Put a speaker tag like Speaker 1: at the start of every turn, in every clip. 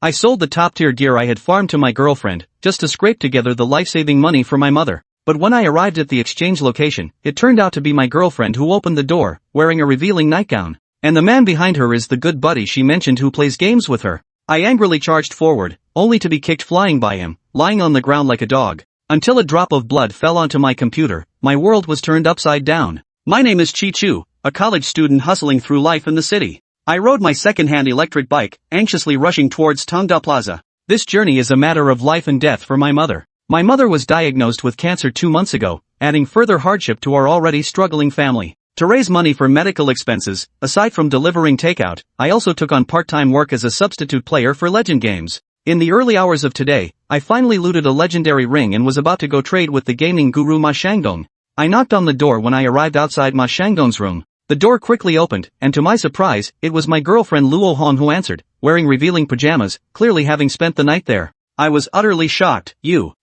Speaker 1: I sold the top-tier gear I had farmed to my girlfriend, just to scrape together the life-saving money for my mother. But when I arrived at the exchange location, it turned out to be my girlfriend who opened the door, wearing a revealing nightgown. And the man behind her is the good buddy she mentioned who plays games with her. I angrily charged forward, only to be kicked flying by him, lying on the ground like a dog. Until a drop of blood fell onto my computer, my world was turned upside down. My name is Chi Chu, a college student hustling through life in the city. I rode my second-hand electric bike, anxiously rushing towards Tongda Plaza. This journey is a matter of life and death for my mother. My mother was diagnosed with cancer 2 months ago, adding further hardship to our already struggling family. To raise money for medical expenses, aside from delivering takeout, I also took on part-time work as a substitute player for Legend games. In the early hours of today, I finally looted a legendary ring and was about to go trade with the gaming guru Ma Shanggong. I knocked on the door when I arrived outside Ma Shanggong's room. The door quickly opened, and to my surprise, it was my girlfriend Luo Hong who answered, wearing revealing pajamas, clearly having spent the night there. I was utterly shocked.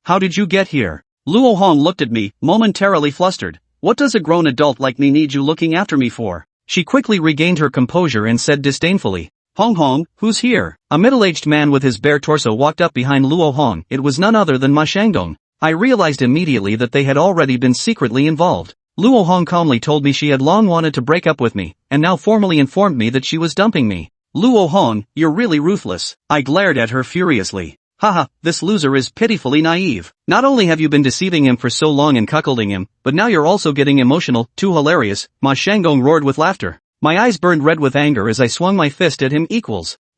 Speaker 1: How did you get here? Luo Hong looked at me, momentarily flustered. What does a grown adult like me need you looking after me for? She quickly regained her composure and said disdainfully, Hong, who's here? A middle-aged man with his bare torso walked up behind Luo Hong. It was none other than Ma Shanggong. I realized immediately that they had already been secretly involved. Luo Hong calmly told me she had long wanted to break up with me, and now formally informed me that she was dumping me. Luo Hong, you're really ruthless. I glared at her furiously. Haha, this loser is pitifully naive. Not only have you been deceiving him for so long and cuckolding him, but now you're also getting emotional. Too hilarious. Ma Shanggong roared with laughter. My eyes burned red with anger as I swung my fist at him.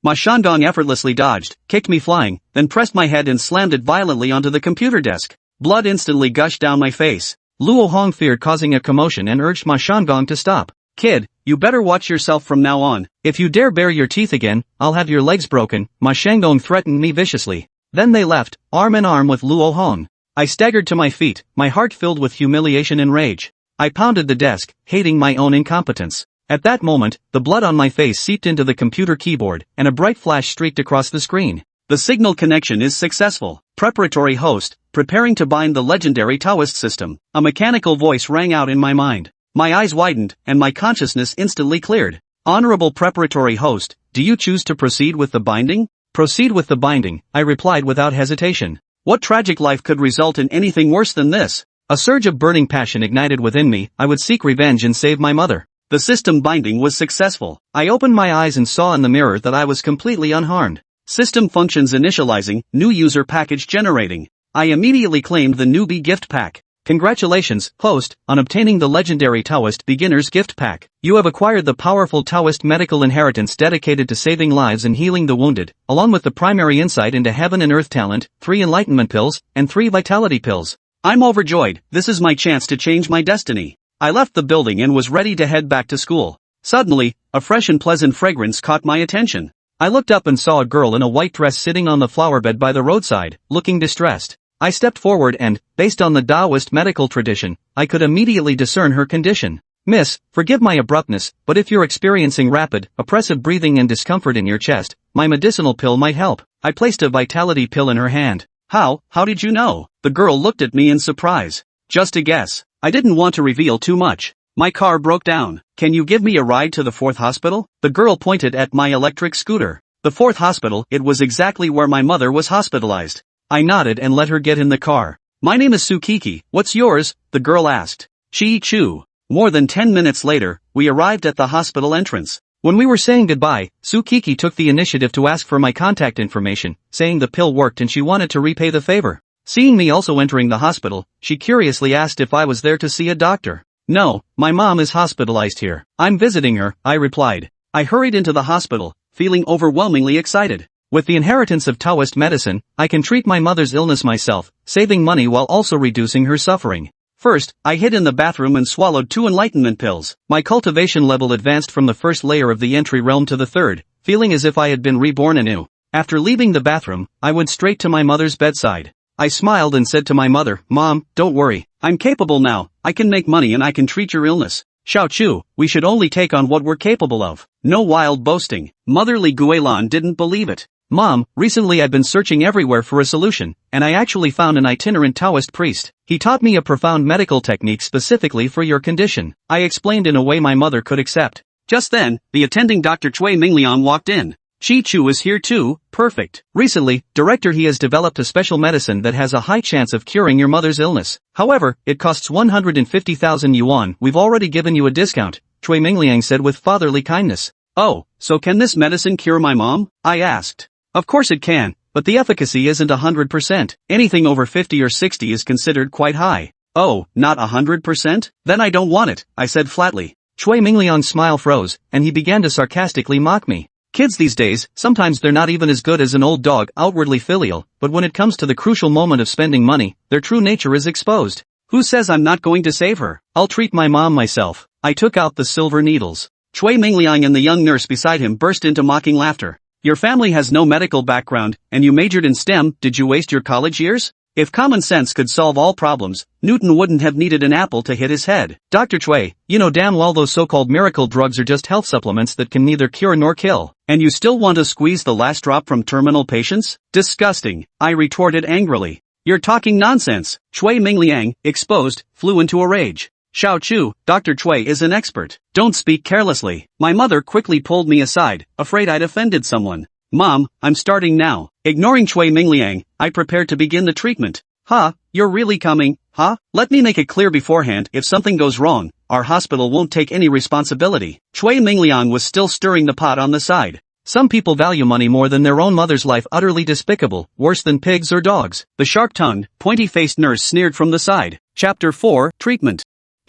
Speaker 1: Ma Shanggong effortlessly dodged, kicked me flying, then pressed my head and slammed it violently onto the computer desk. Blood instantly gushed down my face. Luo Hong feared causing a commotion and urged Ma Shanggong to stop. Kid, you better watch yourself from now on. If you dare bare your teeth again, I'll have your legs broken, Ma Shanggong threatened me viciously. Then they left, arm in arm with Luo Hong. I staggered to my feet, my heart filled with humiliation and rage. I pounded the desk, hating my own incompetence. At that moment, the blood on my face seeped into the computer keyboard, and a bright flash streaked across the screen. The signal connection is successful. Preparatory host, preparing to bind the legendary Taoist system. A mechanical voice rang out in my mind. My eyes widened, and my consciousness instantly cleared. Honorable preparatory host, do you choose to proceed with the binding? Proceed with the binding, I replied without hesitation. What tragic life could result in anything worse than this? A surge of burning passion ignited within me. I would seek revenge and save my mother. The system binding was successful. I opened my eyes and saw in the mirror that I was completely unharmed. System functions initializing, new user package generating. I immediately claimed the newbie gift pack. Congratulations, host, on obtaining the legendary Taoist Beginner's Gift Pack. You have acquired the powerful Taoist medical inheritance dedicated to saving lives and healing the wounded, along with the primary insight into heaven and earth talent, 3 enlightenment pills, and 3 vitality pills. I'm overjoyed. This is my chance to change my destiny. I left the building and was ready to head back to school. Suddenly, a fresh and pleasant fragrance caught my attention. I looked up and saw a girl in a white dress sitting on the flowerbed by the roadside, looking distressed. I stepped forward and, based on the Taoist medical tradition, I could immediately discern her condition. Miss, forgive my abruptness, but if you're experiencing rapid, oppressive breathing and discomfort in your chest, my medicinal pill might help. I placed a vitality pill in her hand. How did you know? The girl looked at me in surprise. Just a guess. I didn't want to reveal too much. My car broke down. Can you give me a ride to the 4th hospital? The girl pointed at my electric scooter. The 4th hospital, it was exactly where my mother was hospitalized. I nodded and let her get in the car. My name is Tsukiki, what's yours? The girl asked. Chi Chu. More than 10 minutes later, we arrived at the hospital entrance. When we were saying goodbye, Tsukiki took the initiative to ask for my contact information, saying the pill worked and she wanted to repay the favor. Seeing me also entering the hospital, she curiously asked if I was there to see a doctor. No, my mom is hospitalized here. I'm visiting her, I replied. I hurried into the hospital, feeling overwhelmingly excited. With the inheritance of Taoist medicine, I can treat my mother's illness myself, saving money while also reducing her suffering. First, I hid in the bathroom and swallowed 2 enlightenment pills. My cultivation level advanced from the first layer of the entry realm to the 3rd, feeling as if I had been reborn anew. After leaving the bathroom, I went straight to my mother's bedside. I smiled and said to my mother, Mom, don't worry, I'm capable now, I can make money and I can treat your illness. Xiao Chu, we should only take on what we're capable of. No wild boasting. Motherly Guilan didn't believe it. Mom, recently I've been searching everywhere for a solution, and I actually found an itinerant Taoist priest. He taught me a profound medical technique specifically for your condition. I explained in a way my mother could accept. Just then, the attending Dr. Chui Mingliang walked in. Chi Chu is here too, perfect. Recently, director, he has developed a special medicine that has a high chance of curing your mother's illness. However, it costs 150,000 yuan. We've already given you a discount, Cui Mingliang said with fatherly kindness. Oh, so can this medicine cure my mom? I asked. Of course it can, but the efficacy isn't 100%. Anything over 50 or 60 is considered quite high. Oh, not 100%? Then I don't want it, I said flatly. Cui Mingliang's smile froze, and he began to sarcastically mock me. Kids these days, sometimes they're not even as good as an old dog, outwardly filial, but when it comes to the crucial moment of spending money, their true nature is exposed. Who says I'm not going to save her? I'll treat my mom myself. I took out the silver needles. Cui Mingliang and the young nurse beside him burst into mocking laughter. Your family has no medical background, and you majored in STEM, did you waste your college years? If common sense could solve all problems, Newton wouldn't have needed an apple to hit his head. Dr. Cui, you know damn well those so-called miracle drugs are just health supplements that can neither cure nor kill. And you still want to squeeze the last drop from terminal patients? Disgusting, I retorted angrily. You're talking nonsense. Cui Mingliang, exposed, flew into a rage. Xiao Chu, Dr. Cui is an expert. Don't speak carelessly. My mother quickly pulled me aside, afraid I'd offended someone. Mom, I'm starting now. Ignoring Cui Mingliang, I prepared to begin the treatment. Huh, you're really coming, huh? Let me make it clear beforehand, if something goes wrong, our hospital won't take any responsibility. Cui Mingliang was still stirring the pot on the side. Some people value money more than their own mother's life, utterly despicable, worse than pigs or dogs. The sharp-tongued, pointy-faced nurse sneered from the side. Chapter 4, Treatment.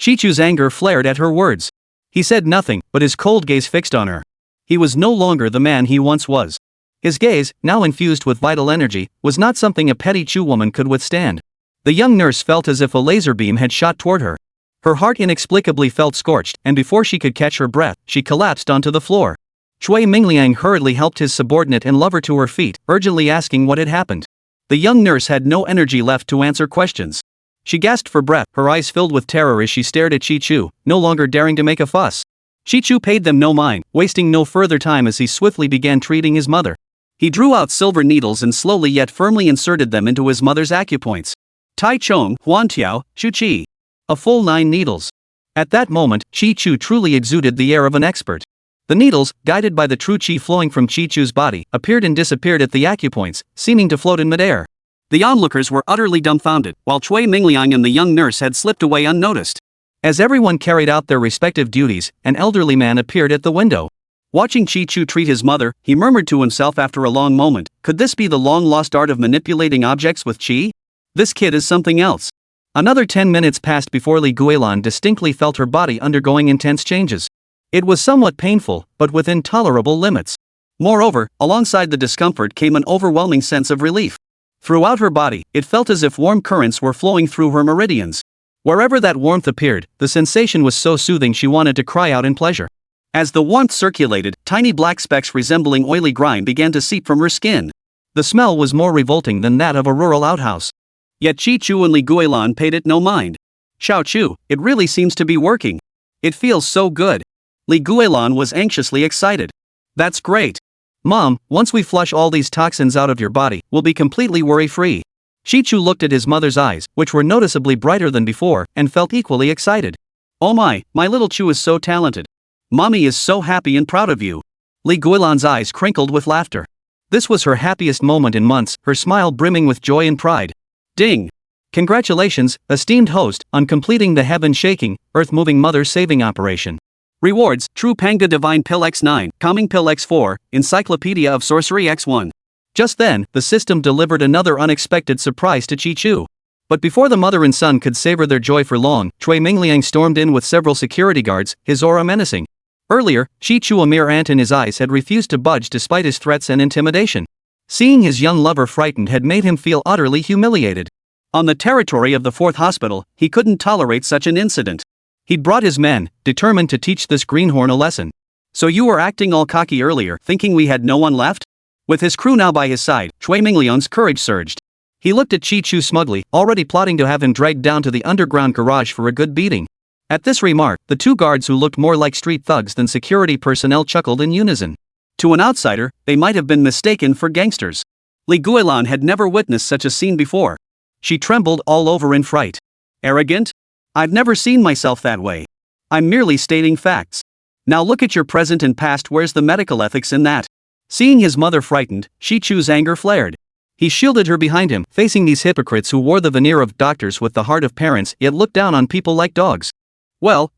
Speaker 1: Chi Chu's anger flared at her words. He said nothing, but his cold gaze fixed on her. He was no longer the man he once was. His gaze, now infused with vital energy, was not something a petty Chu woman could withstand. The young nurse felt as if a laser beam had shot toward her. Her heart inexplicably felt scorched, and before she could catch her breath, she collapsed onto the floor. Cui Mingliang hurriedly helped his subordinate and lover to her feet, urgently asking what had happened. The young nurse had no energy left to answer questions. She gasped for breath, her eyes filled with terror as she stared at Chi Chu, no longer daring to make a fuss. Chi Chu paid them no mind, wasting no further time as he swiftly began treating his mother. He drew out silver needles and slowly yet firmly inserted them into his mother's acupoints. Tai Chong, Huan Tiao, Shu Qi. A full 9 needles. At that moment, Chi Chu truly exuded the air of an expert. The needles, guided by the true qi flowing from Chi Chu's body, appeared and disappeared at the acupoints, seeming to float in midair. The onlookers were utterly dumbfounded, while Cui Mingliang and the young nurse had slipped away unnoticed. As everyone carried out their respective duties, an elderly man appeared at the window. Watching Chi Chu treat his mother, he murmured to himself after a long moment, could this be the long-lost art of manipulating objects with qi? This kid is something else. Another 10 minutes passed before Li Guilan distinctly felt her body undergoing intense changes. It was somewhat painful, but within tolerable limits. Moreover, alongside the discomfort came an overwhelming sense of relief. Throughout her body, it felt as if warm currents were flowing through her meridians. Wherever that warmth appeared, the sensation was so soothing she wanted to cry out in pleasure. As the warmth circulated, tiny black specks resembling oily grime began to seep from her skin. The smell was more revolting than that of a rural outhouse. Yet Chi Chu and Li Guilan paid it no mind. Xiao Chu, it really seems to be working. It feels so good. Li Guilan was anxiously excited. That's great. Mom, once we flush all these toxins out of your body, we'll be completely worry-free. Chi Chu looked at his mother's eyes, which were noticeably brighter than before, and felt equally excited. Oh my little Chu is so talented. Mommy is so happy and proud of you. Li Guilan's eyes crinkled with laughter. This was her happiest moment in months, her smile brimming with joy and pride. Ding! Congratulations, esteemed host, on completing the heaven-shaking, earth-moving mother-saving operation. Rewards, True Panga Divine Pill X9, Calming Pill X4, Encyclopedia of Sorcery X1. Just then, the system delivered another unexpected surprise to Chi Chu. But before the mother and son could savor their joy for long, Cui Mingliang stormed in with several security guards, his aura menacing. Earlier, Chi Chu, a mere ant in his eyes, had refused to budge despite his threats and intimidation. Seeing his young lover frightened had made him feel utterly humiliated. On the territory of the 4th hospital, he couldn't tolerate such an incident. He'd brought his men, determined to teach this greenhorn a lesson. So you were acting all cocky earlier, thinking we had no one left? With his crew now by his side, Cui Mingliang's courage surged. He looked at Chi Chu smugly, already plotting to have him dragged down to the underground garage for a good beating. At this remark, the 2 guards who looked more like street thugs than security personnel chuckled in unison. To an outsider, they might have been mistaken for gangsters. Li Guilan had never witnessed such a scene before. She trembled all over in fright. Arrogant? I've never seen myself that way. I'm merely stating facts. Now look at your present and past, where's the medical ethics in that? Seeing his mother frightened, Shi Chu's anger flared. He shielded her behind him, facing these hypocrites who wore the veneer of doctors with the heart of parents yet looked down on people like dogs. Well,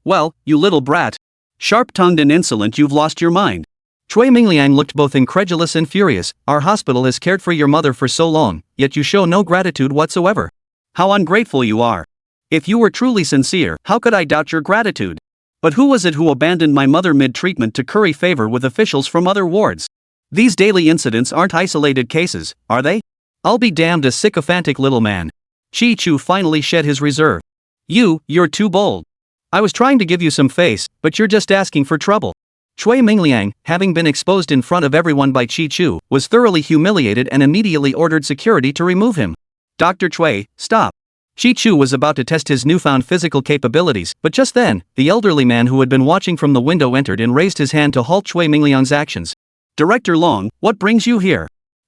Speaker 1: you little brat. Sharp-tongued and insolent, you've lost your mind. Cui Mingliang looked both incredulous and furious. Our hospital has cared for your mother for so long, yet you show no gratitude whatsoever. How ungrateful you are. If you were truly sincere, how could I doubt your gratitude? But who was it who abandoned my mother mid-treatment to curry favor with officials from other wards? These daily incidents aren't isolated cases, are they? I'll be damned, a sycophantic little man. Shi Chu finally shed his reserve. You're too bold. I was trying to give you some face, but you're just asking for trouble. Cui Mingliang, having been exposed in front of everyone by Shi Chu, was thoroughly humiliated and immediately ordered security to remove him. Dr. Cui, stop. Shi Chu was about to test his newfound physical capabilities, but just then, the elderly man who had been watching from the window entered and raised his hand to halt Cui Mingliang's actions. Director Long, what brings you here?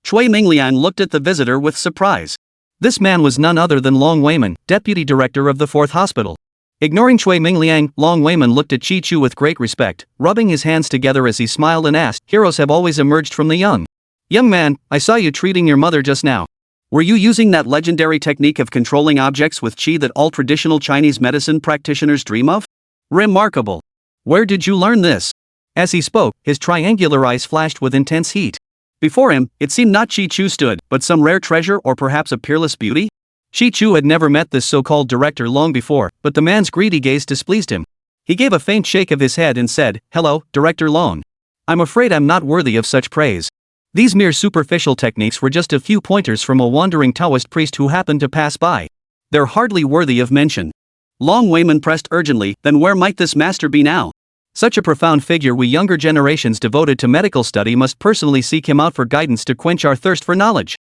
Speaker 1: Cui Mingliang looked at the visitor with surprise. This man was none other than Long Weiman, deputy director of the 4th Hospital. Ignoring Cui Mingliang, Long Weiman looked at Shi Chu with great respect, rubbing his hands together as he smiled and asked, heroes have always emerged from the young. Young man, I saw you treating your mother just now. Were you using that legendary technique of controlling objects with qi that all traditional Chinese medicine practitioners dream of? Remarkable. Where did you learn this? As he spoke, his triangular eyes flashed with intense heat. Before him, it seemed not Shi Chu stood, but some rare treasure or perhaps a peerless beauty? Shi Chu had never met this so-called director long before, but the man's greedy gaze displeased him. He gave a faint shake of his head and said, hello, Director Long. I'm afraid I'm not worthy of such praise. These mere superficial techniques were just a few pointers from a wandering Taoist priest who happened to pass by. They're hardly worthy of mention. Long Weiman pressed urgently, then where might this master be now? Such a profound figure we younger generations devoted to medical study must personally seek him out for guidance to quench our thirst for knowledge.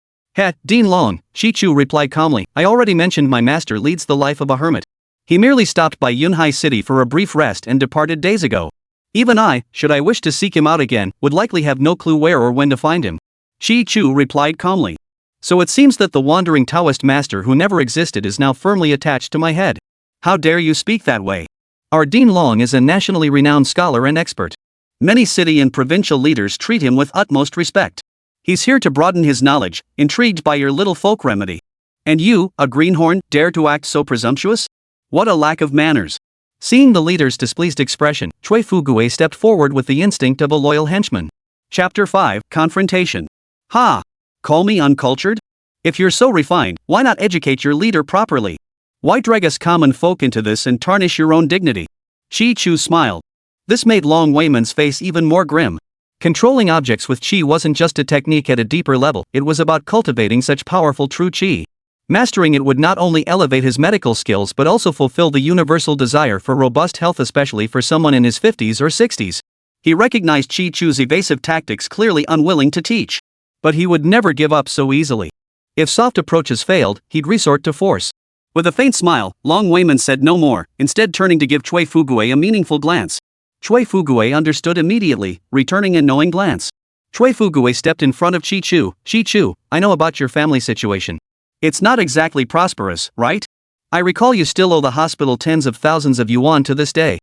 Speaker 1: Dean Long, Shi Chu replied calmly, I already mentioned my master leads the life of a hermit. He merely stopped by Yunhai City for a brief rest and departed days ago. Even I, should I wish to seek him out again, would likely have no clue where or when to find him. Shi Chu replied calmly. So it seems that the wandering Taoist master who never existed is now firmly attached to my head. How dare you speak that way? Our Dean Long is a nationally renowned scholar and expert. Many city and provincial leaders treat him with utmost respect. He's here to broaden his knowledge, intrigued by your little folk remedy. And you, a greenhorn, dare to act so presumptuous? What a lack of manners. Seeing the leader's displeased expression, Cui Fugue stepped forward with the instinct of a loyal henchman. Chapter 5, Confrontation. Ha! Call me uncultured? If you're so refined, why not educate your leader properly? Why drag us common folk into this and tarnish your own dignity? Shi Chu smiled. This made Long Weiman's face even more grim. Controlling objects with qi wasn't just a technique at a deeper level, it was about cultivating such powerful true qi. Mastering it would not only elevate his medical skills but also fulfill the universal desire for robust health, especially for someone in his 50s or 60s. He recognized Shi Chu's evasive tactics, clearly unwilling to teach. But he would never give up so easily. If soft approaches failed, he'd resort to force. With a faint smile, Long Weiman said no more, instead turning to give Cui Fugue a meaningful glance. Cui Fugue understood immediately, returning a knowing glance. Cui Fugue stepped in front of Shi Chu. Shi Chu, I know about your family situation. It's not exactly prosperous, right? I recall you still owe the hospital tens of thousands of yuan to this day.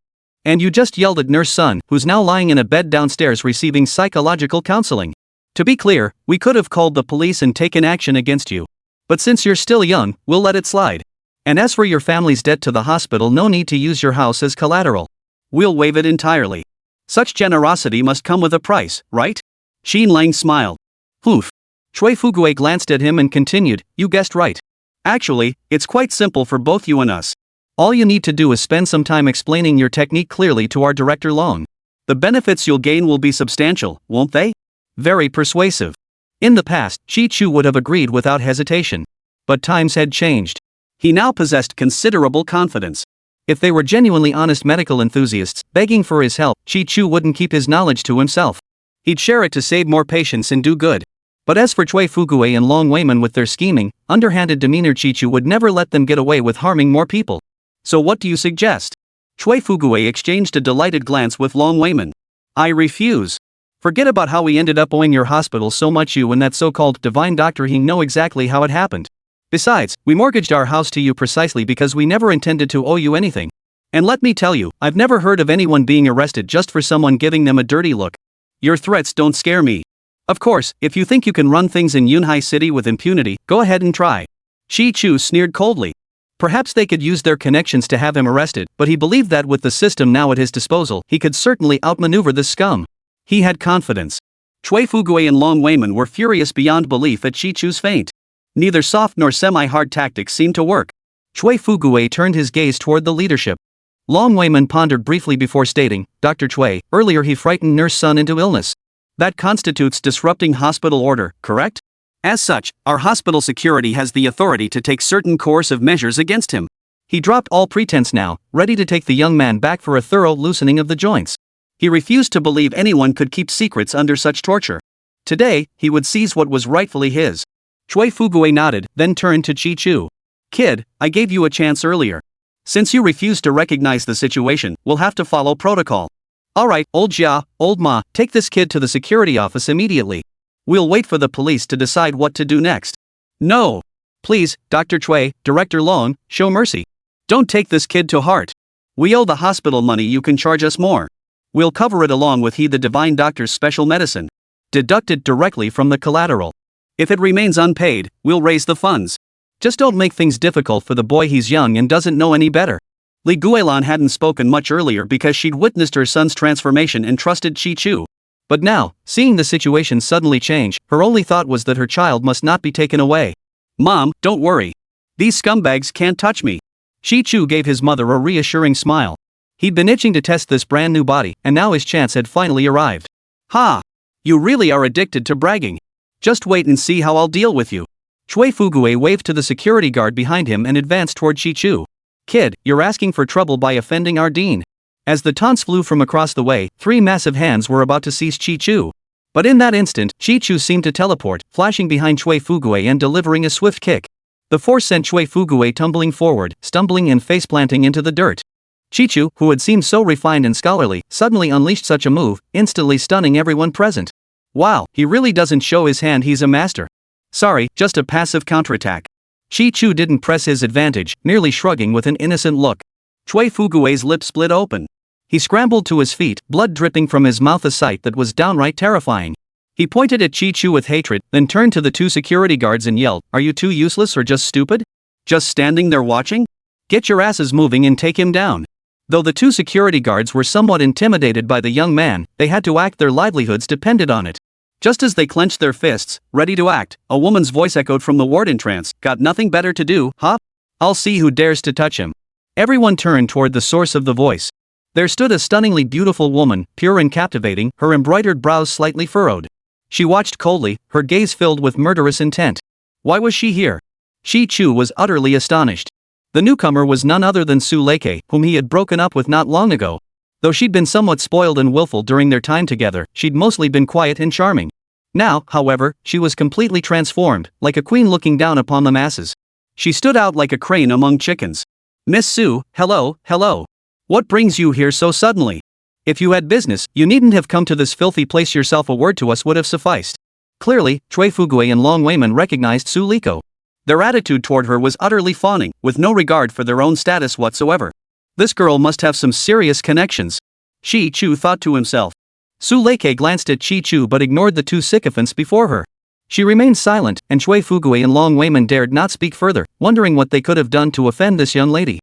Speaker 1: And you just yelled at Nurse Sun, who's now lying in a bed downstairs receiving psychological counseling. To be clear, we could have called the police and taken action against you. But since you're still young, we'll let it slide. And as for your family's debt to the hospital, no need to use your house as collateral. We'll waive it entirely. Such generosity must come with a price, right? Xin Lang smiled. Oof. Cui Fugue glanced at him and continued, you guessed right. Actually, it's quite simple for both you and us. All you need to do is spend some time explaining your technique clearly to our Director Long. The benefits you'll gain will be substantial, won't they? Very persuasive. In the past, Shi Chu would have agreed without hesitation. But times had changed. He now possessed considerable confidence. If they were genuinely honest medical enthusiasts, begging for his help, Shi Chu wouldn't keep his knowledge to himself. He'd share it to save more patients and do good. But as for Cui Fugue and Long Weiman with their scheming, underhanded demeanor, Shi Chu would never let them get away with harming more people. So what do you suggest? Cui Fugue exchanged a delighted glance with Long Weiman. I refuse. Forget about how we ended up owing your hospital so much. You and that so-called divine Dr. Hing know exactly how it happened. Besides, we mortgaged our house to you precisely because we never intended to owe you anything. And let me tell you, I've never heard of anyone being arrested just for someone giving them a dirty look. Your threats don't scare me. Of course, if you think you can run things in Yunhai City with impunity, go ahead and try. Shi Chu sneered coldly. Perhaps they could use their connections to have him arrested, but he believed that with the system now at his disposal, he could certainly outmaneuver this scum. He had confidence. Cui Fugui and Long Weiman were furious beyond belief at Shi Chu's feint. Neither soft nor semi-hard tactics seemed to work. Cui Fugui turned his gaze toward the leadership. Long Weiman pondered briefly before stating, Dr. Cui, earlier he frightened Nurse Sun into illness. That constitutes disrupting hospital order, correct? As such, our hospital security has the authority to take certain coercive measures against him. He dropped all pretense now, ready to take the young man back for a thorough loosening of the joints. He refused to believe anyone could keep secrets under such torture. Today, he would seize what was rightfully his. Cui Fugui nodded, then turned to Chi Chu. Kid, I gave you a chance earlier. Since you refused to recognize the situation, we'll have to follow protocol. Alright, old Jia, old Ma, take this kid to the security office immediately. We'll wait for the police to decide what to do next. No. Please, Dr. Cui, Director Long, show mercy. Don't take this kid to heart. We owe the hospital money, you can charge us more. We'll cover it along with the divine doctor's special medicine. Deducted directly from the collateral. If it remains unpaid, we'll raise the funds. Just don't make things difficult for the boy, he's young and doesn't know any better. Li Guilan hadn't spoken much earlier because she'd witnessed her son's transformation and trusted Chi Chu. But now, seeing the situation suddenly change, her only thought was that her child must not be taken away. Mom, don't worry. These scumbags can't touch me. Chi Chu gave his mother a reassuring smile. He'd been itching to test this brand new body, and now his chance had finally arrived. Ha! You really are addicted to bragging. Just wait and see how I'll deal with you. Cui Fugui waved to the security guard behind him and advanced toward Chi Chu. Kid, you're asking for trouble by offending our dean. As the taunts flew from across the way, 3 massive hands were about to seize Chi Chu. But in that instant, Chi Chu seemed to teleport, flashing behind Cui Fugui and delivering a swift kick. The force sent Cui Fugui tumbling forward, stumbling and face-planting into the dirt. Chi Chu, who had seemed so refined and scholarly, suddenly unleashed such a move, instantly stunning everyone present. Wow, he really doesn't show his hand, he's a master. Sorry, just a passive counterattack. Chi Chu didn't press his advantage, merely shrugging with an innocent look. Cui Fugui's lips split open. He scrambled to his feet, blood dripping from his mouth, a sight that was downright terrifying. He pointed at Chi Chu with hatred, then turned to the 2 security guards and yelled, Are you 2 useless or just stupid? Just standing there watching? Get your asses moving and take him down. Though the 2 security guards were somewhat intimidated by the young man, they had to act, their livelihoods depended on it. Just as they clenched their fists, ready to act, a woman's voice echoed from the ward entrance, Got nothing better to do, huh? I'll see who dares to touch him. Everyone turned toward the source of the voice. There stood a stunningly beautiful woman, pure and captivating, her embroidered brows slightly furrowed. She watched coldly, her gaze filled with murderous intent. Why was she here? Chi Chu was utterly astonished. The newcomer was none other than Su Leike, whom he had broken up with not long ago. Though she'd been somewhat spoiled and willful during their time together, she'd mostly been quiet and charming. Now, however, she was completely transformed, like a queen looking down upon the masses. She stood out like a crane among chickens. Miss Su, hello, hello. What brings you here so suddenly? If you had business, you needn't have come to this filthy place yourself, a word to us would have sufficed. Clearly, Cui Fugui and Long Weiman recognized Su Liko. Their attitude toward her was utterly fawning, with no regard for their own status whatsoever. This girl must have some serious connections. Chi Chu thought to himself. Su Leike glanced at Chi Chu but ignored the 2 sycophants before her. She remained silent, and Cui Fugui and Long Weiman dared not speak further, wondering what they could have done to offend this young lady.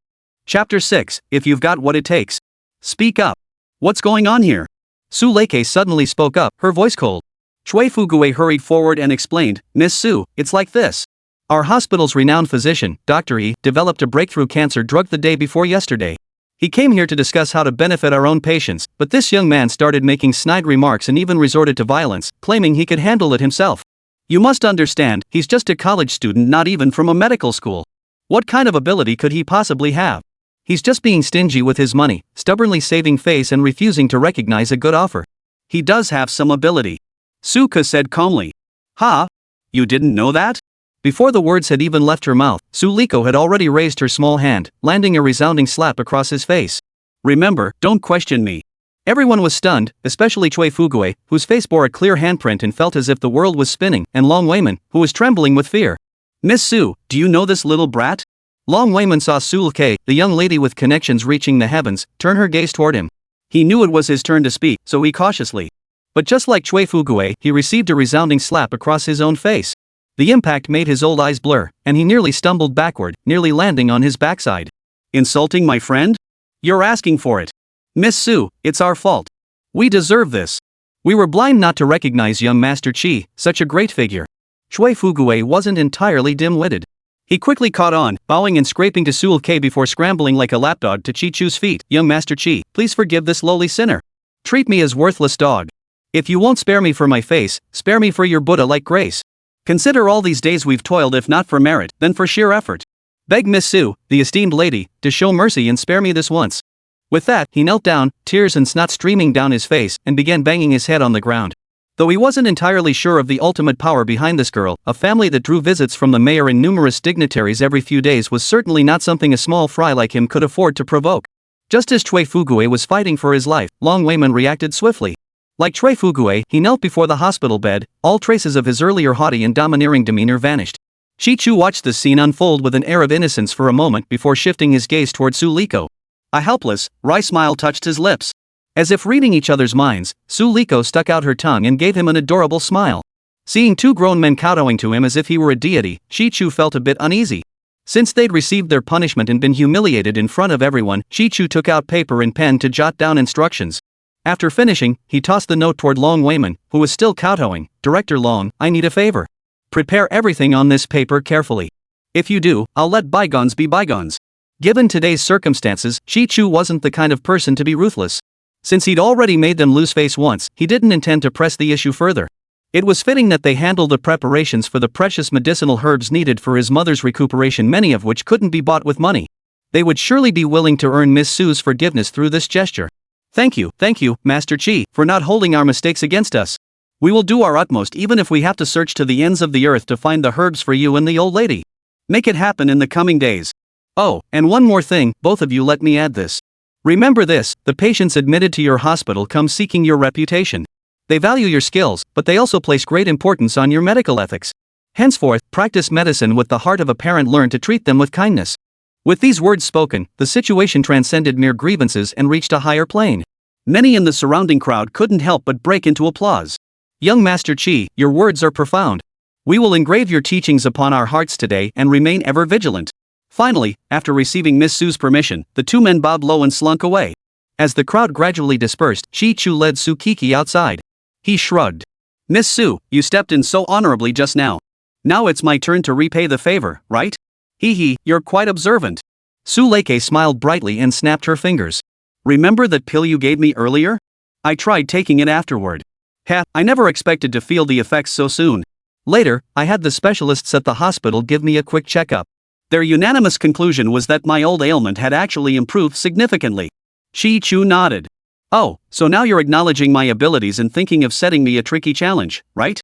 Speaker 1: Chapter 6, If You've Got What It Takes. Speak up. What's going on here? Su Leike suddenly spoke up, her voice cold. Cui Fugui hurried forward and explained, Miss Su, it's like this. Our hospital's renowned physician, Dr. E, developed a breakthrough cancer drug the day before yesterday. He came here to discuss how to benefit our own patients, but this young man started making snide remarks and even resorted to violence, claiming he could handle it himself. You must understand, he's just a college student, not even from a medical school. What kind of ability could he possibly have? He's just being stingy with his money, stubbornly saving face and refusing to recognize a good offer. He does have some ability. Suka said calmly. Ha? You didn't know that? Before the words had even left her mouth, Su Liko had already raised her small hand, landing a resounding slap across his face. Remember, don't question me. Everyone was stunned, especially Cui Fugui, whose face bore a clear handprint and felt as if the world was spinning, and Long Weiman, who was trembling with fear. Miss Su, do you know this little brat? Long Weiman saw Su Leike, the young lady with connections reaching the heavens, turn her gaze toward him. He knew it was his turn to speak, so he cautiously. But just like Chui Fugue, he received a resounding slap across his own face. The impact made his old eyes blur, and he nearly stumbled backward, nearly landing on his backside. Insulting my friend? You're asking for it. Miss Su, it's our fault. We deserve this. We were blind not to recognize young Master Chi, such a great figure. Chui Fugue wasn't entirely dim-witted. He quickly caught on, bowing and scraping to Sul K before scrambling like a lapdog to Chi Chu's feet. Young Master Chi, please forgive this lowly sinner. Treat me as worthless dog. If you won't spare me for my face, spare me for your Buddha-like grace. Consider all these days we've toiled if not for merit, then for sheer effort. Beg Miss Su, the esteemed lady, to show mercy and spare me this once. With that, he knelt down, tears and snot streaming down his face, and began banging his head on the ground. Though he wasn't entirely sure of the ultimate power behind this girl, a family that drew visits from the mayor and numerous dignitaries every few days was certainly not something a small fry like him could afford to provoke. Just as Chui Fugue was fighting for his life, Long Weiman reacted swiftly. Like Chui Fugue, he knelt before the hospital bed, all traces of his earlier haughty and domineering demeanor vanished. Shi Chu watched this scene unfold with an air of innocence for a moment before shifting his gaze toward Su Liko. A helpless, wry smile touched his lips. As if reading each other's minds, Su Liko stuck out her tongue and gave him an adorable smile. Seeing two grown men kowtowing to him as if he were a deity, Shi Chu felt a bit uneasy. Since they'd received their punishment and been humiliated in front of everyone, Shi Chu took out paper and pen to jot down instructions. After finishing, he tossed the note toward Long Weiman, who was still kowtowing. Director Long, I need a favor. Prepare everything on this paper carefully. If you do, I'll let bygones be bygones. Given today's circumstances, Shi Chu wasn't the kind of person to be ruthless. Since he'd already made them lose face once, he didn't intend to press the issue further. It was fitting that they handle the preparations for the precious medicinal herbs needed for his mother's recuperation, many of which couldn't be bought with money. They would surely be willing to earn Miss Su's forgiveness through this gesture. Thank you, Master Chi, for not holding our mistakes against us. We will do our utmost even if we have to search to the ends of the earth to find the herbs for you and the old lady. Make it happen in the coming days. Oh, and one more thing, both of you let me add this. Remember this, the patients admitted to your hospital come seeking your reputation. They value your skills, but they also place great importance on your medical ethics. Henceforth, practice medicine with the heart of a parent, learn to treat them with kindness. With these words spoken, the situation transcended mere grievances and reached a higher plane. Many in the surrounding crowd couldn't help but break into applause. Young Master Chi, your words are profound. We will engrave your teachings upon our hearts today and remain ever vigilant. Finally, after receiving Miss Su's permission, the two men bowed low and slunk away. As the crowd gradually dispersed, Shi Chu led Su Kiki outside. He shrugged. Miss Su, you stepped in so honorably just now. Now it's my turn to repay the favor, right? Hee, you're quite observant. Su Leke smiled brightly and snapped her fingers. Remember that pill you gave me earlier? I tried taking it afterward. I never expected to feel the effects so soon. Later, I had the specialists at the hospital give me a quick checkup. Their unanimous conclusion was that my old ailment had actually improved significantly. Shi Chu nodded. Oh, so now you're acknowledging my abilities and thinking of setting me a tricky challenge, right?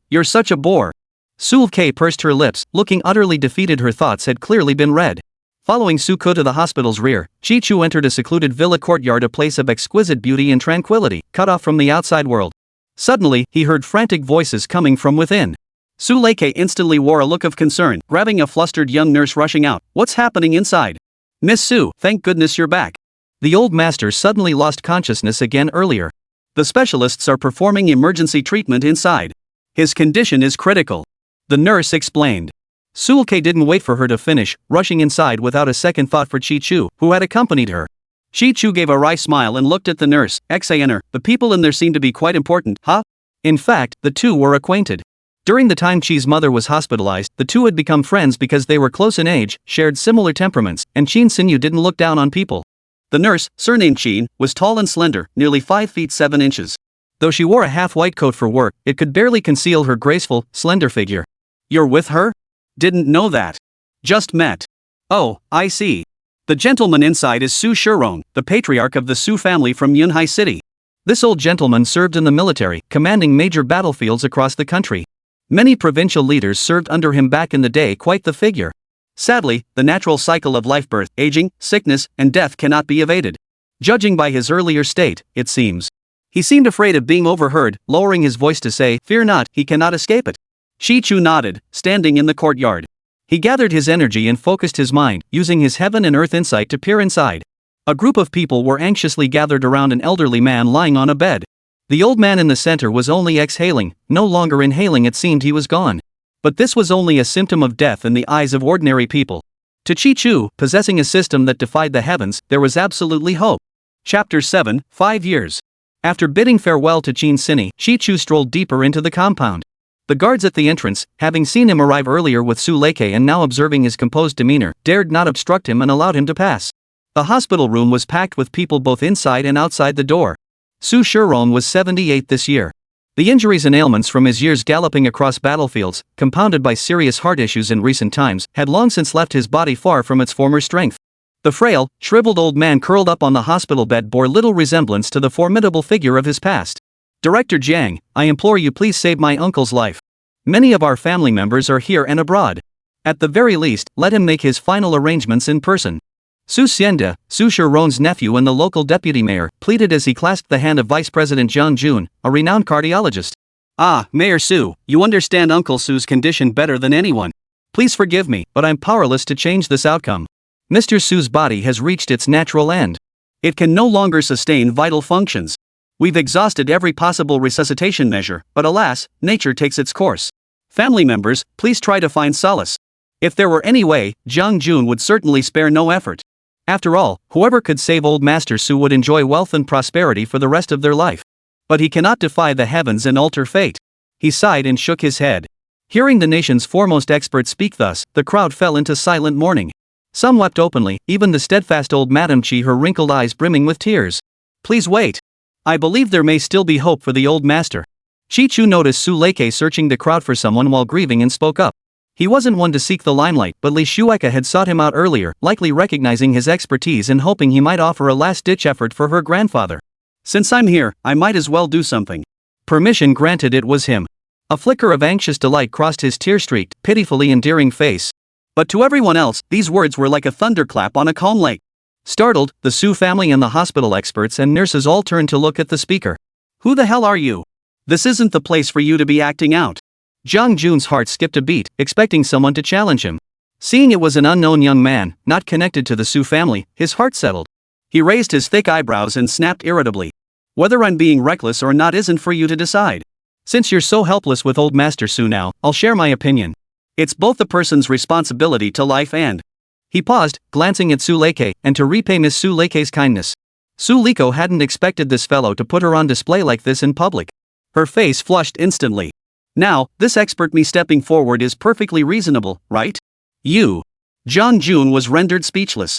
Speaker 1: You're such a bore. Sul K pursed her lips, looking utterly defeated. Her thoughts had clearly been read. Following Su Ke to the hospital's rear, Shi Chu entered a secluded villa courtyard, a place of exquisite beauty and tranquility, cut off from the outside world. Suddenly, he heard frantic voices coming from within. Su Leke instantly wore a look of concern, grabbing a flustered young nurse rushing out. What's happening inside? Miss Su, thank goodness you're back. The old master suddenly lost consciousness again earlier. The specialists are performing emergency treatment inside. His condition is critical. The nurse explained. Su Ke didn't wait for her to finish, rushing inside without a second thought for Shi Chu, who had accompanied her. Shi Chu gave a wry smile and looked at the nurse. XANR, the people in there seem to be quite important, huh? In fact, the two were acquainted. During the time Chi's mother was hospitalized, the two had become friends because they were close in age, shared similar temperaments, and Qin Xinyu didn't look down on people. The nurse, surnamed Qin, was tall and slender, nearly 5 feet 7 inches. Though she wore a half-white coat for work, it could barely conceal her graceful, slender figure. You're with her? Didn't know that. Just met. Oh, I see. The gentleman inside is Su Shirong, the patriarch of the Su family from Yunhai City. This old gentleman served in the military, commanding major battlefields across the country. Many provincial leaders served under him back in the day, quite the figure. Sadly, the natural cycle of life, birth, aging, sickness, and death cannot be evaded. Judging by his earlier state, it seems. He seemed afraid of being overheard, lowering his voice to say, "Fear not, he cannot escape it." Shi Chu nodded, standing in the courtyard. He gathered his energy and focused his mind, using his heaven and earth insight to peer inside. A group of people were anxiously gathered around an elderly man lying on a bed. The old man in the center was only exhaling, no longer inhaling. It seemed he was gone. But this was only a symptom of death in the eyes of ordinary people. To Chi-Chu, possessing a system that defied the heavens, there was absolutely hope. Chapter 7, 5 Years. After bidding farewell to Qin Sini, Chi-Chu strolled deeper into the compound. The guards at the entrance, having seen him arrive earlier with Su Leike and now observing his composed demeanor, dared not obstruct him and allowed him to pass. The hospital room was packed with people both inside and outside the door. Su Shirong was 78 this year. The injuries and ailments from his years galloping across battlefields, compounded by serious heart issues in recent times, had long since left his body far from its former strength. The frail, shriveled old man curled up on the hospital bed bore little resemblance to the formidable figure of his past. Director Jiang, I implore you please save my uncle's life. Many of our family members are here and abroad. At the very least, let him make his final arrangements in person. Su Xiande, Su Shirong's nephew and the local deputy mayor, pleaded as he clasped the hand of Vice President Zhang Jun, a renowned cardiologist. Ah, Mayor Su, you understand Uncle Su's condition better than anyone. Please forgive me, but I'm powerless to change this outcome. Mr. Su's body has reached its natural end. It can no longer sustain vital functions. We've exhausted every possible resuscitation measure, but alas, nature takes its course. Family members, please try to find solace. If there were any way, Zhang Jun would certainly spare no effort. After all, whoever could save old Master Su would enjoy wealth and prosperity for the rest of their life. But he cannot defy the heavens and alter fate. He sighed and shook his head. Hearing the nation's foremost expert speak thus, the crowd fell into silent mourning. Some wept openly, even the steadfast old Madame Chi, her wrinkled eyes brimming with tears. Please wait. I believe there may still be hope for the old master. Chi-Chu noticed Su Leike searching the crowd for someone while grieving and spoke up. He wasn't one to seek the limelight, but Li Shueika had sought him out earlier, likely recognizing his expertise and hoping he might offer a last-ditch effort for her grandfather. Since I'm here, I might as well do something. Permission granted. It was him. A flicker of anxious delight crossed his tear-streaked, pitifully endearing face. But to everyone else, these words were like a thunderclap on a calm lake. Startled, the Su family and the hospital experts and nurses all turned to look at the speaker. Who the hell are you? This isn't the place for you to be acting out. Zhang Jun's heart skipped a beat, expecting someone to challenge him. Seeing it was an unknown young man, not connected to the Su family, his heart settled. He raised his thick eyebrows and snapped irritably. Whether I'm being reckless or not isn't for you to decide. Since you're so helpless with old Master Su now, I'll share my opinion. It's both the person's responsibility to life and... He paused, glancing at Su Leike, and to repay Miss Su Leike's kindness. Su Liko hadn't expected this fellow to put her on display like this in public. Her face flushed instantly. Now, this expert me stepping forward is perfectly reasonable, right? You. Zhang Jun was rendered speechless.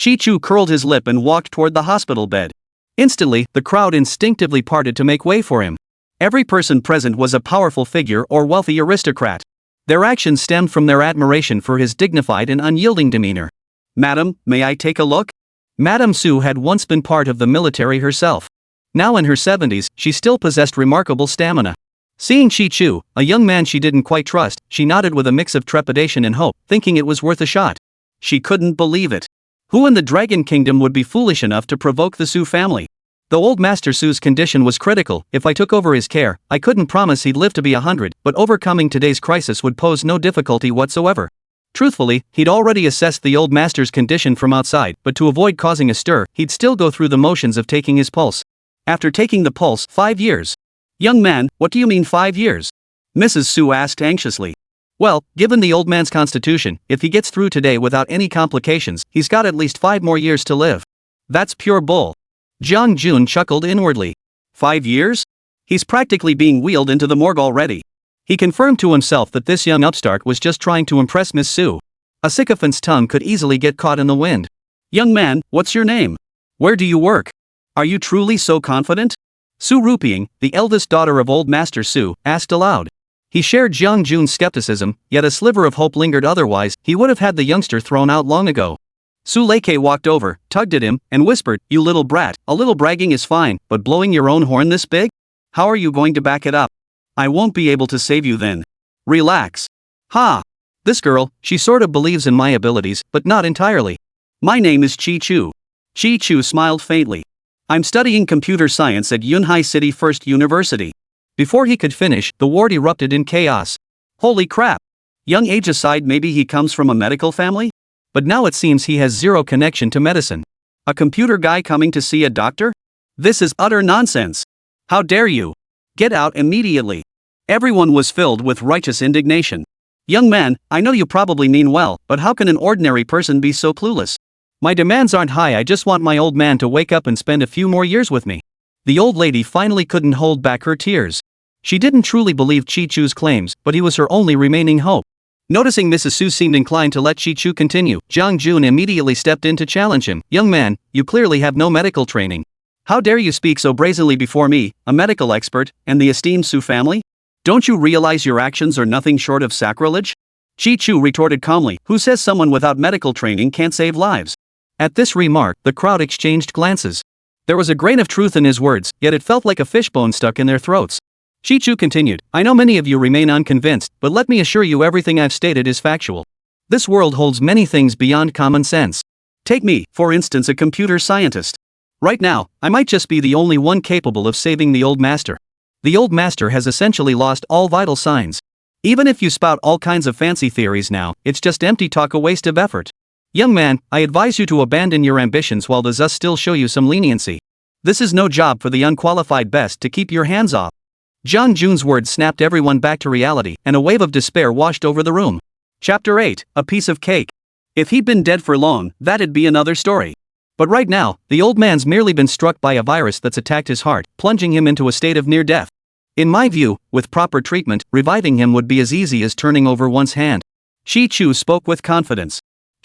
Speaker 1: Chi-Chu curled his lip and walked toward the hospital bed. Instantly, the crowd instinctively parted to make way for him. Every person present was a powerful figure or wealthy aristocrat. Their actions stemmed from their admiration for his dignified and unyielding demeanor. Madam, may I take a look? Madame Su had once been part of the military herself. Now in her 70s, she still possessed remarkable stamina. Seeing Chi-Chu, a young man she didn't quite trust, she nodded with a mix of trepidation and hope, thinking it was worth a shot. She couldn't believe it. Who in the Dragon Kingdom would be foolish enough to provoke the Su family? Though old Master Su's condition was critical, if I took over his care, I couldn't promise he'd live to be 100, but overcoming today's crisis would pose no difficulty whatsoever. Truthfully, he'd already assessed the old master's condition from outside, but to avoid causing a stir, he'd still go through the motions of taking his pulse. After taking the pulse, 5 years. Young man, what do you mean 5 years? Mrs. Su asked anxiously. Well, given the old man's constitution, if he gets through today without any complications, he's got at least 5 more years to live. That's pure bull. Zhang Jun chuckled inwardly. 5 years? He's practically being wheeled into the morgue already. He confirmed to himself that this young upstart was just trying to impress Miss Su. A sycophant's tongue could easily get caught in the wind. Young man, what's your name? Where do you work? Are you truly so confident? Su Rupiang, the eldest daughter of old Master Su, asked aloud. He shared Zhang Jun's skepticism, yet a sliver of hope lingered. Otherwise, he would have had the youngster thrown out long ago. Su Leike walked over, tugged at him, and whispered, You little brat, a little bragging is fine, but blowing your own horn this big? How are you going to back it up? I won't be able to save you then. Relax. Ha! This girl, she sort of believes in my abilities, but not entirely. My name is Chi-Chu. Chi-Chu smiled faintly. I'm studying computer science at Yunhai City First University. Before he could finish, the ward erupted in chaos. Holy crap! Young age aside, maybe he comes from a medical family? But now it seems he has zero connection to medicine. A computer guy coming to see a doctor? This is utter nonsense.
Speaker 2: How dare you? Get out immediately. Everyone was filled with righteous indignation. Young man, I know you probably mean well, but how can an ordinary person be so clueless? My demands aren't high, I just want my old man to wake up and spend a few more years with me. The old lady finally couldn't hold back her tears. She didn't truly believe Chi-Chu's claims, but he was her only remaining hope. Noticing Mrs. Su seemed inclined to let Chi-Chu continue, Jiang Jun immediately stepped in to challenge him. Young man, you clearly have no medical training. How dare you speak so brazenly before me, a medical expert, and the esteemed Su family? Don't you realize your actions are nothing short of sacrilege? Chi-Chu retorted calmly, who says someone without medical training can't save lives? At this remark, the crowd exchanged glances. There was a grain of truth in his words, yet it felt like a fishbone stuck in their throats. Chi-Chu continued, I know many of you remain unconvinced, but let me assure you everything I've stated is factual. This world holds many things beyond common sense. Take me, for instance, a computer scientist. Right now, I might just be the only one capable of saving the old master. The old master has essentially lost all vital signs. Even if you spout all kinds of fancy theories now, it's just empty talk, a waste of effort. Young man, I advise you to abandon your ambitions while the ZUS still show you some leniency. This is no job for the unqualified best to keep your hands off. Jiang Jun's words snapped everyone back to reality, and a wave of despair washed over the room. Chapter 8, A Piece of Cake. If he'd been dead for long, that'd be another story. But right now, the old man's merely been struck by a virus that's attacked his heart, plunging him into a state of near death. In my view, with proper treatment, reviving him would be as easy as turning over one's hand. Chi-Chu spoke with confidence.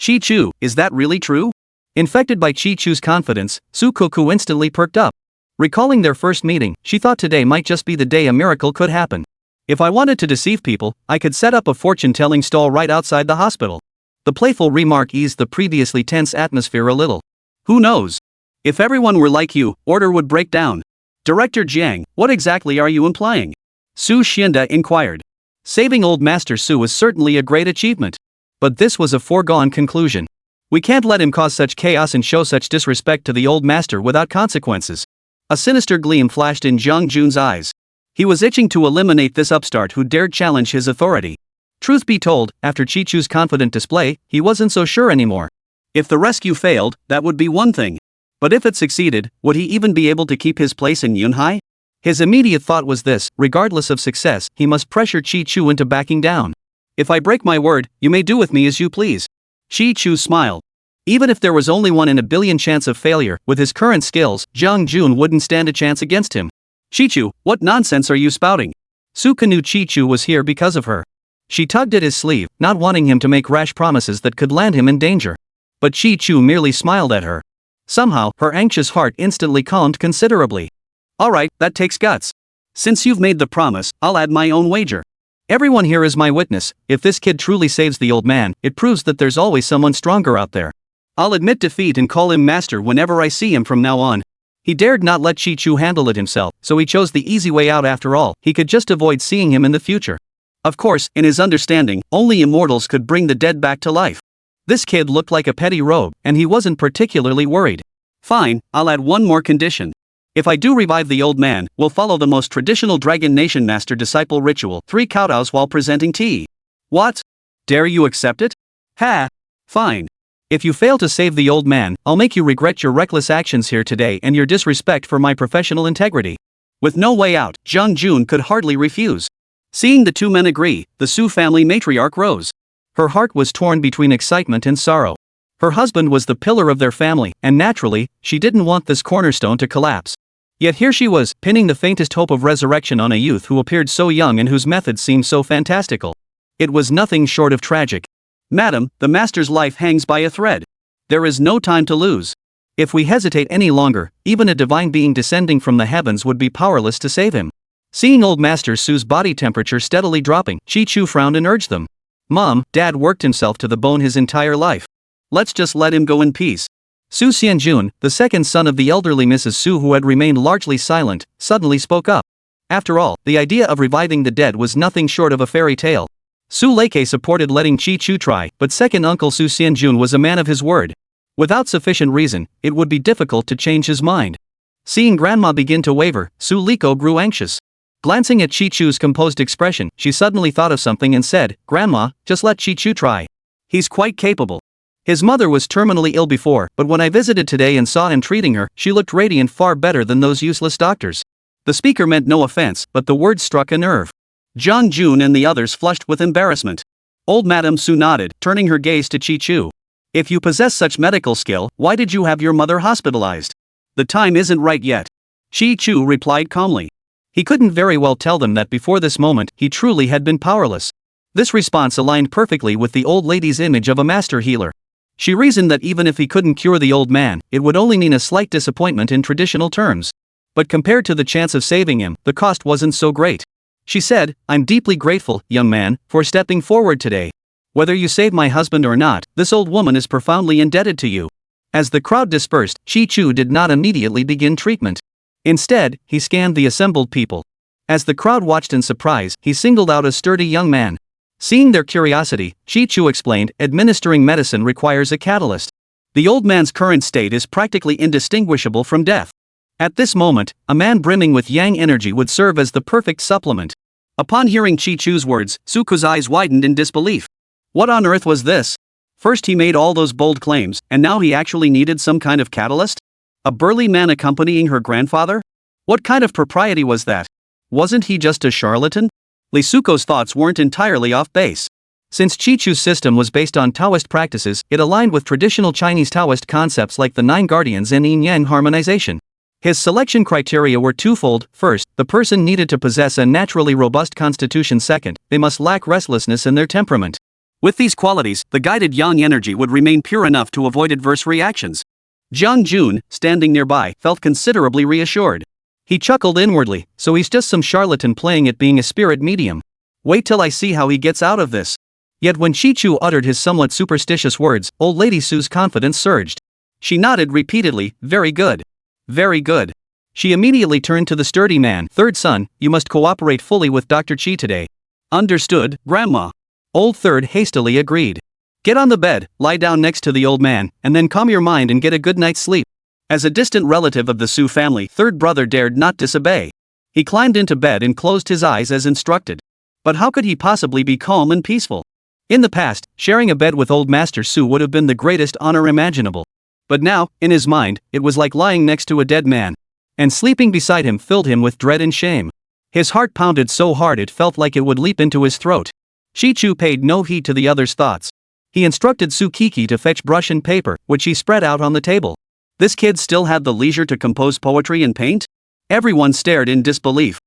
Speaker 2: Chi-Chu, is that really true? Infected by Chi-Chu's confidence, Su Koku instantly perked up. Recalling their first meeting, she thought today might just be the day a miracle could happen. If I wanted to deceive people, I could set up a fortune-telling stall right outside the hospital. The playful remark eased the previously tense atmosphere a little. Who knows? If everyone were like you, order would break down. Director Jiang, what exactly are you implying? Su Xianda inquired. Saving old Master Su was certainly a great achievement. But this was a foregone conclusion. We can't let him cause such chaos and show such disrespect to the old master without consequences. A sinister gleam flashed in Jiang Jun's eyes. He was itching to eliminate this upstart who dared challenge his authority. Truth be told, after Chi-Chu's confident display, he wasn't so sure anymore. If the rescue failed, that would be one thing. But if it succeeded, would he even be able to keep his place in Yunhai? His immediate thought was this: regardless of success, he must pressure Chi-Chu into backing down. If I break my word, you may do with me as you please. Chi-Chu smiled. Even if there was only 1 in a billion chance of failure, with his current skills, Jiang Jun wouldn't stand a chance against him. Chi-Chu, what nonsense are you spouting? Suka knew Chi-Chu was here because of her. She tugged at his sleeve, not wanting him to make rash promises that could land him in danger. But Chi-Chu merely smiled at her. Somehow, her anxious heart instantly calmed considerably. Alright, that takes guts. Since you've made the promise, I'll add my own wager. Everyone here is my witness. If this kid truly saves the old man, it proves that there's always someone stronger out there. I'll admit defeat and call him master whenever I see him from now on. He dared not let Chi-Chu handle it himself, so he chose the easy way out after all. He could just avoid seeing him in the future. Of course, in his understanding, only immortals could bring the dead back to life. This kid looked like a petty rogue, and he wasn't particularly worried. Fine, I'll add one more condition. If I do revive the old man, we'll follow the most traditional Dragon Nation master-disciple ritual, 3 kowtows while presenting tea. What? Dare you accept it? Ha! Fine. If you fail to save the old man, I'll make you regret your reckless actions here today and your disrespect for my professional integrity. With no way out, Jiang Jun could hardly refuse. Seeing the two men agree, the Su family matriarch rose. Her heart was torn between excitement and sorrow. Her husband was the pillar of their family, and naturally, she didn't want this cornerstone to collapse. Yet here she was, pinning the faintest hope of resurrection on a youth who appeared so young and whose methods seemed so fantastical. It was nothing short of tragic. Madam, the master's life hangs by a thread. There is no time to lose. If we hesitate any longer, even a divine being descending from the heavens would be powerless to save him. Seeing old Master Su's body temperature steadily dropping, Chi-Chu frowned and urged them. Mom, Dad worked himself to the bone his entire life. Let's just let him go in peace. Su Xianjun, the second son of the elderly Mrs. Su who had remained largely silent, suddenly spoke up. After all, the idea of reviving the dead was nothing short of a fairy tale. Su Leike supported letting Chi-Chu try, but second uncle Su Xianjun was a man of his word. Without sufficient reason, it would be difficult to change his mind. Seeing Grandma begin to waver, Su Liko grew anxious. Glancing at Chi-Chu's composed expression, she suddenly thought of something and said, Grandma, just let Chi-Chu try. He's quite capable. His mother was terminally ill before, but when I visited today and saw him treating her, she looked radiant, far better than those useless doctors. The speaker meant no offense, but the words struck a nerve. Jiang Jun and the others flushed with embarrassment. Old Madame Su nodded, turning her gaze to Chi Chu. If you possess such medical skill, why did you have your mother hospitalized? The time isn't right yet. Chi Chu replied calmly. He couldn't very well tell them that before this moment he truly had been powerless. This response aligned perfectly with the old lady's image of a master healer. She reasoned that even if he couldn't cure the old man, it would only mean a slight disappointment in traditional terms. But compared to the chance of saving him, the cost wasn't so great. She said, I'm deeply grateful, young man, for stepping forward today. Whether you save my husband or not, this old woman is profoundly indebted to you. As the crowd dispersed, Chi Chu did not immediately begin treatment. Instead, he scanned the assembled people. As the crowd watched in surprise, he singled out a sturdy young man. Seeing their curiosity, Chi Chu explained, administering medicine requires a catalyst. The old man's current state is practically indistinguishable from death. At this moment, a man brimming with yang energy would serve as the perfect supplement. Upon hearing Chi Chu's words, Suku's eyes widened in disbelief. What on earth was this? First he made all those bold claims, and now he actually needed some kind of catalyst? A burly man accompanying her grandfather? What kind of propriety was that? Wasn't he just a charlatan? Li Suko's thoughts weren't entirely off base. Since Chi Chu's system was based on Taoist practices, it aligned with traditional Chinese Taoist concepts like the Nine Guardians and Yin-Yang harmonization. His selection criteria were twofold. First, the person needed to possess a naturally robust constitution. Second, they must lack restlessness in their temperament. With these qualities, the guided yang energy would remain pure enough to avoid adverse reactions. Jiang Jun, standing nearby, felt considerably reassured. He chuckled inwardly, so he's just some charlatan playing at being a spirit medium. Wait till I see how he gets out of this. Yet when Chi Chu uttered his somewhat superstitious words, old lady Su's confidence surged. She nodded repeatedly, very good. Very good. She immediately turned to the sturdy man. Third son, you must cooperate fully with Dr. Chi today. Understood, Grandma. Old Third hastily agreed. Get on the bed, lie down next to the old man, and then calm your mind and get a good night's sleep. As a distant relative of the Su family, Third brother dared not disobey. He climbed into bed and closed his eyes as instructed. But how could he possibly be calm and peaceful? In the past, sharing a bed with old Master Su would have been the greatest honor imaginable. But now, in his mind, it was like lying next to a dead man. And sleeping beside him filled him with dread and shame. His heart pounded so hard it felt like it would leap into his throat. Chi Chu paid no heed to the other's thoughts. He instructed Su Kiki to fetch brush and paper, which he spread out on the table. This kid still had the leisure to compose poetry and paint? Everyone stared in disbelief.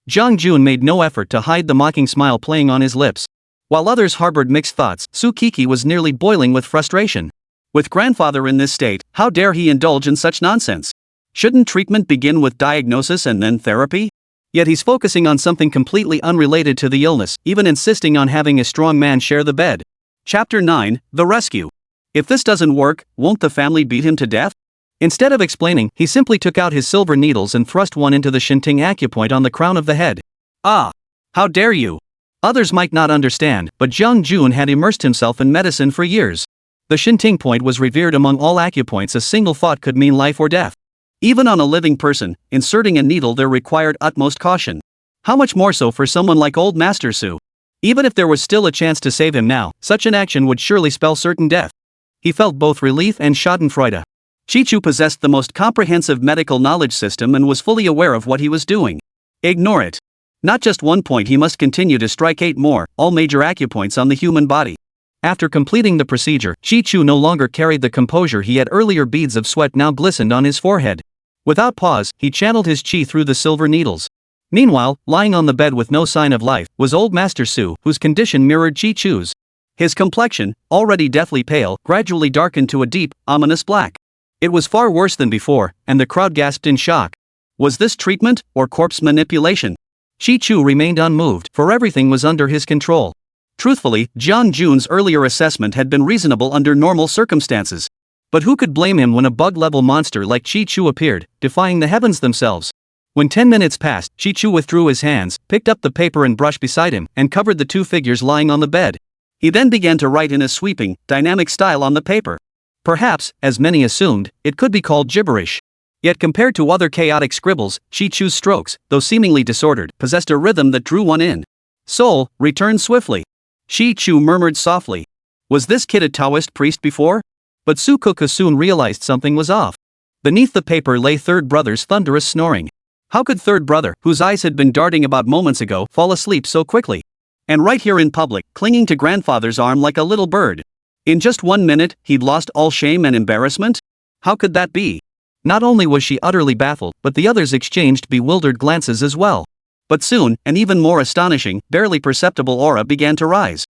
Speaker 2: Jiang Jun made no effort to hide the mocking smile playing on his lips. While others harbored mixed thoughts, Su Kiki was nearly boiling with frustration. With grandfather in this state, how dare he indulge in such nonsense? Shouldn't treatment begin with diagnosis and then therapy? Yet he's focusing on something completely unrelated to the illness, even insisting on having a strong man share the bed. Chapter 9, The Rescue. If this doesn't work, won't the family beat him to death? Instead of explaining, he simply took out his silver needles and thrust one into the Shinting acupoint on the crown of the head. Ah! How dare you! Others might not understand, but Jiang Jun had immersed himself in medicine for years. The Shinting point was revered among all acupoints. A single thought could mean life or death. Even on a living person, inserting a needle there required utmost caution. How much more so for someone like old Master Su? Even if there was still a chance to save him now, such an action would surely spell certain death. He felt both relief and schadenfreude. Chi Chu possessed the most comprehensive medical knowledge system and was fully aware of what he was doing. Ignore it. Not just one point, he must continue to strike 8 more, all major acupoints on the human body. After completing the procedure, Chi Chu no longer carried the composure he had earlier. Beads of sweat now glistened on his forehead. Without pause, he channeled his chi through the silver needles. Meanwhile, lying on the bed with no sign of life, was old Master Su, whose condition mirrored Chi Chu's. His complexion, already deathly pale, gradually darkened to a deep, ominous black. It was far worse than before, and the crowd gasped in shock. Was this treatment, or corpse manipulation? Chi Chu remained unmoved, for everything was under his control. Truthfully, Jiang Jun's earlier assessment had been reasonable under normal circumstances. But who could blame him when a bug-level monster like Chi Chu appeared, defying the heavens themselves? When 10 minutes passed, Chi Chu withdrew his hands, picked up the paper and brush beside him, and covered the 2 figures lying on the bed. He then began to write in a sweeping, dynamic style on the paper. Perhaps, as many assumed, it could be called gibberish. Yet compared to other chaotic scribbles, Chi Chu's strokes, though seemingly disordered, possessed a rhythm that drew one in. Soul, return swiftly. Chi Chu murmured softly. Was this kid a Taoist priest before? But Su Kuku soon realized something was off. Beneath the paper lay Third brother's thunderous snoring. How could third brother, whose eyes had been darting about moments ago, fall asleep so quickly? And right here in public, clinging to grandfather's arm like a little bird. In just 1 minute, he'd lost all shame and embarrassment? How could that be?
Speaker 1: Not only was she utterly baffled, but the others exchanged bewildered glances as well.
Speaker 2: But soon, an even more astonishing, barely perceptible aura began to rise.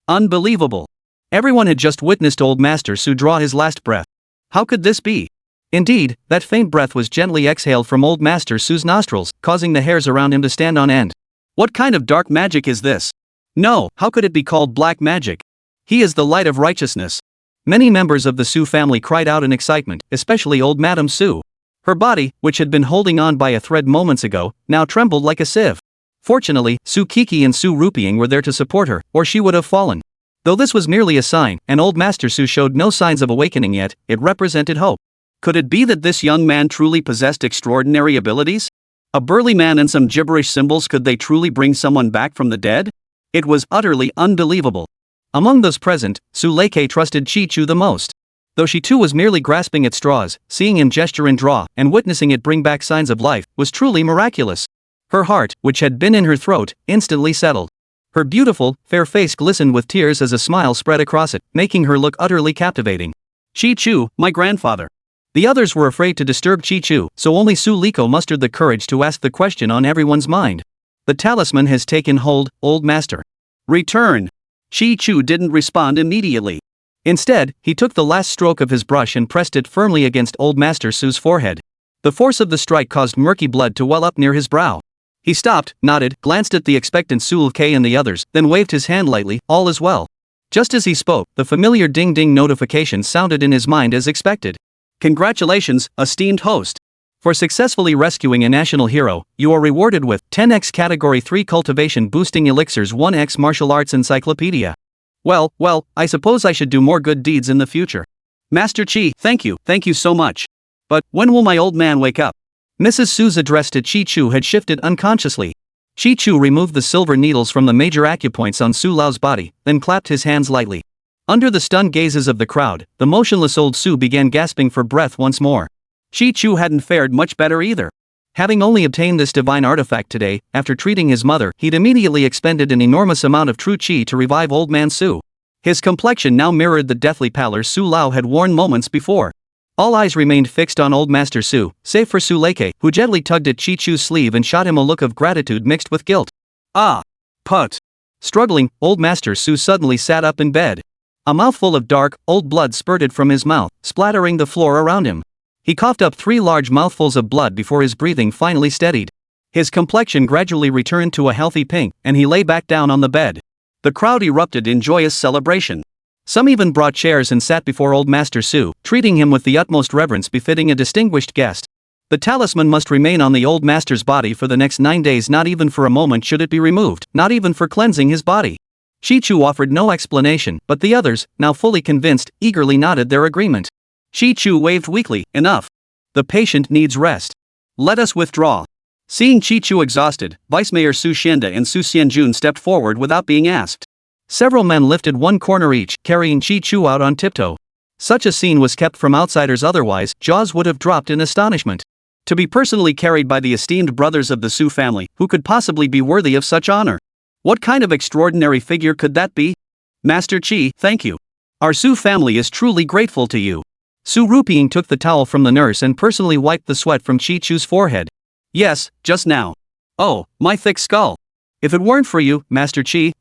Speaker 2: Unbelievable. Everyone had just witnessed Old Master Su draw his last breath. How could this be?
Speaker 1: Indeed, that faint breath was gently exhaled from Old Master Su's nostrils, causing the hairs around him to stand on end.
Speaker 2: What kind of dark magic is this? No, how could it be called black magic? He is the light of righteousness.
Speaker 1: Many members of the Su family cried out in excitement, especially old Madame Su. Her body, which had been holding on by a thread moments ago, now trembled like a sieve. Fortunately, Su Kiki and Su Rupiang were there to support her, or she would have fallen. Though this was merely a sign, and Old Master Su showed no signs of awakening yet, it represented hope.
Speaker 2: Could it be that this young man truly possessed extraordinary abilities? A burly man and some gibberish symbols, could they truly bring someone back from the dead? It was utterly unbelievable.
Speaker 1: Among those present, Su Leike trusted Chi Chu the most. Though she too was merely grasping at straws, seeing him gesture and draw, and witnessing it bring back signs of life, was truly miraculous. Her heart, which had been in her throat, instantly settled. Her beautiful, fair face glistened with tears as a smile spread across it, making her look utterly captivating.
Speaker 2: Chi Chu, my grandfather.
Speaker 1: The others were afraid to disturb Chi Chu, so only Su Liko mustered the courage to ask the question on everyone's mind. The talisman has taken hold, Old Master.
Speaker 2: Return. Chi Chu didn't respond immediately.
Speaker 1: Instead, he took the last stroke of his brush and pressed it firmly against Old Master Su's forehead. The force of the strike caused murky blood to well up near his brow. He stopped, nodded, glanced at the expectant Su Leike and the others, then waved his hand lightly, all is well. Just as he spoke, the familiar ding-ding notification sounded in his mind as expected.
Speaker 2: Congratulations, esteemed host.
Speaker 1: For successfully rescuing a national hero, you are rewarded with 10x Category 3 Cultivation Boosting Elixirs 1x Martial Arts Encyclopedia.
Speaker 2: Well, I suppose I should do more good deeds in the future. Master Chi, thank you so much. But, when will my old man wake up?
Speaker 1: Mrs. Su's address to Chi Chu had shifted unconsciously. Chi Chu removed the silver needles from the major acupoints on Su Lao's body, then clapped his hands lightly. Under the stunned gazes of the crowd, the motionless old Su began gasping for breath once more.
Speaker 2: Chi Chu hadn't fared much better either.
Speaker 1: Having only obtained this divine artifact today, after treating his mother, he'd immediately expended an enormous amount of true chi to revive Old Man Su. His complexion now mirrored the deathly pallor Su Lao had worn moments before. All eyes remained fixed on Old Master Su, save for Su Leike, who gently tugged at Chi Chu's sleeve and shot him a look of gratitude mixed with guilt.
Speaker 2: Ah! Put!
Speaker 1: Struggling, Old Master Su suddenly sat up in bed. A mouthful of dark, old blood spurted from his mouth, splattering the floor around him. He coughed up 3 large mouthfuls of blood before his breathing finally steadied. His complexion gradually returned to a healthy pink, and he lay back down on the bed. The crowd erupted in joyous celebration. Some even brought chairs and sat before Old Master Su, treating him with the utmost reverence befitting a distinguished guest. The talisman must remain on the Old Master's body for the next 9 days, not even for a moment should it be removed, not even for cleansing his body. Chi Chu offered no explanation, but the others, now fully convinced, eagerly nodded their agreement.
Speaker 2: Chi Chu waved weakly, enough. The patient needs rest. Let us withdraw. Seeing Chi Chu exhausted, Vice Mayor Su Xianda and Su Xianjun stepped forward without being asked.
Speaker 1: Several men lifted one corner each, carrying Chi Chu out on tiptoe. Such a scene was kept from outsiders, otherwise, jaws would have dropped in astonishment. To be personally carried by the esteemed brothers of the Su family, who could possibly be worthy of such honor? What kind of extraordinary figure could that be? Master Chi, thank you. Our Su family is truly grateful to you. Su Rupiang took the towel from the nurse and personally wiped the sweat from Chi Chu's forehead.
Speaker 2: Yes, just now. Oh, my thick skull.
Speaker 1: If it weren't for you, Master Chi,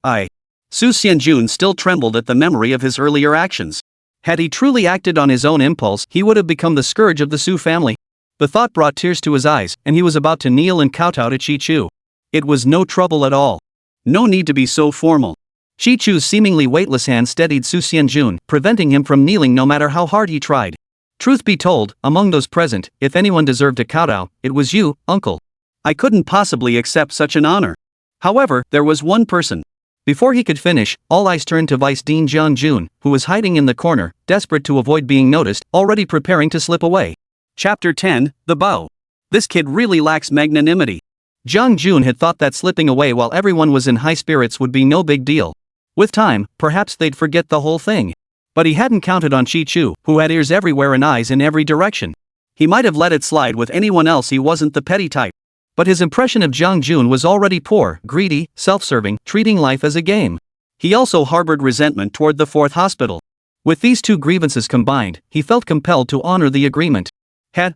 Speaker 2: Su Xianjun still trembled at the memory of his earlier actions.
Speaker 1: Had he truly acted on his own impulse, he would have become the scourge of the Su family. The thought brought tears to his eyes, and he was about to kneel and kowtow to Chi Chu. It was no trouble at all.
Speaker 2: No need to be so formal.
Speaker 1: Chi Chu's seemingly weightless hand steadied Su Xianjun, preventing him from kneeling no matter how hard he tried. Truth be told, among those present, if anyone deserved a kowtow, it was you, uncle.
Speaker 2: I couldn't possibly accept such an honor. However, there was one person.
Speaker 1: Before he could finish, all eyes turned to Vice Dean Jiang Jun, who was hiding in the corner, desperate to avoid being noticed, already preparing to slip away.
Speaker 2: Chapter 10, The Bow. This kid really lacks magnanimity.
Speaker 1: Jiang Jun had thought that slipping away while everyone was in high spirits would be no big deal. With time, perhaps they'd forget the whole thing. But he hadn't counted on Chi Chu, who had ears everywhere and eyes in every direction. He might have let it slide with anyone else, he wasn't the petty type. But his impression of Jiang Jun was already poor, greedy, self-serving, treating life as a game.
Speaker 2: He also harbored resentment toward the fourth hospital.
Speaker 1: With these two grievances combined, he felt compelled to honor the agreement.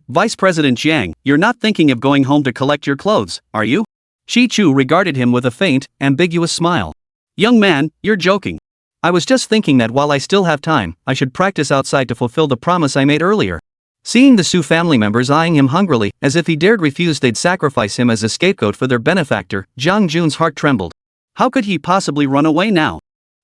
Speaker 2: Vice President Jiang, you're not thinking of going home to collect your clothes, are you?
Speaker 1: Shi Chu regarded him with a faint, ambiguous smile.
Speaker 2: Young man, you're joking.
Speaker 1: I was just thinking that while I still have time, I should practice outside to fulfill the promise I made earlier. Seeing the Su family members eyeing him hungrily, as if he dared refuse they'd sacrifice him as a scapegoat for their benefactor, Jiang Jun's heart trembled.
Speaker 2: How could he possibly run away now?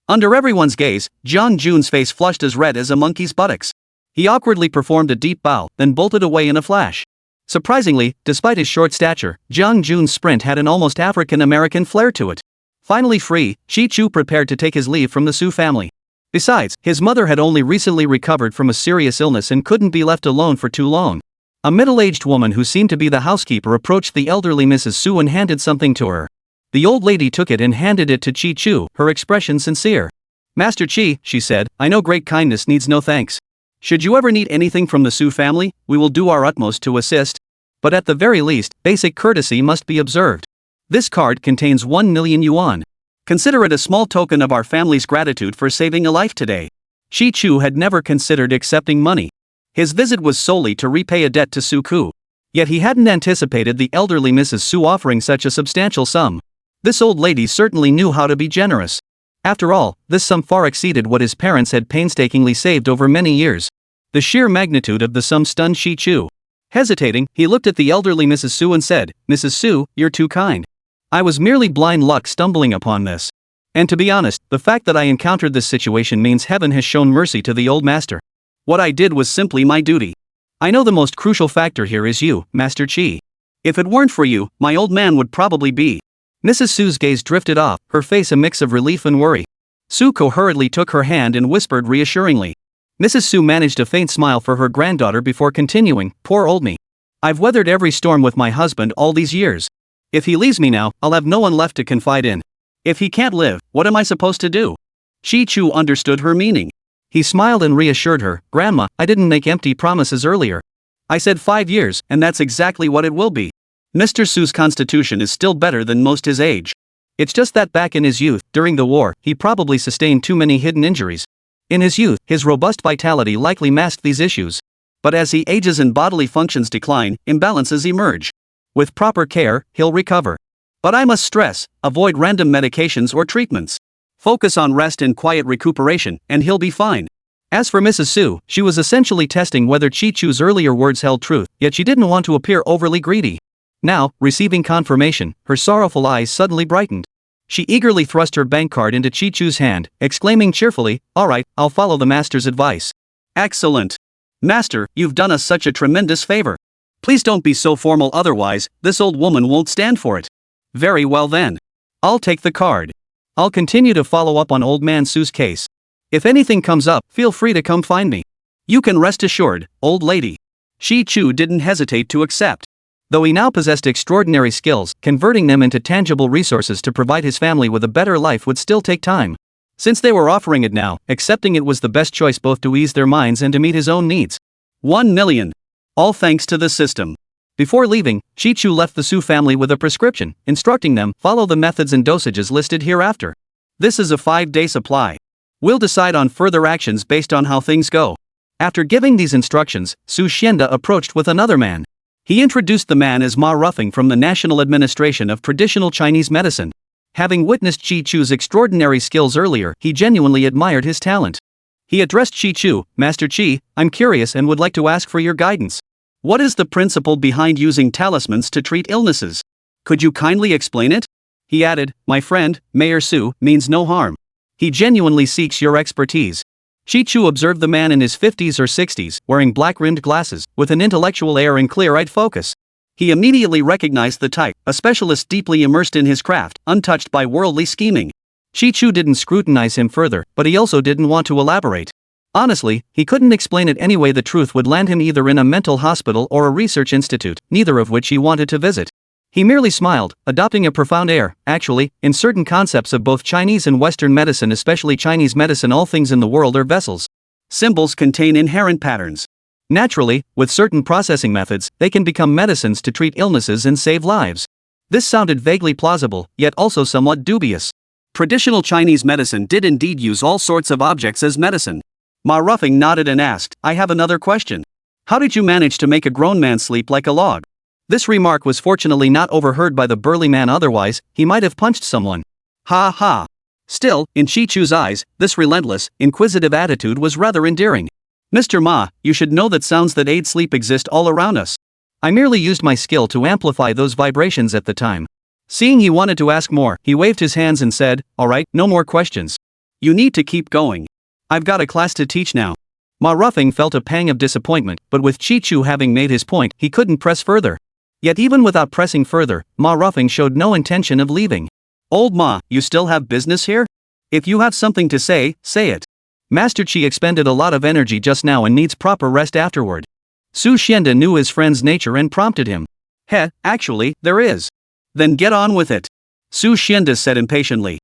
Speaker 2: Under everyone's gaze, Jiang Jun's face flushed as red as a monkey's buttocks. He awkwardly performed a deep bow, then bolted away in a flash. Surprisingly, despite his short stature, Jiang Jun's sprint had an almost African-American flair to it. Finally free, Shi Chu prepared to take his leave from the Su family. Besides, his mother had only recently recovered from a serious illness and couldn't be left alone for too long. A middle-aged woman who seemed to be the housekeeper approached the elderly Mrs. Su and handed something to her. The old lady took it and handed it to Chi Chu, her expression sincere. "Master Chi," she said, "I know great kindness needs no thanks. Should you ever need anything from the Su family, we will do our utmost to assist. But at the very least, basic courtesy must be observed. This card contains 1 million yuan. Consider it a small token of our family's gratitude for saving a life today." Shi Chu had never considered accepting money. His visit was solely to repay a debt to Su Ku. Yet he hadn't anticipated the elderly Mrs. Su offering such a substantial sum. This old lady certainly knew how to be generous. After all, this sum far exceeded what his parents had painstakingly saved over many years. The sheer magnitude of the sum stunned Shi Chu. Hesitating, he looked at the elderly Mrs. Su and said, "Mrs. Su, you're too kind. I was merely blind luck stumbling upon this. And to be honest, the fact that I encountered this situation means heaven has shown mercy to the old master. What I did was simply my duty. I know the most crucial factor here is you, Master Chi. If it weren't for you, my old man would probably be." Mrs. Su's gaze drifted off, her face a mix of relief and worry. Su Ko hurriedly took her hand and whispered reassuringly. Mrs. Su managed a faint smile for her granddaughter before continuing, "Poor old me. I've weathered every storm with my husband all these years. If he leaves me now, I'll have no one left to confide in. If he can't live, what am I supposed to do?" Shi Chu understood her meaning. He smiled and reassured her, "Grandma, I didn't make empty promises earlier. I said 5 years, and that's exactly what it will be. Mr. Su's constitution is still better than most his age. It's just that back in his youth, during the war, he probably sustained too many hidden injuries. In his youth, his robust vitality likely masked these issues. But as he ages and bodily functions decline, imbalances emerge. With proper care, he'll recover. But I must stress, avoid random medications or treatments. Focus on rest and quiet recuperation, and he'll be fine." As for Mrs. Su, she was essentially testing whether Chi Chu's earlier words held truth, yet she didn't want to appear overly greedy. Now, receiving confirmation, her sorrowful eyes suddenly brightened. She eagerly thrust her bank card into Chi Chu's hand, exclaiming cheerfully, "All right, I'll follow the master's advice." "Excellent. Master, you've done us such a tremendous favor. Please don't be so formal, otherwise, this old woman won't stand for it." "Very well then. I'll take the card. I'll continue to follow up on old man Su's case. If anything comes up, feel free to come find me." "You can rest assured, old lady." Shi Chu didn't hesitate to accept. Though he now possessed extraordinary skills, converting them into tangible resources to provide his family with a better life would still take time. Since they were offering it now, accepting it was the best choice both to ease their minds and to meet his own needs. 1 million. All thanks to the system. Before leaving, Shi Chu left the Su family with a prescription, instructing them, "Follow the methods and dosages listed hereafter. This is a 5-day supply. We'll decide on further actions based on how things go." After giving these instructions, Su Xianda approached with another man. He introduced the man as Ma Ruffing from the National Administration of Traditional Chinese Medicine. Having witnessed Chi Chu's extraordinary skills earlier, he genuinely admired his talent. He addressed Chi Chu, "Master Chi, I'm curious and would like to ask for your guidance. What is the principle behind using talismans to treat illnesses? Could you kindly explain it?" He added, "My friend, Mayor Su, means no harm. He genuinely seeks your expertise." Shi Chu observed the man in his 50s or 60s, wearing black-rimmed glasses, with an intellectual air and clear-eyed focus. He immediately recognized the type, a specialist deeply immersed in his craft, untouched by worldly scheming. Shi Chu didn't scrutinize him further, but he also didn't want to elaborate. Honestly, he couldn't explain it any way. The truth would land him either in a mental hospital or a research institute, neither of which he wanted to visit. He merely smiled, adopting a profound air. "Actually, in certain concepts of both Chinese and Western medicine, especially Chinese medicine, all things in the world are vessels. Symbols contain inherent patterns.
Speaker 1: Naturally, with certain processing methods, they can become medicines to treat illnesses and save lives. This sounded vaguely plausible, yet also somewhat dubious.
Speaker 2: Traditional Chinese medicine did indeed use all sorts of objects as medicine. Ma Ruffing nodded and asked, I have another question. How did you manage to make a grown man sleep like a log?
Speaker 1: This remark was fortunately not overheard by the burly man, otherwise, he might have punched someone.
Speaker 2: Ha ha. Still, in Chi Chu's eyes, this relentless, inquisitive attitude was rather endearing. Mr. Ma, you should know that sounds that aid sleep exist all around us.
Speaker 1: I merely used my skill to amplify those vibrations at the time. Seeing he wanted to ask more, he waved his hands and said, all right, no more questions.
Speaker 2: You need to keep going. I've got a class to teach now.
Speaker 1: Ma Ruffing felt a pang of disappointment, but with Chi Chu having made his point, he couldn't press further. Yet even without pressing further, Ma Ruffing showed no intention of leaving.
Speaker 2: Old Ma, you still have business here? If you have something to say it.
Speaker 1: Master Chi expended a lot of energy just now and needs proper rest afterward. Su Xianda knew his friend's nature and prompted him.
Speaker 2: Actually, there is. Then get on with it.
Speaker 1: Su Xianda said impatiently.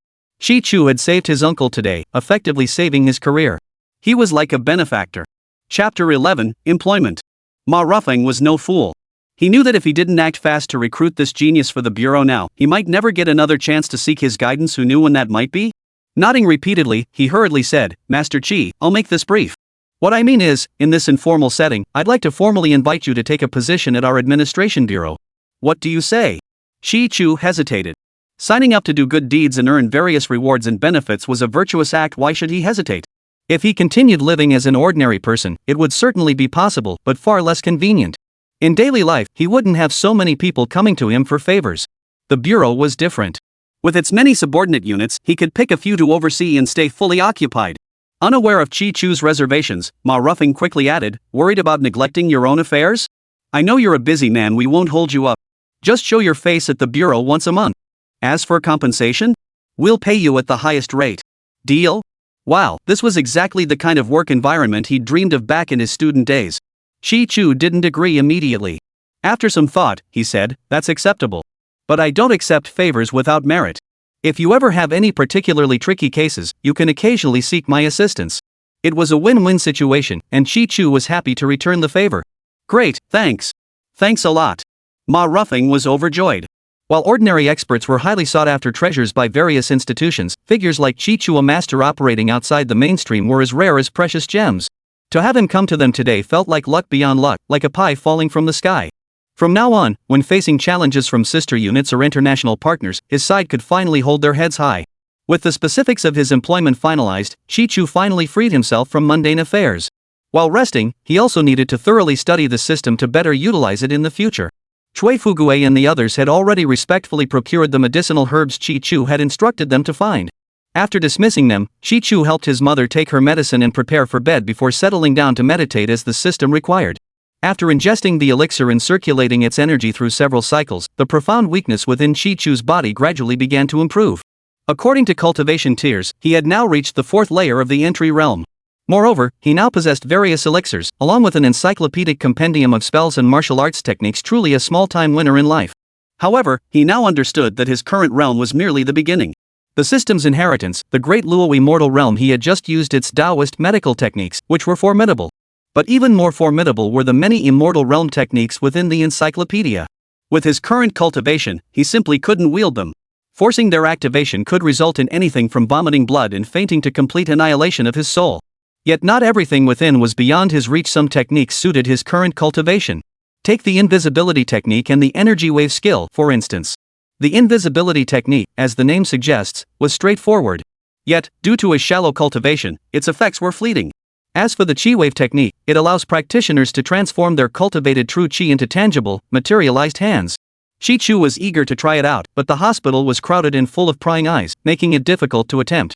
Speaker 1: Chi Chu had saved his uncle today, effectively saving his career.
Speaker 2: He was like a benefactor. Chapter 11, Employment. Ma Ruffing was no fool. He knew that if he didn't act fast to recruit this genius for the bureau now, he might never get another chance to seek his guidance. Who knew when that might be? Nodding repeatedly, he hurriedly said, Master Chi, I'll make this brief. What I mean is, in this informal setting, I'd like to formally invite you to take a position at our administration bureau. What do you say? Chi Chu hesitated. Signing up to do good deeds and earn various rewards and benefits was a virtuous act. Why should he hesitate? If he continued living as an ordinary person, it would certainly be possible, but far less convenient. In daily life, he wouldn't have so many people coming to him for favors. The bureau was different. With its many subordinate units, he could pick a few to oversee and stay fully occupied. Unaware of Chi Chu's reservations, Ma Ruffing quickly added, worried about neglecting your own affairs? I know you're a busy man, we won't hold you up. Just show your face at the bureau once a month. As for compensation? We'll pay you at the highest rate. Deal? Wow, this was exactly the kind of work environment he'd dreamed of back in his student days. Chi Chu didn't agree immediately. After some thought, he said, that's acceptable. But I don't accept favors without merit. If you ever have any particularly tricky cases, you can occasionally seek my assistance. It was a win-win situation, and Chi Chu was happy to return the favor. Great, thanks. Thanks a lot. Ma Ruffing was overjoyed. While ordinary experts were highly sought-after treasures by various institutions, figures like Chi Chu, a master operating outside the mainstream, were as rare as precious gems. To have him come to them today felt like luck beyond luck, like a pie falling from the sky. From now on, when facing challenges from sister units or international partners, his side could finally hold their heads high. With the specifics of his employment finalized, Chi Chu finally freed himself from mundane affairs. While resting, he also needed to thoroughly study the system to better utilize it in the future. Cui Fugue and the others had already respectfully procured the medicinal herbs Chi Chu had instructed them to find. After dismissing them, Chi Chu helped his mother take her medicine and prepare for bed before settling down to meditate as the system required. After ingesting the elixir and circulating its energy through several cycles, the profound weakness within Chi Chu's body gradually began to improve. According to cultivation tiers, he had now reached the 4th layer of the entry realm. Moreover, he now possessed various elixirs, along with an encyclopedic compendium of spells and martial arts techniques, truly a small-time winner in life. However, he now understood that his current realm was merely the beginning. The system's inheritance, the great Luo immortal realm, he had just used its Taoist medical techniques, which were formidable. But even more formidable were the many immortal realm techniques within the encyclopedia. With his current cultivation, he simply couldn't wield them. Forcing their activation could result in anything from vomiting blood and fainting to complete annihilation of his soul. Yet not everything within was beyond his reach. Some techniques suited his current cultivation. Take the invisibility technique and the energy wave skill, for instance. The invisibility technique, as the name suggests, was straightforward. Yet, due to his shallow cultivation, its effects were fleeting. As for the Chi wave technique, it allows practitioners to transform their cultivated true Chi into tangible, materialized hands. Chi Chu was eager to try it out, but the hospital was crowded and full of prying eyes, making it difficult to attempt.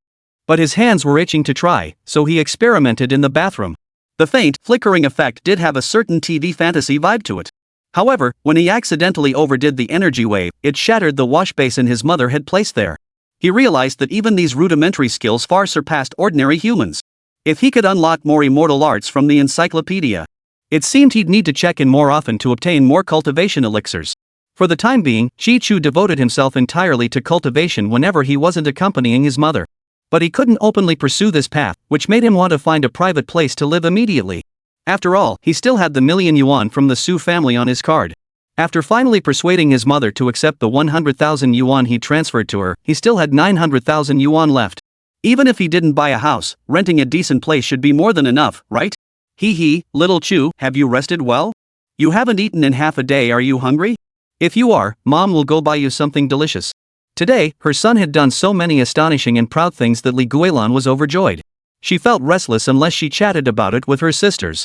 Speaker 2: But his hands were itching to try, so he experimented in the bathroom. The faint, flickering effect did have a certain TV fantasy vibe to it. However, when he accidentally overdid the energy wave, it shattered the wash basin his mother had placed there. He realized that even these rudimentary skills far surpassed ordinary humans. If he could unlock more immortal arts from the encyclopedia, it seemed he'd need to check in more often to obtain more cultivation elixirs. For the time being, Chi Chu devoted himself entirely to cultivation whenever he wasn't accompanying his mother. But he couldn't openly pursue this path, which made him want to find a private place to live immediately. After all, he still had the million yuan from the Su family on his card. After finally persuading his mother to accept the 100,000 yuan he transferred to her, he still had 900,000 yuan left. Even if he didn't buy a house, renting a decent place should be more than enough, right? Little Chu, have you rested well? You haven't eaten in half a day, are you hungry? If you are, Mom will go buy you something delicious. Today, her son had done so many astonishing and proud things that Li Guilan was overjoyed. She felt restless unless she chatted about it with her sisters.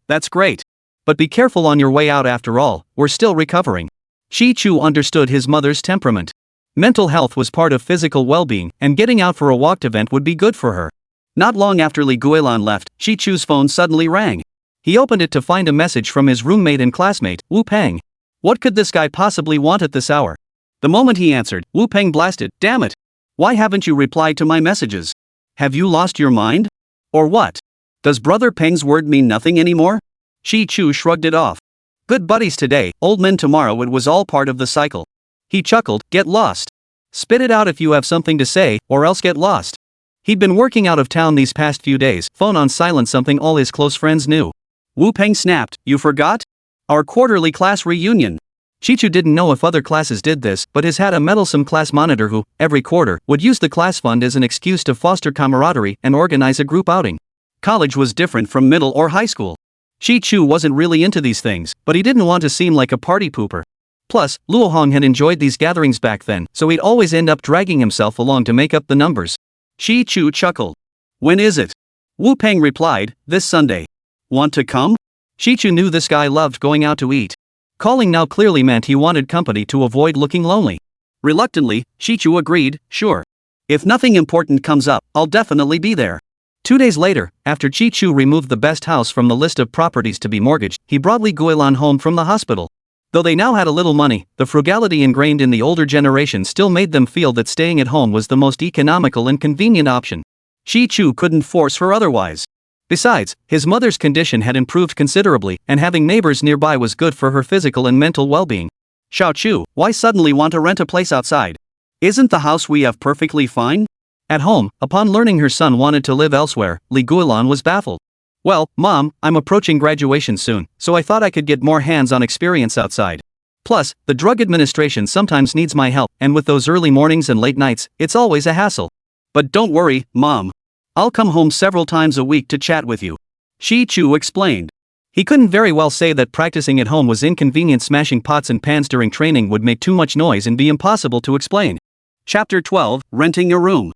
Speaker 2: That's great. But be careful on your way out after all, we're still recovering. Shi Chu understood his mother's temperament. Mental health was part of physical well-being, and getting out for a walked event would be good for her. Not long after Li Guilan left, Shi Chu's phone suddenly rang. He opened it to find a message from his roommate and classmate, Wu Peng. What could this guy possibly want at this hour? The moment he answered, Wu Peng blasted, "Damn it! Why haven't you replied to my messages? Have you lost your mind? Or what? Does Brother Peng's word mean nothing anymore?" Shi Chu shrugged it off. Good buddies today, old men tomorrow, it was all part of the cycle. He chuckled, get lost. Spit it out if you have something to say, or else get lost. He'd been working out of town these past few days, phone on silent, something all his close friends knew. Wu Peng snapped, you forgot? Our quarterly class reunion. Shi Chu didn't know if other classes did this, but has had a meddlesome class monitor who, every quarter, would use the class fund as an excuse to foster camaraderie and organize a group outing. College was different from middle or high school. Shi Chu wasn't really into these things, but he didn't want to seem like a party pooper. Plus, Luo Hong had enjoyed these gatherings back then, so he'd always end up dragging himself along to make up the numbers. Shi Chu chuckled. When is it? Wu Peng replied, this Sunday. Want to come? Shi Chu knew this guy loved going out to eat. Calling now clearly meant he wanted company to avoid looking lonely. Reluctantly, Shi Chu agreed, sure. If nothing important comes up, I'll definitely be there. 2 days later, after Shi Chu removed the best house from the list of properties to be mortgaged, he brought Li Guilan home from the hospital. Though they now had a little money, the frugality ingrained in the older generation still made them feel that staying at home was the most economical and convenient option. Shi Chu couldn't force her otherwise. Besides, his mother's condition had improved considerably, and having neighbors nearby was good for her physical and mental well-being. Xiao Chu, why suddenly want to rent a place outside? Isn't the house we have perfectly fine? At home, upon learning her son wanted to live elsewhere, Li Guilan was baffled. Well, Mom, I'm approaching graduation soon, so I thought I could get more hands-on experience outside. Plus, the drug administration sometimes needs my help, and with those early mornings and late nights, it's always a hassle. But don't worry, Mom. I'll come home several times a week to chat with you. Shi Chu explained. He couldn't very well say that practicing at home was inconvenient. Smashing pots and pans during training would make too much noise and be impossible to explain. Chapter 12, Renting a Room.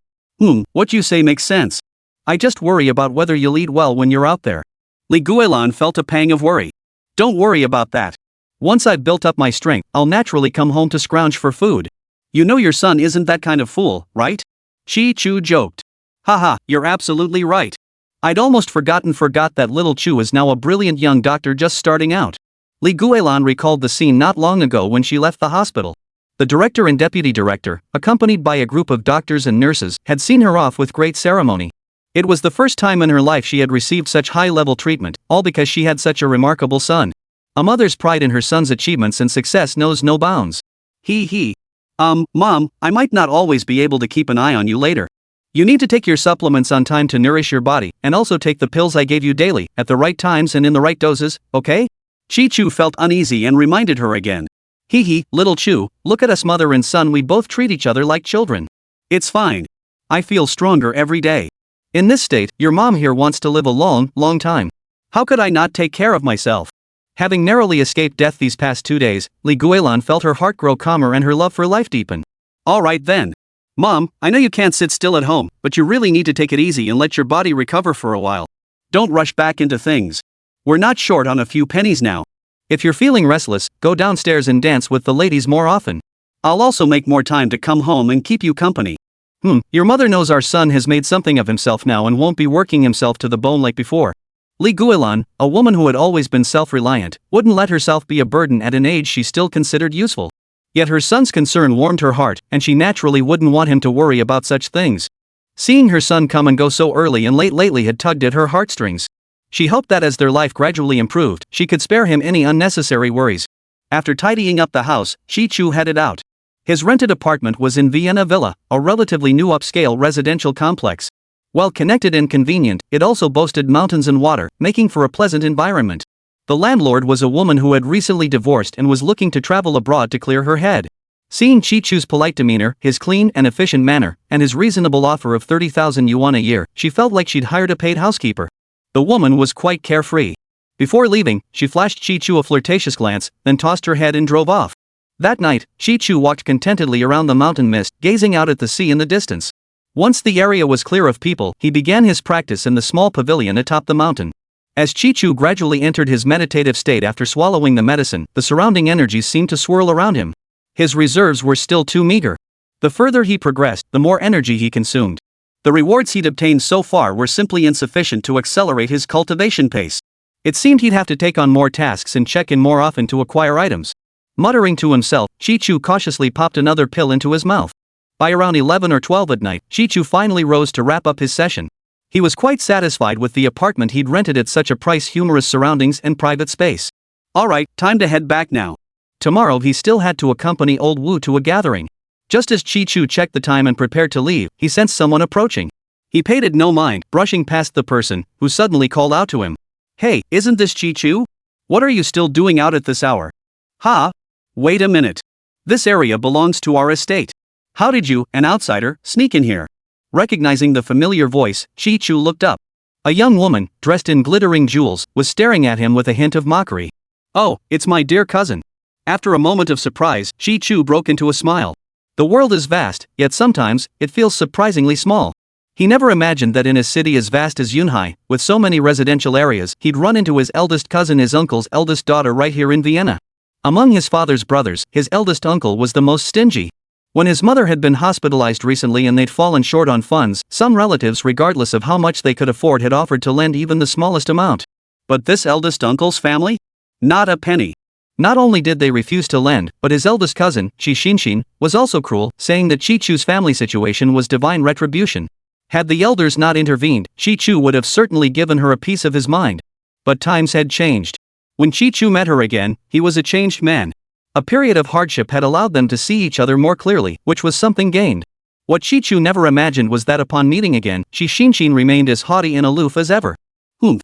Speaker 2: What you say makes sense. I just worry about whether you'll eat well when you're out there. Li Guilan felt a pang of worry. Don't worry about that. Once I've built up my strength, I'll naturally come home to scrounge for food. You know your son isn't that kind of fool, right? Shi Chu joked. Haha, you're absolutely right. I'd almost forgot that little Chu is now a brilliant young doctor just starting out. Li Guilan recalled the scene not long ago when she left the hospital. The director and deputy director, accompanied by a group of doctors and nurses, had seen her off with great ceremony. It was the first time in her life she had received such high-level treatment, all because she had such a remarkable son. A mother's pride in her son's achievements and success knows no bounds. Mom, I might not always be able to keep an eye on you later. You need to take your supplements on time to nourish your body, and also take the pills I gave you daily, at the right times and in the right doses, okay? Shi Chu felt uneasy and reminded her again. Little Chu, look at us, mother and son, we both treat each other like children. It's fine. I feel stronger every day. In this state, your mom here wants to live a long, long time. How could I not take care of myself? Having narrowly escaped death these past 2 days, Li Guilan felt her heart grow calmer and her love for life deepen. Alright then. Mom, I know you can't sit still at home, but you really need to take it easy and let your body recover for a while. Don't rush back into things. We're not short on a few pennies now. If you're feeling restless, go downstairs and dance with the ladies more often. I'll also make more time to come home and keep you company. Your mother knows our son has made something of himself now and won't be working himself to the bone like before. Li Guilan, a woman who had always been self-reliant, wouldn't let herself be a burden at an age she still considered useful. Yet her son's concern warmed her heart, and she naturally wouldn't want him to worry about such things. Seeing her son come and go so early and late lately had tugged at her heartstrings. She hoped that as their life gradually improved, she could spare him any unnecessary worries. After tidying up the house, Shi Chu headed out. His rented apartment was in Vienna Villa, a relatively new upscale residential complex.
Speaker 1: While connected and convenient, it also boasted mountains and water, making for a pleasant environment. The landlord was a woman who had recently divorced and was looking to travel abroad to clear her head. Seeing Chi-Chu's polite demeanor, his clean and efficient manner, and his reasonable offer of 30,000 yuan a year, she felt like she'd hired a paid housekeeper. The woman was quite carefree. Before leaving, she flashed Chi-Chu a flirtatious glance, then tossed her head and drove off. That night, Chi-Chu walked contentedly around the mountain mist, gazing out at the sea in the distance. Once the area was clear of people, he began his practice in the small pavilion atop the mountain. As Chi-Chu gradually entered his meditative state after swallowing the medicine, the surrounding energies seemed to swirl around him. His reserves were still too meager. The further he progressed, the more energy he consumed. The rewards he'd obtained so far were simply insufficient to accelerate his cultivation pace. It seemed he'd have to take on more tasks and check in more often to acquire items. Muttering to himself, Chi-Chu cautiously popped another pill into his mouth. By around 11 or 12 at night, Chi-Chu finally rose to wrap up his session. He was quite satisfied with the apartment he'd rented at such a price, humorous surroundings and private space.
Speaker 2: Alright, time to head back now.
Speaker 1: Tomorrow he still had to accompany old Wu to a gathering. Just as Chi-Chu checked the time and prepared to leave, he sensed someone approaching. He paid it no mind, brushing past the person, who suddenly called out to him. "Hey, isn't this Chi-Chu? What are you still doing out at this hour?"
Speaker 2: "Ha? Wait a minute. This area belongs to our estate. How did you, an outsider, sneak in here?" Recognizing the familiar voice, Chi-Chu looked up. A young woman, dressed in glittering jewels, was staring at him with a hint of mockery. "Oh, it's my dear cousin." After a moment of surprise, Chi-Chu broke into a smile. The world is vast, yet sometimes, it feels surprisingly small. He never imagined that in a city as vast as Yunhai, with so many residential areas, he'd run into his eldest cousin, his uncle's eldest daughter, right here in Vienna. Among his father's brothers, his eldest uncle was the most stingy. When his mother had been hospitalized recently and they'd fallen short on funds, some relatives, regardless of how much they could afford, had offered to lend even the smallest amount. But this eldest uncle's family? Not a penny.
Speaker 1: Not only did they refuse to lend, but his eldest cousin, Chi Xinshin, was also cruel, saying that Chi-Chu's family situation was divine retribution. Had the elders not intervened, Chi-Chu would have certainly given her a piece of his mind. But times had changed. When Chi-Chu met her again, he was a changed man. A period of hardship had allowed them to see each other more clearly, which was something gained. What Chi-Chu never imagined was that upon meeting again, Chi Xinshin remained as haughty and aloof as ever.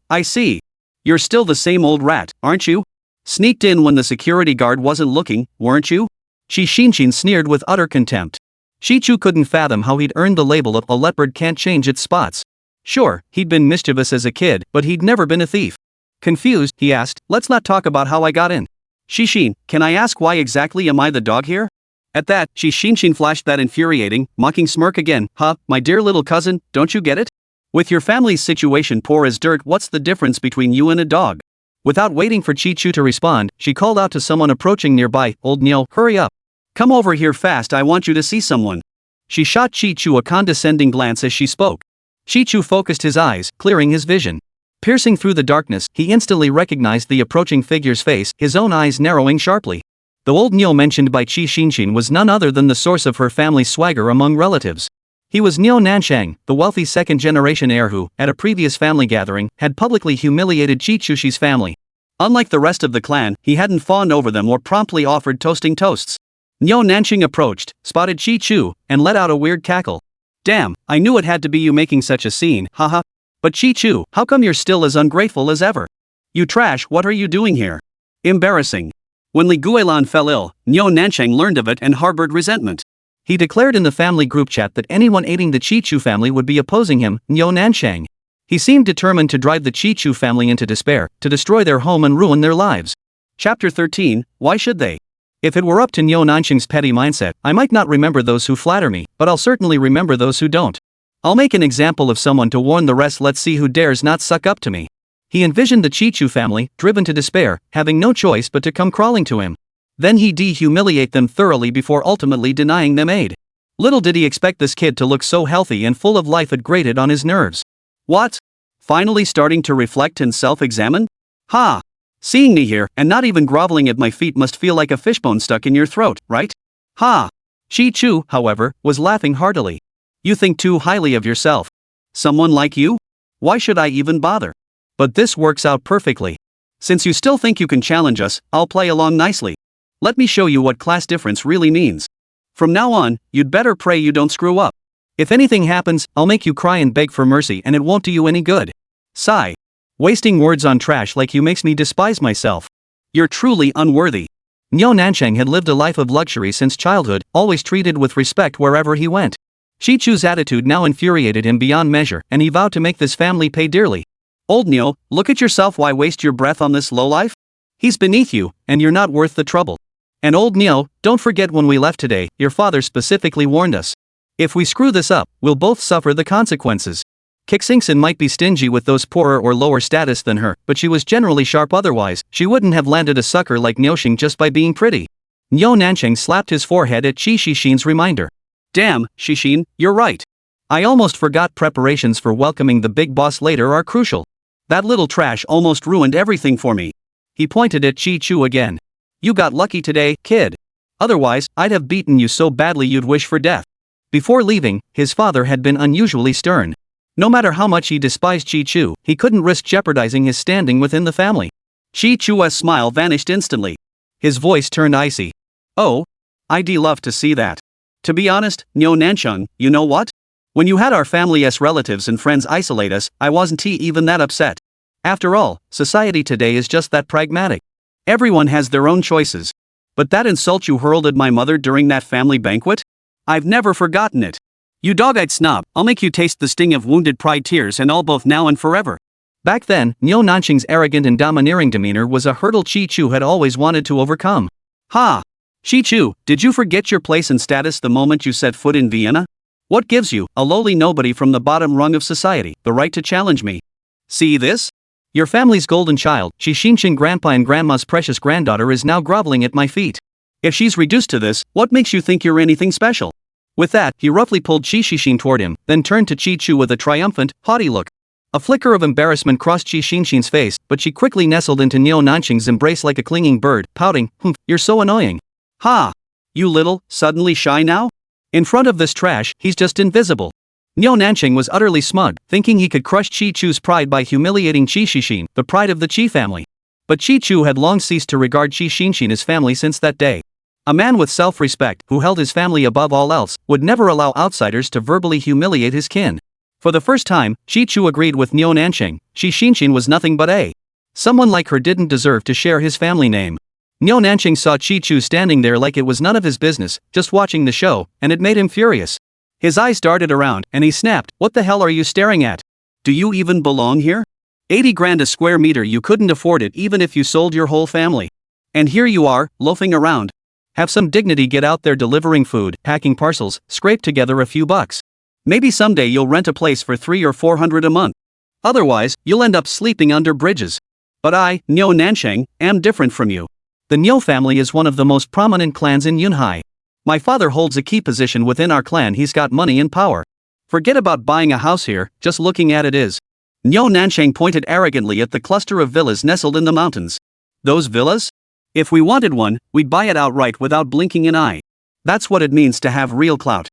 Speaker 2: I see. You're still the same old rat, aren't you? Sneaked in when the security guard wasn't looking, weren't you?
Speaker 1: Chi Xinshin sneered with utter contempt. Chi-Chu couldn't fathom how he'd earned the label of "a leopard can't change its spots." Sure, he'd been mischievous as a kid, but he'd never been a thief. Confused, he asked, "Let's not talk about how I got in."
Speaker 2: "Xixin, can I ask why exactly am I the dog here?" At that, Chi Xinshin flashed that infuriating, mocking smirk again. "Huh, my dear little cousin, don't you get it? With your family's situation poor as dirt, what's the difference between you and a dog?" Without waiting for Chi-Chu to respond, she called out to someone approaching nearby, "Old Nyo, hurry up. Come over here fast, I want you to see someone." She shot Chi-Chu a condescending glance as she spoke. Chi-Chu focused his eyes, clearing his vision. Piercing through the darkness, he instantly recognized the approaching figure's face, his own eyes narrowing sharply. The old Nyo mentioned by Chi Xinshin was none other than the source of her family's swagger among relatives. He was Nyo Nanshang, the wealthy second-generation heir who, at a previous family gathering, had publicly humiliated Chi-Chu's family. Unlike the rest of the clan, he hadn't fawned over them or promptly offered toasting toasts. Nyo Nanshang approached, spotted Chi-Chu, and let out a weird cackle. "Damn, I knew it had to be you making such a scene, haha. But Chi-Chu, how come you're still as ungrateful as ever? You trash, what are you doing here? Embarrassing." When Li Guilan fell ill, Nyo Nanshang learned of it and harbored resentment. He declared in the family group chat that anyone aiding the Chi-Chu family would be opposing him, Nyo Nanshang. He seemed determined to drive the Chi-Chu family into despair, to destroy their home and ruin their lives. Chapter 13, Why should they? If it were up to Nyo Nanshang's petty mindset, I might not remember those who flatter me, but I'll certainly remember those who don't. I'll make an example of someone to warn the rest. Let's see who dares not suck up to me. He envisioned the Chi-Chu family, driven to despair, having no choice but to come crawling to him. Then he'd humiliate them thoroughly before ultimately denying them aid. Little did he expect this kid to look so healthy and full of life. It grated on his nerves. What? Finally starting to reflect and self-examine? Ha! Seeing me here, and not even groveling at my feet must feel like a fishbone stuck in your throat, right? Ha! Chi-Chu, however, was laughing heartily. You think too highly of yourself. Someone like you? Why should I even bother? But this works out perfectly. Since you still think you can challenge us, I'll play along nicely. Let me show you what class difference really means. From now on, you'd better pray you don't screw up.
Speaker 1: If anything happens, I'll make you cry and beg for mercy and it won't do you any good. Sigh. Wasting words on trash like you makes me despise myself.
Speaker 2: You're truly unworthy.
Speaker 1: Niu Nanchang had lived a life of luxury since childhood, always treated with respect wherever he went. Shi Chu's attitude now infuriated him beyond measure, and he vowed to make this family pay dearly.
Speaker 2: Old Niu, look at yourself, why waste your breath on this lowlife? He's beneath you, and you're not worth the trouble. And old Niu, don't forget when we left today, your father specifically warned us. If we screw this up, we'll both suffer the consequences. Kixingson might be stingy with those poorer or lower status than her, but she was generally sharp otherwise. She wouldn't have landed a sucker like Niuxing just by being pretty. Niu Nanchang slapped his forehead at Qi Shixin's reminder. Damn, Shixin, you're right.
Speaker 1: I almost forgot preparations for welcoming the big boss later are crucial.
Speaker 2: That little trash almost ruined everything for me.
Speaker 1: He pointed at Qi Chu again.
Speaker 2: You got lucky today, kid. Otherwise, I'd have beaten you so badly you'd wish for death.
Speaker 1: Before leaving, his father had been unusually stern. No matter how much he despised Qi Chu, he couldn't risk jeopardizing his standing within the family.
Speaker 2: Qi Chu's smile vanished instantly.
Speaker 1: His voice turned icy.
Speaker 2: Oh, I'd love to see that. To be honest, Niu Nanchang, you know what? When you had our family's relatives and friends isolate us, I wasn't even that upset. After all, society today is just that pragmatic. Everyone has their own choices. But that insult you hurled at my mother during that family banquet? I've never forgotten it. You dog-eyed snob, I'll make you taste the sting of wounded pride tears and all, both now and forever.
Speaker 1: Back then, Niu Nanchang's arrogant and domineering demeanor was a hurdle Qi Chu had always wanted to overcome.
Speaker 2: Ha! Qi Chu, did you forget your place and status the moment you set foot in Vienna? What gives you, a lowly nobody from the bottom rung of society, the right to challenge me? See this?
Speaker 1: Your family's golden child, Qi Xinqing grandpa and grandma's precious granddaughter, is now groveling at my feet.
Speaker 2: If she's reduced to this, what makes you think you're anything special?
Speaker 1: With that, he roughly pulled Qi Xixin toward him, then turned to Qi Chu with a triumphant, haughty look. A flicker of embarrassment crossed Qi Xixin's face, but she quickly nestled into Niu Nanchang's embrace like a clinging bird, pouting, you're so annoying.
Speaker 2: Ha! You little, suddenly shy now?
Speaker 1: In front of this trash, he's just invisible. Niu Nanchang was utterly smug, thinking he could crush Qi Chu's pride by humiliating Qi Xixin, the pride of the Qi family. But Qi Chu had long ceased to regard Qi Xixin as family since that day. A man with self-respect, who held his family above all else, would never allow outsiders to verbally humiliate his kin. For the first time, Qi Chu agreed with Niu Nanchang. Qi Xixin was nothing but someone like her didn't deserve to share his family name. Niu Nanchang saw Qi Chu standing there like it was none of his business, just watching the show, and it made him furious. His eyes darted around, and he snapped, "What the hell are you staring at?
Speaker 2: Do you even belong here? 80 grand a square meter, you couldn't afford it even if you sold your whole family. And here you are, loafing around.
Speaker 1: Have some dignity, get out there delivering food, packing parcels, scrape together a few bucks.
Speaker 2: Maybe someday you'll rent a place for $300 or $400 a month. Otherwise, you'll end up sleeping under bridges. But I, Niu Nanchang, am different from you.
Speaker 1: The Niu family is one of the most prominent clans in Yunhai.
Speaker 2: My father holds a key position within our clan, he's got money and power. Forget about buying a house here, just looking at it is." Niu Nanchang pointed arrogantly at the cluster of villas nestled in the mountains. Those villas? If we wanted one, we'd buy it outright without blinking an eye. That's what it means to have real clout.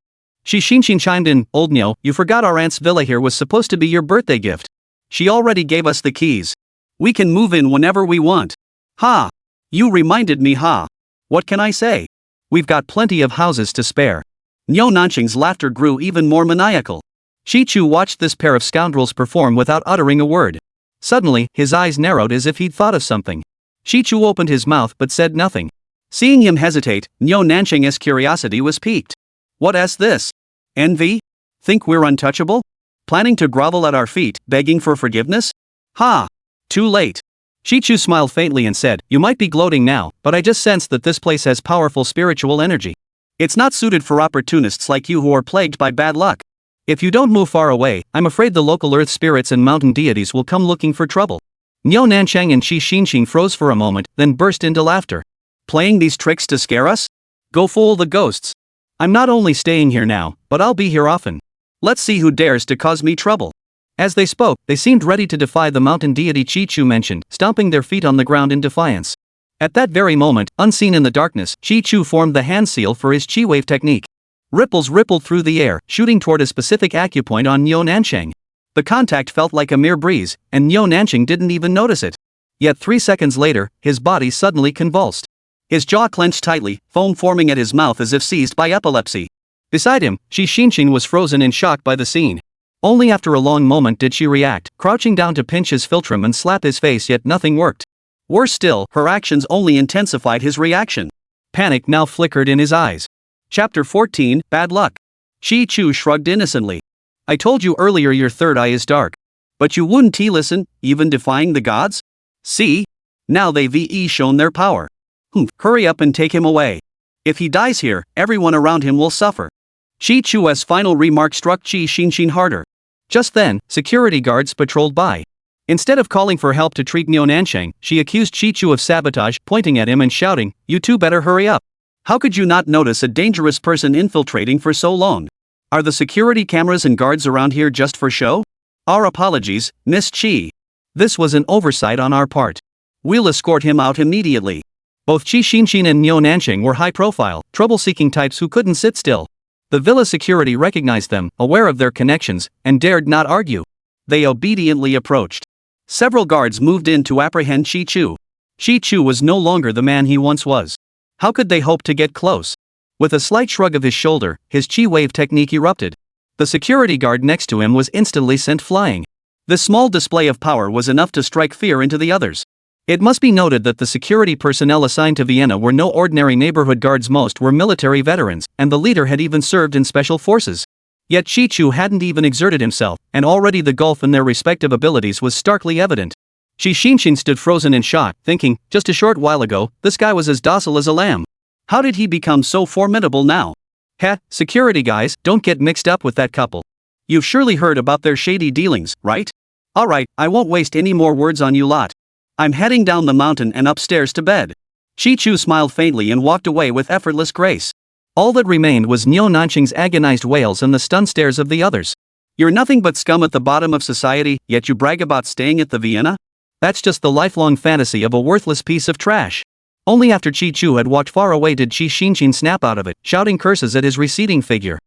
Speaker 1: Qi Xinqing chimed in, "Old Niu, you forgot our aunt's villa here was supposed to be your birthday gift.
Speaker 2: She already gave us the keys. We can move in whenever we want." Ha! You reminded me, ha! What can I say?
Speaker 1: We've got plenty of houses to spare.
Speaker 2: Niu Nanchang's laughter grew even more maniacal.
Speaker 1: Qi Chu watched this pair of scoundrels perform without uttering a word. Suddenly, his eyes narrowed as if he'd thought of something. Qi Chu opened his mouth but said nothing.
Speaker 2: Seeing him hesitate, Niu Nanchang's curiosity was piqued. What's this? Envy? Think we're untouchable? Planning to grovel at our feet, begging for forgiveness? Ha! Too late.
Speaker 1: Qi Chu smiled faintly and said, "You might be gloating now, but I just sense that this place has powerful spiritual energy.
Speaker 2: It's not suited for opportunists like you who are plagued by bad luck.
Speaker 1: If you don't move far away, I'm afraid the local earth spirits and mountain deities will come looking for trouble." Niu Nanchang and Qi Xinqing froze for a moment, then burst into laughter.
Speaker 2: Playing these tricks to scare us? Go fool the ghosts.
Speaker 1: I'm not only staying here now, but I'll be here often.
Speaker 2: Let's see who dares to cause me trouble.
Speaker 1: As they spoke, they seemed ready to defy the mountain deity Qi Chu mentioned, stomping their feet on the ground in defiance. At that very moment, unseen in the darkness, Qi Chu formed the hand seal for his Qi wave technique. Ripples rippled through the air, shooting toward a specific acupoint on Niu Nanchang. The contact felt like a mere breeze, and Niu Nanchang didn't even notice it. Yet 3 seconds later, his body suddenly convulsed.
Speaker 2: His jaw clenched tightly, foam forming at his mouth as if seized by epilepsy.
Speaker 1: Beside him, Shi Xinshin was frozen in shock by the scene. Only after a long moment did she react, crouching down to pinch his philtrum and slap his face, yet nothing worked. Worse still, her actions only intensified his reaction. Panic now flickered in his eyes. Chapter 14, Bad Luck. Shi Chu shrugged innocently. I told you earlier your third eye is dark. But you wouldn't listen, even defying the gods? See? Now they've shown their power. Hurry up and take him away. If he dies here, everyone around him will suffer. Shi Chu's final remark struck Shi Xinshin harder. Just then, security guards patrolled by. Instead of calling for help to treat Niu Nansheng, she accused Shi Chu of sabotage, pointing at him and shouting, "You two better hurry up. How could you not notice a dangerous person infiltrating for so long? Are the security cameras and guards around here just for show? Our apologies, Miss Chi. This was an oversight on our part. We'll escort him out immediately." Both Shi Xinshin and Niu Nansheng were high-profile, trouble-seeking types who couldn't sit still. The villa security recognized them, aware of their connections, and dared not argue. They obediently approached. Several guards moved in to apprehend Shi Chu. Shi Chu was no longer the man he once was. How could they hope to get close? With a slight shrug of his shoulder, his chi wave technique erupted. The security guard next to him was instantly sent flying. This small display of power was enough to strike fear into the others. It must be noted that the security personnel assigned to Vienna were no ordinary neighborhood guards. Most were military veterans, and the leader had even served in special forces. Yet Shi Chu hadn't even exerted himself, and already the gulf in their respective abilities was starkly evident. Shi Xinshin stood frozen in shock, thinking, just a short while ago, this guy was as docile as a lamb. How did he become so formidable now? Security guys, don't get mixed up with that couple. You've surely heard about their shady dealings, right? Alright, I won't waste any more words on you lot. I'm heading down the mountain and upstairs to bed. Shi Chu smiled faintly and walked away with effortless grace. All that remained was Niu Nansheng's agonized wails and the stunned stares of the others. You're nothing but scum at the bottom of society, yet you brag about staying at the Vienna? That's just the lifelong fantasy of a worthless piece of trash. Only after Shi Chu had walked far away did Shi Xinshin snap out of it, shouting curses at his receding figure.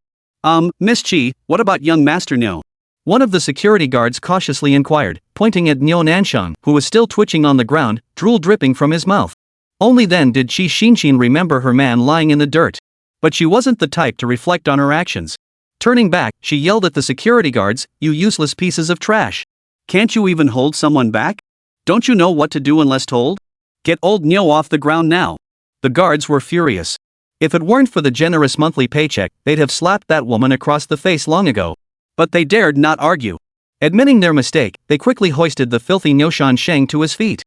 Speaker 1: Miss Chi, what about young Master Niu? One of the security guards cautiously inquired, pointing at Niu Nansheng, who was still twitching on the ground, drool dripping from his mouth. Only then did Shi Xinshin remember her man lying in the dirt. But she wasn't the type to reflect on her actions. Turning back, she yelled at the security guards, "You useless pieces of trash. Can't you even hold someone back? Don't you know what to do unless told? Get old Niu off the ground now." The guards were furious. If it weren't for the generous monthly paycheck, they'd have slapped that woman across the face long ago. But they dared not argue. Admitting their mistake, they quickly hoisted the filthy Niu Nansheng to his feet.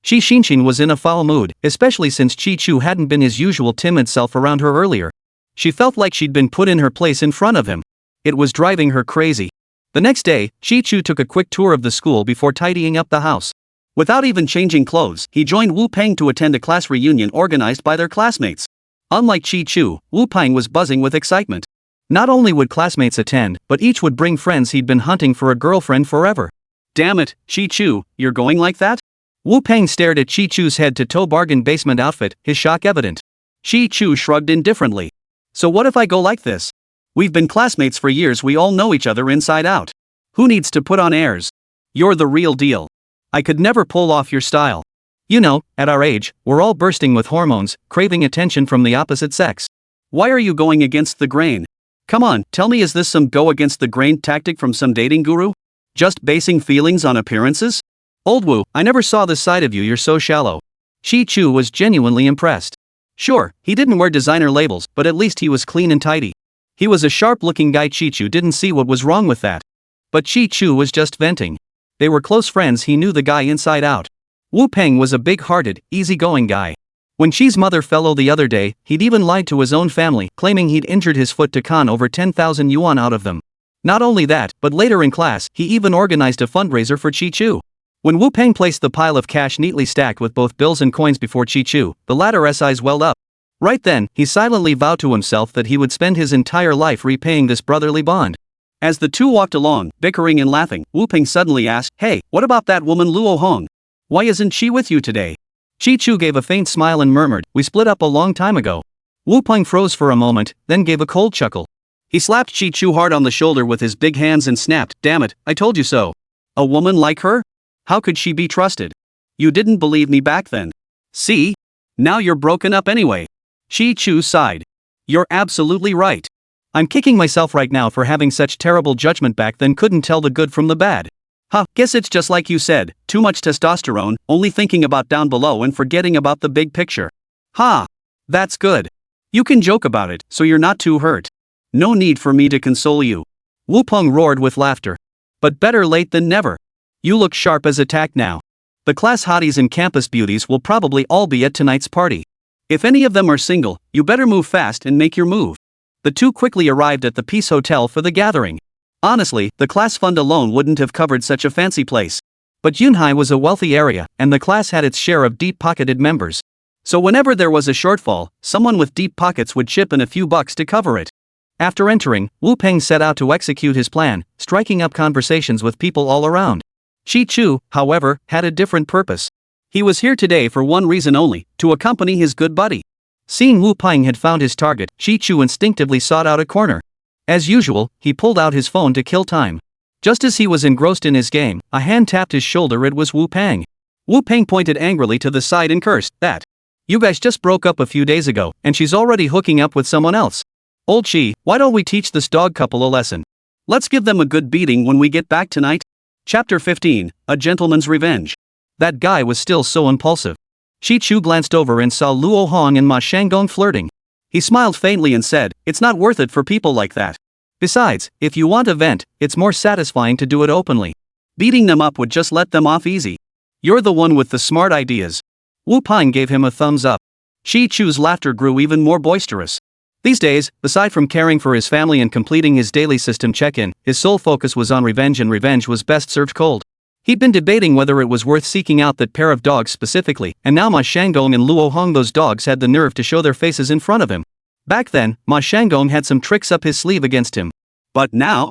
Speaker 1: Shi Xinshin was in a foul mood, especially since Shi Chu hadn't been his usual timid self around her earlier. She felt like she'd been put in her place in front of him. It was driving her crazy. The next day, Shi Chu took a quick tour of the school before tidying up the house. Without even changing clothes, he joined Wu Peng to attend a class reunion organized by their classmates. Unlike Shi Chu, Wu Peng was buzzing with excitement. Not only would classmates attend, but each would bring friends he'd been hunting for a girlfriend forever. Damn it, Shi Chu, you're going like that? Wu Peng stared at Shi Chu's head-to-toe bargain basement outfit, his shock evident. Shi Chu shrugged indifferently. So what if I go like this? We've been classmates for years, we all know each other inside out. Who needs to put on airs? You're the real deal. I could never pull off your style. You know, at our age, we're all bursting with hormones, craving attention from the opposite sex. Why are you going against the grain? Come on, tell me, is this some go-against-the-grain tactic from some dating guru? Just basing feelings on appearances? Old Wu, I never saw this side of you, you're so shallow. Shi Chu was genuinely impressed. Sure, he didn't wear designer labels, but at least he was clean and tidy. He was a sharp-looking guy. Shi Chu didn't see what was wrong with that. But Shi Chu was just venting. They were close friends, he knew the guy inside out. Wu Peng was a big-hearted, easygoing guy. When Shi's mother fell ill the other day, he'd even lied to his own family, claiming he'd injured his foot to con over 10,000 yuan out of them. Not only that, but later in class, he even organized a fundraiser for Shi Chu. When Wu Peng placed the pile of cash neatly stacked with both bills and coins before Shi Chu, the latter's eyes welled up. Right then, he silently vowed to himself that he would spend his entire life repaying this brotherly bond. As the two walked along, bickering and laughing, Wu Peng suddenly asked, "Hey, what about that woman Luo Hong? Why isn't she with you today?" Shi Chu gave a faint smile and murmured, "We split up a long time ago." Wu Peng froze for a moment, then gave a cold chuckle. He slapped Shi Chu hard on the shoulder with his big hands and snapped, "Damn it, I told you so. A woman like her? How could she be trusted? You didn't believe me back then. See? Now you're broken up anyway." Shi Chu sighed.
Speaker 2: You're absolutely right.
Speaker 1: I'm kicking myself right now for having such terrible judgment back then, couldn't tell the good from the bad.
Speaker 2: Guess it's just like you said, too much testosterone, only thinking about down below and forgetting about the big picture. That's good. You can joke about it, so you're not too hurt. No need for me to console you.
Speaker 1: Wu Peng roared with laughter.
Speaker 2: But better late than never. You look sharp as a tack now. The class hotties and campus beauties will probably all be at tonight's party. If any of them are single, you better move fast and make your move. The two quickly arrived at the Peace Hotel for the gathering. Honestly, the class fund alone wouldn't have covered such a fancy place.
Speaker 1: But Yunhai was a wealthy area, and the class had its share of deep-pocketed members.
Speaker 2: So whenever there was a shortfall, someone with deep pockets would chip in a few bucks to cover it.
Speaker 1: After entering, Wu Peng set out to execute his plan, striking up conversations with people all around. Chi Chu, however, had a different purpose.
Speaker 2: He was here today for one reason only, to accompany his good buddy.
Speaker 1: Seeing Wu Peng had found his target, Chi Chu instinctively sought out a corner. As usual, he pulled out his phone to kill time. Just as he was engrossed in his game, a hand tapped his shoulder. It was Wu Peng.
Speaker 2: Wu Peng pointed angrily to the side and cursed, "That.
Speaker 1: You guys just broke up a few days ago, and she's already hooking up with someone else. Old Chi, why don't we teach this dog couple a lesson?
Speaker 2: Let's give them a good beating when we get back tonight." Chapter 15, A Gentleman's Revenge.
Speaker 1: That guy was still so impulsive. Chi Chu glanced over and saw Luo Hong and Ma Shanggong flirting.
Speaker 2: He smiled faintly and said, "It's not worth it for people like that.
Speaker 1: Besides, if you want a vent, it's more satisfying to do it openly.
Speaker 2: Beating them up would just let them off easy. You're the one with the smart ideas."
Speaker 1: Wu Peng gave him a thumbs up.
Speaker 2: Chi Chu's laughter grew even more boisterous.
Speaker 1: These days, aside from caring for his family and completing his daily system check-in, his sole focus was on revenge, and revenge was best served cold. He'd been debating whether it was worth seeking out that pair of dogs specifically, and now Ma Shanggong and Luo Hong, those dogs had the nerve to show their faces in front of him. Back then, Ma Shanggong had some tricks up his sleeve against him.
Speaker 2: But now,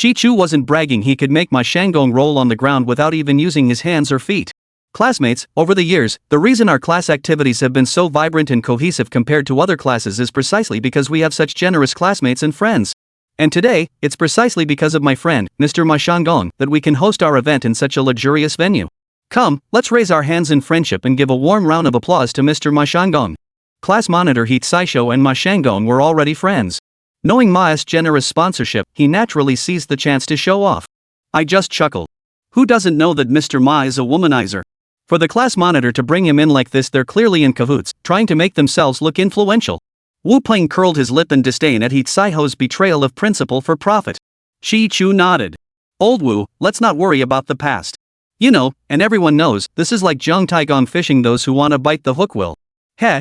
Speaker 1: Chi Chu wasn't bragging. He could make Ma Shanggong roll on the ground without even using his hands or feet. Classmates, over the years, the reason our class activities have been so vibrant and cohesive compared to other classes is precisely because we have such generous classmates and friends. And today, it's precisely because of my friend, Mr. Ma Shanggong, that we can host our event in such a luxurious venue. Come, let's raise our hands in friendship and give a warm round of applause to Mr. Ma Shanggong. Class monitor He Tsaisho and Ma Shanggong were already friends. Knowing Ma's generous sponsorship, he naturally seized the chance to show off.
Speaker 2: I just chuckled. Who doesn't know that Mr. Ma is a womanizer?
Speaker 1: For the class monitor to bring him in like this, they're clearly in cahoots, trying to make themselves look influential.
Speaker 2: Wu Peng curled his lip in disdain at He Tsaiho's betrayal of principle for profit. Chi Chu nodded. Old Wu, let's not worry about the past.
Speaker 1: You know, and everyone knows, this is like Zheng Taigong fishing. Those who want to bite the hook will.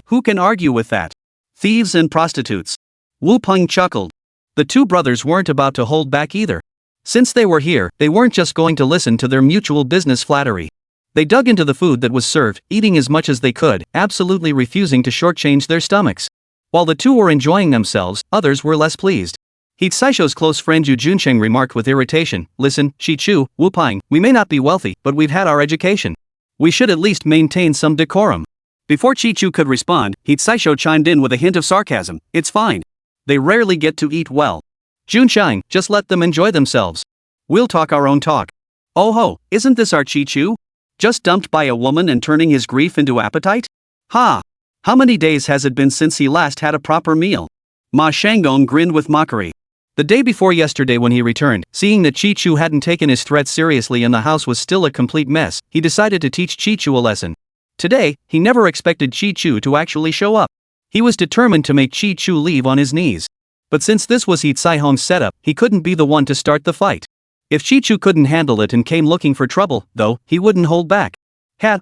Speaker 2: Who can argue with that? Thieves and prostitutes. Wu Peng chuckled.
Speaker 1: The two brothers weren't about to hold back either. Since they were here, they weren't just going to listen to their mutual business flattery. They dug into the food that was served, eating as much as they could, absolutely refusing to shortchange their stomachs. While the two were enjoying themselves, others were less pleased. He Tsaisho's close friend Yu Junsheng remarked with irritation, "Listen, Chi Chu, Wu Peng, we may not be wealthy, but we've had our education. We should at least maintain some decorum."
Speaker 2: Before Chi Chu could respond, He Tsaisho chimed in with a hint of sarcasm, "It's fine. They rarely get to eat well.
Speaker 1: Junsheng, just let them enjoy themselves. We'll talk our own talk."
Speaker 2: Oh ho, isn't this our Chi Chu? Just dumped by a woman and turning his grief into appetite? How many days has it been since he last had a proper meal? Ma Shanggong grinned with mockery.
Speaker 1: The day before yesterday when he returned, seeing that Chi Chu hadn't taken his threat seriously and the house was still a complete mess, he decided to teach Chi Chu a lesson. Today, he never expected Chi Chu to actually show up. He was determined to make Chi Chu leave on his knees. But since this was He Tsaihong's setup, he couldn't be the one to start the fight. If Chi Chu couldn't handle it and came looking for trouble, though, he wouldn't hold back.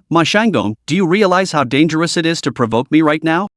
Speaker 2: Ma Shanggong, do you realize how dangerous it is to provoke me right now?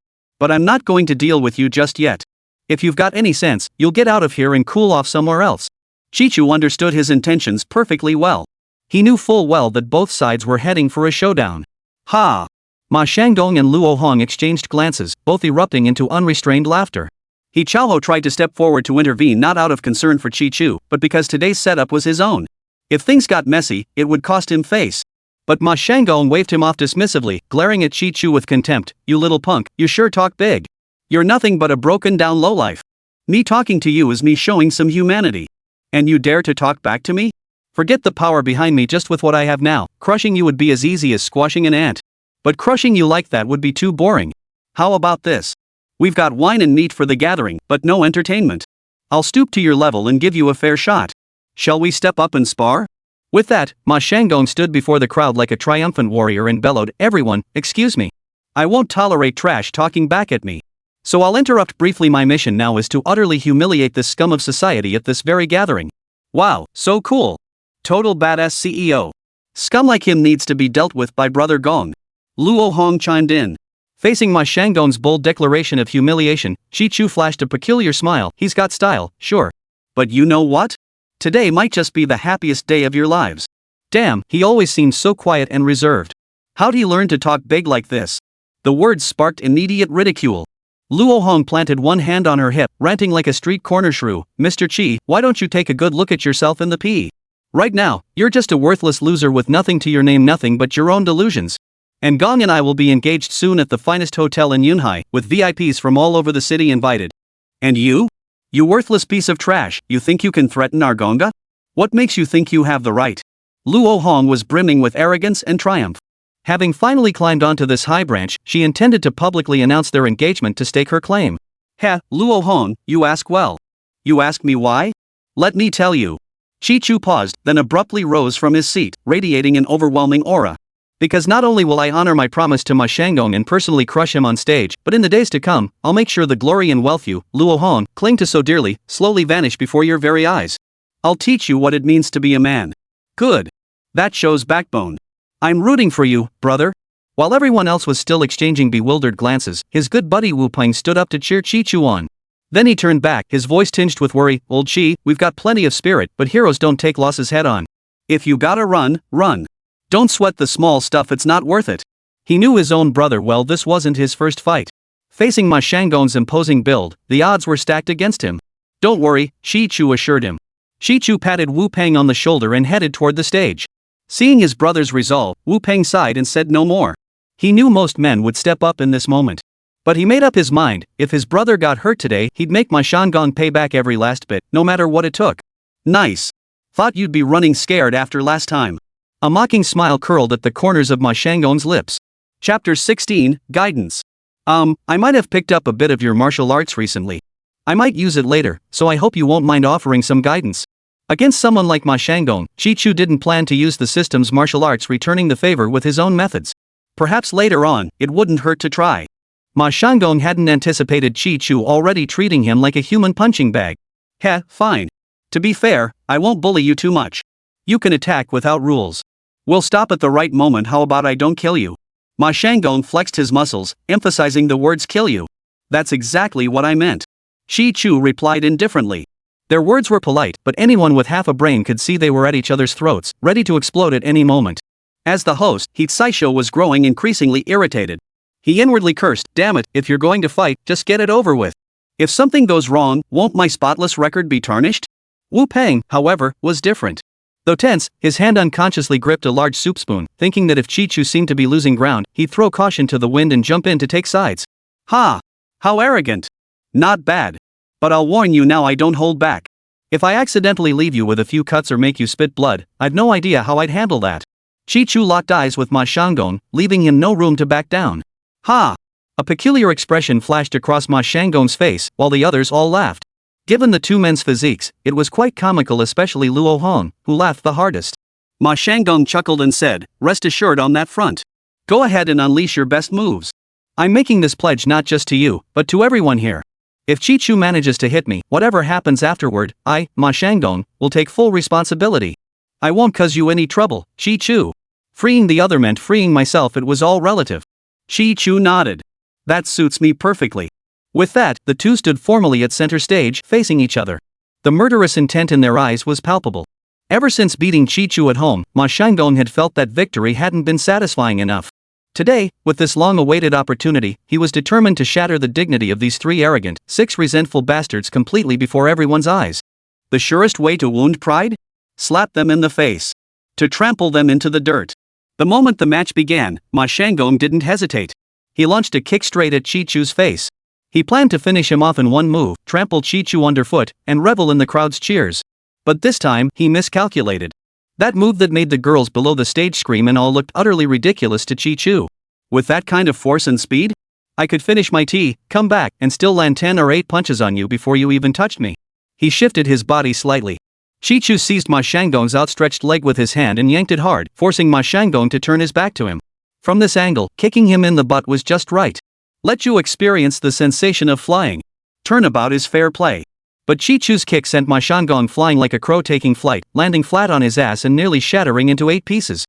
Speaker 2: But I'm not going to deal with you just yet.
Speaker 1: If you've got any sense, you'll get out of here and cool off somewhere else.
Speaker 2: Chi Chu understood his intentions perfectly well.
Speaker 1: He knew full well that both sides were heading for a showdown.
Speaker 2: Ma
Speaker 1: Shanggong and Luo Hong exchanged glances, both erupting into unrestrained laughter.
Speaker 2: He Chaoho tried to step forward to intervene, not out of concern for Chi Chu, but because today's setup was his own. If things got messy, it would cost him face.
Speaker 1: But Ma Shanggong waved him off dismissively, glaring at Chi Chu with contempt. "You little punk, you sure talk big.
Speaker 2: You're nothing but a broken-down lowlife. Me talking to you is me showing some humanity. And you dare to talk back to me?
Speaker 1: Forget the power behind me. Just with what I have now, crushing you would be as easy as squashing an ant. But crushing you like that would be too boring. How about this?
Speaker 2: We've got wine and meat for the gathering, but no entertainment. I'll stoop to your level and give you a fair shot. Shall we step up and spar?
Speaker 1: With that, Ma Shanggong stood before the crowd like a triumphant warrior and bellowed, "Everyone, excuse me. I won't tolerate trash talking back at me. So I'll interrupt briefly. My mission now is to utterly humiliate this scum of society at this very gathering."
Speaker 2: Wow, so cool. Total badass CEO. Scum like him needs to be dealt with by Brother Gong. Luo Hong chimed in.
Speaker 1: Facing Ma Shanggong's bold declaration of humiliation, Chi Chu flashed a peculiar smile. He's got style, sure.
Speaker 2: But you know what? Today might just be the happiest day of your lives.
Speaker 1: Damn, he always seemed so quiet and reserved.
Speaker 2: How'd he learn to talk big like this? The words sparked immediate ridicule.
Speaker 1: Luo Hong planted one hand on her hip, ranting like a street corner shrew. "Mr. Chi, why don't you take a good look at yourself in the pea? Right now, you're just a worthless loser with nothing to your name, nothing but your own delusions. And Gong and I will be engaged soon at the finest hotel in Yunhai, with VIPs from all over the city invited.
Speaker 2: And you? You worthless piece of trash, you think you can threaten our Gonga? What makes you think you have the right?" Luo Hong was brimming with arrogance and triumph.
Speaker 1: Having finally climbed onto this high branch, she intended to publicly announce their engagement to stake her claim.
Speaker 2: "Heh, Luo Hong, you ask well. You ask me why? Let me tell you." Chi Chu paused, then abruptly rose from his seat, radiating an overwhelming aura.
Speaker 1: "Because not only will I honor my promise to Ma Shanggong and personally crush him on stage, but in the days to come, I'll make sure the glory and wealth you, Luo Hong, cling to so dearly, slowly vanish before your very eyes.
Speaker 2: I'll teach you what it means to be a man." "Good. That shows backbone.
Speaker 1: I'm rooting for you, brother." While everyone else was still exchanging bewildered glances, his good buddy Wu Peng stood up to cheer Chi Chu on. Then he turned back, his voice tinged with worry. "Old Chi, we've got plenty of spirit, but heroes don't take losses head on.
Speaker 2: If you gotta run, run. Don't sweat the small stuff, it's not worth it."
Speaker 1: He knew his own brother well. This wasn't his first fight. Facing Ma Shanggong's imposing build, the odds were stacked against him. "Don't worry," Chi Chu assured him. Chi Chu patted Wu Peng on the shoulder and headed toward the stage. Seeing his brother's resolve, Wu Peng sighed and said no more. He knew most men would step up in this moment. But he made up his mind, if his brother got hurt today, he'd make Ma Shanggong pay back every last bit, no matter what it took.
Speaker 2: "Nice. Thought you'd be running scared after last time."
Speaker 1: A mocking smile curled at the corners of Ma Shanggong's lips.
Speaker 2: Chapter 16, Guidance.
Speaker 1: I might have picked up a bit of your martial arts recently. I might use it later, so I hope you won't mind offering some guidance." Against someone like Ma Shanggong, Chi Chu didn't plan to use the system's martial arts, returning the favor with his own methods.
Speaker 2: Perhaps later on, it wouldn't hurt to try.
Speaker 1: Ma Shanggong hadn't anticipated Chi Chu already treating him like a human punching bag.
Speaker 2: "Heh, fine. To be fair, I won't bully you too much. You can attack without rules. We'll stop at the right moment. How about I don't kill you?" Ma Shanggong flexed his muscles, emphasizing the words "kill you." "That's exactly what I meant." Chi Chu replied indifferently.
Speaker 1: Their words were polite, but anyone with half a brain could see they were at each other's throats, ready to explode at any moment.
Speaker 2: As the host, He Saisho was growing increasingly irritated. He inwardly cursed, "Damn it, if you're going to fight, just get it over with. If something goes wrong, won't my spotless record be tarnished?"
Speaker 1: Wu Peng, however, was different. Though tense, his hand unconsciously gripped a large soup spoon, thinking that if Chi Chu seemed to be losing ground, he'd throw caution to the wind and jump in to take sides.
Speaker 2: "Ha! How arrogant. Not bad. But I'll warn you now, I don't hold back.
Speaker 1: If I accidentally leave you with a few cuts or make you spit blood, I've no idea how I'd handle that." Chi Chu locked eyes with Ma Shanggong, leaving him no room to back down.
Speaker 2: "Ha!"
Speaker 1: A peculiar expression flashed across Ma Shanggong's face, while the others all laughed. Given the two men's physiques, it was quite comical, especially Luo Hong, who laughed the hardest.
Speaker 2: Ma Shanggong chuckled and said, "Rest assured on that front. Go ahead and unleash your best moves.
Speaker 1: I'm making this pledge not just to you, but to everyone here. If Chi Chu manages to hit me, whatever happens afterward, I, Ma Shanggong, will take full responsibility. I won't cause you any trouble, Chi Chu." Freeing the other meant freeing myself. It was all relative.
Speaker 2: Chi Chu nodded. "That suits me perfectly."
Speaker 1: With that, the two stood formally at center stage, facing each other. The murderous intent in their eyes was palpable. Ever since beating Chi Chu at home, Ma Shanggong had felt that victory hadn't been satisfying enough. Today, with this long-awaited opportunity, he was determined to shatter the dignity of these three arrogant, six resentful bastards completely before everyone's eyes.
Speaker 2: The surest way to wound pride? Slap them in the face. To trample them into the dirt. The moment the match began, Ma Shanggong didn't hesitate. He launched a kick straight at Chi Chu's face. He planned to finish him off in one move, trample Chi Chu underfoot, and revel in the crowd's cheers. But this time, he miscalculated. That move that made the girls below the stage scream and all looked utterly ridiculous to Chi Chu. With that kind of force and speed? I could finish my tea, come back, and still land 10 or 8 punches on you before you even touched me. He shifted his body slightly. Chi-Chu seized Ma Shanggong's outstretched leg with his hand and yanked it hard, forcing Ma Shanggong to turn his back to him. From this angle, kicking him in the butt was just right. Let you experience the sensation of flying. Turnabout is fair play. But Chi-Chu's kick sent Ma Shanggong flying like a crow taking flight, landing flat on his ass and nearly shattering into 8 pieces.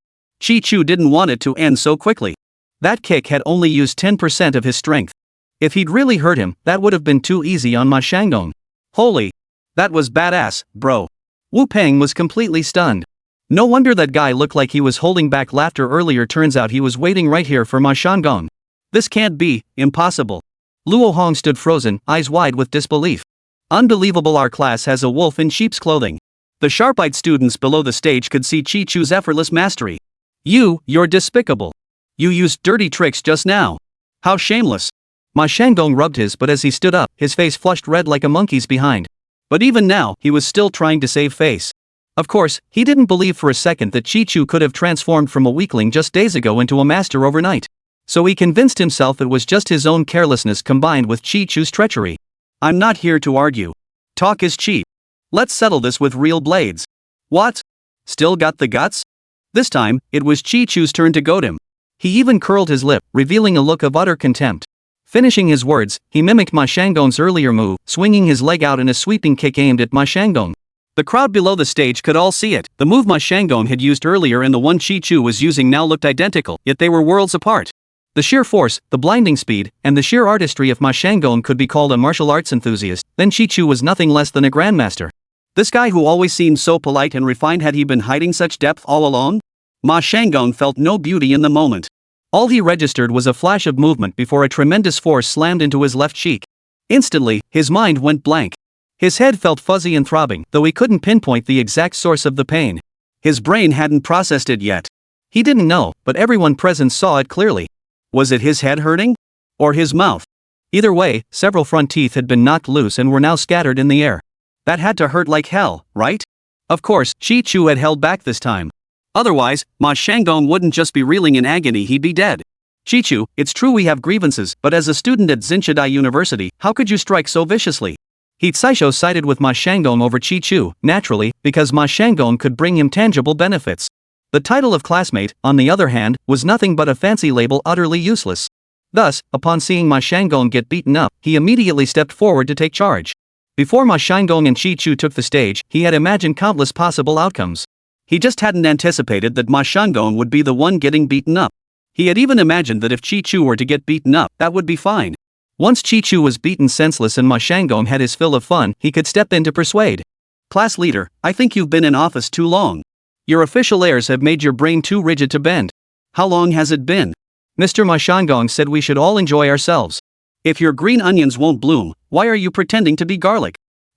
Speaker 2: Chi-Chu didn't want it to end so quickly. That kick had only used 10% of his strength. If he'd really hurt him, that would have been too easy on Ma Shanggong. Holy! That was badass, bro. Wu Peng was completely stunned. No wonder that guy looked like he was holding back laughter earlier. Turns out he was waiting right here for Ma Shanggong. This can't be, impossible. Luo Hong stood frozen, eyes wide with disbelief. Unbelievable, our class has a wolf in sheep's clothing. The sharp-eyed students below the stage could see Chi-Chu's effortless mastery. You're despicable. You used dirty tricks just now. How shameless. Ma Shanggong rubbed his but as he stood up, his face flushed red like a monkey's behind. But even now, he was still trying to save face. Of course, he didn't believe for a second that Chi-Chu could have transformed from a weakling just days ago into a master overnight. So he convinced himself it was just his own carelessness combined with Chi-Chu's treachery. I'm not here to argue. Talk is cheap. Let's settle this with real blades. What? Still got the guts? This time, it was Chi-Chu's turn to goad him. He even curled his lip, revealing a look of utter contempt. Finishing his words, he mimicked Ma Shanggong's earlier move, swinging his leg out in a sweeping kick aimed at Ma Shanggong. The crowd below the stage could all see it. The move Ma Shanggong had used earlier and the one Chi-Chu was using now looked identical, yet they were worlds apart. The sheer force, the blinding speed, and the sheer artistry if Ma Shanggong could be called a martial arts enthusiast, then Chi-Chu was nothing less than a grandmaster. This guy who always seemed so polite and refined, had he been hiding such depth all along? Ma Shanggong felt no beauty in the moment. All he registered was a flash of movement before a tremendous force slammed into his left cheek. Instantly, his mind went blank. His head felt fuzzy and throbbing, though he couldn't pinpoint the exact source of the pain. His brain hadn't processed it yet. He didn't know, but everyone present saw it clearly. Was it his head hurting? Or his mouth? Either way, several front teeth had been knocked loose and were now scattered in the air. That had to hurt like hell, right? Of course, Chi-Chu had held back this time. Otherwise, Ma Shanggong wouldn't just be reeling in agony, he'd be dead. Chi-Chu, it's true we have grievances, but as a student at Xinshadai University, how could you strike so viciously? He Saisho sided with Ma Shanggong over Chi-Chu, naturally, because Ma Shanggong could bring him tangible benefits. The title of classmate, on the other hand, was nothing but a fancy label utterly useless. Thus, upon seeing Ma Shanggong get beaten up, he immediately stepped forward to take charge. Before Ma Shanggong and Chi-Chu took the stage, he had imagined countless possible outcomes. He just hadn't anticipated that Ma Shanggong would be the one getting beaten up. He had even imagined that if Chi-Chu were to get beaten up, that would be fine. Once Chi-Chu was beaten senseless and Ma Shanggong had his fill of fun, he could step in to persuade. Class leader, I think you've been in office too long. Your official airs have made your brain too rigid to bend. How long has it been? Mr. Ma Shanggong said we should all enjoy ourselves. If your green onions won't bloom, why are you pretending to be garlic?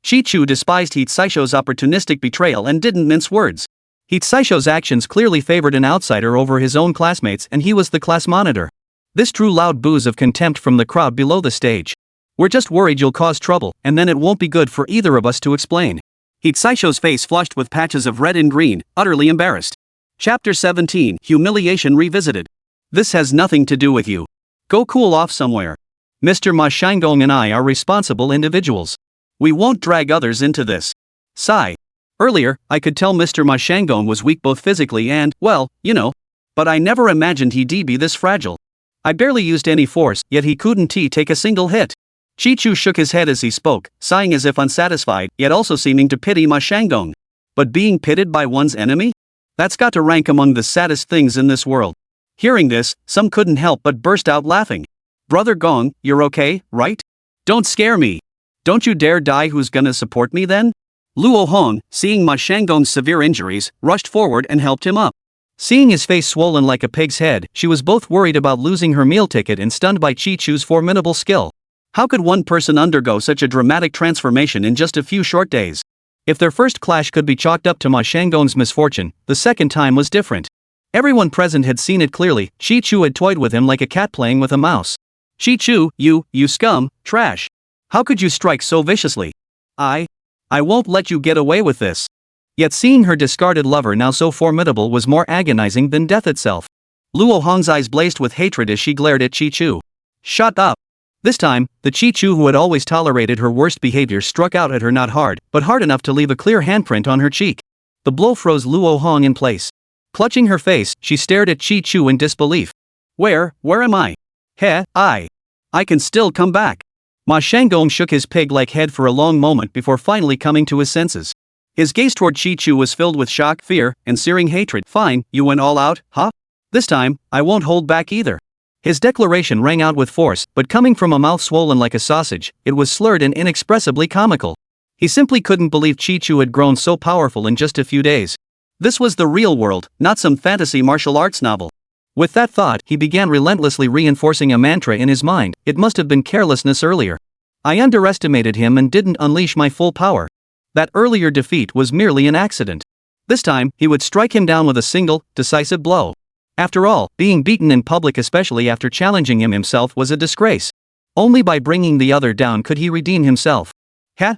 Speaker 2: Chi-Chu despised Heat Saisho's opportunistic betrayal and didn't mince words. Heat Saisho's actions clearly favored an outsider over his own classmates, and he was the class monitor. This drew loud boos of contempt from the crowd below the stage. We're just worried you'll cause trouble, and then it won't be good for either of us to explain. Heat Saisho's face flushed with patches of red and green, utterly embarrassed. Chapter 17, Humiliation Revisited. This has nothing to do with you. Go cool off somewhere. Mr. Ma Shanggong and I are responsible individuals. We won't drag others into this. Sigh. Earlier, I could tell Mr. Ma Shanggong was weak both physically and, well, you know. But I never imagined he'd be this fragile. I barely used any force, yet he couldn't take a single hit. Chi-Chu shook his head as he spoke, sighing as if unsatisfied, yet also seeming to pity Ma Shanggong. But being pitted by one's enemy? That's got to rank among the saddest things in this world. Hearing this, some couldn't help but burst out laughing. Brother Gong, you're okay, right? Don't scare me. Don't you dare die. Who's gonna support me then? Luo Hong, seeing Ma Shanggong's severe injuries, rushed forward and helped him up. Seeing his face swollen like a pig's head, she was both worried about losing her meal ticket and stunned by Chi-Chu's formidable skill. How could one person undergo such a dramatic transformation in just a few short days? If their first clash could be chalked up to Ma Shanggong's misfortune, the second time was different. Everyone present had seen it clearly. Chi-Chu had toyed with him like a cat playing with a mouse. Chi-Chu, you scum, trash. How could you strike so viciously? I won't let you get away with this. Yet seeing her discarded lover now so formidable was more agonizing than death itself. Luo Hong's eyes blazed with hatred as she glared at Chi-Chu. Shut up. This time, the Chi-Chu who had always tolerated her worst behavior struck out at her not hard, but hard enough to leave a clear handprint on her cheek. The blow froze Luo Hong in place. Clutching her face, she stared at Chi-Chu in disbelief. Where am I? Heh, I can still come back. Ma Shanggong shook his pig-like head for a long moment before finally coming to his senses. His gaze toward Chi-Chu was filled with shock, fear, and searing hatred. Fine, you went all out, huh? This time, I won't hold back either. His declaration rang out with force, but coming from a mouth swollen like a sausage, it was slurred and inexpressibly comical. He simply couldn't believe Chi-Chu had grown so powerful in just a few days. This was the real world, not some fantasy martial arts novel. With that thought, he began relentlessly reinforcing a mantra in his mind. It must have been carelessness earlier. I underestimated him and didn't unleash my full power. That earlier defeat was merely an accident. This time, he would strike him down with a single, decisive blow. After all, being beaten in public, especially after challenging him himself, was a disgrace. Only by bringing the other down could he redeem himself.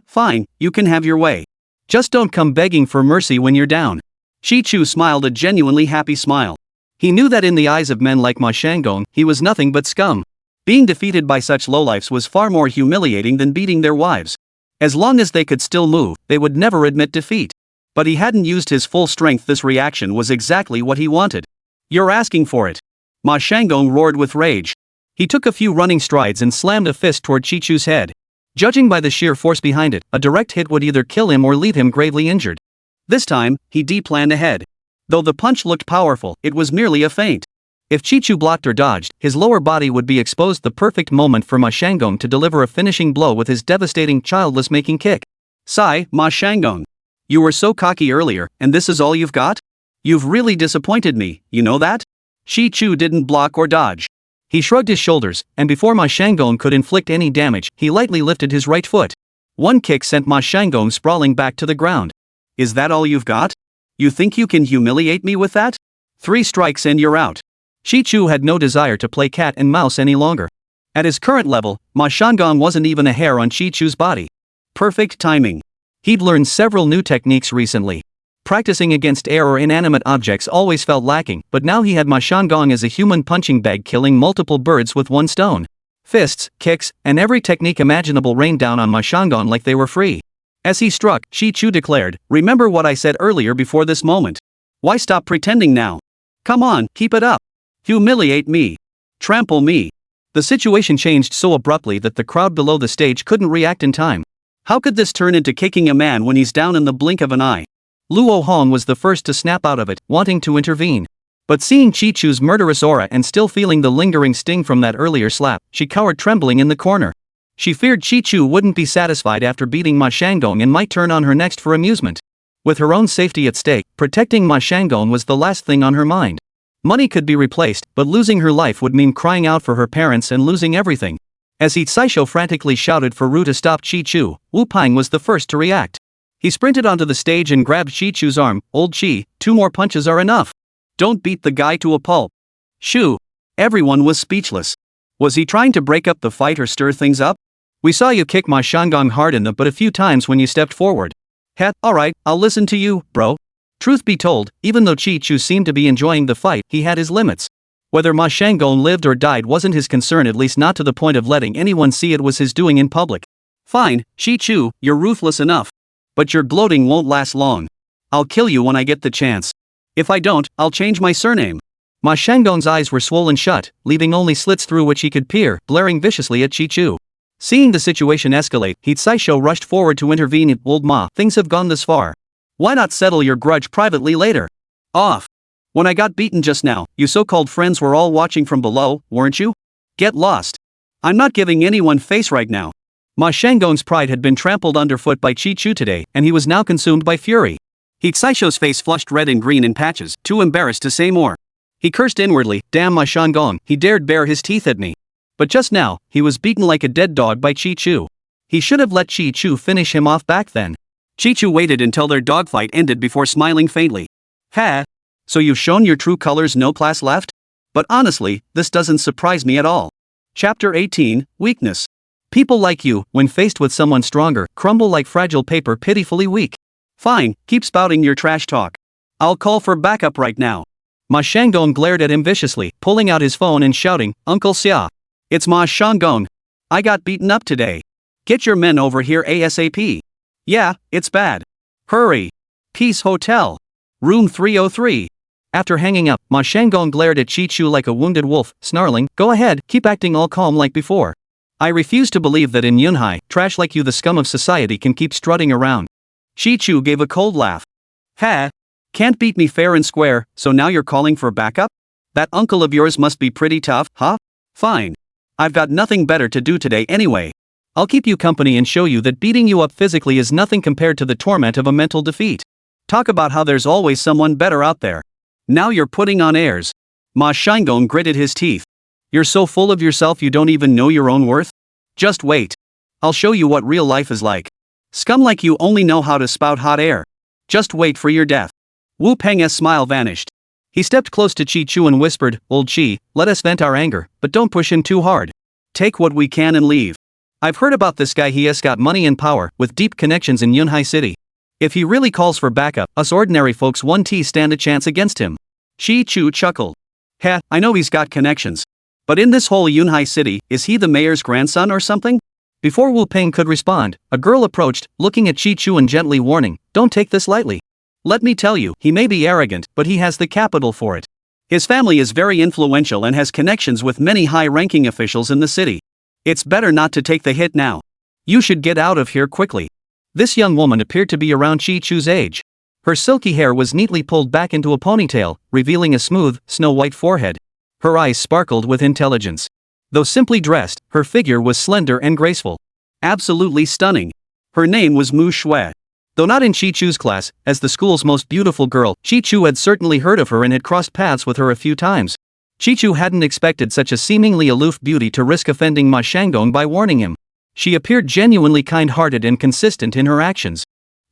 Speaker 2: Fine, you can have your way. Just don't come begging for mercy when you're down. Chi-Chu smiled a genuinely happy smile. He knew that in the eyes of men like Ma Shanggong, he was nothing but scum. Being defeated by such lowlifes was far more humiliating than beating their wives. As long as they could still move, they would never admit defeat. But he hadn't used his full strength. This reaction was exactly what he wanted. You're asking for it. Ma Shanggong roared with rage. He took a few running strides and slammed a fist toward Chi-Chu's head. Judging by the sheer force behind it, a direct hit would either kill him or leave him gravely injured. This time, he D-planned ahead. Though the punch looked powerful, it was merely a feint. If Chi-Chu blocked or dodged, his lower body would be exposed. The perfect moment for Ma Shanggong to deliver a finishing blow with his devastating childless-making kick. Sigh, Ma Shanggong. You were so cocky earlier, and this is all you've got? You've really disappointed me, you know that? Chi-Chu didn't block or dodge. He shrugged his shoulders, and before Ma Shanggong could inflict any damage, he lightly lifted his right foot. One kick sent Ma Shanggong sprawling back to the ground. Is that all you've got? You think you can humiliate me with that? 3 strikes and you're out. Chi-Chu had no desire to play cat and mouse any longer. At his current level, Ma Shanggong wasn't even a hair on Chi-Chu's body. Perfect timing. He'd learned several new techniques recently. Practicing against air or inanimate objects always felt lacking, but now he had Ma Shanggong as a human punching bag, killing multiple birds with one stone. Fists, kicks, and every technique imaginable rained down on Ma Shanggong like they were free. As he struck, Chi-Chu declared, "Remember what I said earlier before this moment. Why stop pretending now? Come on, keep it up. Humiliate me. Trample me." The situation changed so abruptly that the crowd below the stage couldn't react in time. How could this turn into kicking a man when he's down in the blink of an eye? Luo Hong was the first to snap out of it, wanting to intervene. But seeing Chi-Chu's murderous aura and still feeling the lingering sting from that earlier slap, she cowered trembling in the corner. She feared Chi-Chu wouldn't be satisfied after beating Ma Shanggong and might turn on her next for amusement. With her own safety at stake, protecting Ma Shanggong was the last thing on her mind. Money could be replaced, but losing her life would mean crying out for her parents and losing everything. As Saisho frantically shouted for Ru to stop Chi-Chu, Wu Ping was the first to react. He sprinted onto the stage and grabbed Chi-Chu's arm. "Old Chi, 2 more punches are enough. Don't beat the guy to a pulp." Shoo! Everyone was speechless. Was he trying to break up the fight or stir things up? "We saw you kick Ma Shanggong hard in the butt a few times when you stepped forward." Alright, I'll listen to you, bro." Truth be told, even though Chi-Chu seemed to be enjoying the fight, he had his limits. Whether Ma Shanggong lived or died wasn't his concern, at least not to the point of letting anyone see it was his doing in public. "Fine, Chi-Chu, you're ruthless enough. But your gloating won't last long. I'll kill you when I get the chance. If I don't, I'll change my surname." Ma Shanggong's eyes were swollen shut, leaving only slits through which he could peer, glaring viciously at Chi-Chu. Seeing the situation escalate, Saisho rushed forward to intervene. "Old Ma, things have gone this far. Why not settle your grudge privately later? Off. When I got beaten just now, you so-called friends were all watching from below, weren't you? Get lost. I'm not giving anyone face right now." Ma Shanggong's pride had been trampled underfoot by Chi-Chu today, and he was now consumed by fury. Saisho's face flushed red and green in patches, too embarrassed to say more. He cursed inwardly, "Damn Ma Shanggong, he dared bare his teeth at me." But just now, he was beaten like a dead dog by Chi-Chu. He should have let Chi-Chu finish him off back then. Chi-Chu waited until their dogfight ended before smiling faintly. So you've shown your true colors, no class left? But honestly, this doesn't surprise me at all. Chapter 18, Weakness. People like you, when faced with someone stronger, crumble like fragile paper, pitifully weak. Fine, keep spouting your trash talk. I'll call for backup right now. Ma Shanggong glared at him viciously, pulling out his phone and shouting, "Uncle Xia. It's Ma Shanggong. I got beaten up today. Get your men over here ASAP. Yeah, it's bad. Hurry. Peace Hotel. Room 303.
Speaker 1: After hanging up, Ma Shanggong glared at Chi Chu like a wounded wolf, snarling, "Go ahead, keep acting all calm like before." I refuse to believe that in Yunhai, trash like you, the scum of society, can keep strutting around.
Speaker 2: Chi Chu gave a cold laugh. Ha! Can't beat me fair and square, so now you're calling for backup? That uncle of yours must be pretty tough, huh? Fine. I've got nothing better to do today anyway.
Speaker 1: I'll keep you company and show you that beating you up physically is nothing compared to the torment of a mental defeat.
Speaker 2: Talk about how there's always someone better out there. Now you're putting on airs. Ma Shanggong gritted his teeth. You're so full of yourself you don't even know your own worth? Just wait. I'll show you what real life is like. Scum like you only know how to spout hot air. Just wait for your death. Wu Peng's smile vanished.
Speaker 1: He stepped close to Chi Chu and whispered, "Old Chi, let us vent our anger, but don't push him too hard.
Speaker 2: Take what we can and leave.
Speaker 1: I've heard about this guy. He has got money and power, with deep connections in Yunhai City. If he really calls for backup, us ordinary folks won't stand a chance against him."
Speaker 2: Chi Chu chuckled. "Heh, I know he's got connections. But in this whole Yunhai City, is he the mayor's grandson or something?"
Speaker 1: Before Wu Peng could respond, a girl approached, looking at Chi Chu and gently warning, "Don't take this lightly. Let me tell you, he may be arrogant, but he has the capital for it.
Speaker 2: His family is very influential and has connections with many high-ranking officials in the city. It's better not to take the hit now. You should get out of here quickly."
Speaker 1: This young woman appeared to be around Chi Chu's age. Her silky hair was neatly pulled back into a ponytail, revealing a smooth, snow-white forehead. Her eyes sparkled with intelligence. Though simply dressed, her figure was slender and graceful.
Speaker 2: Absolutely stunning. Her name was Mu Shui.
Speaker 1: Though not in Chi Chu's class, as the school's most beautiful girl, Chi Chu had certainly heard of her and had crossed paths with her a few times. Chi Chu hadn't expected such a seemingly aloof beauty to risk offending Ma Shanggong by warning him. She appeared genuinely kind-hearted and consistent in her actions.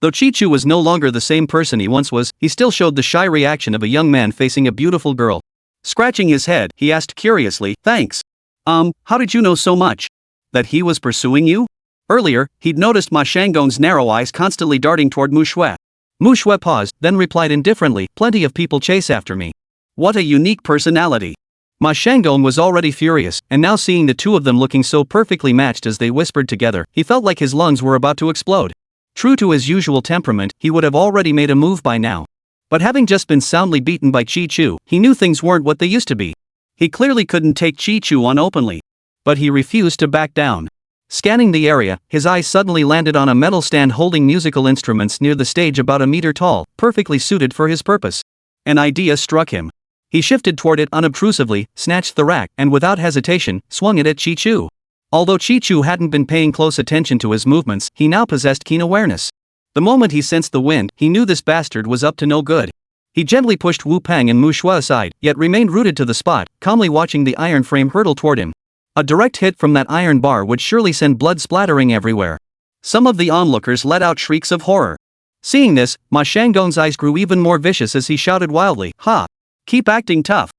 Speaker 1: Though Chi Chu was no longer the same person he once was, he still showed the shy reaction of a young man facing a beautiful girl.
Speaker 2: Scratching his head, he asked curiously, "Thanks. How did you know so much? That he was pursuing you?" Earlier, he'd noticed Ma Shanggong's narrow eyes constantly darting toward Mu Shui.
Speaker 1: Mu Shui paused, then replied indifferently, "Plenty of people chase after me."
Speaker 2: What a unique personality.
Speaker 1: Ma Shanggong was already furious, and now seeing the two of them looking so perfectly matched as they whispered together, he felt like his lungs were about to explode. True to his usual temperament, he would have already made a move by now. But having just been soundly beaten by Chi Chu, he knew things weren't what they used to be. He clearly couldn't take Chi Chu on openly. But he refused to back down. Scanning the area, his eyes suddenly landed on a metal stand holding musical instruments near the stage about a meter tall, perfectly suited for his purpose. An idea struck him. He shifted toward it unobtrusively, snatched the rack, and without hesitation, swung it at Chi Chu. Although Chi Chu hadn't been paying close attention to his movements, he now possessed keen awareness. The moment he sensed the wind, he knew this bastard was up to no good. He gently pushed Wu Peng and Mu Shui aside, yet remained rooted to the spot, calmly watching the iron frame hurtle toward him. A direct hit from that iron bar would surely send blood splattering everywhere. Some of the onlookers let out shrieks of horror. Seeing this, Ma Shanggong's eyes grew even more vicious as he shouted wildly, "Ha! Keep acting tough.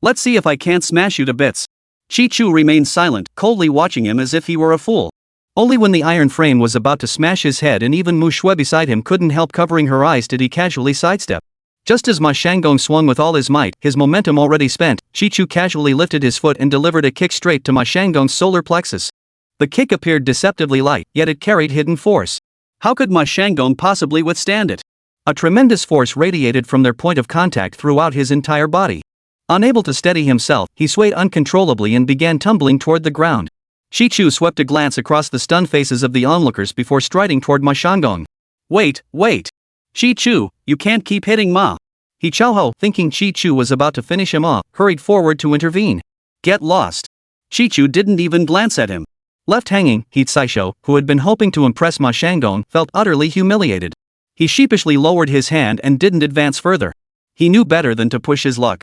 Speaker 1: Let's see if I can't smash you to bits." Chi Chu remained silent, coldly watching him as if he were a fool. Only when the iron frame was about to smash his head and even Mu Shui beside him couldn't help covering her eyes did he casually sidestep. Just as Ma Shanggong swung with all his might, his momentum already spent, Chi Chu casually lifted his foot and delivered a kick straight to Ma Shanggong's solar plexus. The kick appeared deceptively light, yet it carried hidden force. How could Ma Shanggong possibly withstand it? A tremendous force radiated from their point of contact throughout his entire body. Unable to steady himself, he swayed uncontrollably and began tumbling toward the ground. Chi Chu swept a glance across the stunned faces of the onlookers before striding toward Ma Shanggong. Wait. Chi Chu, you can't keep hitting Ma." He Chao-ho, thinking Chi Chu was about to finish him off, hurried forward to intervene. "Get lost." Chi Chu didn't even glance at him. Left hanging, He Saisho, who had been hoping to impress Ma Shanggong, felt utterly humiliated. He sheepishly lowered his hand and didn't advance further. He knew better than to push his luck.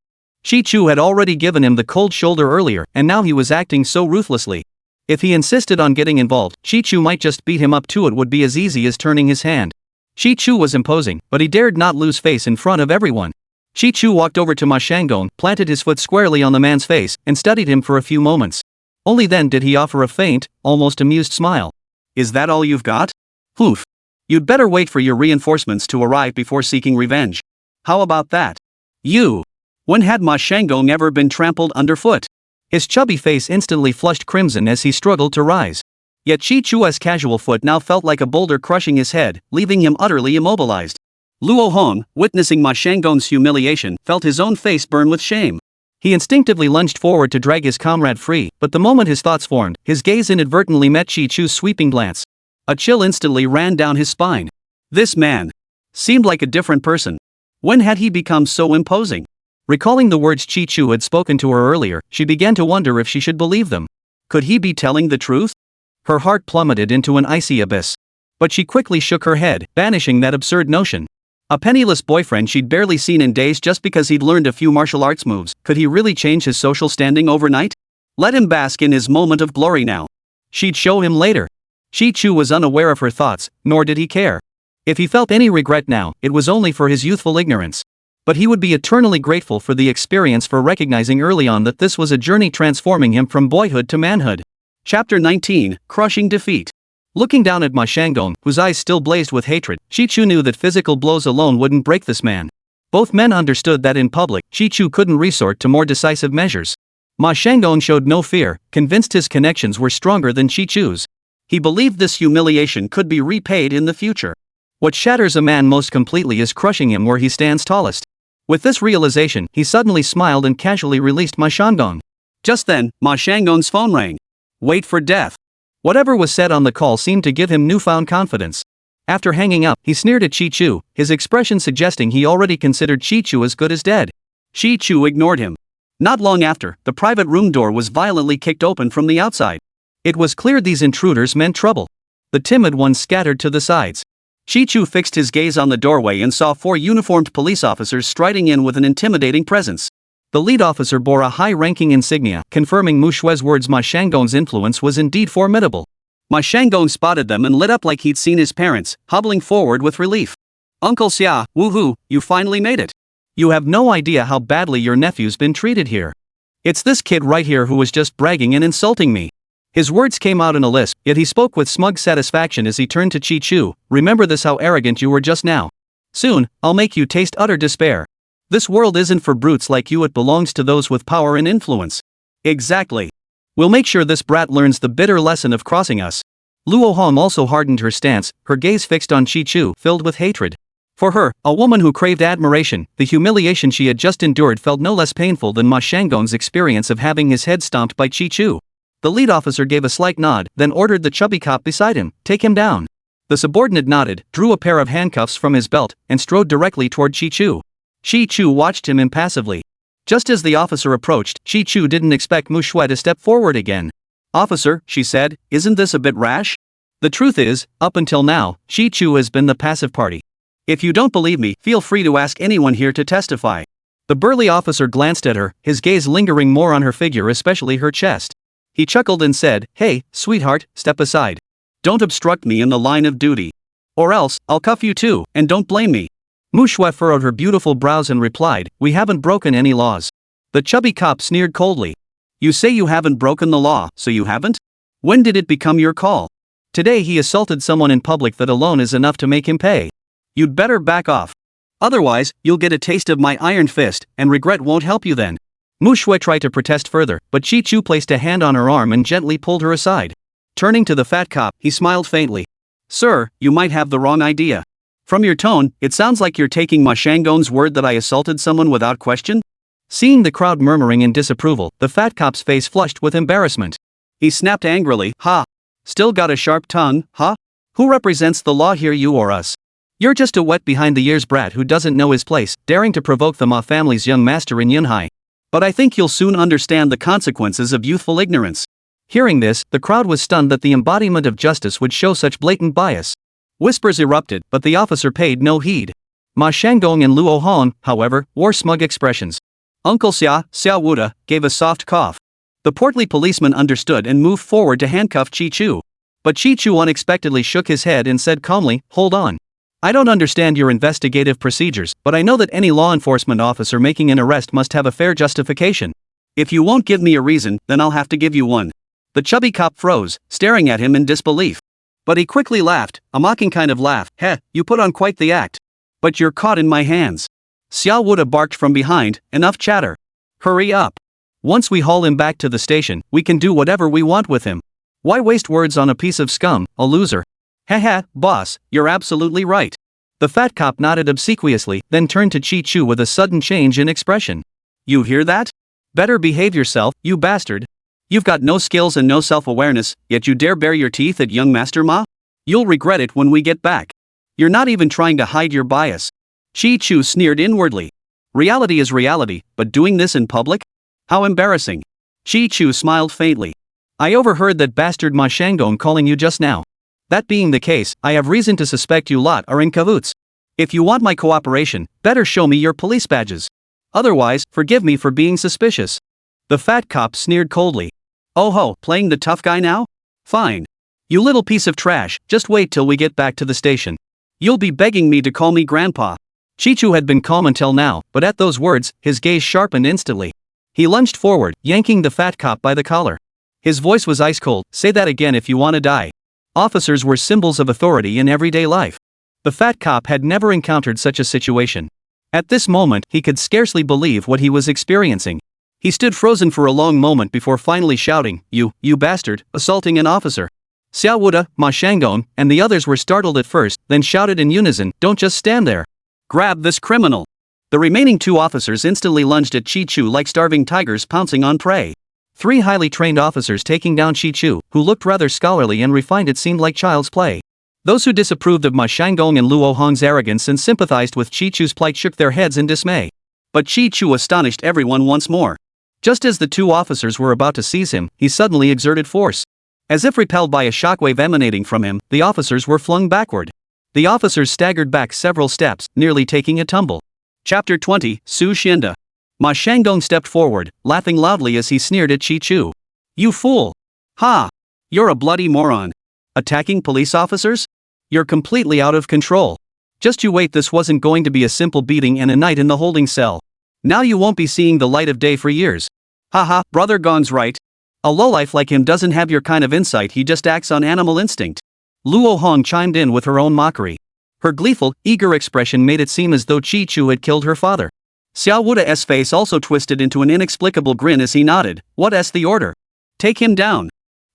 Speaker 1: Chi Chu had already given him the cold shoulder earlier, and now he was acting so ruthlessly. If he insisted on getting involved, Chi Chu might just beat him up too. It would be as easy as turning his hand. Chi Chu was imposing, but he dared not lose face in front of everyone. Chi Chu walked over to Ma Shanggong, planted his foot squarely on the man's face, and studied him for a few moments. Only then did he offer a faint, almost amused smile. "Is that all you've got? Oof. You'd better wait for your reinforcements to arrive before seeking revenge. How about that? You. When had Ma Shanggong ever been trampled underfoot?
Speaker 2: His chubby face instantly flushed crimson as he struggled to rise. Yet Chi Chu's casual foot now felt like a boulder crushing his head, leaving him utterly immobilized. Luo Hong, witnessing Ma Shanggong's humiliation, felt his own face burn with shame. He instinctively lunged forward to drag his comrade free, but the moment his thoughts formed, his gaze inadvertently met Chi Chu's sweeping glance. A chill instantly ran down his spine. This man seemed like a different person. When had he become so imposing? Recalling the words Chi Chu had spoken to her earlier, she began to wonder if she should believe them. Could he be telling the truth? Her heart plummeted into an icy abyss. But she quickly shook her head, banishing that absurd notion. A penniless boyfriend she'd barely seen in days just because he'd learned a few martial arts moves, could he really change his social standing overnight? Let him bask in his moment of glory now. She'd show him later. Chi Chu was unaware of her thoughts, nor did he care. If he felt any regret now, it was only for his youthful ignorance. But he would be eternally grateful for the experience, for recognizing early on that this was a journey transforming him from boyhood to manhood. Chapter 19, Crushing Defeat. Looking down at Ma Shanggong, whose eyes still blazed with hatred, Chi Chu knew that physical blows alone wouldn't break this man. Both men understood that in public, Chi Chu couldn't resort to more decisive measures. Ma Shanggong showed no fear, convinced his connections were stronger than Chi Chu's. He believed this humiliation could be repaid in the future. What shatters a man most completely is crushing him where he stands tallest. With this realization, he suddenly smiled and casually released Ma Shanggong. Just then, Ma Shanggong's phone rang. Wait for death. Whatever was said on the call seemed to give him newfound confidence. After hanging up, he sneered at Chi Chu, his expression suggesting he already considered Chi Chu as good as dead. Chi Chu ignored him. Not long after, the private room door was violently kicked open from the outside. It was clear these intruders meant trouble. The timid ones scattered to the sides. Chi Chu fixed his gaze on the doorway and saw 4 uniformed police officers striding in with an intimidating presence. The lead officer bore a high-ranking insignia, confirming Mu Shue's words. Ma Shanggong's influence was indeed formidable. Ma Shanggong spotted them and lit up like he'd seen his parents, hobbling forward with relief. Uncle Xia, woohoo, you finally made it. You have no idea how badly your nephew's been treated here. It's this kid right here who was just bragging and insulting me. His words came out in a lisp, yet he spoke with smug satisfaction as he turned to Chi Chu. Remember this, how arrogant you were just now. Soon, I'll make you taste utter despair. This world isn't for brutes like you, it belongs to those with power and influence. Exactly. We'll make sure this brat learns the bitter lesson of crossing us. Luo Hong also hardened her stance, her gaze fixed on Chi Chu, filled with hatred. For her, a woman who craved admiration, the humiliation she had just endured felt no less painful than Ma Shanggong's experience of having his head stomped by Chi Chu. The lead officer gave a slight nod, then ordered the chubby cop beside him, take him down. The subordinate nodded, drew a pair of handcuffs from his belt, and strode directly toward Chi Chu. Chi Chu watched him impassively. Just as the officer approached, Chi Chu didn't expect Mu Shue to step forward again. Officer, she said, isn't this a bit rash? The truth is, up until now, Chi Chu has been the passive party. If you don't believe me, feel free to ask anyone here to testify. The burly officer glanced at her, his gaze lingering more on her figure, especially her chest. He chuckled and said, hey, sweetheart, step aside. Don't obstruct me in the line of duty. Or else, I'll cuff you too, and don't blame me. Mu Shue furrowed her beautiful brows and replied, we haven't broken any laws. The chubby cop sneered coldly. You say you haven't broken the law, so you haven't? When did it become your call? Today he assaulted someone in public, that alone is enough to make him pay. You'd better back off. Otherwise, you'll get a taste of my iron fist, and regret won't help you then. Mu Shue tried to protest further, but Chi Chu placed a hand on her arm and gently pulled her aside. Turning to the fat cop, he smiled faintly. Sir, you might have the wrong idea. From your tone, it sounds like you're taking Ma Shanggong's word that I assaulted someone without question? Seeing the crowd murmuring in disapproval, the fat cop's face flushed with embarrassment. He snapped angrily, ha! Still got a sharp tongue, huh? Who represents the law here, you or us? You're just a wet behind-the-ears brat who doesn't know his place, daring to provoke the Ma family's young master in Yunhai. But I think you'll soon understand the consequences of youthful ignorance. Hearing this, the crowd was stunned that the embodiment of justice would show such blatant bias. Whispers erupted, but the officer paid no heed. Ma Shanggong and Luo Hong, however, wore smug expressions. Uncle Xia, Xia Wuda, gave a soft cough. The portly policeman understood and moved forward to handcuff Chi Chu. But Chi Chu unexpectedly shook his head and said calmly, hold on. I don't understand your investigative procedures, but I know that any law enforcement officer making an arrest must have a fair justification. If you won't give me a reason, then I'll have to give you one. The chubby cop froze, staring at him in disbelief. But he quickly laughed, a mocking kind of laugh. Heh, you put on quite the act. But you're caught in my hands. Xia Wuda barked from behind, enough chatter. Hurry up. Once we haul him back to the station, we can do whatever we want with him. Why waste words on a piece of scum, a loser? Haha, boss, you're absolutely right. The fat cop nodded obsequiously, then turned to Chi-Chu with a sudden change in expression. You hear that? Better behave yourself, you bastard. You've got no skills and no self-awareness, yet you dare bare your teeth at young Master Ma? You'll regret it when we get back. You're not even trying to hide your bias. Chi-Chu sneered inwardly. Reality is reality, but doing this in public? How embarrassing. Chi-Chu smiled faintly. I overheard that bastard Ma Shanggong calling you just now. That being the case, I have reason to suspect you lot are in cahoots. If you want my cooperation, better show me your police badges. Otherwise, forgive me for being suspicious. The fat cop sneered coldly. Oh ho, playing the tough guy now? Fine. You little piece of trash, just wait till we get back to the station. You'll be begging me to call me grandpa. Chi-Chu had been calm until now, but at those words, his gaze sharpened instantly. He lunged forward, yanking the fat cop by the collar. His voice was ice cold. Say that again if you want to die. Officers were symbols of authority in everyday life. The fat cop had never encountered such a situation. At this moment, he could scarcely believe what he was experiencing. He stood frozen for a long moment before finally shouting, You bastard, assaulting an officer. Xiao Wuda, Ma Shanggong, and the others were startled at first, then shouted in unison, Don't just stand there. Grab this criminal. The remaining two officers instantly lunged at Chi-Chu like starving tigers pouncing on prey. 3 highly trained officers taking down Chi-Chu, who looked rather scholarly and refined. It seemed like child's play. Those who disapproved of Ma Shanggong and Luo Hong's arrogance and sympathized with Chi-Chu's plight shook their heads in dismay. But Chi-Chu astonished everyone once more. Just as the 2 officers were about to seize him, he suddenly exerted force. As if repelled by a shockwave emanating from him, the officers were flung backward. The officers staggered back several steps, nearly taking a tumble. Chapter 20, Su Xianda. Ma Shanggong stepped forward, laughing loudly as he sneered at Chi-Chu. You fool! Ha! You're a bloody moron. Attacking police officers? You're completely out of control. Just you wait, this wasn't going to be a simple beating and a night in the holding cell. Now you won't be seeing the light of day for years. Haha, brother Gong's right. A lowlife like him doesn't have your kind of insight, he just acts on animal instinct. Luo Hong chimed in with her own mockery. Her gleeful, eager expression made it seem as though Chi-Chu had killed her father. Xiao Wuda's face also twisted into an inexplicable grin as he nodded. What's the order? Take him down.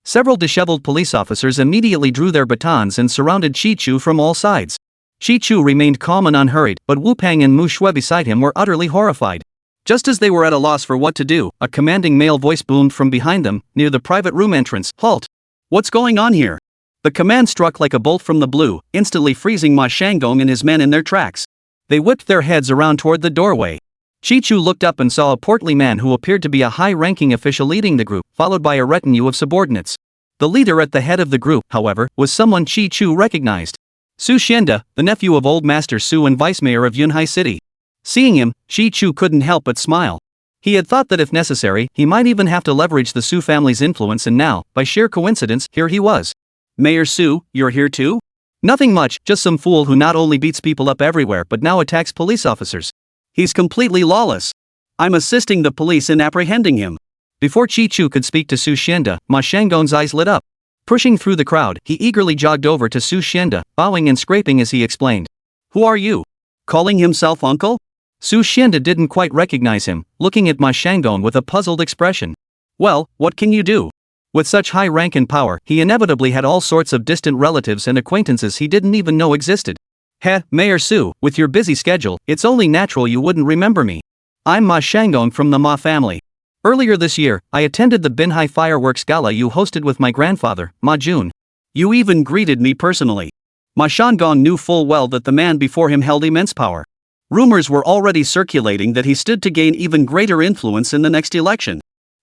Speaker 2: Several disheveled police officers immediately drew their batons and surrounded Chi-Chu from all sides. Chi-Chu remained calm and unhurried, but Wu Pang and Mu Shui beside him were utterly horrified. Just as they were at a loss for what to do, a commanding male voice boomed from behind them, near the private room entrance. Halt! What's going on here? The command struck like a bolt from the blue, instantly freezing Ma Shanggong and his men in their tracks. They whipped their heads around toward the doorway. Chi-Chu looked up and saw a portly man who appeared to be a high-ranking official leading the group, followed by a retinue of subordinates. The leader at the head of the group, however, was someone Chi-Chu recognized. Su Xianda, the nephew of Old Master Su and vice mayor of Yunhai City. Seeing him, Chi-Chu couldn't help but smile. He had thought that if necessary, he might even have to leverage the Su family's influence, and now, by sheer coincidence, here he was. Mayor Su, you're here too? Nothing much, just some fool who not only beats people up everywhere but now attacks police officers. He's completely lawless. I'm assisting the police in apprehending him. Before Chi-Chu could speak to Su Xianda, Ma Shanggong's eyes lit up. Pushing through the crowd, he eagerly jogged over to Su Xianda, bowing and scraping as he explained. Who are you? Calling himself uncle? Su Xianda didn't quite recognize him, looking at Ma Shanggong with a puzzled expression. Well, what can you do? With such high rank and power, he inevitably had all sorts of distant relatives and acquaintances he didn't even know existed. Heh, Mayor Su, with your busy schedule, it's only natural you wouldn't remember me. I'm Ma Shanggong from the Ma family. Earlier this year, I attended the Binhai fireworks gala you hosted with my grandfather, Ma Jun. You even greeted me personally. Ma Shanggong knew full well that the man before him held immense power. Rumors were already circulating that he stood to gain even greater influence in the next election.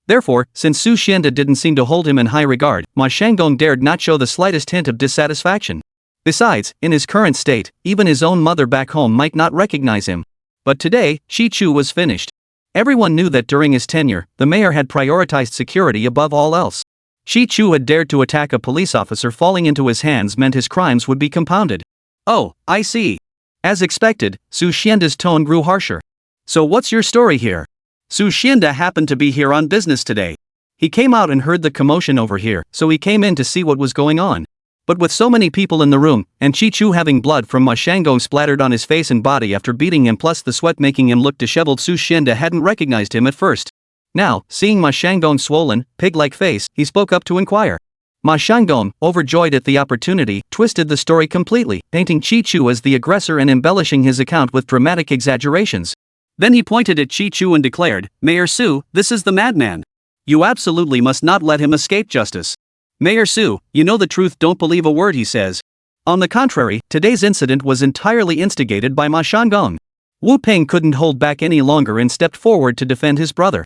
Speaker 2: Therefore, since Su Xianda didn't seem to hold him in high regard, Ma Shanggong dared not show the slightest hint of dissatisfaction. Besides, in his current state, even his own mother back home might not recognize him. But today, Chi-Chu was finished. Everyone knew that during his tenure, the mayor had prioritized security above all else. Chi-Chu had dared to attack a police officer. Falling into his hands meant his crimes would be compounded. Oh, I see. As expected, Su Xianda's tone grew harsher. So what's your story here? Su Xianda happened to be here on business today. He came out and heard the commotion over here, so he came in to see what was going on. But with so many people in the room, and Chi-Chu having blood from Ma Shanggong splattered on his face and body after beating him, plus the sweat making him look disheveled, Su Xianda hadn't recognized him at first.
Speaker 1: Now, seeing Ma Shanggong's swollen, pig-like face, he spoke up to inquire. Ma Shanggong, overjoyed at the opportunity, twisted the story completely, painting Chi-Chu as the aggressor and embellishing his account with dramatic exaggerations.
Speaker 2: Then he pointed at Chi-Chu and declared, Mayor Su, this is the madman. You absolutely must not let him escape justice. Mayor Su, you know the truth, don't believe a word he says. On the contrary, today's incident was entirely instigated by Ma Shanggong. Wu Peng couldn't hold back any longer and stepped forward to defend his brother.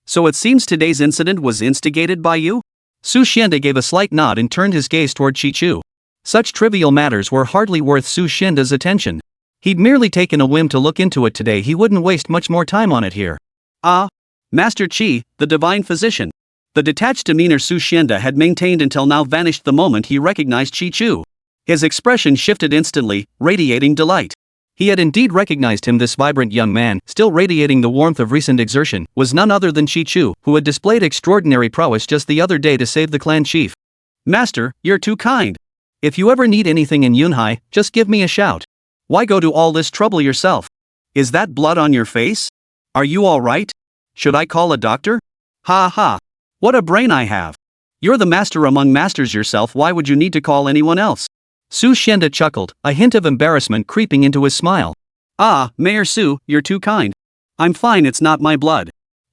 Speaker 2: So it seems today's incident was instigated by you? Su Xianda gave a slight nod and turned his gaze toward Chi-Chu. Such trivial matters were hardly worth Su Xianda's attention. He'd merely taken a whim to look into it today, he wouldn't waste much more time on it here. Ah, Master Qi, the divine physician. The detached demeanor Su Xianda had maintained until now vanished the moment he recognized Chi-Chu. His expression shifted instantly, radiating delight. He had indeed recognized him. This vibrant young man, still radiating the warmth of recent exertion, was none other than Chi-Chu, who had displayed extraordinary prowess just the other day to save the clan chief. Master, you're too kind. If you ever need anything in Yunhai, just give me a shout. Why go to all this trouble yourself? Is that blood on your face? Are you all right? Should I call a doctor? Ha ha. What a brain I have. You're the master among masters yourself, why would you need to call anyone else? Su Xianda chuckled, a hint of embarrassment creeping into his smile. Ah, Mayor Su, you're too kind. I'm fine, it's not my blood.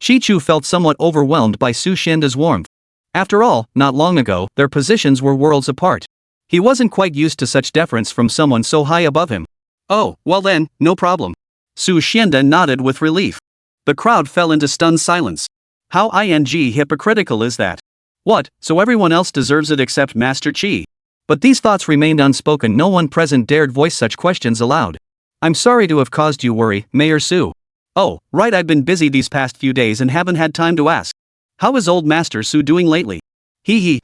Speaker 2: Chi-Chu felt somewhat overwhelmed by Su Xianda's warmth. After all, not long ago, their positions were worlds apart. He wasn't quite used to such deference from someone so high above him. Oh, well then, no problem. Su Xianda nodded with relief. The crowd fell into stunned silence. How hypocritical is that? What, so everyone else deserves it except Master Qi? But these thoughts remained unspoken. No one present dared voice such questions aloud. I'm sorry to have caused you worry, Mayor Su. Oh, right, I've been busy these past few days and haven't had time to ask. How is old Master Su doing lately?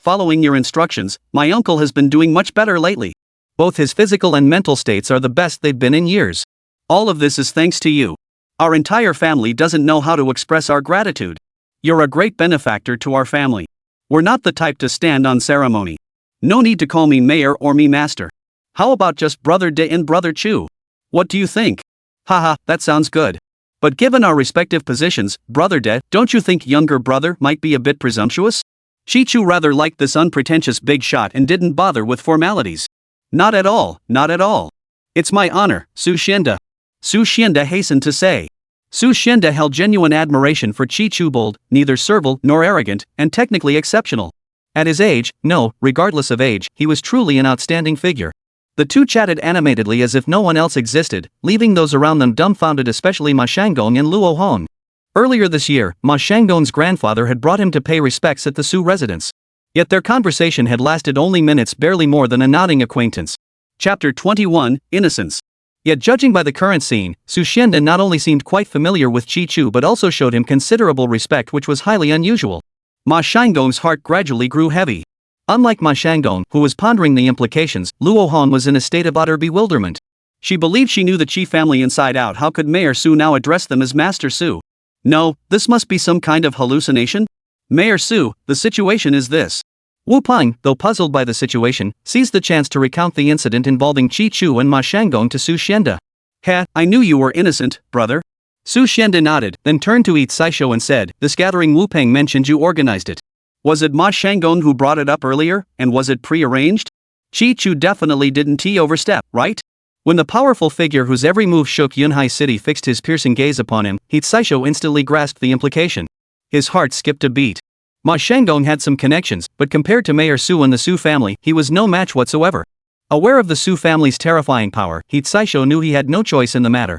Speaker 2: Following your instructions, my uncle has been doing much better lately. Both his physical and mental states are the best they've been in years. All of this is thanks to you. Our entire family doesn't know how to express our gratitude. You're a great benefactor to our family. We're not the type to stand on ceremony. No need to call me mayor or me master. How about just Brother De and Brother Chu? What do you think? Haha, that sounds good. But given our respective positions, Brother De, don't you think younger brother might be a bit presumptuous? Chi-Chu rather liked this unpretentious big shot and didn't bother with formalities. Not at all, not at all. It's my honor, Su Xianda. Su Xianda hastened to say. Su Xianda held genuine admiration for Chi-Chu, bold, neither servile nor arrogant, and technically exceptional. At his age, no, regardless of age, he was truly an outstanding figure. The two chatted animatedly as if no one else existed, leaving those around them dumbfounded, especially Ma Shanggong and Luo Hong. Earlier this year, Ma Shanggong's grandfather had brought him to pay respects at the Su residence. Yet their conversation had lasted only minutes, barely more than a nodding acquaintance. Chapter 21, Innocence. Yet judging by the current scene, Su Xianda not only seemed quite familiar with Chi-Chu but also showed him considerable respect, which was highly unusual. Ma Shanggong's heart gradually grew heavy. Unlike Ma Shanggong, who was pondering the implications, Luo Hong was in a state of utter bewilderment. She believed she knew the Qi family inside out. How could Mayor Su now address them as Master Su? No, this must be some kind of hallucination. Mayor Su, the situation is this. Wu Peng, though puzzled by the situation, seized the chance to recount the incident involving Chi-Chu and Ma Shanggong to Su Xianda. I knew you were innocent, brother. Su Xianda nodded, then turned to Saisho and said, this gathering Wu Peng mentioned you organized it. Was it Ma Shanggong who brought it up earlier, and was it pre-arranged? Chi-Chu definitely didn't overstep, right? When the powerful figure whose every move shook Yunhai City fixed his piercing gaze upon him, Saisho instantly grasped the implication. His heart skipped a beat. Ma Shanggong had some connections, but compared to Mayor Su and the Su family, he was no match whatsoever. Aware of the Su family's terrifying power, Saisho knew he had no choice in the matter.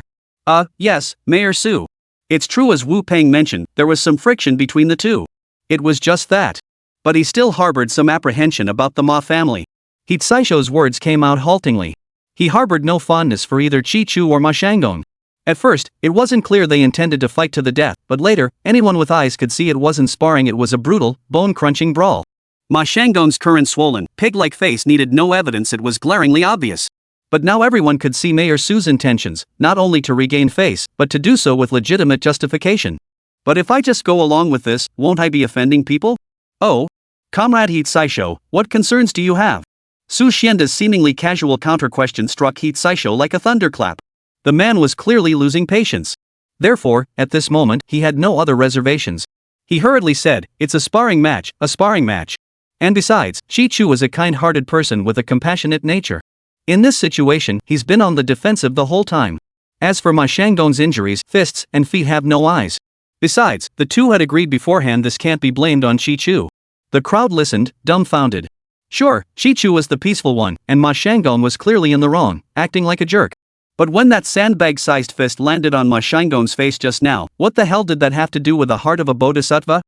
Speaker 2: Yes, Mayor Su. It's true, as Wu Peng mentioned, there was some friction between the two. It was just that. But he still harbored some apprehension about the Ma family. Saisho's words came out haltingly. He harbored no fondness for either Chi-Chu or Ma Shanggong. At first, it wasn't clear they intended to fight to the death, but later, anyone with eyes could see it wasn't sparring, it was a brutal, bone-crunching brawl. Ma Shanggong's current swollen, pig-like face needed no evidence, it was glaringly obvious. But now everyone could see Mayor Su's intentions, not only to regain face, but to do so with legitimate justification. But if I just go along with this, won't I be offending people? Oh? Comrade Saisho, what concerns do you have? Su Xianda's seemingly casual counter-question struck Saisho like a thunderclap. The man was clearly losing patience.
Speaker 1: Therefore, at this moment, he had no other reservations. He hurriedly said, "It's a sparring match, a sparring match." And besides, Chi-Chu is a kind-hearted person with a compassionate nature. In this situation, he's been on the defensive the whole time. As for Ma Shanggong's injuries, fists and feet have no eyes. Besides, the two had agreed beforehand this can't be blamed on Chi-Chu. The crowd listened, dumbfounded. Sure, Chi-Chu was the peaceful one, and Ma Shanggong was clearly in the wrong, acting like a jerk. But when that sandbag-sized fist landed on Ma Shanggong's face just now, what the hell did that have to do with the heart of a bodhisattva?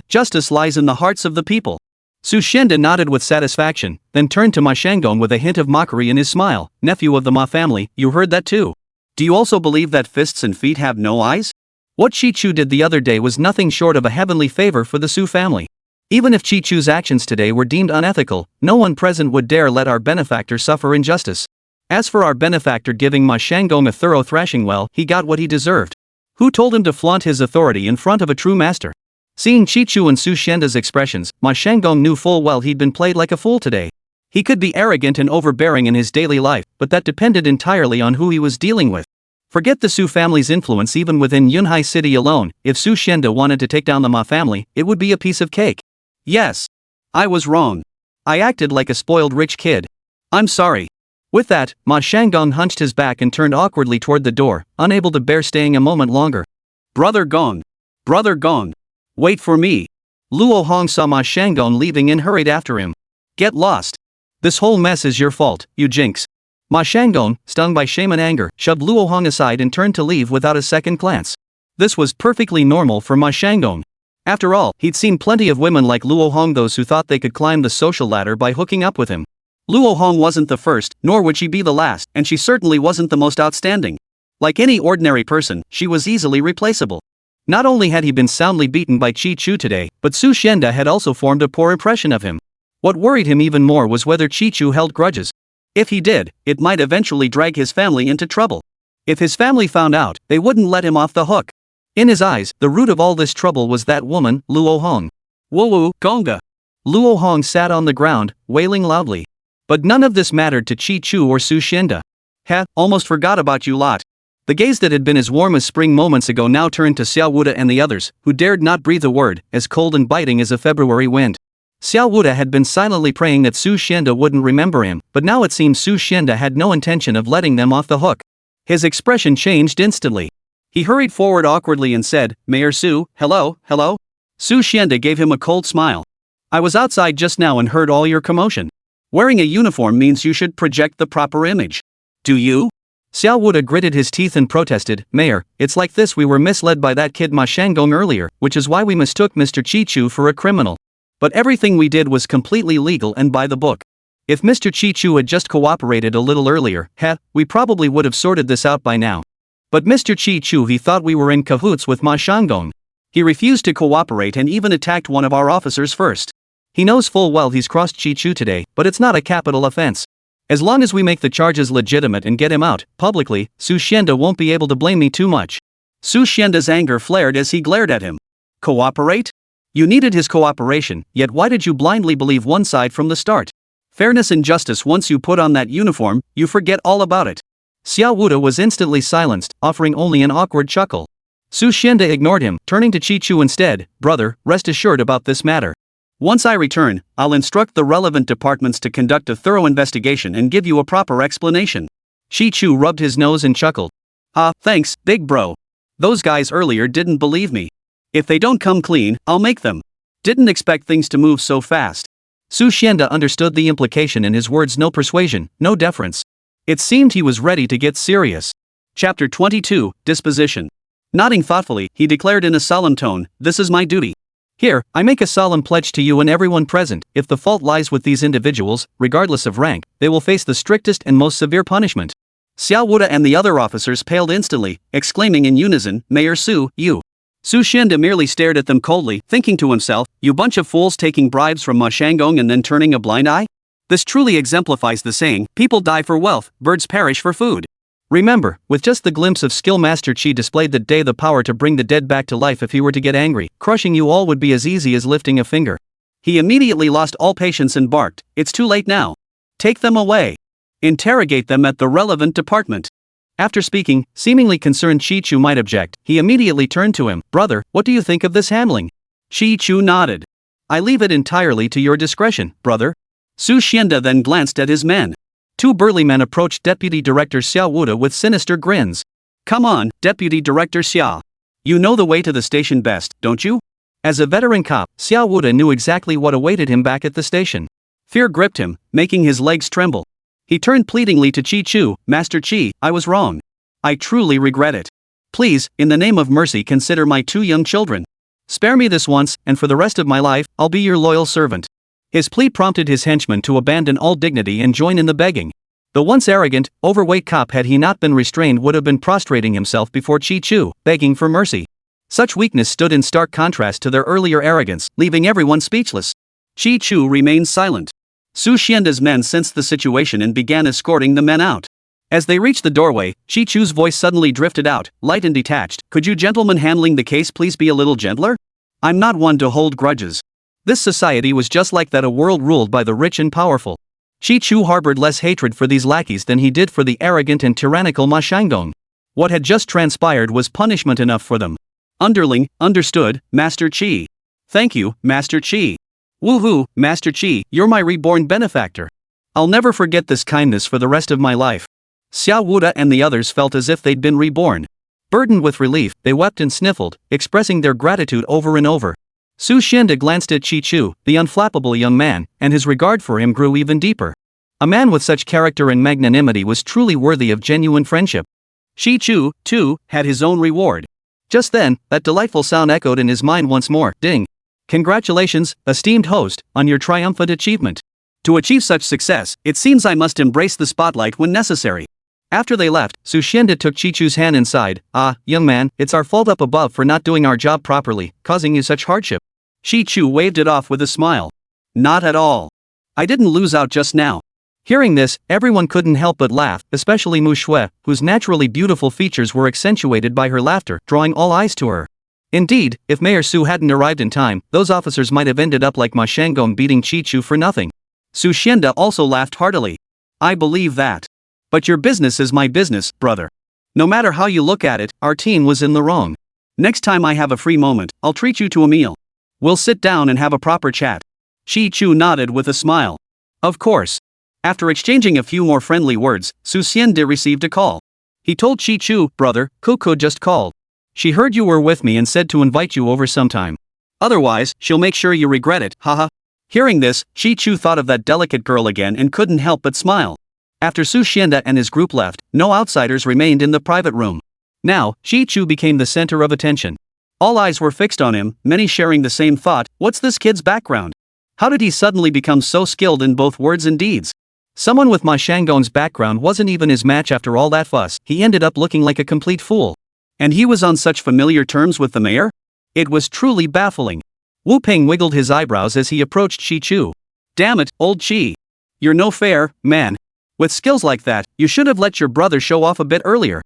Speaker 1: Justice lies in the hearts of the people. Su Xianda nodded with satisfaction, then turned to Ma Shanggong with a hint of mockery in his smile. "Nephew of the Ma family, you heard that too. Do you also believe that fists and feet have no eyes? What Chi-Chu did the other day was nothing short of a heavenly favor for the Su family. Even if Chi-Chu's actions today were deemed unethical, no one present would dare let our benefactor suffer injustice. As for our benefactor giving Ma Shanggong a thorough thrashing, well, he got what he deserved. Who told him to flaunt his authority in front of a true master?" Seeing Chi-Chu and Su Xianda's expressions, Ma Shanggong knew full well he'd been played like a fool today. He could be arrogant and overbearing in his daily life, but that depended entirely on who he was dealing with. Forget the Su family's influence even within Yunhai City alone. If Su Xianda wanted to take down the Ma family, it would be a piece of cake. Yes. I was wrong. I acted like a spoiled rich kid. I'm sorry. With that, Ma Shanggong hunched his back and turned awkwardly toward the door, unable to bear staying a moment longer. "Brother Gong. Brother Gong. Wait for me." Luo Hong saw Ma Shanggong leaving and hurried after him. "Get lost. This whole mess is your fault, you jinx." Ma Shanggong, stung by shame and anger, shoved Luo Hong aside and turned to leave without a second glance. This was perfectly normal for Ma Shanggong. After all, he'd seen plenty of women like Luo Hong, those who thought they could climb the social ladder by hooking up with him. Luo Hong wasn't the first, nor would she be the last, and she certainly wasn't the most outstanding. Like any ordinary person, she was easily replaceable. Not only had he been soundly beaten by Chi-Chu today, but Su Xianda had also formed a poor impression of him. What worried him even more was whether Chi-Chu held grudges. If he did, it might eventually drag his family into trouble. If his family found out, they wouldn't let him off the hook. In his eyes, the root of all this trouble was that woman, Luo Hong. "Woo Gonga." Luo Hong sat on the ground, wailing loudly. But none of this mattered to Chi-Chu or Su Xianda. Almost forgot about you lot. The gaze that had been as warm as spring moments ago now turned to Xiao Wuda and the others, who dared not breathe a word, as cold and biting as a February wind. Xiao Wuda had been silently praying that Su Xianda wouldn't remember him, but now it seemed Su Xianda had no intention of letting them off the hook. His expression changed instantly. He hurried forward awkwardly and said, "Mayor Su, hello." Su Xianda gave him a cold smile. "I was outside just now and heard all your commotion. Wearing a uniform means you should project the proper image. Do you?" Xiao Wuda gritted his teeth and protested, "Mayor, it's like this, we were misled by that kid Ma Shanggong earlier, which is why we mistook Mr. Chi-Chu for a criminal. But everything we did was completely legal and by the book. If Mr. Chi-Chu had just cooperated a little earlier, we probably would have sorted this out by now. But Mr. Chi-Chu, he thought we were in cahoots with Ma Shanggong. He refused to cooperate and even attacked one of our officers first. He knows full well he's crossed Chi-Chu today, but it's not a capital offense. As long as we make the charges legitimate and get him out, publicly, Su Xianda won't be able to blame me too much." Su Xianda's anger flared as he glared at him. "Cooperate? You needed his cooperation, yet why did you blindly believe one side from the start? Fairness and justice, once you put on that uniform, you forget all about it." Xiao Wuda was instantly silenced, offering only an awkward chuckle. Su Xianda ignored him, turning to Chi-Chu instead. "Brother, rest assured about this matter. Once I return, I'll instruct the relevant departments to conduct a thorough investigation and give you a proper explanation." Chi-Chu rubbed his nose and chuckled. Thanks, big bro. Those guys earlier didn't believe me. If they don't come clean, I'll make them. Didn't expect things to move so fast." Su Xianda understood the implication in his words: no persuasion, no deference. It seemed he was ready to get serious. Chapter 22, Disposition. Nodding thoughtfully, he declared in a solemn tone, "This is my duty. Here, I make a solemn pledge to you and everyone present, if the fault lies with these individuals, regardless of rank, they will face the strictest and most severe punishment." Xiao Wuda and the other officers paled instantly, exclaiming in unison, "Mayor Su, you." Su Xianda merely stared at them coldly, thinking to himself, "You bunch of fools taking bribes from Ma Shanggong and then turning a blind eye? This truly exemplifies the saying, people die for wealth, birds perish for food." Remember, with just the glimpse of skill, Master Chi displayed that day the power to bring the dead back to life. If he were to get angry, crushing you all would be as easy as lifting a finger. He immediately lost all patience and barked, "It's too late now. Take them away. Interrogate them at the relevant department."
Speaker 2: After speaking, seemingly concerned Chi Chu might object, he immediately turned to him. Brother, what do you think of this handling? Chi Chu nodded. I leave it entirely to your discretion, brother. Su Xianda then glanced at his men. Two burly men approached Deputy Director Xia Wuda with sinister grins. Come on, Deputy Director Xia. You know the way to the station best, don't you? As a veteran cop, Xia Wuda knew exactly what awaited him back at the station. Fear gripped him, making his legs tremble. He turned pleadingly to Chi Chu. Master Chi, I was wrong. I truly regret it. Please, in the name of mercy, consider my two young children. Spare me this once, and for the rest of my life, I'll be your loyal servant. His plea prompted his henchmen to abandon all dignity and join in the begging. The once arrogant, overweight cop, had he not been restrained, would have been prostrating himself before Chi Chu, begging for mercy. Such weakness stood in stark contrast to their earlier arrogance, leaving everyone speechless. Chi Chu remained silent. Su Xianda's men sensed the situation and began escorting the men out. As they reached the doorway, Chi Chu's voice suddenly drifted out, light and detached. Could you gentlemen handling the case please be a little gentler? I'm not one to hold grudges. This society was just like that, a world ruled by the rich and powerful. Chi Chu harbored less hatred for these lackeys than he did for the arrogant and tyrannical Ma Shanggong. What had just transpired was punishment enough for them. Underling, understood, Master Chi. Thank you, Master Chi. Woohoo, Master Chi, you're my reborn benefactor. I'll never forget this kindness for the rest of my life. Xia Wuda and the others felt as if they'd been reborn. Burdened with relief, they wept and sniffled, expressing their gratitude over and over. Su Xianda glanced at Chi Chu, the unflappable young man, and his regard for him grew even deeper. A man with such character and magnanimity was truly worthy of genuine friendship. Chi Chu, too, had his own reward. Just then, that delightful sound echoed in his mind once more. Ding! Congratulations, esteemed host, on your triumphant achievement. To achieve such success, it seems I must embrace the spotlight when necessary. After they left, Su Xianda took Chi Chu's hand and sighed. Ah, young man, it's our fault up above for not doing our job properly, causing you such hardship. Chi Chu waved it off with a smile. Not at all. I didn't lose out just now. Hearing this, everyone couldn't help but laugh, especially Mu Shui, whose naturally beautiful features were accentuated by her laughter, drawing all eyes to her. Indeed, if Mayor Su hadn't arrived in time, those officers might have ended up like Ma Shanggong beating Chi Chu for nothing. Su Xianda also laughed heartily. I believe that. But your business is my business, brother. No matter how you look at it, our team was in the wrong. Next time I have a free moment, I'll treat you to a meal. We'll sit down and have a proper chat. Chi Chu nodded with a smile. Of course. After exchanging a few more friendly words, Su Xianda received a call. He told Chi Chu, brother, Kuku just called. She heard you were with me and said to invite you over sometime. Otherwise, she'll make sure you regret it, haha. Hearing this, Chi Chu thought of that delicate girl again and couldn't help but smile. After Su Xianda and his group left, no outsiders remained in the private room. Now, Chi Chu became the center of attention. All eyes were fixed on him, many sharing the same thought. What's this kid's background? How did he suddenly become so skilled in both words and deeds? Someone with Ma Shanggong's background wasn't even his match after all that fuss. He ended up looking like a complete fool. And he was on such familiar terms with the mayor? It was truly baffling. Wu Peng wiggled his eyebrows as he approached Chi Chu. Damn it, old Chi. You're no fair, man. With skills like that, you should have let your brother show off a bit earlier.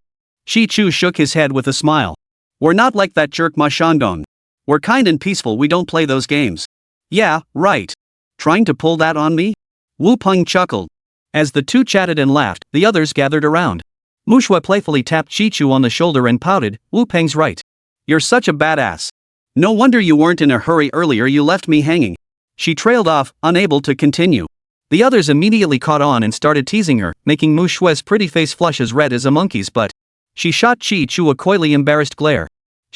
Speaker 2: Chi Chu shook his head with a smile. We're not like that jerk Ma Shanggong. We're kind and peaceful, we don't play those games. Yeah, right. Trying to pull that on me? Wu Peng chuckled. As the two chatted and laughed, the others gathered around. Mu Shui playfully tapped Chi Chu on the shoulder and pouted. Wu Peng's right. You're such a badass. No wonder you weren't in a hurry earlier, you left me hanging. She trailed off, unable to continue. The others immediately caught on and started teasing her, making Mu Shui's pretty face flush as red as a monkey's butt. She shot Chi Chu a coyly embarrassed glare.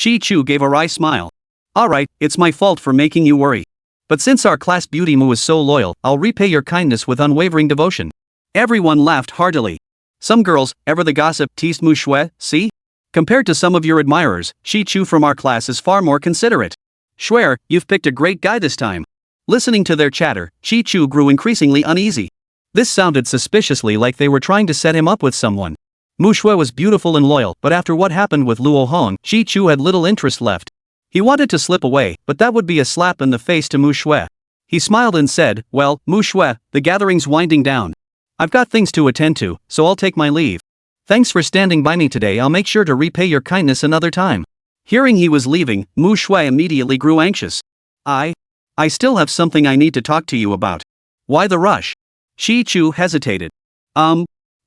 Speaker 2: Chi Chu gave a wry smile. Alright, it's my fault for making you worry. But since our class beauty Mu is so loyal, I'll repay your kindness with unwavering devotion. Everyone laughed heartily. Some girls, ever the gossip, teased Mu Shui. See? Compared to some of your admirers, Chi Chu from our class is far more considerate. Swear, you've picked a great guy this time. Listening to their chatter, Chi Chu grew increasingly uneasy. This sounded suspiciously like they were trying to set him up with someone. Mu Shui was beautiful and loyal, but after what happened with Luo Hong, Chi Chu had little interest left. He wanted to slip away, but that would be a slap in the face to Mu Shui. He smiled and said, well, Mu Shui, the gathering's winding down. I've got things to attend to, so I'll take my leave. Thanks for standing by me today, I'll make sure to repay your kindness another time. Hearing he was leaving, Mu Shui immediately grew anxious. I still have something I need to talk to you about. Why the rush? Chi Chu hesitated.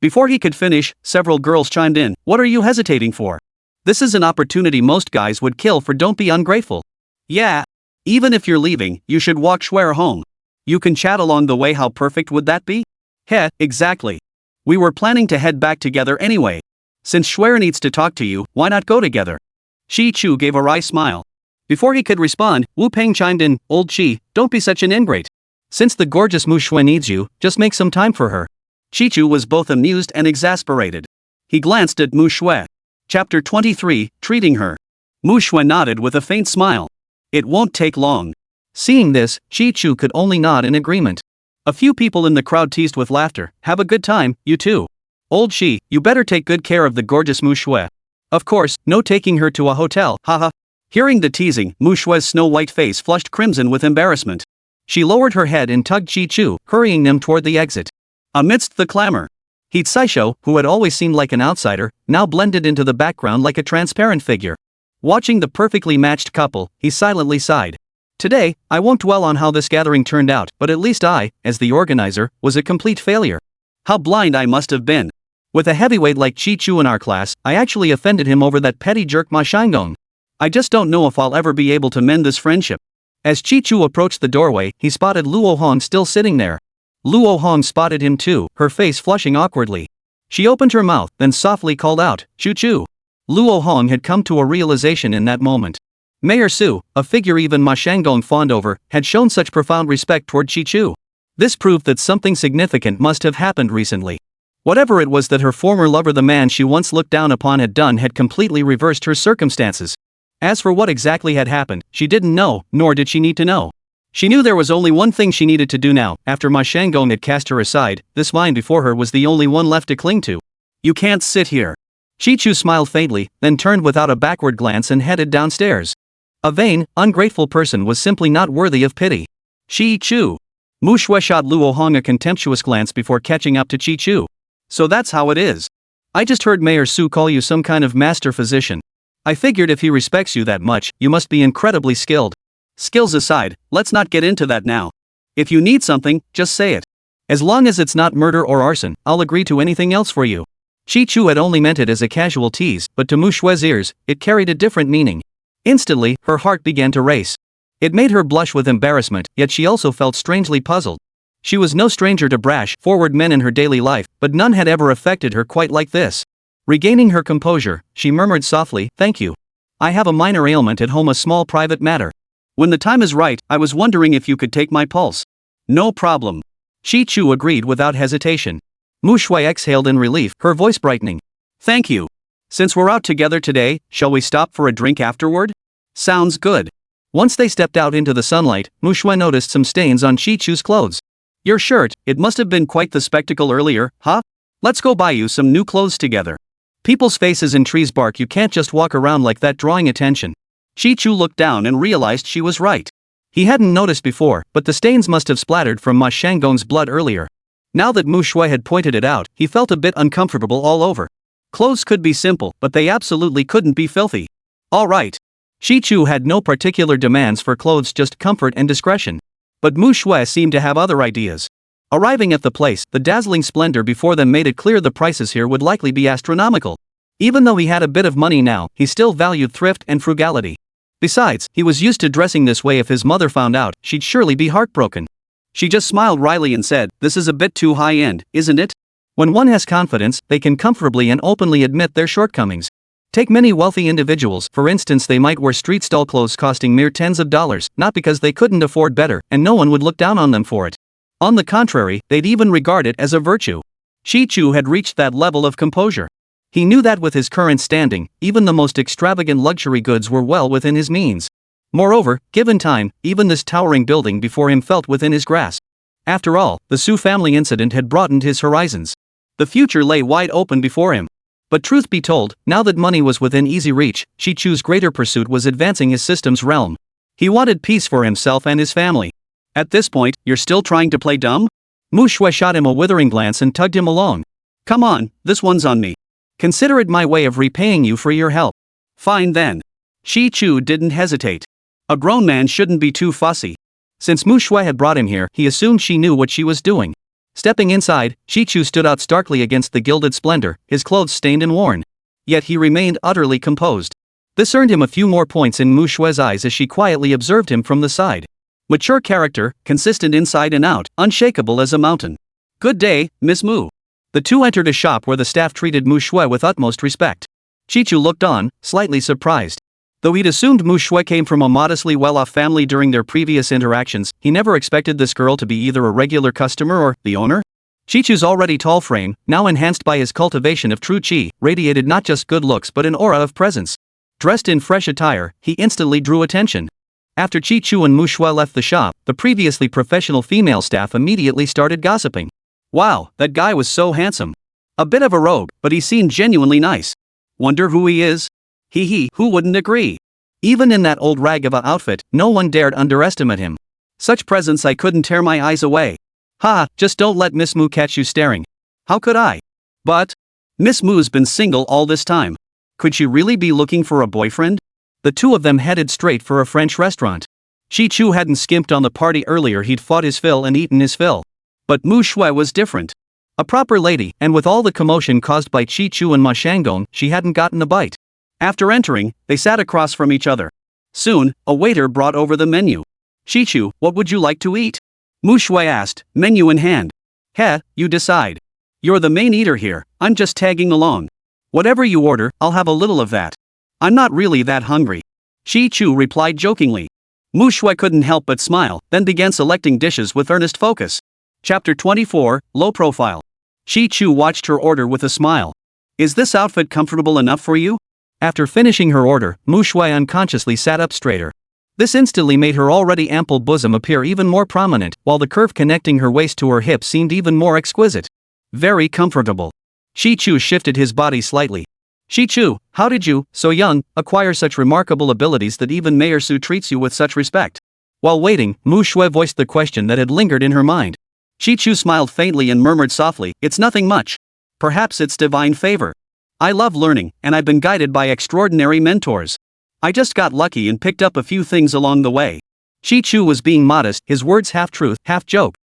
Speaker 2: Before he could finish, several girls chimed in. What are you hesitating for? This is an opportunity most guys would kill for. Don't be ungrateful. Yeah. Even if you're leaving, you should walk Schwer home. You can chat along the way. How perfect would that be? Heh, exactly. We were planning to head back together anyway. Since Schwer needs to talk to you, why not go together? Shi Chu gave a wry smile. Before he could respond, Wu Peng chimed in. Old Chi, don't be such an ingrate. Since the gorgeous Mu Shui needs you, just make some time for her. Chi Chu was both amused and exasperated. He glanced at Mu Shui. Chapter 23, Treating Her. Mu Shui nodded with a faint smile. It won't take long. Seeing this, Chi Chu could only nod in agreement. A few people in the crowd teased with laughter. Have a good time, you too. Old Shi, you better take good care of the gorgeous Mu Shui. Of course, no taking her to a hotel, haha. Hearing the teasing, Mu Shui's snow-white face flushed crimson with embarrassment. She lowered her head and tugged Chi Chu, hurrying them toward the exit. Amidst the clamor, He Saisho, who had always seemed like an outsider, now blended into the background like a transparent figure. Watching the perfectly matched couple, he silently sighed. Today, I won't dwell on how this gathering turned out, but at least I, as the organizer, was a complete failure. How blind I must have been. With a heavyweight like Chi Chu in our class, I actually offended him over that petty jerk Ma Shanggong. I just don't know if I'll ever be able to mend this friendship. As Chi Chu approached the doorway, he spotted Luo Hong still sitting there. Luo Hong spotted him too, her face flushing awkwardly. She opened her mouth, then softly called out, Chu Chu. Luo Hong had come to a realization in that moment. Mayor Su, a figure even Ma Shanggong fawned over, had shown such profound respect toward Chi Chu. This proved that something significant must have happened recently. Whatever it was that her former lover, the man she once looked down upon, had done, had completely reversed her circumstances. As for what exactly had happened, she didn't know, nor did she need to know. She knew there was only one thing she needed to do now. After Ma Shanggong had cast her aside, this mind before her was the only one left to cling to. You can't sit here. Chi Chu smiled faintly, then turned without a backward glance and headed downstairs. A vain, ungrateful person was simply not worthy of pity. Chi Chu. Mu Shui shot Luo Hong a contemptuous glance before catching up to Chi Chu. So that's how it is. I just heard Mayor Su call you some kind of master physician. I figured if he respects you that much, you must be incredibly skilled. Skills aside, let's not get into that now. If you need something, just say it. As long as it's not murder or arson, I'll agree to anything else for you. Chi Chu had only meant it as a casual tease, but to Mu Shui's ears, it carried a different meaning. Instantly, her heart began to race. It made her blush with embarrassment, yet she also felt strangely puzzled. She was no stranger to brash, forward men in her daily life, but none had ever affected her quite like this. Regaining her composure, she murmured softly, Thank you. I have a minor ailment at home, a small private matter. When the time is right, I was wondering if you could take my pulse. No problem. Chi Chu agreed without hesitation. Mu Shui exhaled in relief, her voice brightening. Thank you. Since we're out together today, shall we stop for a drink afterward? Sounds good. Once they stepped out into the sunlight, Mu Shui noticed some stains on Chi Chu's clothes. Your shirt, it must have been quite the spectacle earlier, huh? Let's go buy you some new clothes together. People's faces in trees bark, you can't just walk around like that drawing attention. Chi Chu looked down and realized she was right. He hadn't noticed before, but the stains must have splattered from Ma Shanggong's blood earlier. Now that Mu Shui had pointed it out, he felt a bit uncomfortable all over. Clothes could be simple, but they absolutely couldn't be filthy. All right. Chi Chu had no particular demands for clothes, just comfort and discretion. But Mu Shui seemed to have other ideas. Arriving at the place, the dazzling splendor before them made it clear the prices here would likely be astronomical. Even though he had a bit of money now, he still valued thrift and frugality. Besides, he was used to dressing this way. If his mother found out, she'd surely be heartbroken. She just smiled wryly and said, This is a bit too high-end, isn't it? When one has confidence, they can comfortably and openly admit their shortcomings. Take many wealthy individuals, for instance. They might wear street stall clothes costing mere tens of dollars, not because they couldn't afford better, and no one would look down on them for it. On the contrary, they'd even regard it as a virtue. Chi Chu had reached that level of composure. He knew that with his current standing, even the most extravagant luxury goods were well within his means. Moreover, given time, even this towering building before him felt within his grasp. After all, the Su family incident had broadened his horizons. The future lay wide open before him. But truth be told, now that money was within easy reach, Chi Chu's greater pursuit was advancing his system's realm. He wanted peace for himself and his family. At this point, you're still trying to play dumb? Mu Shui shot him a withering glance and tugged him along. Come on, this one's on me. Consider it my way of repaying you for your help. Fine then. Chi Chu didn't hesitate. A grown man shouldn't be too fussy. Since Mu Shui had brought him here, he assumed she knew what she was doing.
Speaker 1: Stepping inside, Shichu stood out starkly against the gilded splendor, his clothes stained and worn. Yet he remained utterly composed. This earned him a few more points in Mu Shue's eyes as she quietly observed him from the side. Mature character, consistent inside and out, unshakable as a mountain. Good day, Miss Mu. The two entered a shop where the staff treated Mu Shue with utmost respect. Shichu looked on, slightly surprised. Though he'd assumed Mu Shue came from a modestly well-off family during their previous interactions, he never expected this girl to be either a regular customer or the owner. Shichu's already tall frame, now enhanced by his cultivation of true qi, radiated not just good looks but an aura of presence. Dressed in fresh attire, he instantly drew attention. After Shichu and Mu Shue left the shop, the previously professional female staff immediately started gossiping. Wow, that guy was so handsome. A bit of a rogue, but he seemed genuinely nice. Wonder who he is? Who wouldn't agree? Even in that old rag of a outfit, no one dared underestimate him. Such presence I couldn't tear my eyes away. Ha, just don't let Miss Mu catch you staring. How could I? But Miss Mu's been single all this time. Could she really be looking for a boyfriend? The two of them headed straight for a French restaurant. Shichu hadn't skimped on the party earlier, he'd fought his fill and eaten his fill. But Mu Shue was different. A proper lady, and with all the commotion caused by Shichu and Ma Shanggong, she hadn't gotten a bite. After entering, they sat across from each other. Soon, a waiter brought over the menu. Shichu, what would you like to eat? Mu Shue asked, menu in hand. You decide. You're the main eater here, I'm just tagging along. Whatever you order, I'll have a little of that. I'm not really that hungry. Shichu replied jokingly. Mu Shue couldn't help but smile, then began selecting dishes with earnest focus. Chapter 24, Low Profile. Shichu watched her order with a smile. Is this outfit comfortable enough for you? After finishing her order, Mu Shue unconsciously sat up straighter. This instantly made her already ample bosom appear even more prominent, while the curve connecting her waist to her hip seemed even more exquisite. Very comfortable. Shichu shifted his body slightly. Shichu, how did you, so young, acquire such remarkable abilities that even Mayor Su treats you with such respect? While waiting, Mu Shue voiced the question that had lingered in her mind. Shichu smiled faintly and murmured softly, it's nothing much. Perhaps it's divine favor. I love learning, and I've been guided by extraordinary mentors. I just got lucky and picked up a few things along the way. Shichu was being modest, his words half truth, half joke.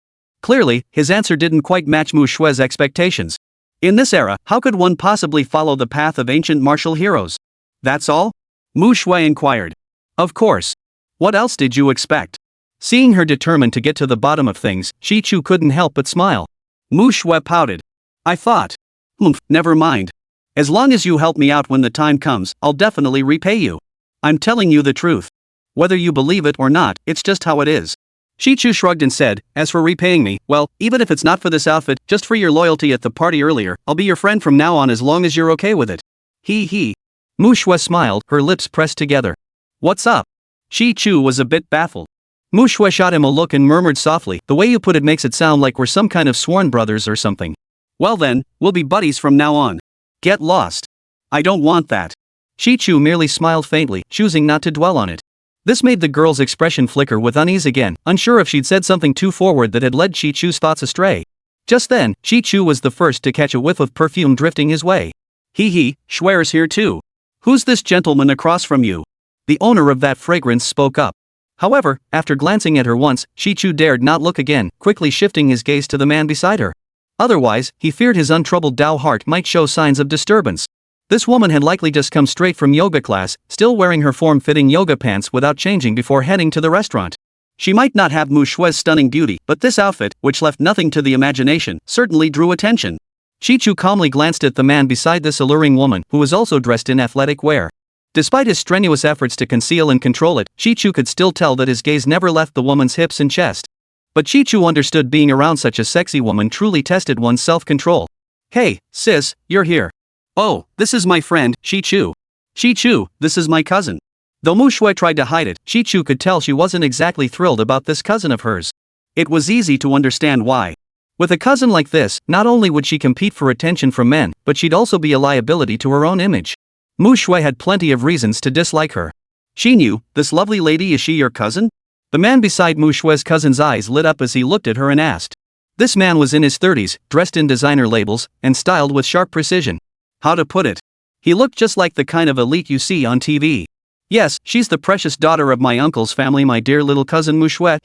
Speaker 1: Clearly, his answer didn't quite match Mu Shue's expectations. In this era, how could one possibly follow the path of ancient martial heroes? That's all? Mu Shue inquired. Of course. What else did you expect? Seeing her determined to get to the bottom of things, Shichu couldn't help but smile. Mu Shue pouted. I thought. Never mind. As long as you help me out when the time comes, I'll definitely repay you. I'm telling you the truth. Whether you believe it or not, it's just how it is. Shichu shrugged and said, as for repaying me, well, even if it's not for this outfit, just for your loyalty at the party earlier, I'll be your friend from now on as long as you're okay with it. Mu Shue smiled, her lips pressed together. What's up? Shichu was a bit baffled. Mu Shue shot him a look and murmured softly, the way you put it makes it sound like we're some kind of sworn brothers or something. Well then, we'll be buddies from now on. Get lost. I don't want that. Shichu merely smiled faintly, choosing not to dwell on it. This made the girl's expression flicker with unease again, unsure if she'd said something too forward that had led Shichu's thoughts astray. Just then, Shichu was the first to catch a whiff of perfume drifting his way. Shue's here too. Who's this gentleman across from you? The owner of that fragrance spoke up. However, after glancing at her once, Shichu dared not look again, quickly shifting his gaze to the man beside her. Otherwise, he feared his untroubled Tao heart might show signs of disturbance. This woman had likely just come straight from yoga class, still wearing her form-fitting yoga pants without changing before heading to the restaurant. She might not have Mu Shue's stunning beauty, but this outfit, which left nothing to the imagination, certainly drew attention. Shichu calmly glanced at the man beside this alluring woman, who was also dressed in athletic wear. Despite his strenuous efforts to conceal and control it, Shichu could still tell that his gaze never left the woman's hips and chest. But Shichu understood being around such a sexy woman truly tested one's self-control. Hey, sis, you're here. Oh, this is my friend, Shichu. Shichu, this is my cousin. Though Mu Shue tried to hide it, Shichu could tell she wasn't exactly thrilled about this cousin of hers. It was easy to understand why. With a cousin like this, not only would she compete for attention from men, but she'd also be a liability to her own image. Mu Shue had plenty of reasons to dislike her. She knew, this lovely lady, is she your cousin? The man beside Mu Shue's cousin's eyes lit up as he looked at her and asked. This man was in his 30s, dressed in designer labels, and styled with sharp precision. How to put it? He looked just like the kind of elite you see on TV. Yes, she's the precious daughter of my uncle's family, my dear little cousin Mu Shue,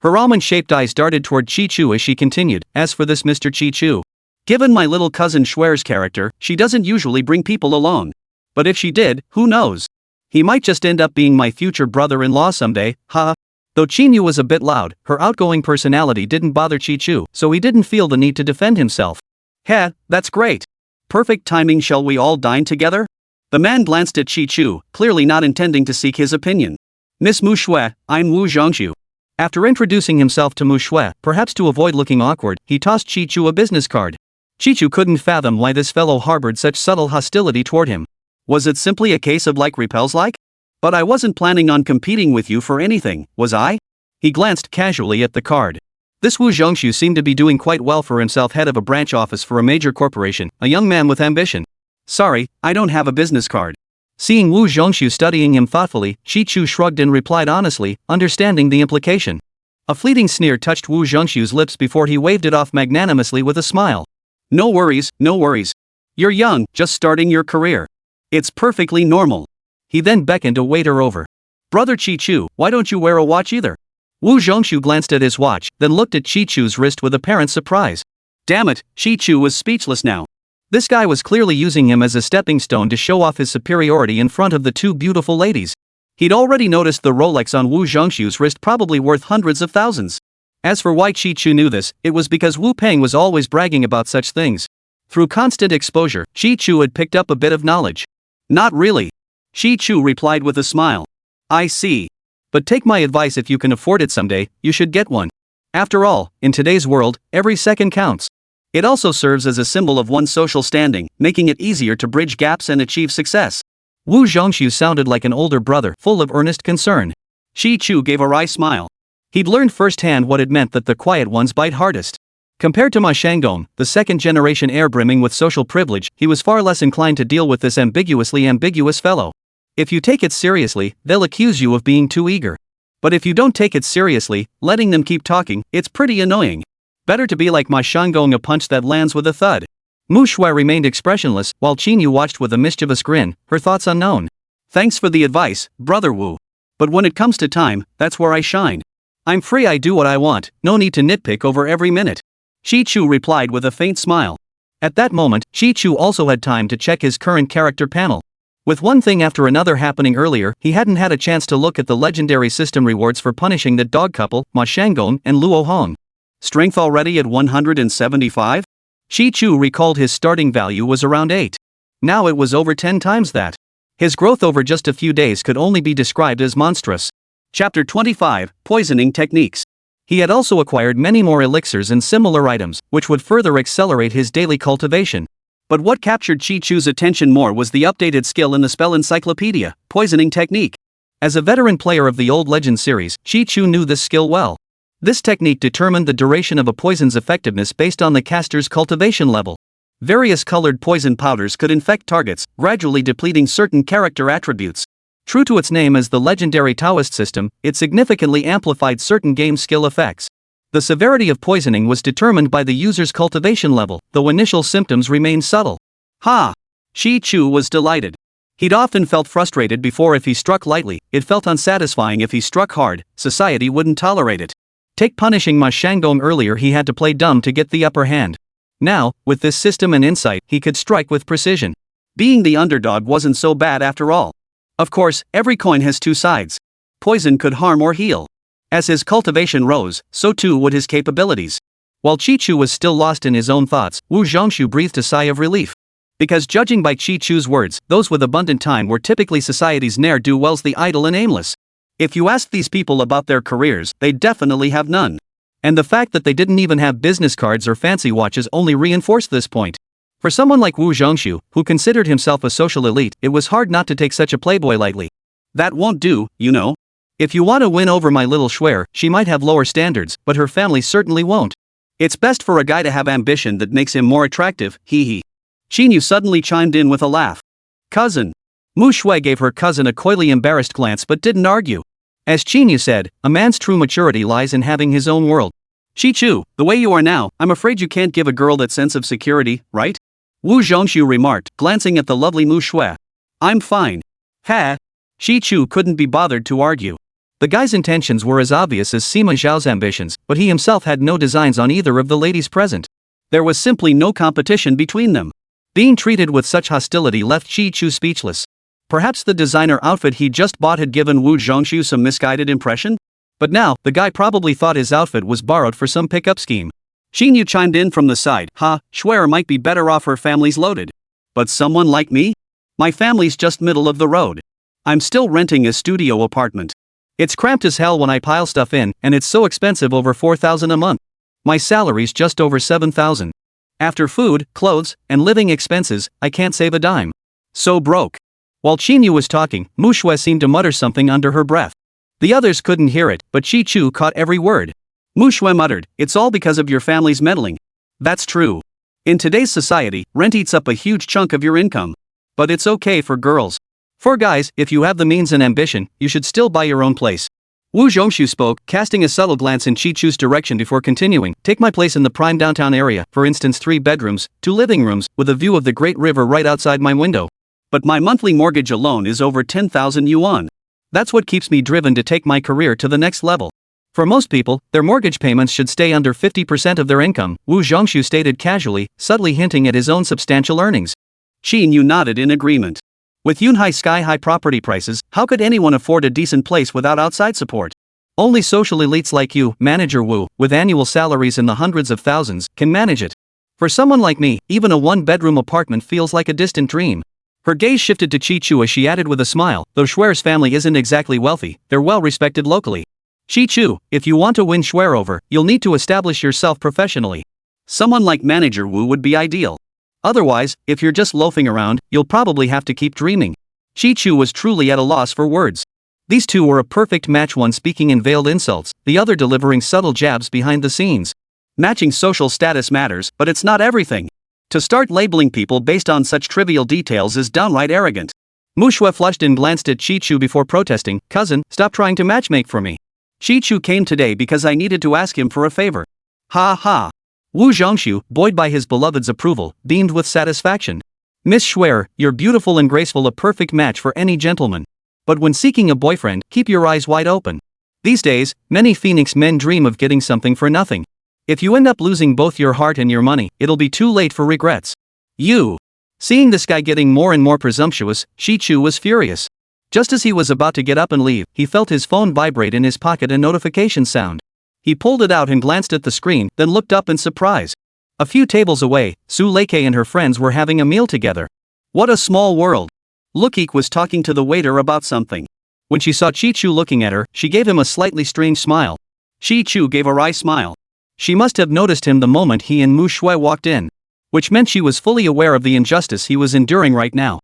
Speaker 2: Her almond-shaped eyes darted toward Chi-Chu as she continued, as for this Mr. Chi-Chu. Given my little cousin Schwer's character, she doesn't usually bring people along. But if she did, who knows? He might just end up being my future brother-in-law someday, ha. Though Chi-Nu was a bit loud, her outgoing personality didn't bother Chi-Chu, so he didn't feel the need to defend himself. Heh, that's great. Perfect timing, shall we all dine together? The man glanced at Chi-Chu, clearly not intending to seek his opinion. Miss Mu Shui, I'm Wu Zhongshu. After introducing himself to Mu Shui, perhaps to avoid looking awkward, he tossed Chi-Chu a business card. Chi-Chu couldn't fathom why this fellow harbored such subtle hostility toward him. Was it simply a case of like repels like? But I wasn't planning on competing with you for anything, was I? He glanced casually at the card. This Wu Zhongshu seemed to be doing quite well for himself, head of a branch office for a major corporation, a young man with ambition. Sorry, I don't have a business card. Seeing Wu Zhongshu studying him thoughtfully, Chi-Chu shrugged and replied honestly, understanding the implication. A fleeting sneer touched Wu Zhongshu's lips before he waved it off magnanimously with a smile. No worries, no worries. You're young, just starting your career. It's perfectly normal. He then beckoned a waiter over. Brother Chi-Chu, why don't you wear a watch either? Wu Zhongshu glanced at his watch, then looked at Chi-Chu's wrist with apparent surprise. Damn it, Chi-Chu was speechless now. This guy was clearly using him as a stepping stone to show off his superiority in front of the two beautiful ladies. He'd already noticed the Rolex on Wu Zhongshu's wrist, probably worth hundreds of thousands. As for why Chi-Chu knew this, it was because Wu Peng was always bragging about such things. Through constant exposure, Chi-Chu had picked up a bit of knowledge. Not really. Chi-Chu replied with a smile. I see. But take my advice, if you can afford it someday, you should get one. After all, in today's world, every second counts. It also serves as a symbol of one's social standing, making it easier to bridge gaps and achieve success. Wu Zhongshu sounded like an older brother, full of earnest concern. Chi-Chu gave a wry smile. He'd learned firsthand what it meant that the quiet ones bite hardest. Compared to Ma Shanggong, the second-generation heir brimming with social privilege, he was far less inclined to deal with this ambiguously ambiguous fellow. If you take it seriously, they'll accuse you of being too eager. But if you don't take it seriously, letting them keep talking, it's pretty annoying. Better to be like Ma Shanggong, a punch that lands with a thud. Mu Shui remained expressionless, while Chi-Nu watched with a mischievous grin, her thoughts unknown. Thanks for the advice, Brother Wu. But when it comes to time, that's where I shine. I'm free, I do what I want, no need to nitpick over every minute. Chi-Chu replied with a faint smile. At that moment, Chi-Chu also had time to check his current character panel. With one thing after another happening earlier, he hadn't had a chance to look at the legendary system rewards for punishing that dog couple, Ma Shanggong and Luo Hong. Strength already at 175? Chi-Chu recalled his starting value was around 8. Now it was over 10 times that. His growth over just a few days could only be described as monstrous. Chapter 25, Poisoning Techniques. He had also acquired many more elixirs and similar items, which would further accelerate his daily cultivation. But what captured Chi-Chu's attention more was the updated skill in the spell encyclopedia, Poisoning Technique. As a veteran player of the old Legend series, Chi-Chu knew this skill well. This technique determined the duration of a poison's effectiveness based on the caster's cultivation level. Various colored poison powders could infect targets, gradually depleting certain character attributes. True to its name as the Legendary Taoist System, it significantly amplified certain game skill effects. The severity of poisoning was determined by the user's cultivation level, though initial symptoms remained subtle. Ha! Chi-Chu was delighted. He'd often felt frustrated before if he struck lightly, it felt unsatisfying if he struck hard, society wouldn't tolerate it. Take punishing Ma Shanggong earlier, he had to play dumb to get the upper hand. Now, with this system and insight, he could strike with precision. Being the underdog wasn't so bad after all. Of course, every coin has two sides. Poison could harm or heal. As his cultivation rose, so too would his capabilities. While Chi-Chu was still lost in his own thoughts, Wu Zhongshu breathed a sigh of relief. Because judging by Chi-Chu's words, those with abundant time were typically society's ne'er-do-wells, the idle and aimless. If you asked these people about their careers, they'd definitely have none. And the fact that they didn't even have business cards or fancy watches only reinforced this point. For someone like Wu Zhongshu, who considered himself a social elite, it was hard not to take such a playboy lightly. That won't do, you know. If you want to win over my little Schwer, she might have lower standards, but her family certainly won't. It's best for a guy to have ambition that makes him more attractive, hee hee. Chi-Nu suddenly chimed in with a laugh. Cousin. Mu Shui gave her cousin a coyly embarrassed glance but didn't argue. As Chi-Nu said, a man's true maturity lies in having his own world. Chi-Chu, the way you are now, I'm afraid you can't give a girl that sense of security, right? Wu Zhongshu remarked, glancing at the lovely Mu Shui. I'm fine. Ha! Chi-Chu couldn't be bothered to argue.
Speaker 1: The guy's intentions were as obvious as Sima Zhao's ambitions, but he himself had no designs on either of the ladies present.
Speaker 2: There was simply no competition between them.
Speaker 1: Being treated with such hostility left Chi Chu speechless.
Speaker 2: Perhaps the designer outfit he just bought had given Wu Zhongshu some misguided impression? But now, the guy probably thought his outfit was borrowed for some pickup scheme. Xinyu chimed in from the side. Schwer might be better off, her family's loaded. But someone like me? My family's just middle of the road. I'm still renting a studio apartment. It's cramped as hell when I pile stuff in, and it's so expensive, over 4,000 a month. My salary's just over 7,000. After food, clothes, and living expenses, I can't save a dime. So broke. While Xinyu was talking, Mu Shui seemed to mutter something under her breath. The others couldn't hear it, but Chi Chu caught every word. Mu Shui muttered, "It's all because of your family's meddling." That's true. In today's society, rent eats up a huge chunk of your income. But it's okay for girls. For guys, if you have the means and ambition, you should still buy your own place. Wu Zhongshu spoke, casting a subtle glance in Chi Chu's direction before continuing. Take my place in the prime downtown area, for instance 3 bedrooms, 2 living rooms, with a view of the Great River right outside my window. But my monthly mortgage alone is over 10,000 yuan. That's what keeps me driven to take my career to the next level. For most people, their mortgage payments should stay under 50% of their income, Wu Zhongshu stated casually, subtly hinting at his own substantial earnings. Xinyu nodded in agreement. With Yunhai sky-high property prices, how could anyone afford a decent place without outside support? Only social elites like you, Manager Wu, with annual salaries in the hundreds of thousands, can manage it. For someone like me, even a 1-bedroom apartment feels like a distant dream. Her gaze shifted to Chi Chu as she added with a smile, though Schwer's family isn't exactly wealthy, they're well respected locally. Chi Chu, if you want to win Schwer over, you'll need to establish yourself professionally. Someone like Manager Wu would be ideal. Otherwise, if you're just loafing around, you'll probably have to keep dreaming. Chi Chu was truly at a loss for words. These two were a perfect match, one speaking in veiled insults, the other delivering subtle jabs behind the scenes. Matching social status matters, but it's not everything. To start labeling people based on such trivial details is downright arrogant. Mu Shui flushed and glanced at Chi Chu before protesting, "Cousin, stop trying to matchmake for me. Chi Chu came today because I needed to ask him for a favor." Ha ha. Wu Zhongshu, buoyed by his beloved's approval, beamed with satisfaction. "Miss Schwer, you're beautiful and graceful, a perfect match for any gentleman. But when seeking a boyfriend, keep your eyes wide open. These days, many Phoenix men dream of getting something for nothing. If you end up losing both your heart and your money, it'll be too late for regrets." You. Seeing this guy getting more and more presumptuous, Chi Chu was furious. Just as he was about to get up and leave, he felt his phone vibrate in his pocket, a notification sound. He pulled it out and glanced at the screen, then looked up in surprise. A few tables away, Su Leikei and her friends were having a meal together. What a small world. Lukik was talking to the waiter about something. When she saw Chi Chu looking at her, she gave him a slightly strange smile. Chi Chu gave a wry smile. She must have noticed him the moment he and Mu Shui walked in. Which meant she was fully aware of the injustice he was enduring right now.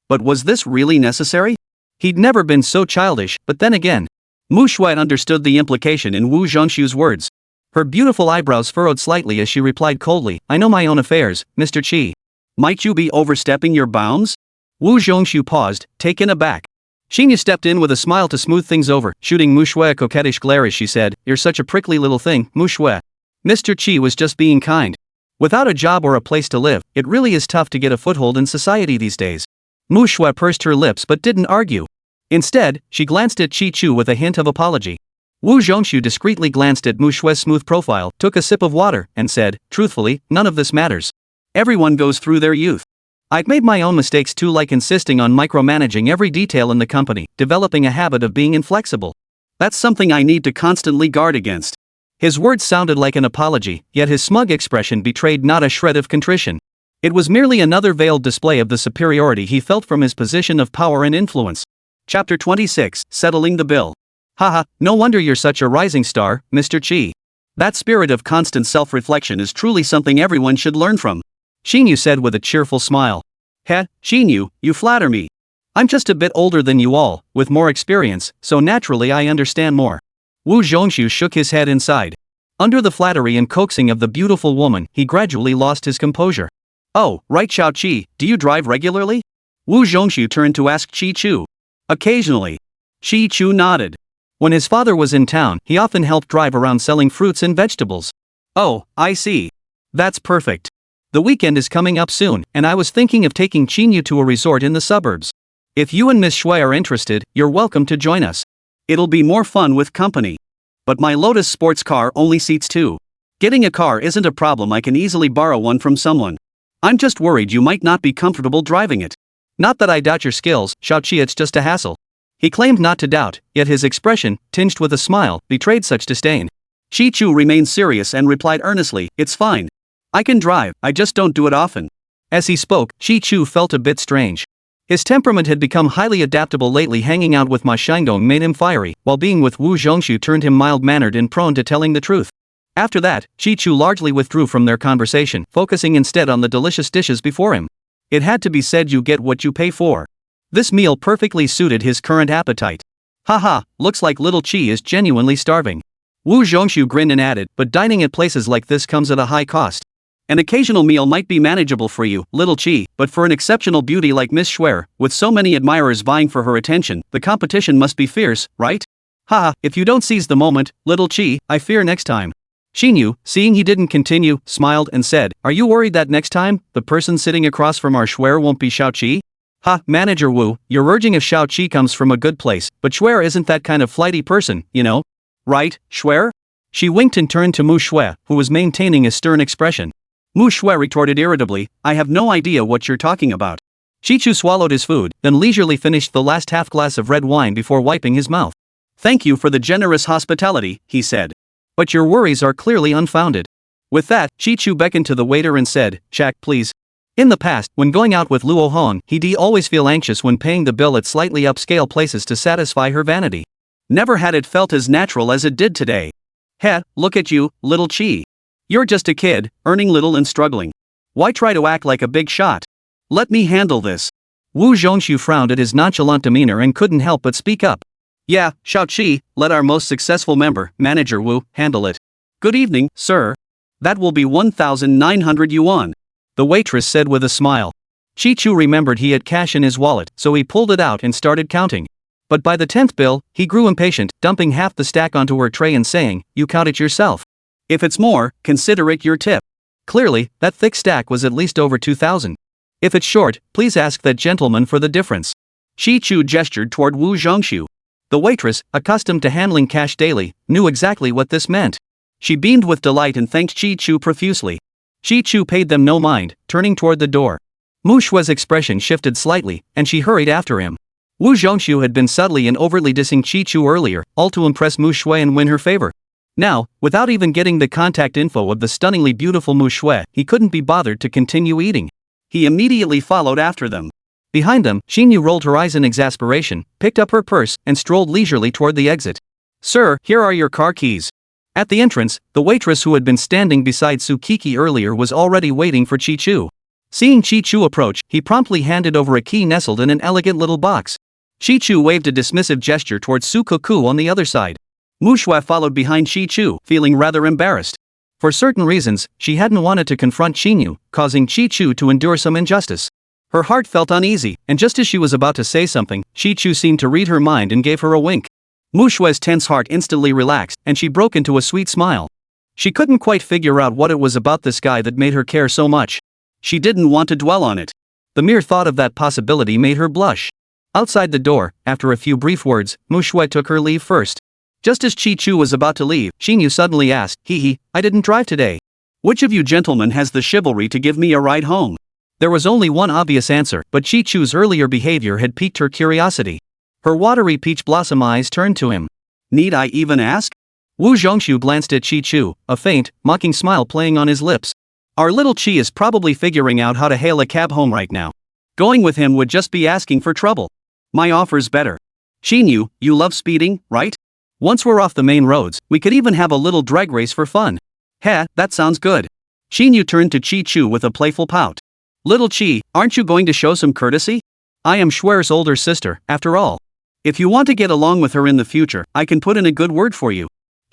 Speaker 2: But was this really necessary? He'd never been so childish, but then again. Mu Shui understood the implication in Wu Zhongshu's words. Her beautiful eyebrows furrowed slightly as she replied coldly, "I know my own affairs, Mr. Chi. Might you be overstepping your bounds?" Wu Zhongshu paused, taken aback. Xinyu stepped in with a smile to smooth things over, shooting Mu Shui a coquettish glare as she said, "You're such a prickly little thing, Mu Shui." Mr. Chi was just being kind. Without a job or a place to live, it really is tough to get a foothold in society these days. Mu Shui pursed her lips but didn't argue. Instead, she glanced at Chi Chu with a hint of apology. Wu Zhongshu discreetly glanced at Mu Shui's smooth profile, took a sip of water, and said, "Truthfully, none of this matters. Everyone goes through their youth. I've made my own mistakes too, like insisting on micromanaging every detail in the company, developing a habit of being inflexible. That's something I need to constantly guard against." His words sounded like an apology, yet his smug expression betrayed not a shred of contrition. It was merely another veiled display of the superiority he felt from his position of power and influence. Chapter 26, Settling the Bill. "Haha, no wonder you're such a rising star, Mr. Chi. That spirit of constant self-reflection is truly something everyone should learn from," Xinyu said with a cheerful smile. "Heh, Xinyu, you flatter me. I'm just a bit older than you all, with more experience, so naturally I understand more." Wu Zhongshu shook his head inside. Under the flattery and coaxing of the beautiful woman, he gradually lost his composure. "Oh, right, Xiao Qi, do you drive regularly?" Wu Zhongshu turned to ask Chi Chu. "Occasionally." Chi Chu nodded. When his father was in town, he often helped drive around selling fruits and vegetables. "Oh, I see. That's perfect. The weekend is coming up soon, and I was thinking of taking Xinyu to a resort in the suburbs. If you and Miss Shui are interested, you're welcome to join us." It'll be more fun with company. But my Lotus sports car only seats 2. Getting a car isn't a problem, I can easily borrow one from someone. I'm just worried you might not be comfortable driving it.
Speaker 1: Not that I doubt your skills, Xiaoqi, it's just a hassle. He claimed not to doubt, yet his expression, tinged with a smile, betrayed such disdain.
Speaker 2: Shi Chu remained serious and replied earnestly, it's fine. I can drive, I just don't do it often.
Speaker 1: As he spoke, Shi Chu felt a bit strange. His temperament had become highly adaptable lately. Hanging out with Ma Shanggong made him fiery, while being with Wu Zhongshu turned him mild-mannered and prone to telling the truth. After that, Shi Chu largely withdrew from their conversation, focusing instead on the delicious dishes before him. It had to be said, you get what you pay for. This meal perfectly suited his current appetite. Haha, looks like little Qi is genuinely starving. Wu Zhongshu grinned and added, but dining at places like this comes at a high cost. An occasional meal might be manageable for you, little Qi, but for an exceptional beauty like Miss Schwer, with so many admirers vying for her attention, the competition must be fierce, right? Haha, if you don't seize the moment, little Qi, I fear next time. Xinyu, seeing he didn't continue, smiled and said, are you worried that next time, the person sitting across from our Schwer won't be Xiaoqi? Ha, Manager Wu, you're urging if Xiaoqi comes from a good place, but Schwer isn't that kind of flighty person, you know? Right, Schwer? She winked and turned to Mu Shui, who was maintaining a stern expression. Mu Shui retorted irritably, I have no idea what you're talking about. Shi Chu swallowed his food, then leisurely finished the last half glass of red wine before wiping his mouth. Thank you for the generous hospitality, he said. But your worries are clearly unfounded. With that, Shi Chu beckoned to the waiter and said, check, please. In the past, when going out with Luo Hong, he'd always feel anxious when paying the bill at slightly upscale places to satisfy her vanity. Never had it felt as natural as it did today. Heh, look at you, little Qi. You're just a kid, earning little and struggling. Why try to act like a big shot? Let me handle this. Wu Zhongshu frowned at his nonchalant demeanor and couldn't help but speak up. Yeah, Xiaoqi, let our most successful member, Manager Wu, handle it. Good evening, sir. That will be 1,900 yuan. The waitress said with a smile. Shi Chu remembered he had cash in his wallet, so he pulled it out and started counting. But by the 10th bill, he grew impatient, dumping half the stack onto her tray and saying, you count it yourself. If it's more, consider it your tip. Clearly, that thick stack was at least over 2,000. If it's short, please ask that gentleman for the difference. Shi Chu gestured toward Wu Zhongshu. The waitress, accustomed to handling cash daily, knew exactly what this meant. She beamed with delight and thanked Shi Chu profusely. Shi Chu paid them no mind, turning toward the door. Mu Shui's expression shifted slightly, and she hurried after him. Wu Zhongshu had been subtly and overtly dissing Shi Chu earlier, all to impress Mu Shui and win her favor. Now, without even getting the contact info of the stunningly beautiful Mu Shui, he couldn't be bothered to continue eating. He immediately followed after them. Behind them, Xinyu rolled her eyes in exasperation, picked up her purse, and strolled leisurely toward the exit. Sir, here are your car keys. At the entrance, the waitress who had been standing beside Tsukiki earlier was already waiting for Chi Chu. Seeing Chi Chu approach, he promptly handed over a key nestled in an elegant little box. Chi Chu waved a dismissive gesture towards Su Koku on the other side. Mu Shui followed behind Chi Chu, feeling rather embarrassed. For certain reasons, she hadn't wanted to confront Xinyu, causing Chi Chu to endure some injustice. Her heart felt uneasy, and just as she was about to say something, Chi Chu seemed to read her mind and gave her a wink. Mu Shui's tense heart instantly relaxed, and she broke into a sweet smile. She couldn't quite figure out what it was about this guy that made her care so much. She didn't want to dwell on it. The mere thought of that possibility made her blush. Outside the door, after a few brief words, Mu Shui took her leave first. Just as Chi Chu was about to leave, Xinyu suddenly asked, I didn't drive today. Which of you gentlemen has the chivalry to give me a ride home? There was only one obvious answer, but Chi Chu's earlier behavior had piqued her curiosity. Her watery peach blossom eyes turned to him. Need I even ask? Wu Zhongshu glanced at Chi Chu, a faint, mocking smile playing on his lips. Our little Chi is probably figuring out how to hail a cab home right now. Going with him would just be asking for trouble. My offer's better. Xinyu, you love speeding, right? Once we're off the main roads, we could even have a little drag race for fun. Heh, that sounds good. Xinyu turned to Chi Chu with a playful pout. Little Chi, aren't you going to show some courtesy? I am Schwer's older sister, after all. If you want to get along with her in the future, I can put in a good word for you.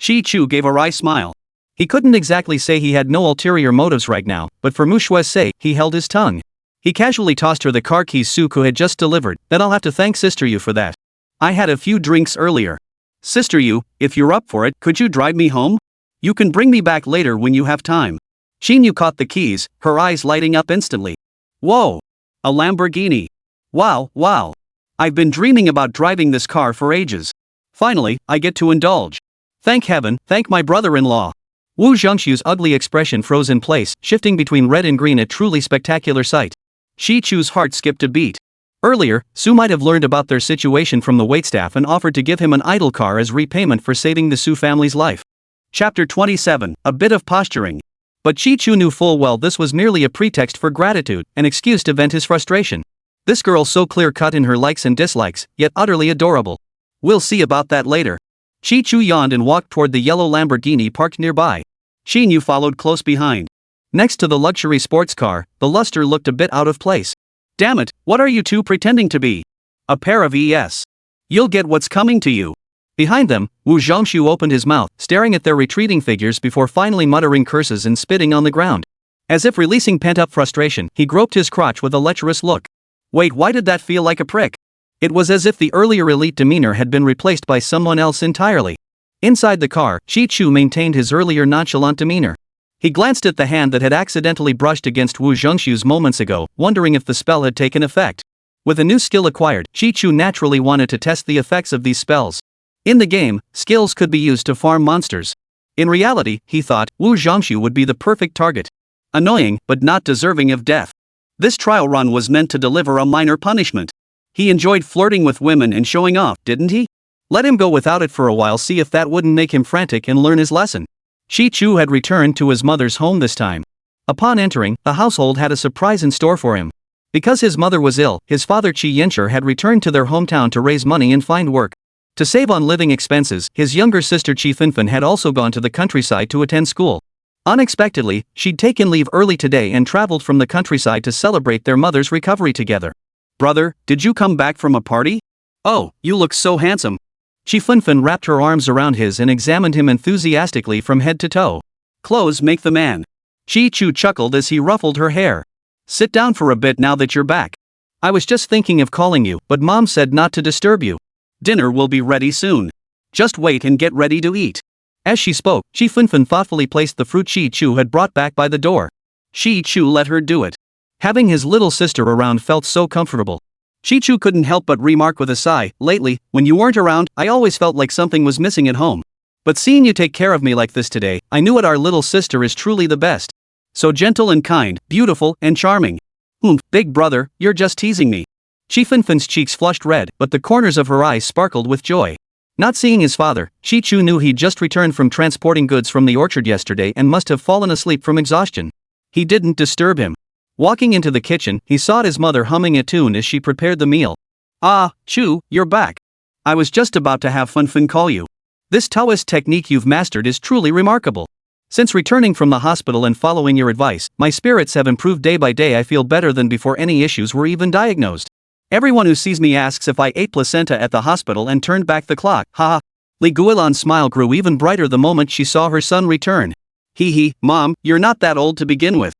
Speaker 1: Chi Chu gave a wry smile. He couldn't exactly say he had no ulterior motives right now, but for Mu Shui's sake, he held his tongue. He casually tossed her the car keys Suku had just delivered. Then I'll have to thank Sister Yu for that. I had a few drinks earlier. Sister Yu, if you're up for it, could you drive me home? You can bring me back later when you have time. Xinyu caught the keys, her eyes lighting up instantly. Whoa! A Lamborghini. Wow. I've been dreaming about driving this car for ages.
Speaker 2: Finally, I get to indulge. Thank heaven, thank my brother-in-law. Wu Zhengxu's ugly expression froze in place, shifting between red and green, a truly spectacular sight. Shi Chu's heart skipped a beat. Earlier, Su might have learned about their situation from the waitstaff and offered to give him an idle car as repayment for saving the Su family's life. Chapter 27, a bit of posturing. But Shi Chu knew full well this was merely a pretext for gratitude, an excuse to vent his frustration. This girl so clear-cut in her likes and dislikes, yet utterly adorable. We'll see about that later. Shi Chu yawned and walked toward the yellow Lamborghini parked nearby. Shi Yu followed close behind. Next to the luxury sports car, the luster looked a bit out of place. Damn it, what are you two pretending to be? A pair of ES. You'll get what's coming to you. Behind them, Wu Zhengxu opened his mouth, staring at their retreating figures before finally muttering curses and spitting on the ground. As if releasing pent-up frustration, he groped his crotch with a lecherous look. Wait, why did that feel like a prick? It was as if the earlier elite demeanor had been replaced by someone else entirely. Inside the car, Shi Chu maintained his earlier nonchalant demeanor. He glanced at the hand that had accidentally brushed against Wu Zhengxu's moments ago, wondering if the spell had taken effect. With a new skill acquired, Shi Chu naturally wanted to test the effects of these spells. In the game, skills could be used to farm monsters. In reality, he thought, Wu Zhengxu would be the perfect target. Annoying, but not deserving of death. This trial run was meant to deliver a minor punishment. He enjoyed flirting with women and showing off, didn't he? Let him go without it for a while, see if that wouldn't make him frantic and learn his lesson. Shi Chu had returned to his mother's home this time. Upon entering, the household had a surprise in store for him. Because his mother was ill, his father Qi Yancher had returned to their hometown to raise money and find work. To save on living expenses, his younger sister Qi Finfin had also gone to the countryside to attend school. Unexpectedly, she'd taken leave early today and traveled from the countryside to celebrate their mother's recovery together. Brother, did you come back from a party? Oh, you look so handsome. Qi Finfin wrapped her arms around his and examined him enthusiastically from head to toe. Clothes make the man. Shi Chu chuckled as he ruffled her hair. Sit down for a bit now that you're back. I was just thinking of calling you, but Mom said not to disturb you. Dinner will be ready soon. Just wait and get ready to eat. As she spoke, Qi Finfin thoughtfully placed the fruit Shi Chu had brought back by the door. Shi Chu let her do it. Having his little sister around felt so comfortable. Shi Chu couldn't help but remark with a sigh, lately, when you weren't around, I always felt like something was missing at home. But seeing you take care of me like this today, I knew it. Our little sister is truly the best. So gentle and kind, beautiful and charming. Big brother, you're just teasing me. Qi Finfin's cheeks flushed red, but the corners of her eyes sparkled with joy. Not seeing his father, Shi Chu knew he'd just returned from transporting goods from the orchard yesterday and must have fallen asleep from exhaustion. He didn't disturb him. Walking into the kitchen, he saw his mother humming a tune as she prepared the meal. Ah, Chu, you're back. I was just about to have Finfin call you. This Taoist technique you've mastered is truly remarkable. Since returning from the hospital and following your advice, my spirits have improved day by day. I feel better than before any issues were even diagnosed. Everyone who sees me asks if I ate placenta at the hospital and turned back the clock. Haha. Li Guilan's smile grew even brighter the moment she saw her son return. Hee, Mom, you're not that old to begin with.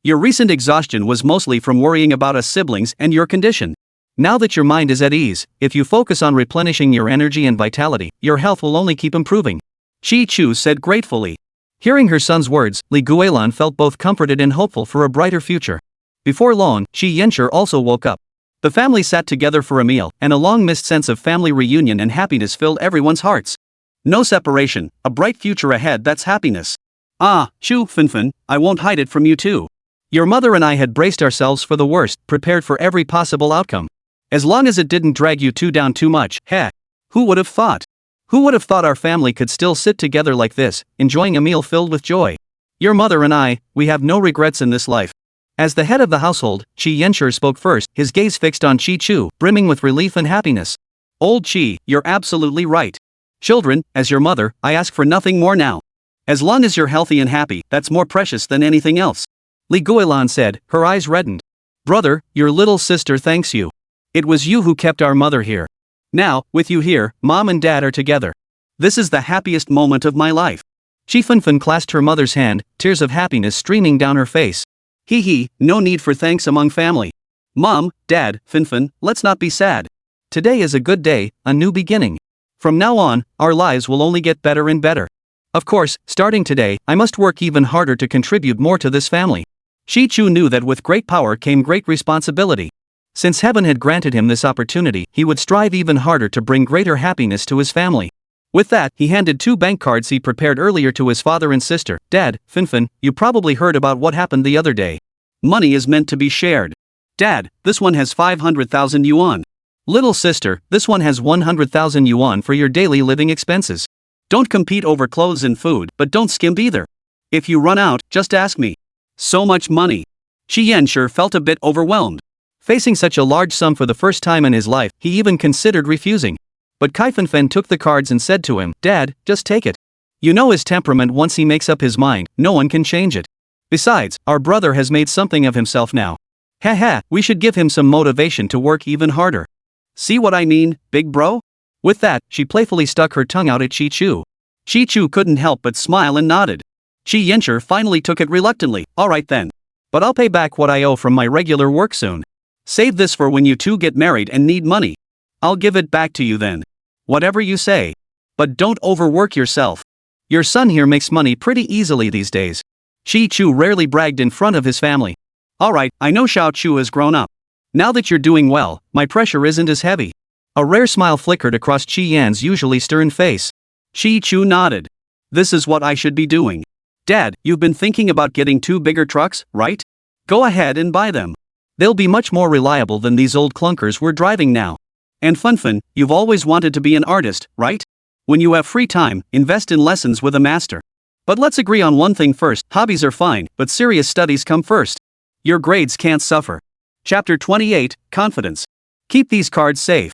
Speaker 2: Your recent exhaustion was mostly from worrying about us siblings and your condition. Now that your mind is at ease, if you focus on replenishing your energy and vitality, your health will only keep improving. Shi Chu said gratefully. Hearing her son's words, Li Guilan felt both comforted and hopeful for a brighter future. Before long, Qi Yancher also woke up. The family sat together for a meal, and a long-missed sense of family reunion and happiness filled everyone's hearts. No separation, a bright future ahead, that's happiness. Ah, Chu Finfin, I won't hide it from you too. Your mother and I had braced ourselves for the worst, prepared for every possible outcome. As long as it didn't drag you two down too much, heh. Who would have thought? Who would have thought our family could still sit together like this, enjoying a meal filled with joy? Your mother and I, we have no regrets in this life. As the head of the household, Qi Yancher spoke first, his gaze fixed on Shi Chu, brimming with relief and happiness. Old Qi, you're absolutely right. Children, as your mother, I ask for nothing more now. As long as you're healthy and happy, that's more precious than anything else. Li Guilan said, her eyes reddened. Brother, your little sister thanks you. It was you who kept our mother here. Now, with you here, Mom and Dad are together. This is the happiest moment of my life. Qi Finfin clasped her mother's hand, tears of happiness streaming down her face. Hee, no need for thanks among family. Mom, Dad, Finfin, let's not be sad. Today is a good day, a new beginning. From now on, our lives will only get better and better. Of course, starting today, I must work even harder to contribute more to this family. Shi Chu knew that with great power came great responsibility.
Speaker 1: Since heaven had granted him this opportunity, he would strive even harder to bring greater happiness to his family. With that, he handed 2 bank cards he prepared earlier to his father and sister. Dad, Finfin, you probably heard about what happened the other day.
Speaker 2: Money is meant to be shared. Dad, this one has 500,000 yuan.
Speaker 1: Little sister, this one has 100,000 yuan for your daily living expenses.
Speaker 2: Don't compete over clothes and food, but don't skimp either. If you run out, just ask me. So much money. Shi Yanshi felt a bit overwhelmed.
Speaker 1: Facing such a large sum for the first time in his life, he even considered refusing. But Kai Fenfen took the cards and said to him, Dad, just take it. You know his temperament, once he makes up his mind, no one can change it. Besides, our brother has made something of himself now. Haha, we should give him some motivation to work even harder.
Speaker 2: See what I mean, big bro?
Speaker 1: With that, she playfully stuck her tongue out at Chi Chu.
Speaker 2: Chi Chu couldn't help but smile and nodded. Shi Yanshi finally took it reluctantly. Alright then.
Speaker 1: But I'll pay back what I owe from my regular work soon.
Speaker 2: Save this for when you 2 get married and need money. I'll give it back to you then. Whatever you say. But don't overwork yourself.
Speaker 1: Your son here makes money pretty easily these days. Chi Chu rarely bragged in front of his family.
Speaker 2: Alright, I know Xiao Chu has grown up. Now that you're doing well, my pressure isn't as heavy.
Speaker 1: A rare smile flickered across Chi Yan's usually stern face.
Speaker 2: Chi Chu nodded. This is what I should be doing. Dad, you've been thinking about getting 2 bigger trucks, right? Go ahead and buy them.
Speaker 1: They'll be much more reliable than these old clunkers we're driving now.
Speaker 2: And Funfun, you've always wanted to be an artist, right? When you have free time, invest in lessons with a master. But let's agree on one thing first, hobbies are fine, but serious studies come first. Your grades can't suffer. Chapter 28, Confidence.
Speaker 1: Keep these cards safe.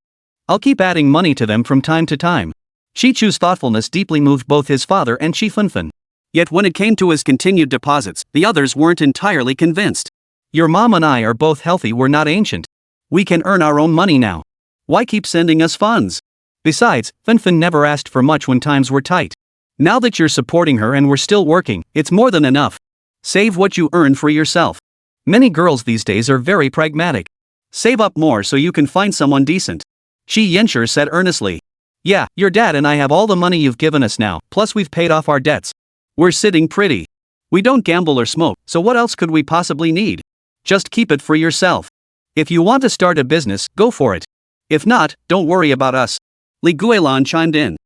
Speaker 1: I'll keep adding money to them from time to time. Shi Chu's thoughtfulness deeply moved both his father and Chi Funfun.
Speaker 2: Yet when it came to his continued deposits, the others weren't entirely convinced.
Speaker 1: Your mom and I are both healthy, we're not ancient. We can earn our own money now.
Speaker 2: Why keep sending us funds?
Speaker 1: Besides, Finfin never asked for much when times were tight. Now that you're supporting her and we're still working, it's more than enough.
Speaker 2: Save what you earn for yourself.
Speaker 1: Many girls these days are very pragmatic.
Speaker 2: Save up more so you can find someone decent. Shi Yanshi said earnestly.
Speaker 1: Yeah, your dad and I have all the money you've given us now, plus we've paid off our debts.
Speaker 2: We're sitting pretty. We don't gamble or smoke, so what else could we possibly need? Just keep it for yourself.
Speaker 1: If you want to start a business, go for it.
Speaker 2: If not, don't worry about us. Li Guilan chimed in.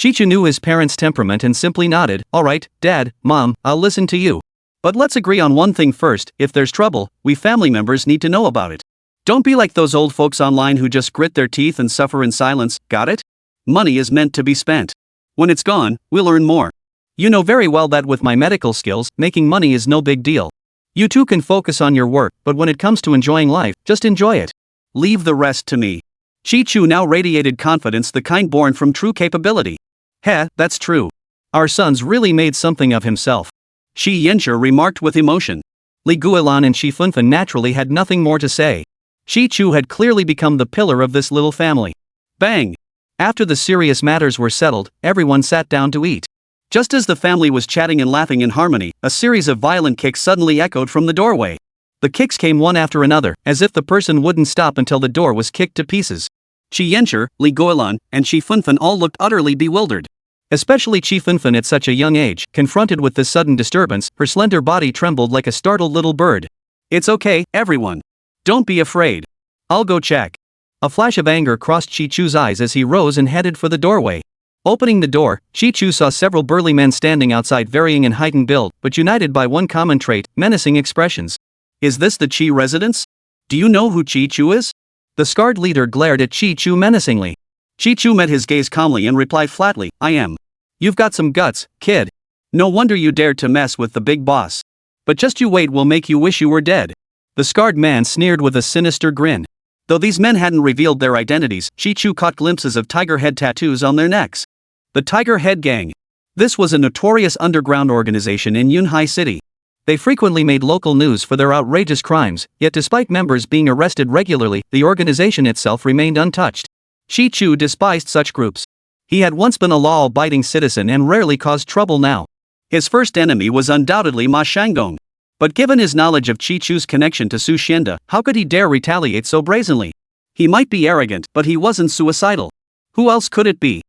Speaker 1: Chi Chu knew his parents' temperament and simply nodded. Alright, Dad, Mom, I'll listen to you.
Speaker 2: But let's agree on one thing first, if there's trouble, we family members need to know about it. Don't be like those old folks online who just grit their teeth and suffer in silence, got it? Money is meant to be spent. When it's gone, we'll earn more.
Speaker 1: You know very well that with my medical skills, making money is no big deal. You two can focus on your work, but when it comes to enjoying life, just enjoy it.
Speaker 2: Leave the rest to me. Chi Chu now radiated confidence, the kind born from true capability.
Speaker 1: Heh, that's true. Our son's really made something of himself.
Speaker 2: Shi Yanshi remarked with emotion.
Speaker 1: Li Guilan and Shi Funfun naturally had nothing more to say. Chi Chu had clearly become the pillar of this little family.
Speaker 2: Bang!
Speaker 1: After the serious matters were settled, everyone sat down to eat.
Speaker 2: Just as the family was chatting and laughing in harmony, a series of violent kicks suddenly echoed from the doorway.
Speaker 1: The kicks came one after another, as if the person wouldn't stop until the door was kicked to pieces.
Speaker 2: Shi Yanshi, Li Guilan, and Shi Funfun all looked utterly bewildered.
Speaker 1: Especially Chi Funfun at such a young age, confronted with this sudden disturbance, her slender body trembled like a startled little bird.
Speaker 2: It's okay, everyone. Don't be afraid. I'll go check.
Speaker 1: A flash of anger crossed Chi Chu's eyes as he rose and headed for the doorway. Opening the door, Chi Chu saw several burly men standing outside, varying in height and build, but united by one common trait, menacing expressions.
Speaker 2: Is this the Chi residence? Do you know who Chi Chu is?
Speaker 1: The scarred leader glared at Chi Chu menacingly.
Speaker 2: Chi Chu met his gaze calmly and replied flatly, I am.
Speaker 1: You've got some guts, kid.
Speaker 2: No wonder you dared to mess with the big boss.
Speaker 1: But just you wait, we'll make you wish you were dead. The scarred man sneered with a sinister grin.
Speaker 2: Though these men hadn't revealed their identities, Chi Chu caught glimpses of tiger head tattoos on their necks. The Tiger Head Gang. This was a notorious underground organization in Yunhai City. They frequently made local news for their outrageous crimes, yet despite members being arrested regularly, the organization itself remained untouched. Chi Chu despised such groups. He had once been a law-abiding citizen and rarely caused trouble now. His first enemy was undoubtedly Ma Shanggong. But given his knowledge of Chi Chu's connection to Su Xianda, how could he dare retaliate so brazenly? He might be arrogant, but he wasn't suicidal. Who else could it be?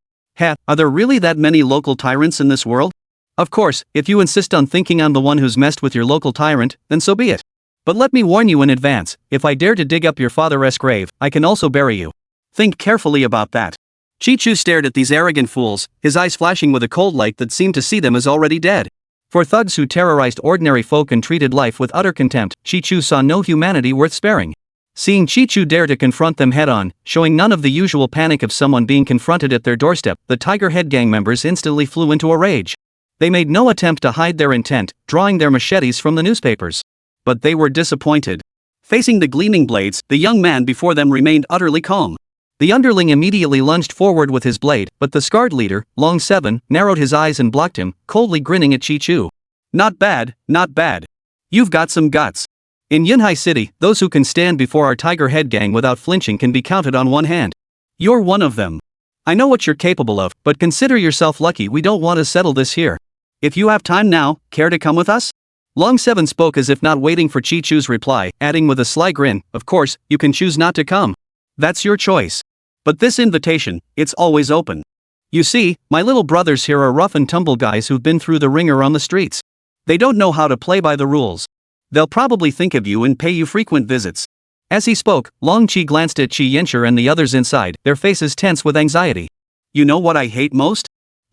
Speaker 2: Are there really that many local tyrants in this world?
Speaker 1: Of course, if you insist on thinking I'm the one who's messed with your local tyrant, then so be it.
Speaker 2: But let me warn you in advance, if I dare to dig up your father's grave, I can also bury you. Think carefully about that. Chi-Chu stared at these arrogant fools, his eyes flashing with a cold light that seemed to see them as already dead. For thugs who terrorized ordinary folk and treated life with utter contempt, Chi-Chu saw no humanity worth sparing. Seeing Chi-Chu dare to confront them head-on, showing none of the usual panic of someone being confronted at their doorstep, the Tiger Head gang members instantly flew into a rage. They made no attempt to hide their intent, drawing their machetes from the newspapers. But they were disappointed. Facing the gleaming blades, the young man before them remained utterly calm. The underling immediately lunged forward with his blade, but the scarred leader, Long 7, narrowed his eyes and blocked him, coldly grinning at Chi-Chu. Not bad, not bad. You've got some guts. In Yunhai City, those who can stand before our Tiger Head gang without flinching can be counted on one hand. You're one of them. I know what you're capable of, but consider yourself lucky we don't want to settle this here. If you have time now, care to come with us? Long 7 spoke as if not waiting for Chi-Chu's reply, adding with a sly grin, of course, you can choose not to come. That's your choice. But this invitation, it's always open. You see, my little brothers here are rough and tumble guys who've been through the ringer on the streets. They don't know how to play by the rules. They'll probably think of you and pay you frequent visits. As he spoke, Long Chi glanced at Chi Yincher and the others inside, their faces tense with anxiety. You know what I hate most?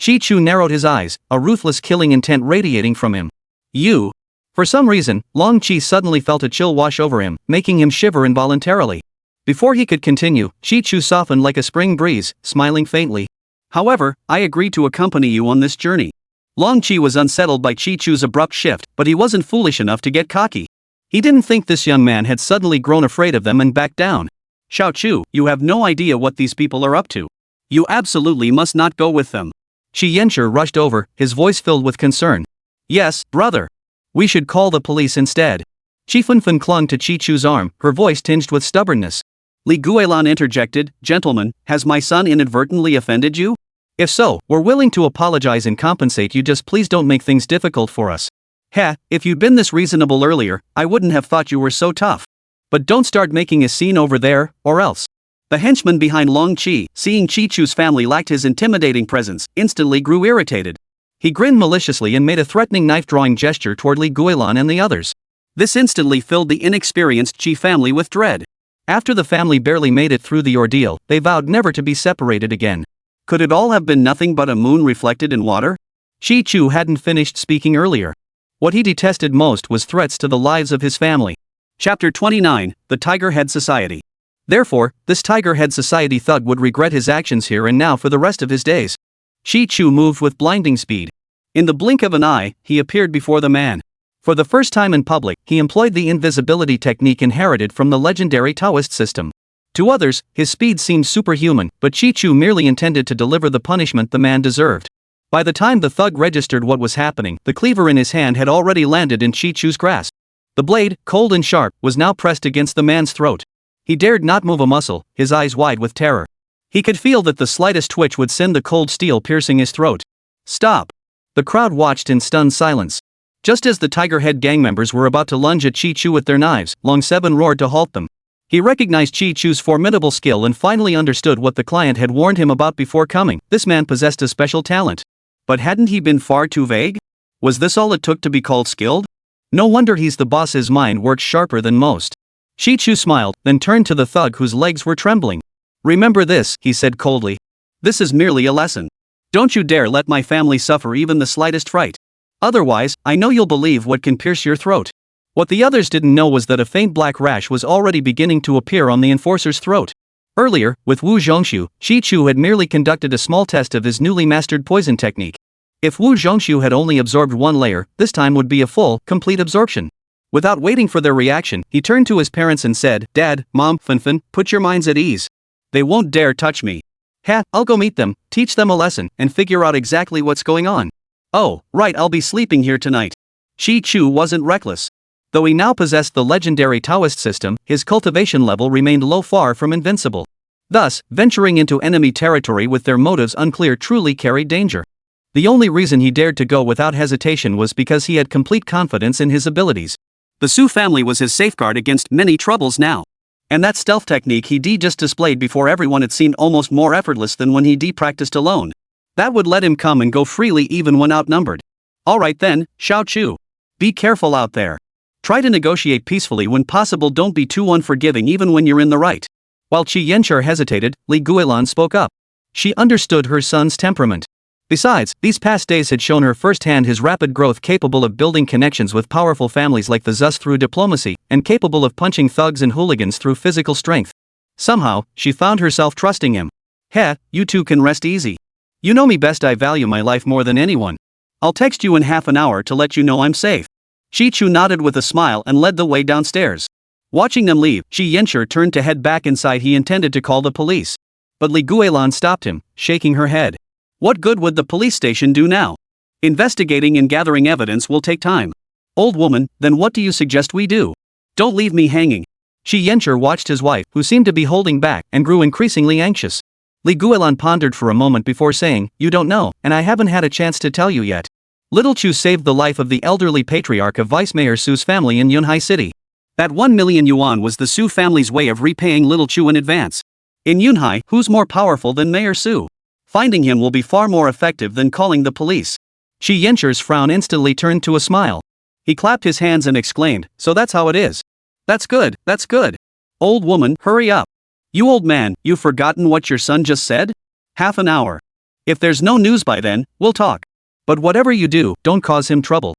Speaker 2: Chi-Chu narrowed his eyes, a ruthless killing intent radiating from him. You. For some reason, Long Chi suddenly felt a chill wash over him, making him shiver involuntarily. Before he could continue, Chi-Chu softened like a spring breeze, smiling faintly. However, I agreed to accompany you on this journey. Long Chi was unsettled by Chi-Chu's abrupt shift, but he wasn't foolish enough to get cocky. He didn't think this young man had suddenly grown afraid of them and backed down. Xiao Chu, you have no idea what these people are up to. You absolutely must not go with them. Chi Yincher rushed over, his voice filled with concern. Yes, brother. We should call the police instead. Chi Funfun clung to Chi-Chu's arm, her voice tinged with stubbornness. Li Guilan interjected, Gentlemen, has my son inadvertently offended you? If so, we're willing to apologize and compensate you, just please don't make things difficult for us. Heh, if you'd been this reasonable earlier, I wouldn't have thought you were so tough. But don't start making a scene over there, or else. The henchman behind Long Chi, seeing Chi-Chu's family lacked his intimidating presence, instantly grew irritated. He grinned maliciously and made a threatening knife-drawing gesture toward Li Guilan and the others. This instantly filled the inexperienced Chi family with dread. After the family barely made it through the ordeal, they vowed never to be separated again. Could it all have been nothing but a moon reflected in water? Chi-Chu hadn't finished speaking earlier. What he detested most was threats to the lives of his family. Chapter 29, The Tiger Head Society. Therefore, this Tiger Head Society thug would regret his actions here and now for the rest of his days. Chi-Chu moved with blinding speed. In the blink of an eye, he appeared before the man. For the first time in public, he employed the invisibility technique inherited from the legendary Taoist system. To others, his speed seemed superhuman, but Chi-Chu merely intended to deliver the punishment the man deserved. By the time the thug registered what was happening, the cleaver in his hand had already landed in Chi-Chu's grasp. The blade, cold and sharp, was now pressed against the man's throat. He dared not move a muscle, his eyes wide with terror. He could feel that the slightest twitch would send the cold steel piercing his throat. Stop! The crowd watched in stunned silence. Just as the Tiger Head gang members were about to lunge at Chi-Chu with their knives, Long 7 roared to halt them. He recognized Chi-Chu's formidable skill and finally understood what the client had warned him about before coming. This man possessed a special talent. But hadn't he been far too vague? Was this all it took to be called skilled? No wonder he's the boss. His mind worked sharper than most. Chi-Chu smiled, then turned to the thug whose legs were trembling. Remember this, he said coldly. This is merely a lesson. Don't you dare let my family suffer even the slightest fright. Otherwise, I know you'll believe what can pierce your throat. What the others didn't know was that a faint black rash was already beginning to appear on the enforcer's throat. Earlier, with Wu Zhongshu, Chi-Chu had merely conducted a small test of his newly mastered poison technique. If Wu Zhongshu had only absorbed one layer, this time would be a full, complete absorption. Without waiting for their reaction, he turned to his parents and said, Dad, Mom, Funfun, put your minds at ease. They won't dare touch me. I'll go meet them, teach them a lesson, and figure out exactly what's going on. Oh, right, I'll be sleeping here tonight. Chi-Chu wasn't reckless. Though he now possessed the legendary Taoist system, his cultivation level remained low, far from invincible. Thus, venturing into enemy territory with their motives unclear truly carried danger. The only reason he dared to go without hesitation was because he had complete confidence in his abilities. The Su family was his safeguard against many troubles now. And that stealth technique he just displayed before everyone had seemed almost more effortless than when he practiced alone. That would let him come and go freely even when outnumbered. Alright then, Xiao Chu. Be careful out there. Try to negotiate peacefully when possible, don't be too unforgiving even when you're in the right. While Qi Yanchur hesitated, Li Guilan spoke up. She understood her son's temperament. Besides, these past days had shown her firsthand his rapid growth, capable of building connections with powerful families like the Zus through diplomacy, and capable of punching thugs and hooligans through physical strength. Somehow, she found herself trusting him. Heh, you two can rest easy. You know me best, I value my life more than anyone. I'll text you in half an hour to let you know I'm safe. Shi Chu nodded with a smile and led the way downstairs. Watching them leave, Qi Yanchur turned to head back inside. He intended to call the police. But Li Guilan stopped him, shaking her head. What good would the police station do now? Investigating and gathering evidence will take time. Old woman, then what do you suggest we do? Don't leave me hanging. Qi Yanchur watched his wife, who seemed to be holding back, and grew increasingly anxious. Li Guilan pondered for a moment before saying, you don't know, and I haven't had a chance to tell you yet. Little Chu saved the life of the elderly patriarch of Vice Mayor Su's family in Yunhai City. That 1 million yuan was the Su family's way of repaying Little Chu in advance. In Yunhai, who's more powerful than Mayor Su? Finding him will be far more effective than calling the police. Qi Yanchur's frown instantly turned to a smile. He clapped his hands and exclaimed, so that's how it is. That's good, that's good. Old woman, hurry up. You old man, you've forgotten what your son just said? Half an hour. If there's no news by then, we'll talk. But whatever you do, don't cause him trouble.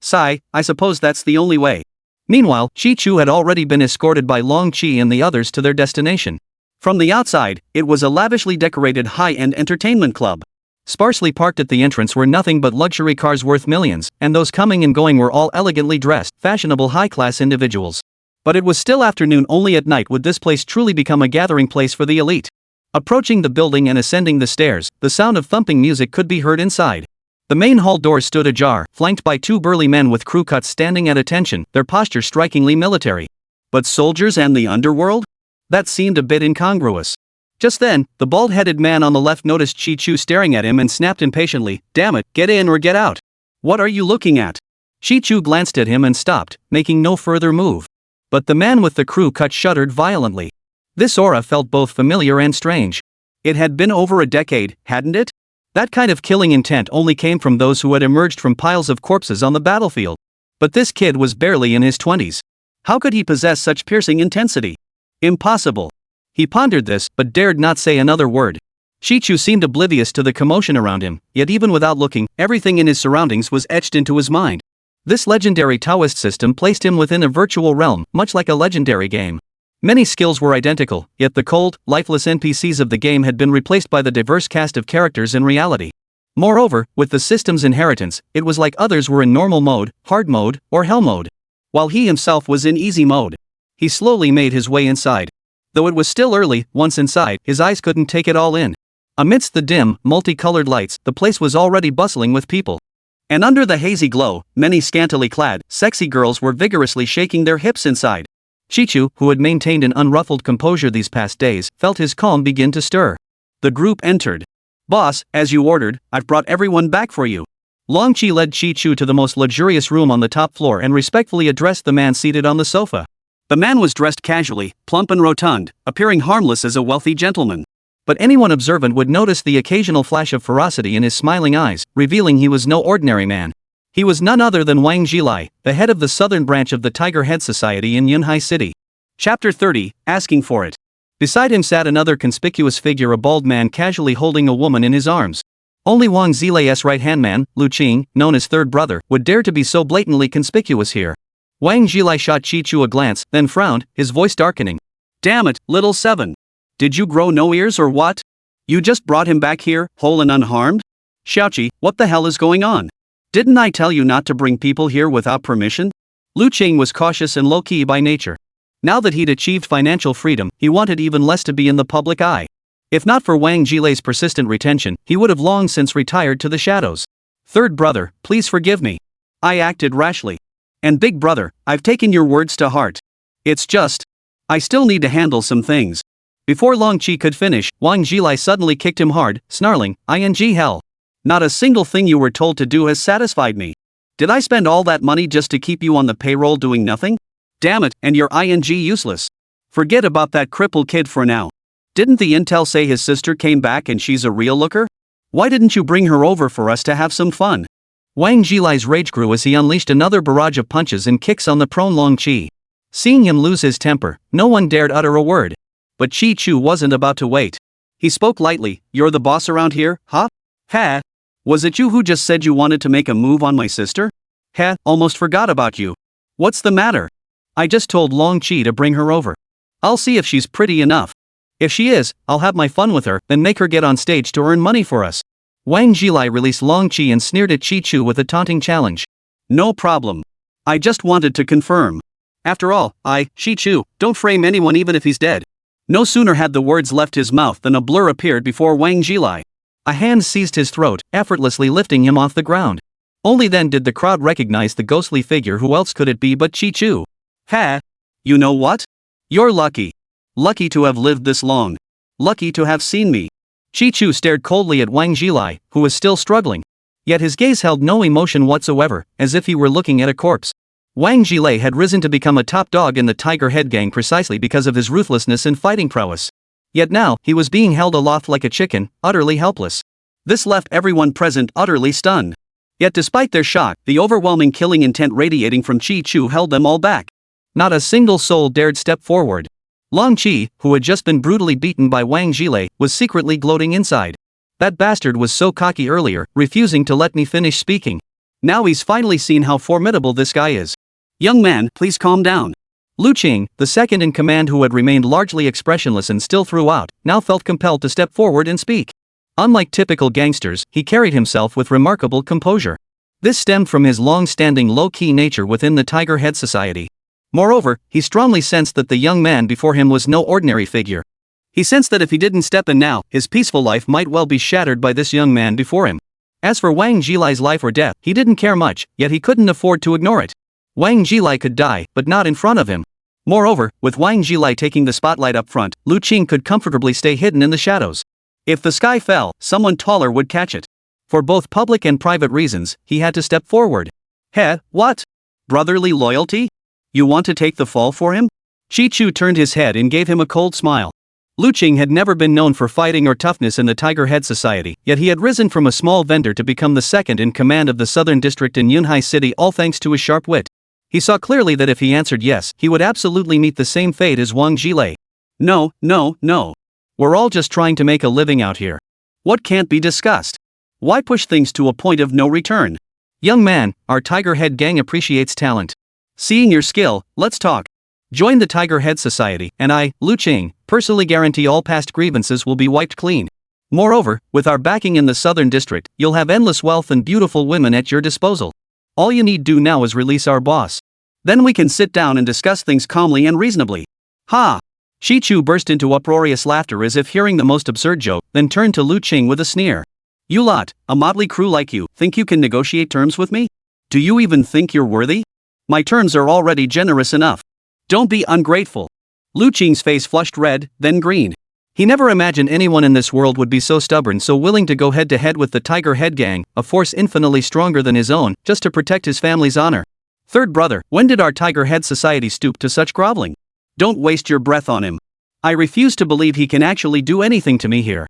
Speaker 2: Sigh, I suppose that's the only way. Meanwhile, Qi Chu had already been escorted by Long Qi and the others to their destination. From the outside, it was a lavishly decorated high-end entertainment club. Sparsely parked at the entrance were nothing but luxury cars worth millions, and those coming and going were all elegantly dressed, fashionable high-class individuals. But it was still afternoon. Only at night would this place truly become a gathering place for the elite. Approaching the building and ascending the stairs, the sound of thumping music could be heard inside. The main hall door stood ajar, flanked by 2 burly men with crew cuts standing at attention, their posture strikingly military. But soldiers and the underworld? That seemed a bit incongruous. Just then, the bald-headed man on the left noticed Qi Chu staring at him and snapped impatiently, damn it, get in or get out. What are you looking at? Qi Chu glanced at him and stopped, making no further move. But the man with the crew cut shuddered violently. This aura felt both familiar and strange. It had been over a decade, hadn't it? That kind of killing intent only came from those who had emerged from piles of corpses on the battlefield. But this kid was barely in his 20s. How could he possess such piercing intensity? Impossible. He pondered this, but dared not say another word. Qi Chu seemed oblivious to the commotion around him, yet even without looking, everything in his surroundings was etched into his mind. This legendary Taoist system placed him within a virtual realm, much like a legendary game. Many skills were identical, yet the cold, lifeless NPCs of the game had been replaced by the diverse cast of characters in reality. Moreover, with the system's inheritance, it was like others were in normal mode, hard mode, or hell mode, while he himself was in easy mode. He slowly made his way inside. Though it was still early, once inside, his eyes couldn't take it all in. Amidst the dim, multicolored lights, the place was already bustling with people. And under the hazy glow, many scantily clad, sexy girls were vigorously shaking their hips inside. Qi Chu, who had maintained an unruffled composure these past days, felt his calm begin to stir. The group entered. Boss, as you ordered, I've brought everyone back for you. Long Qi led Qi Chu to the most luxurious room on the top floor and respectfully addressed the man seated on the sofa. The man was dressed casually, plump and rotund, appearing harmless as a wealthy gentleman. But anyone observant would notice the occasional flash of ferocity in his smiling eyes, revealing he was no ordinary man. He was none other than Wang Zhilai, the head of the southern branch of the Tiger Head Society in Yunhai City. Chapter 30, Asking for It. Beside him sat another conspicuous figure, a bald man casually holding a woman in his arms. Only Wang Zilai's right-hand man, Lu Qing, known as Third Brother, would dare to be so blatantly conspicuous here. Wang Zhilai shot Qi Chu a glance, then frowned, his voice darkening. Damn it, little seven. Did you grow no ears or what? You just brought him back here, whole and unharmed? Xiaoqi, what the hell is going on? Didn't I tell you not to bring people here without permission? Lu Qing was cautious and low-key by nature. Now that he'd achieved financial freedom, he wanted even less to be in the public eye. If not for Wang Zhilai's persistent retention, he would have long since retired to the shadows. Third brother, please forgive me. I acted rashly. And big brother, I've taken your words to heart. It's just, I still need to handle some things. Before Long Qi could finish, Wang Zhilai suddenly kicked him hard, snarling, "Ing hell. Not a single thing you were told to do has satisfied me. Did I spend all that money just to keep you on the payroll doing nothing? Damn it, and you're ing useless. Forget about that crippled kid for now. Didn't the intel say his sister came back and she's a real looker? Why didn't you bring her over for us to have some fun?
Speaker 1: Wang Jilai's rage grew as he unleashed another barrage of punches and kicks on the prone Long Qi. Seeing him lose his temper, no one dared utter a word. But Chi Chu wasn't about to wait. He spoke lightly. "You're the boss around here, huh? Ha? Was it you who just said you wanted to make a move on my sister? Ha, almost forgot about you. What's the matter? I just told Long Qi to bring her over. I'll see if she's pretty enough. If she is, I'll have my fun with her, then make her get on stage to earn money for us." Wang Jilai released Long Qi and sneered at Chi Chu with a taunting challenge. "No problem. I just wanted to confirm. After all, Chi Chu, don't frame anyone even if he's dead." No sooner had the words left his mouth than a blur appeared before Wang Jilai. A hand seized his throat, effortlessly lifting him off the ground. Only then did the crowd recognize the ghostly figure. Who else could it be but Chi Chu? "Ha! You know what? You're lucky. Lucky to have lived this long. Lucky to have seen me." Chi Chu stared coldly at Wang Jilai, who was still struggling. Yet his gaze held no emotion whatsoever, as if he were looking at a corpse. Wang Jilai had risen to become a top dog in the Tiger Head gang precisely because of his ruthlessness and fighting prowess. Yet now, he was being held aloft like a chicken, utterly helpless. This left everyone present utterly stunned. Yet despite their shock, the overwhelming killing intent radiating from Chi Chu held them all back. Not a single soul dared step forward. Long Qi, who had just been brutally beaten by Wang Jilai, was secretly gloating inside. "That bastard was so cocky earlier, refusing to let me finish speaking. Now he's finally seen how formidable this guy is." "Young man, please calm down." Lu Qing, the second in command who had remained largely expressionless and still throughout, now felt compelled to step forward and speak. Unlike typical gangsters, he carried himself with remarkable composure. This stemmed from his long-standing low-key nature within the Tiger Head Society. Moreover, he strongly sensed that the young man before him was no ordinary figure. He sensed that if he didn't step in now, his peaceful life might well be shattered by this young man before him. As for Wang Jilai's life or death, he didn't care much, yet he couldn't afford to ignore it. Wang Jilai could die, but not in front of him. Moreover, with Wang Jilai taking the spotlight up front, Lu Qing could comfortably stay hidden in the shadows. If the sky fell, someone taller would catch it. For both public and private reasons, he had to step forward. "Heh, what? Brotherly loyalty? You want to take the fall for him?" Chi Chu turned his head and gave him a cold smile. Lu Qing had never been known for fighting or toughness in the Tiger Head Society, yet he had risen from a small vendor to become the second in command of the Southern District in Yunhai City, all thanks to his sharp wit. He saw clearly that if he answered yes, he would absolutely meet the same fate as Wang Jilai. "No, no, no. We're all just trying to make a living out here. What can't be discussed? Why push things to a point of no return? Young man, our Tiger Head gang appreciates talent. Seeing your skill, let's talk. Join the Tiger Head Society, and I, Lu Qing, personally guarantee all past grievances will be wiped clean. Moreover, with our backing in the Southern District, you'll have endless wealth and beautiful women at your disposal. All you need do now is release our boss. Then we can sit down and discuss things calmly and reasonably." "Ha!" Chi Chu burst into uproarious laughter as if hearing the most absurd joke, then turned to Lu Qing with a sneer. "You lot, a motley crew like you, think you can negotiate terms with me? Do you even think you're worthy? My terms are already generous enough. Don't be ungrateful." Lu Qing's face flushed red, then green. He never imagined anyone in this world would be so stubborn, so willing to go head-to-head with the Tiger Head gang, a force infinitely stronger than his own, just to protect his family's honor. "Third brother, when did our Tiger Head Society stoop to such groveling? Don't waste your breath on him. I refuse to believe he can actually do anything to me here.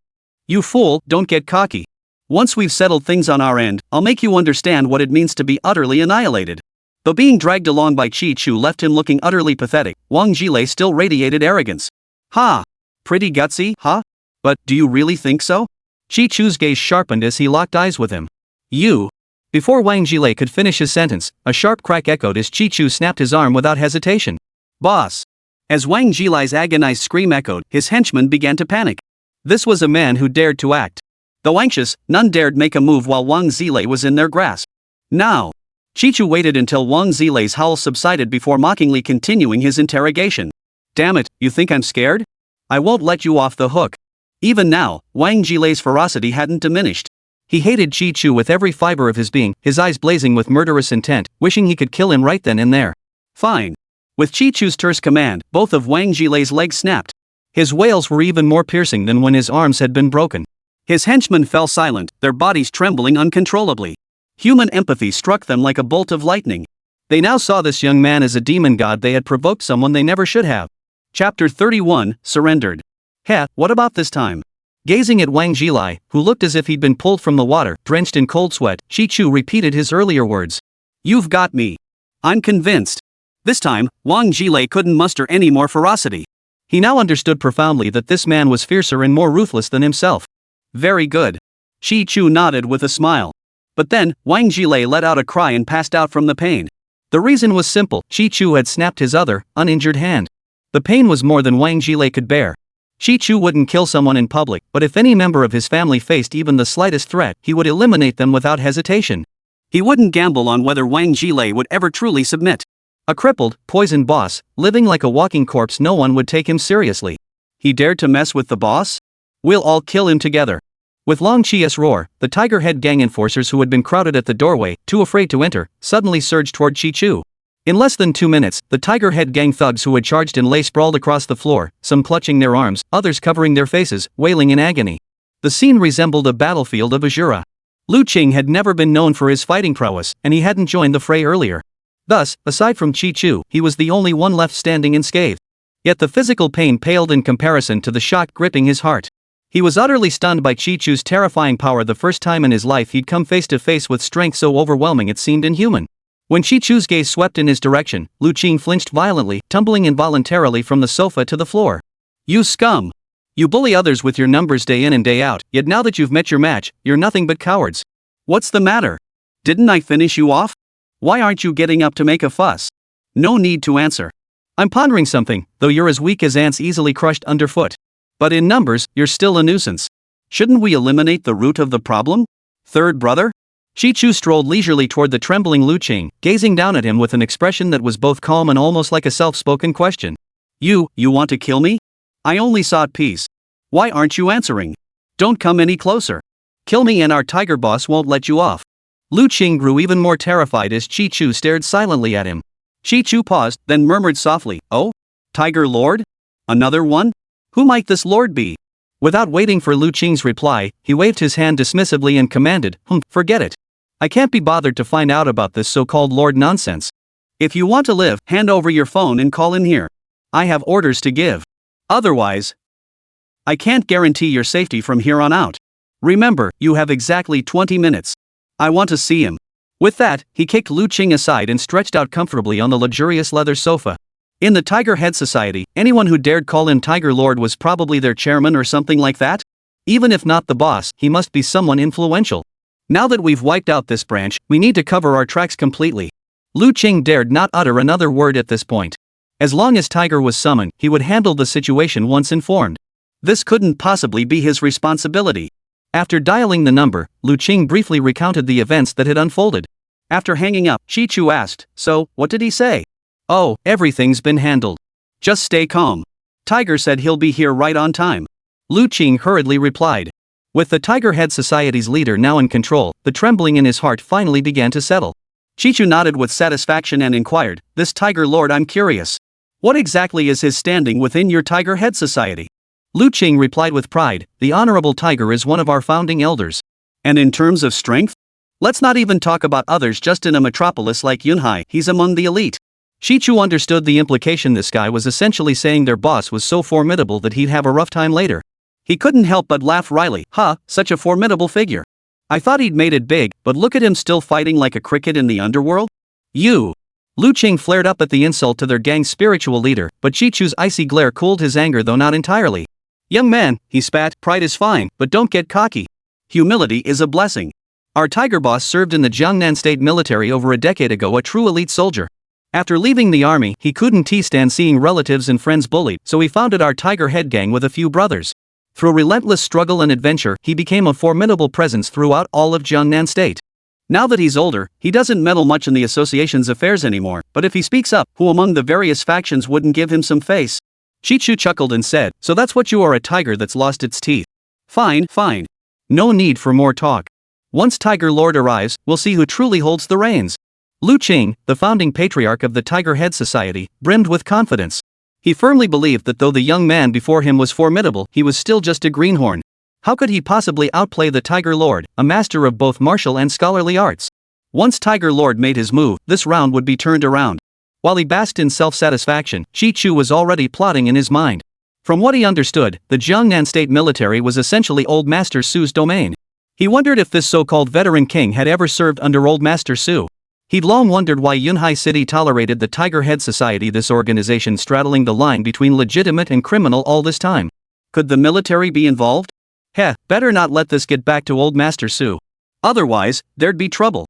Speaker 1: You fool, don't get cocky. Once we've settled things on our end, I'll make you understand what it means to be utterly annihilated." Though being dragged along by Chi Chu left him looking utterly pathetic, Wang Jilai still radiated arrogance. "Ha! Pretty gutsy, huh? But, do you really think so?" Chi Chu's gaze sharpened as he locked eyes with him. "You?" Before Wang Jilai could finish his sentence, a sharp crack echoed as Chi Chu snapped his arm without hesitation. "Boss!" As Wang Jilai's agonized scream echoed, his henchmen began to panic. This was a man who dared to act. Though anxious, none dared make a move while Wang Jilai was in their grasp. "Now!" Chi Chu waited until Wang Jilai's howl subsided before mockingly continuing his interrogation. "Damn it, you think I'm scared? I won't let you off the hook." Even now, Wang Jilai's ferocity hadn't diminished. He hated Chi Chu with every fiber of his being, his eyes blazing with murderous intent, wishing he could kill him right then and there. "Fine." With Chi Chu's terse command, both of Wang Jilai's legs snapped. His wails were even more piercing than when his arms had been broken. His henchmen fell silent, their bodies trembling uncontrollably. Human empathy struck them like a bolt of lightning. They now saw this young man as a demon god. They had provoked someone they never should have. Chapter 31, Surrendered. "Heh, what about this time? Gazing at Wang Jilai, who looked as if he'd been pulled from the water, drenched in cold sweat, Chi Chu repeated his earlier words.
Speaker 2: You've got me. I'm convinced. This time, Wang Jilai couldn't muster any more ferocity.
Speaker 1: He now understood profoundly that this man was fiercer and more ruthless than himself.
Speaker 2: Very good. Chi Chu nodded with a smile. But then, Wang Jilai let out a cry and passed out from the pain.
Speaker 1: The reason was simple: Chi Chu had snapped his other, uninjured hand. The pain was more than Wang Jilai could bear. Chi Chu wouldn't kill someone in public, but if any member of his family faced even the slightest threat, he would eliminate them without hesitation.
Speaker 2: He wouldn't gamble on whether Wang Jilai would ever truly submit.
Speaker 1: A crippled, poisoned boss, living like a walking corpse, no one would take him seriously.
Speaker 2: He dared to mess with the boss? We'll all kill him together.
Speaker 1: With Long Chi's roar, the Tiger Head gang enforcers who had been crowded at the doorway, too afraid to enter, suddenly surged toward Chi Chu. In less than 2 minutes, the Tiger Head gang thugs who had charged in lay sprawled across the floor, some clutching their arms, others covering their faces, wailing in agony. The scene resembled a battlefield of Azura. Lu Qing had never been known for his fighting prowess, and he hadn't joined the fray earlier. Thus, aside from Chi Chu, he was the only one left standing unscathed. Yet the physical pain paled in comparison to the shock gripping his heart. He was utterly stunned by Chi Chu's terrifying power. The first time in his life he'd come face to face with strength so overwhelming it seemed inhuman. When Chi Chu's gaze swept in his direction, Lu Qing flinched violently, tumbling involuntarily from the sofa to the floor.
Speaker 2: You scum! You bully others with your numbers day in and day out, yet now that you've met your match, you're nothing but cowards. What's the matter? Didn't I finish you off? Why aren't you getting up to make a fuss? No need to answer.
Speaker 1: I'm pondering something, though you're as weak as ants easily crushed underfoot.
Speaker 2: But in numbers, you're still a nuisance. Shouldn't we eliminate the root of the problem? Third brother?
Speaker 1: Chi Chu strolled leisurely toward the trembling Lu Qing, gazing down at him with an expression that was both calm and almost like a self-spoken question.
Speaker 2: You want to kill me? I only sought peace. Why aren't you answering? Don't come any closer. Kill me and our tiger boss won't let you off.
Speaker 1: Lu Qing grew even more terrified as Chi Chu stared silently at him.
Speaker 2: Chi Chu paused, then murmured softly, Oh? Tiger Lord? Another one? Who might this lord be?
Speaker 1: Without waiting for Lu Qing's reply, he waved his hand dismissively and commanded, Forget it. I can't be bothered to find out about this so-called lord nonsense.
Speaker 2: If you want to live, hand over your phone and call in here. I have orders to give. Otherwise, I can't guarantee your safety from here on out. Remember, you have exactly 20 minutes. I want to see him. With that, he kicked Lu Qing aside and stretched out comfortably on the luxurious leather sofa. In the Tiger Head Society, anyone who dared call him Tiger Lord was probably their chairman or something like that. Even if not the boss, he must be someone influential. Now that we've wiped out this branch, we need to cover our tracks completely. Lu Qing dared not utter another word at this point. As long as Tiger was summoned, he would handle the situation once informed. This couldn't possibly be his responsibility.
Speaker 1: After dialing the number, Lu Qing briefly recounted the events that had unfolded.
Speaker 2: After hanging up, Chi Chu asked, So, what did he say?
Speaker 1: Oh, everything's been handled.
Speaker 2: Just stay calm. Tiger said he'll be here right on time.
Speaker 1: Lu Qing hurriedly replied. With the Tiger Head Society's leader now in control, the trembling in his heart finally began to settle.
Speaker 2: Chi Chu nodded with satisfaction and inquired, This Tiger Lord, I'm curious. What exactly is his standing within your Tiger Head Society?
Speaker 1: Lu Qing replied with pride, The Honorable Tiger is one of our founding elders.
Speaker 2: And in terms of strength? Let's not even talk about others. Just in a metropolis like Yunhai, he's among the elite.
Speaker 1: Chi Chu understood the implication. This guy was essentially saying their boss was so formidable that he'd have a rough time later.
Speaker 2: He couldn't help but laugh wryly. Such a formidable figure. I thought he'd made it big, but look at him still fighting like a cricket in the underworld.
Speaker 1: You! Lu Qing flared up at the insult to their gang's spiritual leader, but Chi Chu's icy glare cooled his anger, though not entirely.
Speaker 2: Young man, he spat, pride is fine, but don't get cocky. Humility is a blessing. Our tiger boss served in the Jiangnan state military over a decade ago, a true elite soldier. After leaving the army, he couldn't stand seeing relatives and friends bullied, so he founded our Tiger Head gang with a few brothers. Through relentless struggle and adventure, he became a formidable presence throughout all of Jiangnan state. Now that he's older, he doesn't meddle much in the association's affairs anymore, but if he speaks up, who among the various factions wouldn't give him some face? Chi Chu chuckled and said, So that's what you are, a tiger that's lost its teeth. Fine. No need for more talk. Once Tiger Lord arrives, we'll see who truly holds the reins. Lu Qing, the founding patriarch of the Tiger Head Society, brimmed with confidence. He firmly believed that though the young man before him was formidable, he was still just a greenhorn. How could he possibly outplay the Tiger Lord, a master of both martial and scholarly arts? Once Tiger Lord made his move, this round would be turned around. While he basked in self-satisfaction, Chi Chu was already plotting in his mind. From what he understood, the Jiangnan State military was essentially Old Master Su's domain. He wondered if this so-called veteran king had ever served under Old Master Su. He'd long wondered why Yunhai City tolerated the Tiger Head Society, this organization straddling the line between legitimate and criminal all this time. Could the military be involved? Better not let this get back to Old Master Su. Otherwise, there'd be trouble.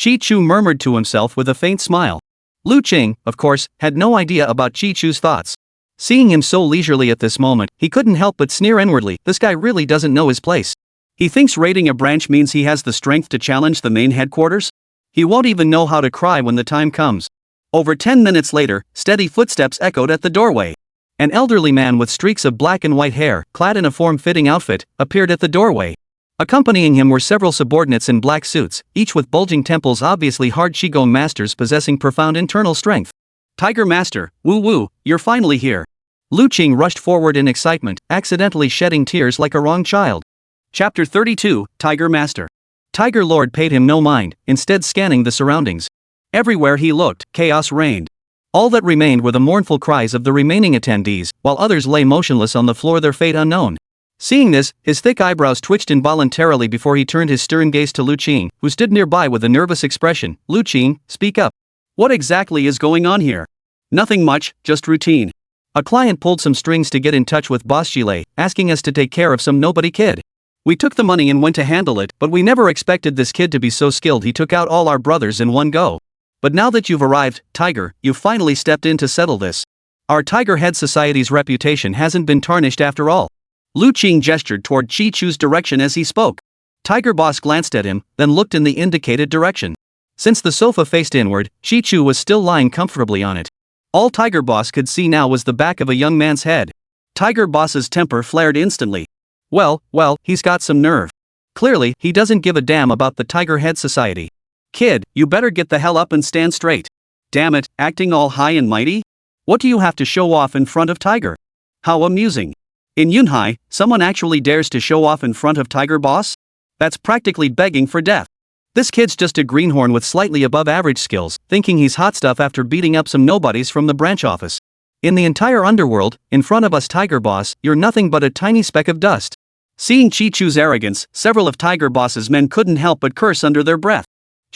Speaker 2: Chi Chu murmured to himself with a faint smile. Lu Qing, of course, had no idea about Chi Chu's thoughts. Seeing him so leisurely at this moment, he couldn't help but sneer inwardly. This guy really doesn't know his place. He thinks raiding a branch means he has the strength to challenge the main headquarters? He won't even know how to cry when the time comes. Over 10 minutes later, steady footsteps echoed at the doorway. An elderly man with streaks of black and white hair, clad in a form-fitting outfit, appeared at the doorway. Accompanying him were several subordinates in black suits, each with bulging temples, obviously hard Qigong masters possessing profound internal strength. Tiger Master, Wu Wu, you're finally here. Lu Qing rushed forward in excitement, accidentally shedding tears like a wrong child. Chapter 32, Tiger Master. Tiger Lord paid him no mind, instead scanning the surroundings. Everywhere he looked, chaos reigned. All that remained were the mournful cries of the remaining attendees, while others lay motionless on the floor, their fate unknown. Seeing this, his thick eyebrows twitched involuntarily before he turned his stern gaze to Lu Qing, who stood nearby with a nervous expression. Lu Qing, speak up. What exactly is going on here? Nothing much, just routine. A client pulled some strings to get in touch with Boss Gile, asking us to take care of some nobody kid. We took the money and went to handle it, but we never expected this kid to be so skilled. He took out all our brothers in one go. But now that you've arrived, Tiger, you've finally stepped in to settle this. Our Tiger Head Society's reputation hasn't been tarnished after all. Lu Qing gestured toward Chi Chu's direction as he spoke. Tiger Boss glanced at him, then looked in the indicated direction. Since the sofa faced inward, Chi Chu was still lying comfortably on it. All Tiger Boss could see now was the back of a young man's head. Tiger Boss's temper flared instantly. Well, he's got some nerve. Clearly, he doesn't give a damn about the Tiger Head Society. Kid, you better get the hell up and stand straight. Damn it, acting all high and mighty? What do you have to show off in front of Tiger? How amusing. In Yunhai, someone actually dares to show off in front of Tiger Boss? That's practically begging for death. This kid's just a greenhorn with slightly above average skills, thinking he's hot stuff after beating up some nobodies from the branch office. In the entire underworld, in front of us Tiger Boss, you're nothing but a tiny speck of dust. Seeing Chi Chu's arrogance, several of Tiger Boss's men couldn't help but curse under their breath.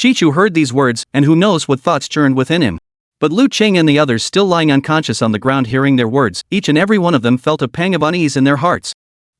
Speaker 2: Chi Chu heard these words, and who knows what thoughts churned within him. But Lu Qing and the others still lying unconscious on the ground hearing their words, each and every one of them felt a pang of unease in their hearts.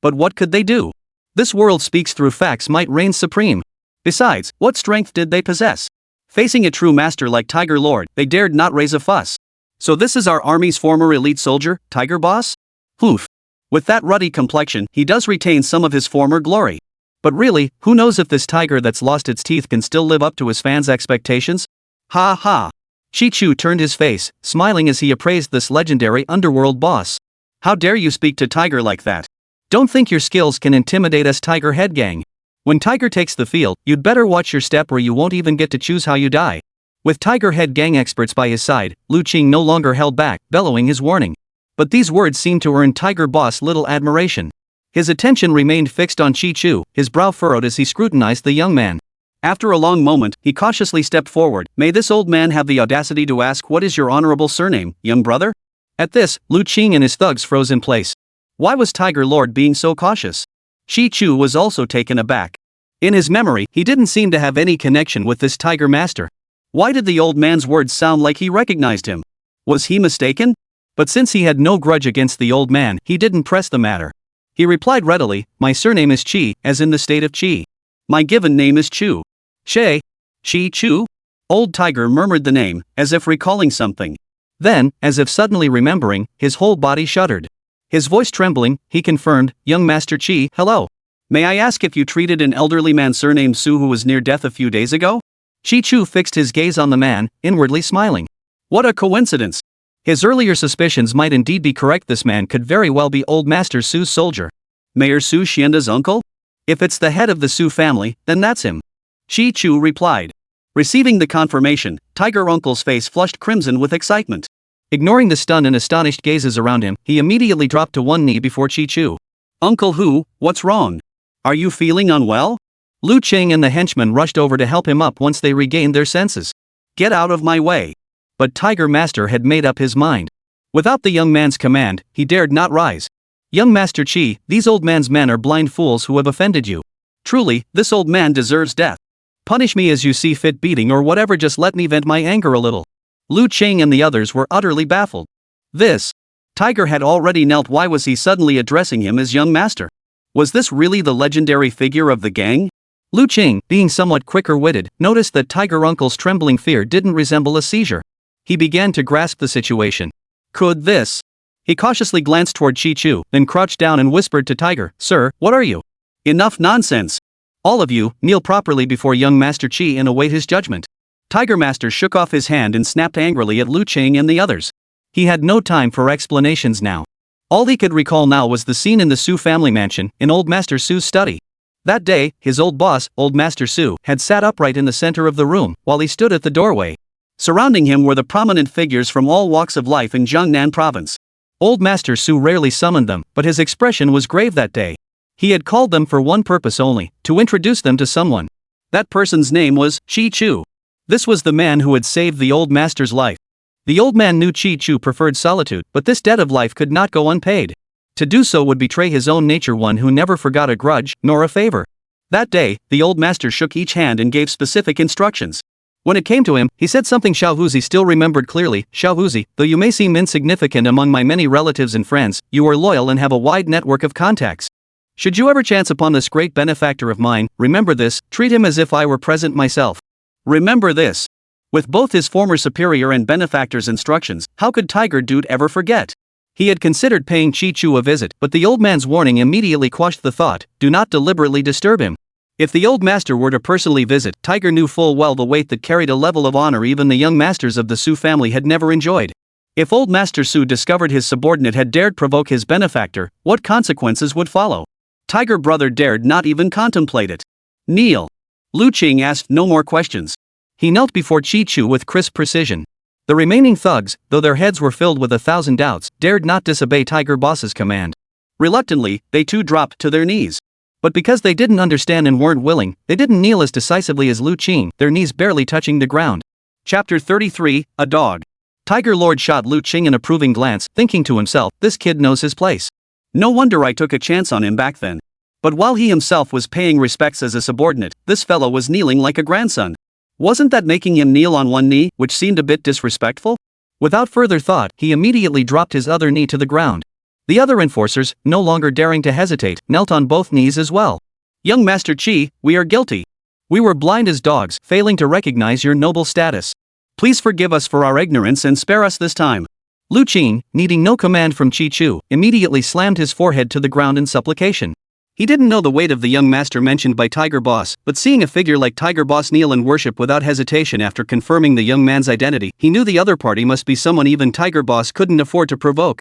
Speaker 2: But what could they do? This world speaks through facts might reign supreme. Besides, what strength did they possess? Facing a true master like Tiger Lord, they dared not raise a fuss. So this is our army's former elite soldier, Tiger Boss? Oof. With that ruddy complexion, he does retain some of his former glory. But really, who knows if this tiger that's lost its teeth can still live up to his fans' expectations? Ha ha. Chi Chu turned his face, smiling as he appraised this legendary underworld boss. How dare you speak to Tiger like that? Don't think your skills can intimidate us, Tiger Head Gang. When Tiger takes the field, you'd better watch your step or you won't even get to choose how you die. With Tiger Head Gang experts by his side, Lu Qing no longer held back, bellowing his warning. But these words seemed to earn Tiger Boss little admiration. His attention remained fixed on Chi Chu, his brow furrowed as he scrutinized the young man. After a long moment, he cautiously stepped forward. May this old man have the audacity to ask, what is your honorable surname, young brother? At this, Lu Qing and his thugs froze in place. Why was Tiger Lord being so cautious? Chi Chu was also taken aback. In his memory, he didn't seem to have any connection with this Tiger Master. Why did the old man's words sound like he recognized him? Was he mistaken? But since he had no grudge against the old man, he didn't press the matter. He replied readily, my surname is Qi, as in the state of Qi. My given name is Chu. She? Qi Chu? Old Tiger murmured the name, as if recalling something. Then, as if suddenly remembering, his whole body shuddered. His voice trembling, he confirmed, young Master Qi, hello. May I ask if you treated an elderly man surnamed Su who was near death a few days ago? Qi Chu fixed his gaze on the man, inwardly smiling. What a coincidence. His earlier suspicions might indeed be correct. This man could very well be Old Master Su's soldier. Mayor Su Xianda's uncle? If it's the head of the Su family, then that's him. Qi Chu replied. Receiving the confirmation, Tiger Uncle's face flushed crimson with excitement. Ignoring the stunned and astonished gazes around him, he immediately dropped to one knee before Qi Chu. Uncle Hu, what's wrong? Are you feeling unwell? Lu Qing and the henchmen rushed over to help him up once they regained their senses. Get out of my way. But Tiger Master had made up his mind. Without the young man's command, he dared not rise. Young Master Qi, these old man's men are blind fools who have offended you. Truly, this old man deserves death. Punish me as you see fit, beating or whatever, just let me vent my anger a little. Lu Qing and the others were utterly baffled. This Tiger had already knelt. Why was he suddenly addressing him as young master? Was this really the legendary figure of the gang? Lu Qing, being somewhat quicker-witted, noticed that Tiger Uncle's trembling fear didn't resemble a seizure. He began to grasp the situation. Could this? He cautiously glanced toward Chi Chu, then crouched down and whispered to Tiger, "Sir, what are you?" "Enough nonsense. All of you, kneel properly before young Master Qi and await his judgment." Tiger Master shook off his hand and snapped angrily at Lu Qing and the others. He had no time for explanations now. All he could recall now was the scene in the Su family mansion, in old Master Su's study. That day, his old boss, old Master Su, had sat upright in the center of the room, while he stood at the doorway. Surrounding him were the prominent figures from all walks of life in Jiangnan province. Old Master Su rarely summoned them, but his expression was grave that day. He had called them for one purpose only, to introduce them to someone. That person's name was Chi Chu. This was the man who had saved the old master's life. The old man knew Chi Chu preferred solitude, but this debt of life could not go unpaid. To do so would betray his own nature, one who never forgot a grudge, nor a favor. That day, the old master shook each hand and gave specific instructions. When it came to him, he said something Xiaohuzi still remembered clearly. "Xiaohuzi, though you may seem insignificant among my many relatives and friends, you are loyal and have a wide network of contacts. Should you ever chance upon this great benefactor of mine, remember this, treat him as if I were present myself." Remember this. With both his former superior and benefactor's instructions, how could Tiger Dude ever forget? He had considered paying Chi Chu a visit, but the old man's warning immediately quashed the thought. Do not deliberately disturb him. If the old master were to personally visit, Tiger knew full well the weight that carried a level of honor even the young masters of the Su family had never enjoyed. If old Master Su discovered his subordinate had dared provoke his benefactor, what consequences would follow? Tiger Brother dared not even contemplate it. "Kneel." Lu Qing asked no more questions. He knelt before Chi Chu with crisp precision. The remaining thugs, though their heads were filled with 1,000 doubts, dared not disobey Tiger Boss's command. Reluctantly, they too dropped to their knees. But because they didn't understand and weren't willing, they didn't kneel as decisively as Lu Qing, their knees barely touching the ground. Chapter 33, A Dog. Tiger Lord shot Lu Qing an approving glance, thinking to himself, this kid knows his place. No wonder I took a chance on him back then. But while he himself was paying respects as a subordinate, this fellow was kneeling like a grandson. Wasn't that making him kneel on one knee, which seemed a bit disrespectful? Without further thought, he immediately dropped his other knee to the ground. The other enforcers, no longer daring to hesitate, knelt on both knees as well. "Young Master Qi, we are guilty. We were blind as dogs, failing to recognize your noble status. Please forgive us for our ignorance and spare us this time." Lu Qing, needing no command from Chi Chu, immediately slammed his forehead to the ground in supplication. He didn't know the weight of the young master mentioned by Tiger Boss, but seeing a figure like Tiger Boss kneel and worship without hesitation after confirming the young man's identity, he knew the other party must be someone even Tiger Boss couldn't afford to provoke.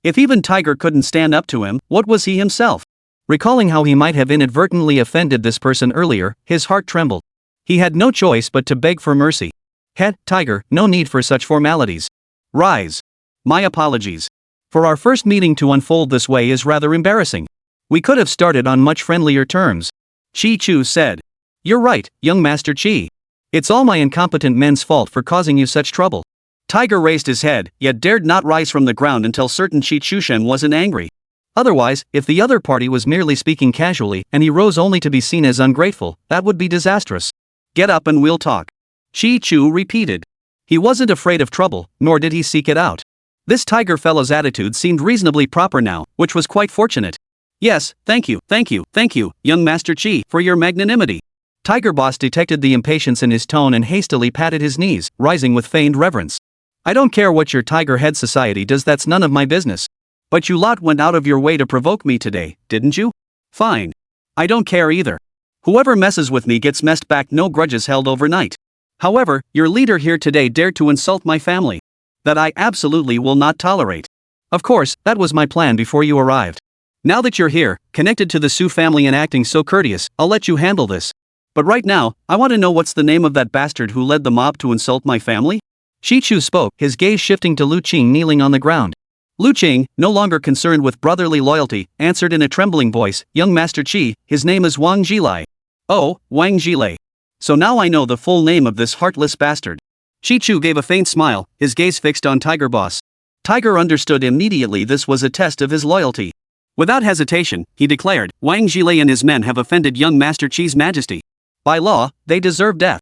Speaker 2: If even Tiger couldn't stand up to him, what was he himself? Recalling how he might have inadvertently offended this person earlier, his heart trembled. He had no choice but to beg for mercy. "Head, Tiger, no need for such formalities. Rise. My apologies. For our first meeting to unfold this way is rather embarrassing. We could have started on much friendlier terms." Chi Chu said. "You're right, young Master Qi. It's all my incompetent men's fault for causing you such trouble." Tiger raised his head, yet dared not rise from the ground until certain Chi Chushen wasn't angry. Otherwise, if the other party was merely speaking casually, and he rose only to be seen as ungrateful, that would be disastrous. "Get up and we'll talk," Chi Chu repeated. He wasn't afraid of trouble, nor did he seek it out. This Tiger fellow's attitude seemed reasonably proper now, which was quite fortunate. "Yes, thank you, young Master Qi, for your magnanimity." Tiger Boss detected the impatience in his tone and hastily patted his knees, rising with feigned reverence. "I don't care what your Tiger Head Society does, that's none of my business. But you lot went out of your way to provoke me today, didn't you? Fine. I don't care either. Whoever messes with me gets messed back, no grudges held overnight. However, your leader here today dared to insult my family. That I absolutely will not tolerate. Of course, that was my plan before you arrived. Now that you're here, connected to the Su family and acting so courteous, I'll let you handle this. But right now, I want to know what's the name of that bastard who led the mob to insult my family?" Chi Chu spoke, his gaze shifting to Lu Qing kneeling on the ground. Lu Qing, no longer concerned with brotherly loyalty, answered in a trembling voice, "Young Master Qi, his name is Wang Zhilai." "Oh, Wang Zhilai. So now I know the full name of this heartless bastard." Chi Chu gave a faint smile, his gaze fixed on Tiger Boss. Tiger understood immediately this was a test of his loyalty. Without hesitation, he declared, Wang Zhilei and his men have offended young Master Qi's majesty. By law, they deserve death.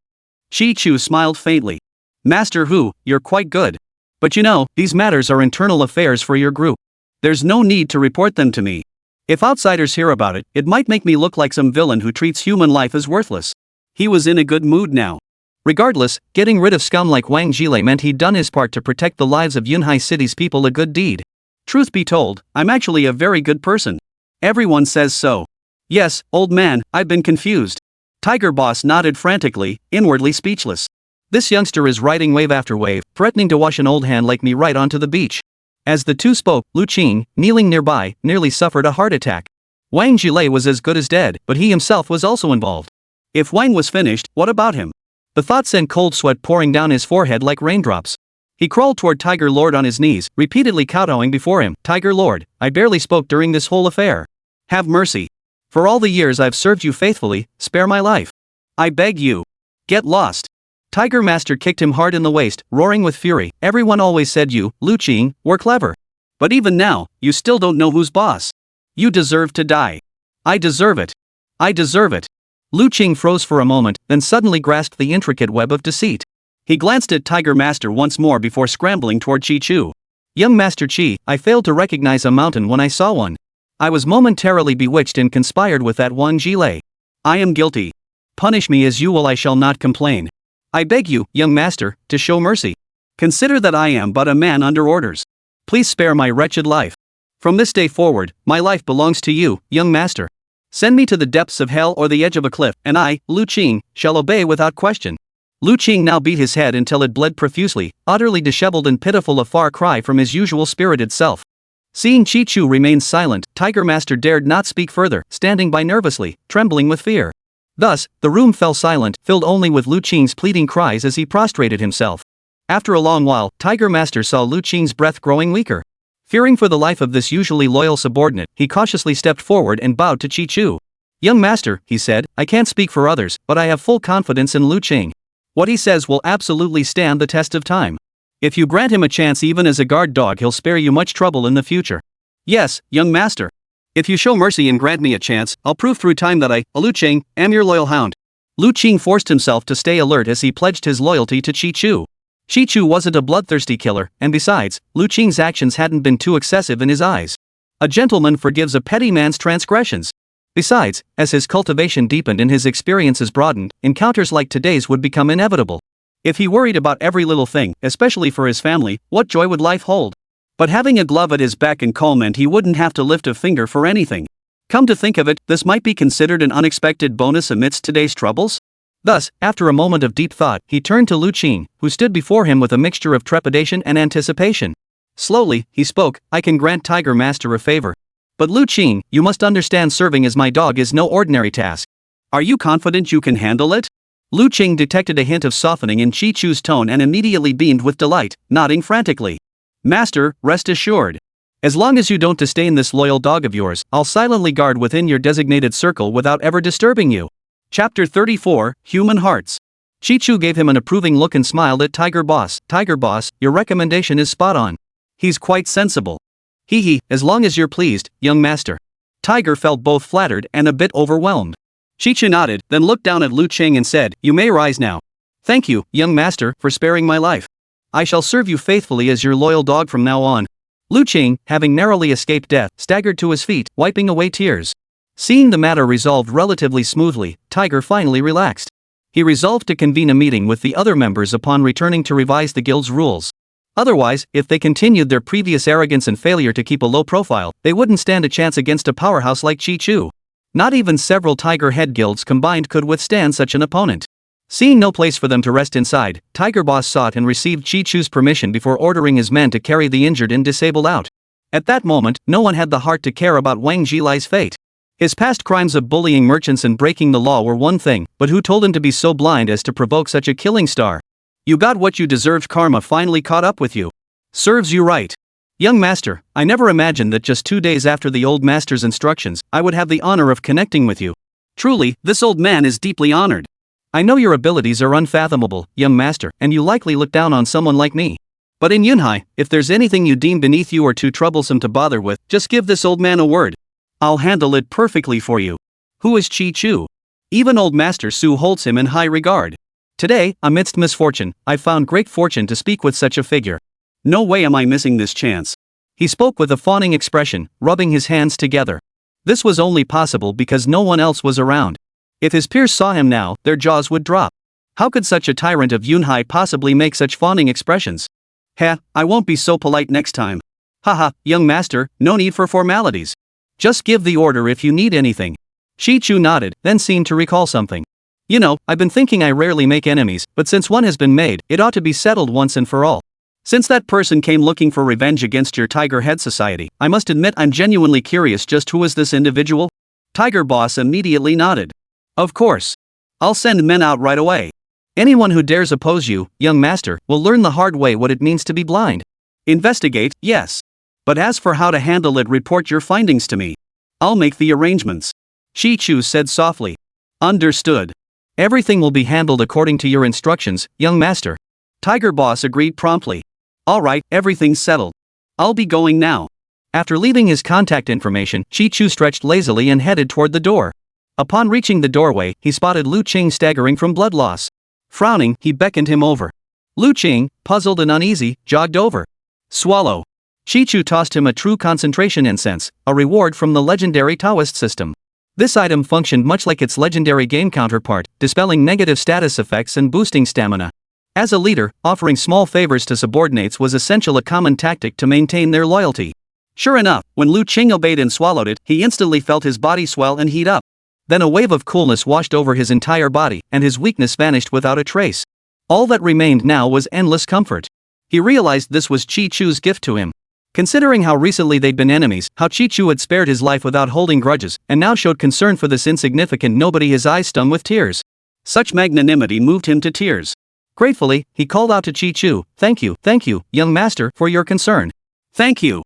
Speaker 2: Qi Chu smiled faintly. Master Hu, you're quite good. But you know, these matters are internal affairs for your group. There's no need to report them to me. If outsiders hear about it, it might make me look like some villain who treats human life as worthless. He was in a good mood now. Regardless, getting rid of scum like Wang Zhilei meant he'd done his part to protect the lives of Yunhai City's people, a good deed. Truth be told, I'm actually a very good person. Everyone says so. Yes, old man, I've been confused. Tiger Boss nodded frantically, inwardly speechless. This youngster is riding wave after wave, threatening to wash an old hand like me right onto the beach. As the two spoke, Lu Qing, kneeling nearby, nearly suffered a heart attack. Wang Zhilei was as good as dead, but he himself was also involved. If Wang was finished, what about him? The thought sent cold sweat pouring down his forehead like raindrops. He crawled toward Tiger Lord on his knees, repeatedly kowtowing before him. Tiger Lord, I barely spoke during this whole affair. Have mercy. For all the years I've served you faithfully, spare my life. I beg you. Get lost. Tiger Master kicked him hard in the waist, roaring with fury. Everyone always said you, Lu Qing, were clever. But even now, you still don't know who's boss. You deserve to die. I deserve it. I deserve it. Lu Qing froze for a moment, then suddenly grasped the intricate web of deceit. He glanced at Tiger Master once more before scrambling toward Qi Chu. Young Master Qi, I failed to recognize a mountain when I saw one. I was momentarily bewitched and conspired with that Wang Zhilei. I am guilty. Punish me as you will, I shall not complain. I beg you, young master, to show mercy. Consider that I am but a man under orders. Please spare my wretched life. From this day forward, my life belongs to you, young master. Send me to the depths of hell or the edge of a cliff, and I, Lu Qing, shall obey without question. Lu Qing now beat his head until it bled profusely, utterly disheveled and pitiful, a far cry from his usual spirited self. Seeing Qi Chu remain silent, Tiger Master dared not speak further, standing by nervously, trembling with fear. Thus, the room fell silent, filled only with Lu Qing's pleading cries as he prostrated himself. After a long while, Tiger Master saw Lu Qing's breath growing weaker. Fearing for the life of this usually loyal subordinate, he cautiously stepped forward and bowed to Qi Chu. Young master, he said, I can't speak for others, but I have full confidence in Lu Qing. What he says will absolutely stand the test of time. If you grant him a chance even as a guard dog, he'll spare you much trouble in the future. Yes, young master. If you show mercy and grant me a chance, I'll prove through time that I, Lu Qing, am your loyal hound. Lu Qing forced himself to stay alert as he pledged his loyalty to Qi Chu. Qi Chu wasn't a bloodthirsty killer, and besides, Lu Qing's actions hadn't been too excessive in his eyes. A gentleman forgives a petty man's transgressions. Besides, as his cultivation deepened and his experiences broadened, encounters like today's would become inevitable. If he worried about every little thing, especially for his family, what joy would life hold? But having a glove at his beck and call meant he wouldn't have to lift a finger for anything. Come to think of it, this might be considered an unexpected bonus amidst today's troubles? Thus, after a moment of deep thought, he turned to Lu Qing, who stood before him with a mixture of trepidation and anticipation. Slowly, he spoke, I can grant Tiger Master a favor. But Lu Qing, you must understand serving as my dog is no ordinary task. Are you confident you can handle it? Lu Qing detected a hint of softening in Qi Chu's tone and immediately beamed with delight, nodding frantically. Master, rest assured. As long as you don't disdain this loyal dog of yours, I'll silently guard within your designated circle without ever disturbing you. Chapter 34, Human Hearts. Qi Chu gave him an approving look and smiled at Tiger Boss. Tiger Boss, your recommendation is spot on. He's quite sensible. Hee, as long as you're pleased, young master. Tiger felt both flattered and a bit overwhelmed. Qi Chu nodded, then looked down at Lu Qing and said, You may rise now. Thank you, young master, for sparing my life. I shall serve you faithfully as your loyal dog from now on. Lu Qing, having narrowly escaped death, staggered to his feet, wiping away tears. Seeing the matter resolved relatively smoothly, Tiger finally relaxed. He resolved to convene a meeting with the other members upon returning to revise the guild's rules. Otherwise, if they continued their previous arrogance and failure to keep a low profile, they wouldn't stand a chance against a powerhouse like Qi Chu. Not even several Tiger Head guilds combined could withstand such an opponent. Seeing no place for them to rest inside, Tiger Boss sought and received Qi Chu's permission before ordering his men to carry the injured and disabled out. At that moment, no one had the heart to care about Wang Zhilai's fate. His past crimes of bullying merchants and breaking the law were one thing, but who told him to be so blind as to provoke such a killing star? You got what you deserved. Karma finally caught up with you. Serves you right. Young master, I never imagined that just 2 days after the old master's instructions, I would have the honor of connecting with you. Truly, this old man is deeply honored. I know your abilities are unfathomable, young master, and you likely look down on someone like me. But in Yunhai, if there's anything you deem beneath you or too troublesome to bother with, just give this old man a word. I'll handle it perfectly for you. Who is Chi Chu? Even old Master Su holds him in high regard. Today, amidst misfortune, I found great fortune to speak with such a figure. No way am I missing this chance. He spoke with a fawning expression, rubbing his hands together. This was only possible because no one else was around. If his peers saw him now, their jaws would drop. How could such a tyrant of Yunhai possibly make such fawning expressions? Heh, I won't be so polite next time. Haha, young master, no need for formalities. Just give the order if you need anything. Chi Chu nodded, then seemed to recall something. You know, I've been thinking I rarely make enemies, but since one has been made, it ought to be settled once and for all. Since that person came looking for revenge against your Tiger Head Society, I must admit I'm genuinely curious just who is this individual? Tiger Boss immediately nodded. Of course. I'll send men out right away. Anyone who dares oppose you, young master, will learn the hard way what it means to be blind. Investigate, yes. But as for how to handle it, report your findings to me. I'll make the arrangements. Chi Chu said softly. Understood. Everything will be handled according to your instructions, young master. Tiger Boss agreed promptly. Alright, everything's settled. I'll be going now. After leaving his contact information, Chi Chu stretched lazily and headed toward the door. Upon reaching the doorway, he spotted Lu Qing staggering from blood loss. Frowning, he beckoned him over. Lu Qing, puzzled and uneasy, jogged over. Swallow. Chi Chu tossed him a true concentration incense, a reward from the legendary Taoist system. This item functioned much like its legendary game counterpart, dispelling negative status effects and boosting stamina. As a leader, offering small favors to subordinates was essential, a common tactic to maintain their loyalty. Sure enough, when Lu Qing obeyed and swallowed it, he instantly felt his body swell and heat up. Then a wave of coolness washed over his entire body, and his weakness vanished without a trace. All that remained now was endless comfort. He realized this was Chi Chu's gift to him. Considering how recently they'd been enemies, how Chi Chu had spared his life without holding grudges, and now showed concern for this insignificant nobody, his eyes stung with tears. Such magnanimity moved him to tears. Gratefully, he called out to Chi Chu, thank you, young master, for your concern. Thank you.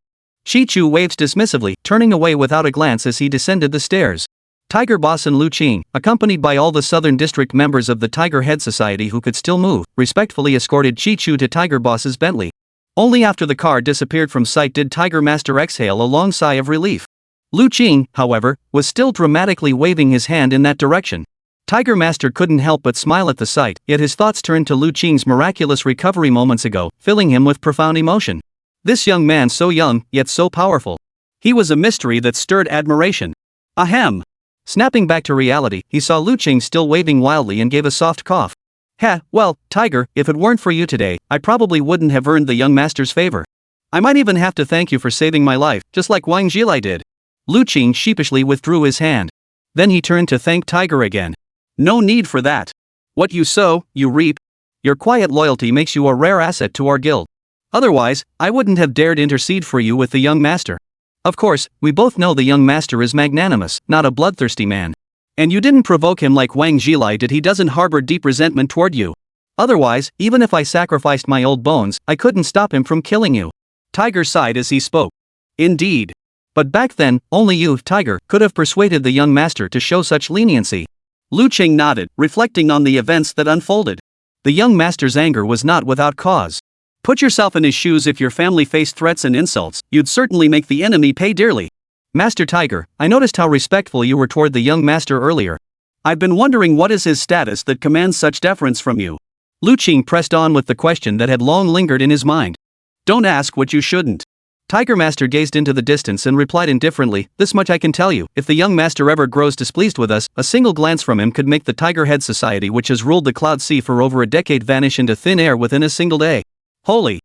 Speaker 2: Chi Chu waved dismissively, turning away without a glance as he descended the stairs. Tiger Boss and Lu Qing, accompanied by all the Southern District members of the Tiger Head Society who could still move, respectfully escorted Chi Chu to Tiger Boss's Bentley. Only after the car disappeared from sight did Tiger Master exhale a long sigh of relief. Lu Qing, however, was still dramatically waving his hand in that direction. Tiger Master couldn't help but smile at the sight, yet his thoughts turned to Lu Qing's miraculous recovery moments ago, filling him with profound emotion. This young man, so young, yet so powerful. He was a mystery that stirred admiration. Ahem. Snapping back to reality, he saw Lu Qing still waving wildly and gave a soft cough. Well, Tiger, if it weren't for you today, I probably wouldn't have earned the young master's favor. I might even have to thank you for saving my life, just like Wang Jilai did. Lu Qing sheepishly withdrew his hand. Then he turned to thank Tiger again. No need for that. What you sow, you reap. Your quiet loyalty makes you a rare asset to our guild. Otherwise, I wouldn't have dared intercede for you with the young master. Of course, we both know the young master is magnanimous, not a bloodthirsty man. And you didn't provoke him like Wang Jilai did. He doesn't harbor deep resentment toward you. Otherwise, even if I sacrificed my old bones, I couldn't stop him from killing you. Tiger sighed as he spoke. Indeed. But back then, only you, Tiger, could have persuaded the young master to show such leniency. Lu Qing nodded, reflecting on the events that unfolded. The young master's anger was not without cause. Put yourself in his shoes. If your family faced threats and insults, you'd certainly make the enemy pay dearly. Master Tiger, I noticed how respectful you were toward the young master earlier. I've been wondering what is his status that commands such deference from you. Lu Qing pressed on with the question that had long lingered in his mind. Don't ask what you shouldn't. Tiger Master gazed into the distance and replied indifferently, this much I can tell you, if the young master ever grows displeased with us, a single glance from him could make the Tiger Head Society, which has ruled the Cloud Sea for over a decade, vanish into thin air within a single day. Holy!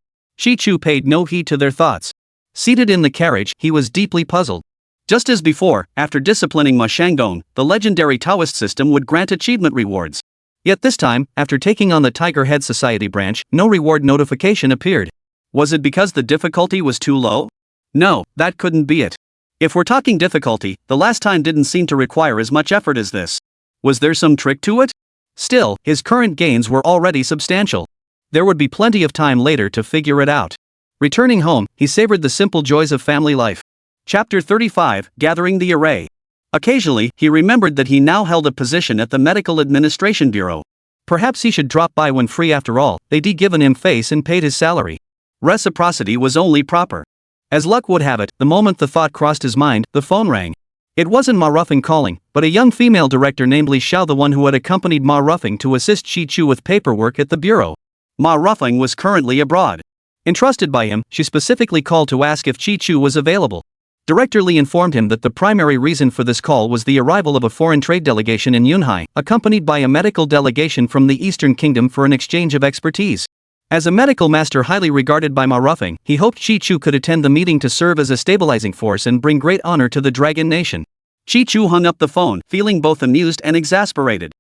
Speaker 2: Chi Chu paid no heed to their thoughts. Seated in the carriage, he was deeply puzzled. Just as before, after disciplining Ma Shanggong, the legendary Taoist system would grant achievement rewards. Yet this time, after taking on the Tiger Head Society branch, no reward notification appeared. Was it because the difficulty was too low? No, that couldn't be it. If we're talking difficulty, the last time didn't seem to require as much effort as this. Was there some trick to it? Still, his current gains were already substantial. There would be plenty of time later to figure it out. Returning home, he savored the simple joys of family life. Chapter 35, Gathering the Array. Occasionally, he remembered that he now held a position at the Medical Administration Bureau. Perhaps he should drop by when free. After all, they'd given him face and paid his salary. Reciprocity was only proper. As luck would have it, the moment the thought crossed his mind, the phone rang. It wasn't Ma Ruffing calling, but a young female director named Li Xiao, the one who had accompanied Ma Ruffing to assist Chi Chu with paperwork at the bureau. Ma Ruffing was currently abroad. Entrusted by him, she specifically called to ask if Chi Chu was available. Director Li informed him that the primary reason for this call was the arrival of a foreign trade delegation in Yunhai, accompanied by a medical delegation from the Eastern Kingdom for an exchange of expertise. As a medical master highly regarded by Ma Ruffing, he hoped Chi Chu could attend the meeting to serve as a stabilizing force and bring great honor to the Dragon Nation. Chi Chu hung up the phone, feeling both amused and exasperated.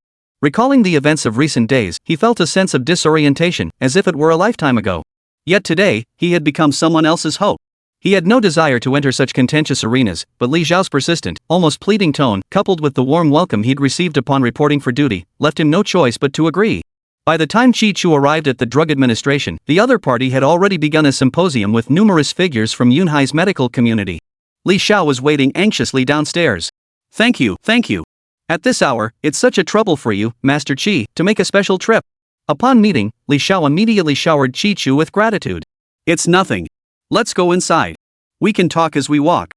Speaker 2: Recalling the events of recent days, he felt a sense of disorientation, as if it were a lifetime ago. Yet today, he had become someone else's hope. He had no desire to enter such contentious arenas, but Li Xiao's persistent, almost pleading tone, coupled with the warm welcome he'd received upon reporting for duty, left him no choice but to agree. By the time Chi Chu arrived at the drug administration, the other party had already begun a symposium with numerous figures from Yunhai's medical community. Li Xiao was waiting anxiously downstairs. Thank you. At this hour, it's such a trouble for you, Master Chi, to make a special trip. Upon meeting, Li Xiao immediately showered Chi Chu with gratitude. It's nothing. Let's go inside. We can talk as we walk.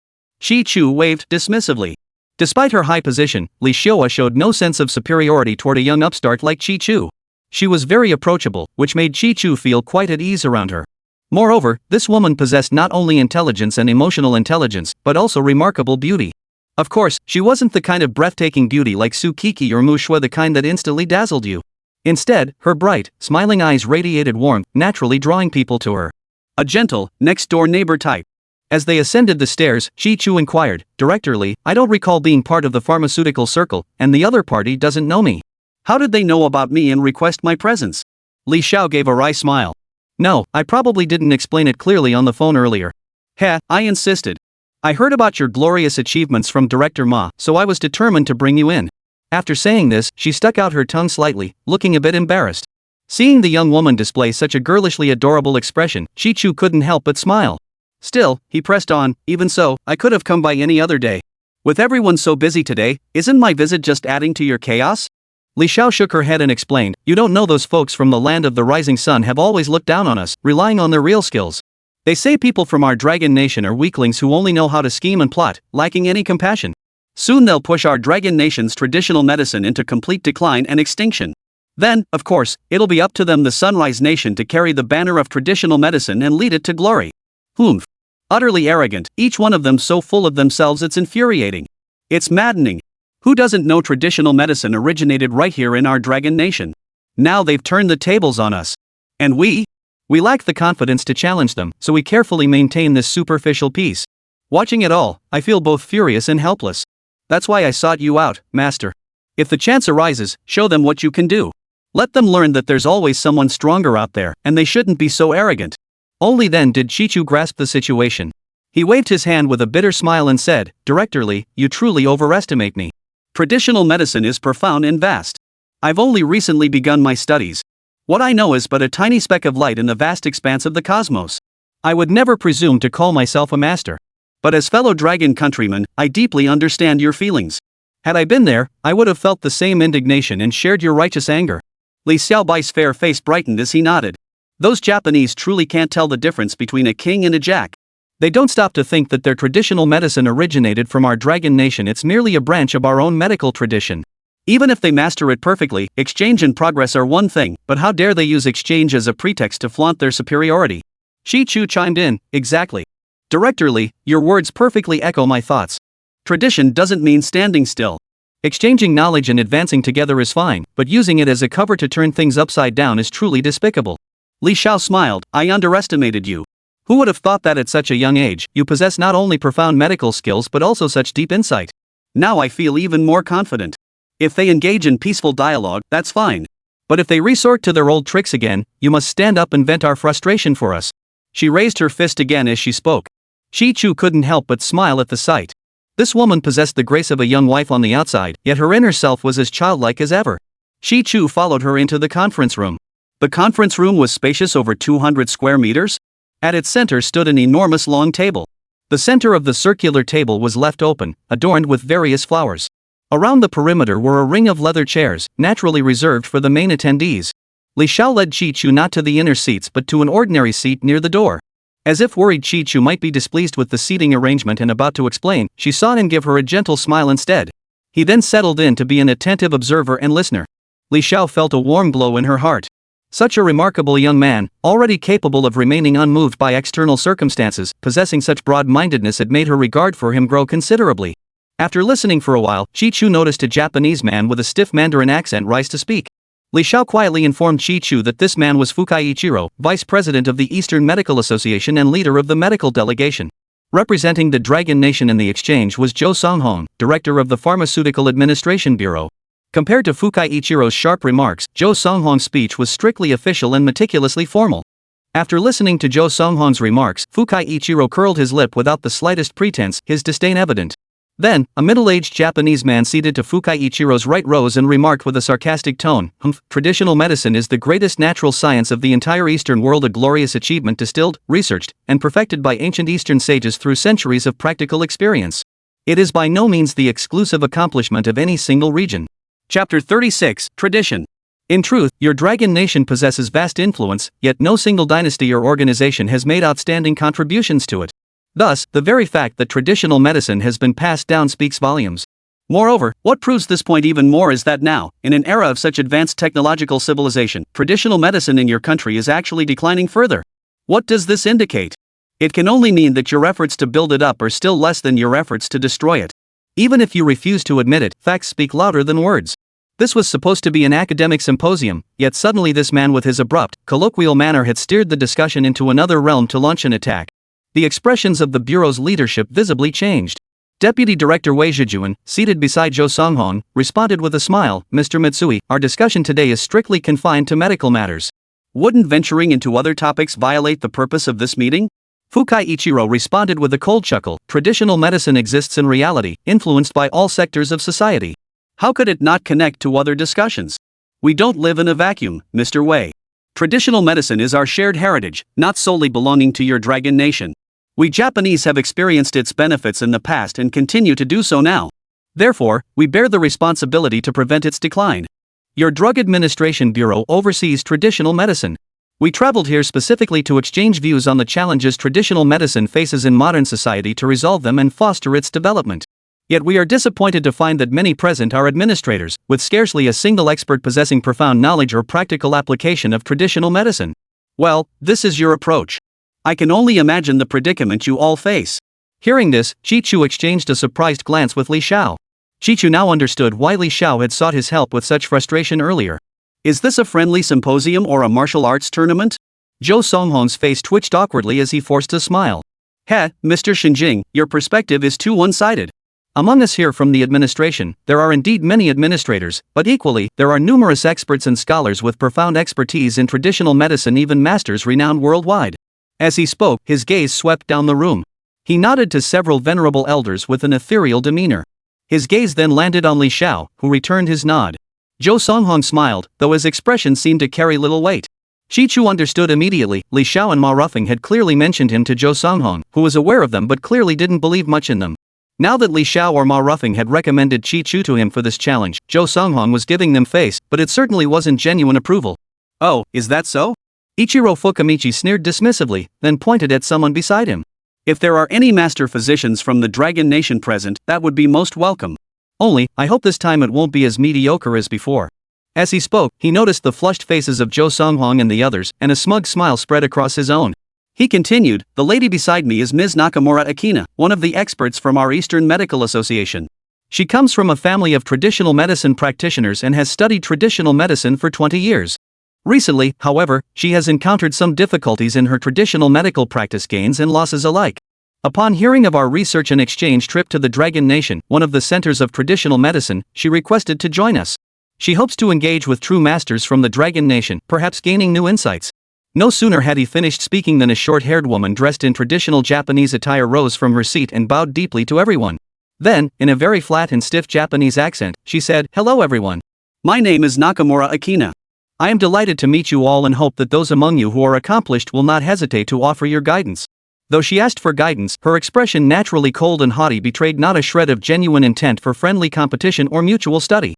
Speaker 2: Chi Chu waved dismissively. Despite her high position, Li Xiao showed no sense of superiority toward a young upstart like Chi Chu. She was very approachable, which made Chi Chu feel quite at ease around her. Moreover, this woman possessed not only intelligence and emotional intelligence, but also remarkable beauty. Of course, she wasn't the kind of breathtaking beauty like Su Kiki or Mu Shui, the kind that instantly dazzled you. Instead, her bright, smiling eyes radiated warmth, naturally drawing people to her. A gentle, next-door neighbor type. As they ascended the stairs, Chi Chu inquired, Director Li, I don't recall being part of the pharmaceutical circle, and the other party doesn't know me. How did they know about me and request my presence? Li Xiao gave a wry smile. No, I probably didn't explain it clearly on the phone earlier. Heh, I insisted. I heard about your glorious achievements from Director Ma, so I was determined to bring you in. After saying this, she stuck out her tongue slightly, looking a bit embarrassed. Seeing the young woman display such a girlishly adorable expression, Chi Chu couldn't help but smile. Still, he pressed on, even so, I could have come by any other day. With everyone so busy today, isn't my visit just adding to your chaos? Li Xiao shook her head and explained, You don't know, those folks from the land of the rising sun have always looked down on us, relying on their real skills. They say people from our Dragon Nation are weaklings who only know how to scheme and plot, lacking any compassion. Soon they'll push our Dragon Nation's traditional medicine into complete decline and extinction. Then, of course, it'll be up to them, the Sunrise Nation, to carry the banner of traditional medicine and lead it to glory. Humph. Utterly arrogant, each one of them so full of themselves it's infuriating. It's maddening. Who doesn't know traditional medicine originated right here in our Dragon Nation? Now they've turned the tables on us. And we lack the confidence to challenge them, so we carefully maintain this superficial peace. Watching it all, I feel both furious and helpless. That's why I sought you out, Master. If the chance arises, show them what you can do. Let them learn that there's always someone stronger out there, and they shouldn't be so arrogant. Only then did Chi Chu grasp the situation. He waved his hand with a bitter smile and said, Director Li, you truly overestimate me. Traditional medicine is profound and vast. I've only recently begun my studies. What I know is but a tiny speck of light in the vast expanse of the cosmos. I would never presume to call myself a master. But as fellow dragon countrymen, I deeply understand your feelings. Had I been there, I would have felt the same indignation and shared your righteous anger. Li Xiaobai's fair face brightened as he nodded. Those Japanese truly can't tell the difference between a king and a jack. They don't stop to think that their traditional medicine originated from our Dragon Nation. It's merely a branch of our own medical tradition. Even if they master it perfectly, exchange and progress are one thing, but how dare they use exchange as a pretext to flaunt their superiority? Chi Chu chimed in, Exactly. Director Li, your words perfectly echo my thoughts. Tradition doesn't mean standing still. Exchanging knowledge and advancing together is fine, but using it as a cover to turn things upside down is truly despicable. Li Xiao smiled, I underestimated you. Who would have thought that at such a young age, you possess not only profound medical skills but also such deep insight? Now I feel even more confident. If they engage in peaceful dialogue, that's fine. But if they resort to their old tricks again, you must stand up and vent our frustration for us. She raised her fist again as she spoke. Chi Chu couldn't help but smile at the sight. This woman possessed the grace of a young wife on the outside, yet her inner self was as childlike as ever. Chi Chu followed her into the conference room. The conference room was spacious, over 200 square meters. At its center stood an enormous long table. The center of the circular table was left open, adorned with various flowers. Around the perimeter were a ring of leather chairs, naturally reserved for the main attendees. Li Xiao led Chi Chu not to the inner seats but to an ordinary seat near the door. As if worried Chi-Chu might be displeased with the seating arrangement and about to explain, she saw him give her a gentle smile instead. He then settled in to be an attentive observer and listener. Li Xiao felt a warm glow in her heart. Such a remarkable young man, already capable of remaining unmoved by external circumstances, possessing such broad-mindedness had made her regard for him grow considerably. After listening for a while, Chi-Chu noticed a Japanese man with a stiff Mandarin accent rise to speak. Li Xiao quietly informed Chi-Chu that this man was Fukai Ichiro, vice president of the Eastern Medical Association and leader of the medical delegation. Representing the Dragon Nation in the exchange was Zhou Songhong, director of the Pharmaceutical Administration Bureau. Compared to Fukai Ichiro's sharp remarks, Zhou Songhong's speech was strictly official and meticulously formal. After listening to Zhou Songhong's remarks, Fukai Ichiro curled his lip without the slightest pretense, his disdain evident. Then, a middle-aged Japanese man seated to Fukai Ichiro's right rose and remarked with a sarcastic tone, Traditional medicine is the greatest natural science of the entire Eastern world, a glorious achievement distilled, researched, and perfected by ancient Eastern sages through centuries of practical experience. It is by no means the exclusive accomplishment of any single region. Chapter 36, Tradition. In truth, your Dragon Nation possesses vast influence, yet no single dynasty or organization has made outstanding contributions to it. Thus, the very fact that traditional medicine has been passed down speaks volumes. Moreover, what proves this point even more is that now, in an era of such advanced technological civilization, traditional medicine in your country is actually declining further. What does this indicate? It can only mean that your efforts to build it up are still less than your efforts to destroy it. Even if you refuse to admit it, facts speak louder than words. This was supposed to be an academic symposium, yet suddenly this man with his abrupt, colloquial manner had steered the discussion into another realm to launch an attack. The expressions of the Bureau's leadership visibly changed. Deputy Director Wei Zhijuan, seated beside Zhou Songhong, responded with a smile, Mr. Mitsui, our discussion today is strictly confined to medical matters. Wouldn't venturing into other topics violate the purpose of this meeting? Fukai Ichiro responded with a cold chuckle, traditional medicine exists in reality, influenced by all sectors of society. How could it not connect to other discussions? We don't live in a vacuum, Mr. Wei. Traditional medicine is our shared heritage, not solely belonging to your Dragon Nation. We Japanese have experienced its benefits in the past and continue to do so now. Therefore, we bear the responsibility to prevent its decline. Your Drug Administration Bureau oversees traditional medicine. We traveled here specifically to exchange views on the challenges traditional medicine faces in modern society to resolve them and foster its development. Yet we are disappointed to find that many present are administrators, with scarcely a single expert possessing profound knowledge or practical application of traditional medicine. Well, this is your approach. I can only imagine the predicament you all face. Hearing this, Chi-Chu exchanged a surprised glance with Li Xiao. Chi-Chu now understood why Li Xiao had sought his help with such frustration earlier. Is this a friendly symposium or a martial arts tournament? Zhou Songhong's face twitched awkwardly as he forced a smile. Heh, Mr. Shinjing, your perspective is too one-sided. Among us here from the administration, there are indeed many administrators, but equally, there are numerous experts and scholars with profound expertise in traditional medicine, even masters renowned worldwide. As he spoke, his gaze swept down the room. He nodded to several venerable elders with an ethereal demeanor. His gaze then landed on Li Xiao, who returned his nod. Zhou Songhong smiled, though his expression seemed to carry little weight. Chi-Chu understood immediately. Li Xiao and Ma Ruffing had clearly mentioned him to Zhou Songhong, who was aware of them but clearly didn't believe much in them. Now that Li Xiao or Ma Ruffing had recommended Chi-Chu to him for this challenge, Zhou Songhong was giving them face, but it certainly wasn't genuine approval. Oh, is that so? Ichiro Fukamichi sneered dismissively, then pointed at someone beside him. If there are any master physicians from the Dragon Nation present, that would be most welcome. Only, I hope this time it won't be as mediocre as before. As he spoke, he noticed the flushed faces of Zhou Songhong and the others, and a smug smile spread across his own. He continued, the lady beside me is Ms. Nakamura Akina, one of the experts from our Eastern Medical Association. She comes from a family of traditional medicine practitioners and has studied traditional medicine for 20 years. Recently, however, she has encountered some difficulties in her traditional medical practice, gains and losses alike. Upon hearing of our research and exchange trip to the Dragon Nation, one of the centers of traditional medicine, she requested to join us. She hopes to engage with true masters from the Dragon Nation, perhaps gaining new insights. No sooner had he finished speaking than a short-haired woman dressed in traditional Japanese attire rose from her seat and bowed deeply to everyone. Then, in a very flat and stiff Japanese accent, she said, "Hello everyone. My name is Nakamura Akina. I am delighted to meet you all and hope that those among you who are accomplished will not hesitate to offer your guidance." Though she asked for guidance, her expression, naturally cold and haughty, betrayed not a shred of genuine intent for friendly competition or mutual study.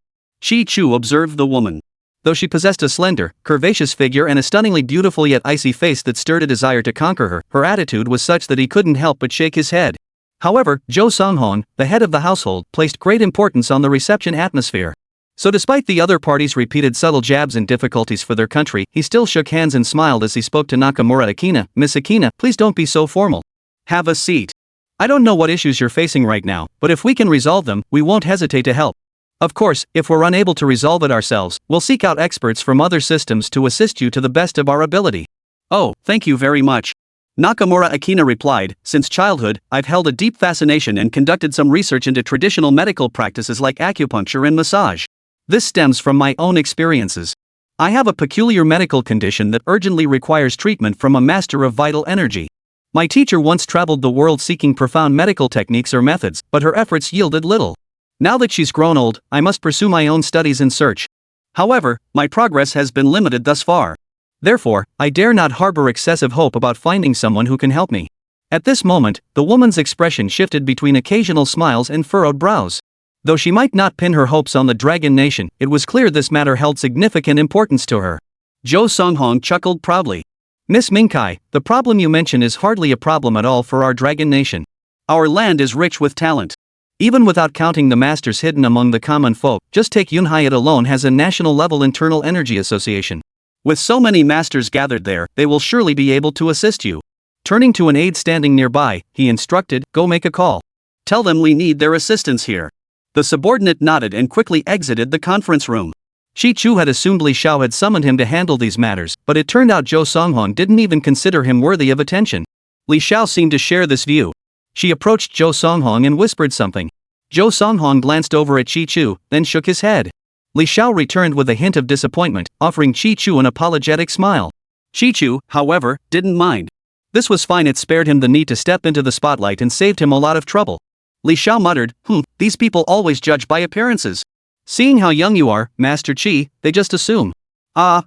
Speaker 2: Chi-Chu observed the woman. Though she possessed a slender, curvaceous figure and a stunningly beautiful yet icy face that stirred a desire to conquer her, her attitude was such that he couldn't help but shake his head. However, Zhou Songhong, the head of the household, placed great importance on the reception atmosphere. So despite the other party's repeated subtle jabs and difficulties for their country, he still shook hands and smiled as he spoke to Nakamura Akina. Miss Akina, please don't be so formal. Have a seat. I don't know what issues you're facing right now, but if we can resolve them, we won't hesitate to help. Of course, if we're unable to resolve it ourselves, we'll seek out experts from other systems to assist you to the best of our ability. Oh, thank you very much. Nakamura Akina replied, since childhood, I've held a deep fascination and conducted some research into traditional medical practices like acupuncture and massage. This stems from my own experiences. I have a peculiar medical condition that urgently requires treatment from a master of vital energy. My teacher once traveled the world seeking profound medical techniques or methods, but her efforts yielded little. Now that she's grown old, I must pursue my own studies and search. However, my progress has been limited thus far. Therefore, I dare not harbor excessive hope about finding someone who can help me. At this moment, the woman's expression shifted between occasional smiles and furrowed brows. Though she might not pin her hopes on the Dragon Nation, it was clear this matter held significant importance to her. Zhou Songhong chuckled proudly. Miss Mingkai, the problem you mention is hardly a problem at all for our Dragon Nation. Our land is rich with talent. Even without counting the masters hidden among the common folk, just take Yunhai. It alone has a national-level internal energy association. With so many masters gathered there, they will surely be able to assist you. Turning to an aide standing nearby, he instructed, go make a call. Tell them we need their assistance here. The subordinate nodded and quickly exited the conference room. Shi Chu had assumed Li Xiao had summoned him to handle these matters, but it turned out Zhou Songhong didn't even consider him worthy of attention. Li Xiao seemed to share this view. She approached Zhou Songhong and whispered something. Zhou Songhong glanced over at Shi Chu, then shook his head. Li Xiao returned with a hint of disappointment, offering Shi Chu an apologetic smile. Shi Chu, however, didn't mind. This was fine, it spared him the need to step into the spotlight and saved him a lot of trouble. Li Xiao muttered, these people always judge by appearances. Seeing how young you are, Master Qi, they just assume.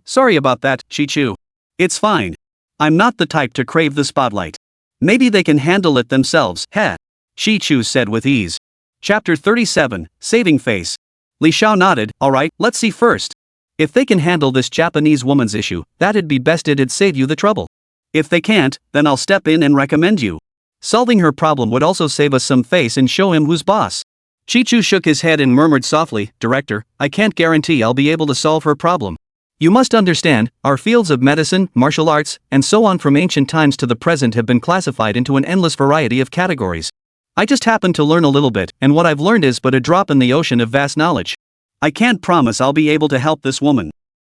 Speaker 2: Sorry about that, Shi Chu. It's fine. I'm not the type to crave the spotlight. Maybe they can handle it themselves, heh. Shi Chu said with ease. Chapter 37, Saving Face. Li Xiao nodded, alright, let's see first. If they can handle this Japanese woman's issue, that'd be best, it'd save you the trouble. If they can't, then I'll step in and recommend you. Solving her problem would also save us some face and show him who's boss. Shi Chu shook his head and murmured softly, Director, I can't guarantee I'll be able to solve her problem. You must understand, our fields of medicine, martial arts, and so on from ancient times to the present have been classified into an endless variety of categories. I just happen to learn a little bit, and what I've learned is but a drop in the ocean of vast knowledge. I can't promise I'll be able to help this woman.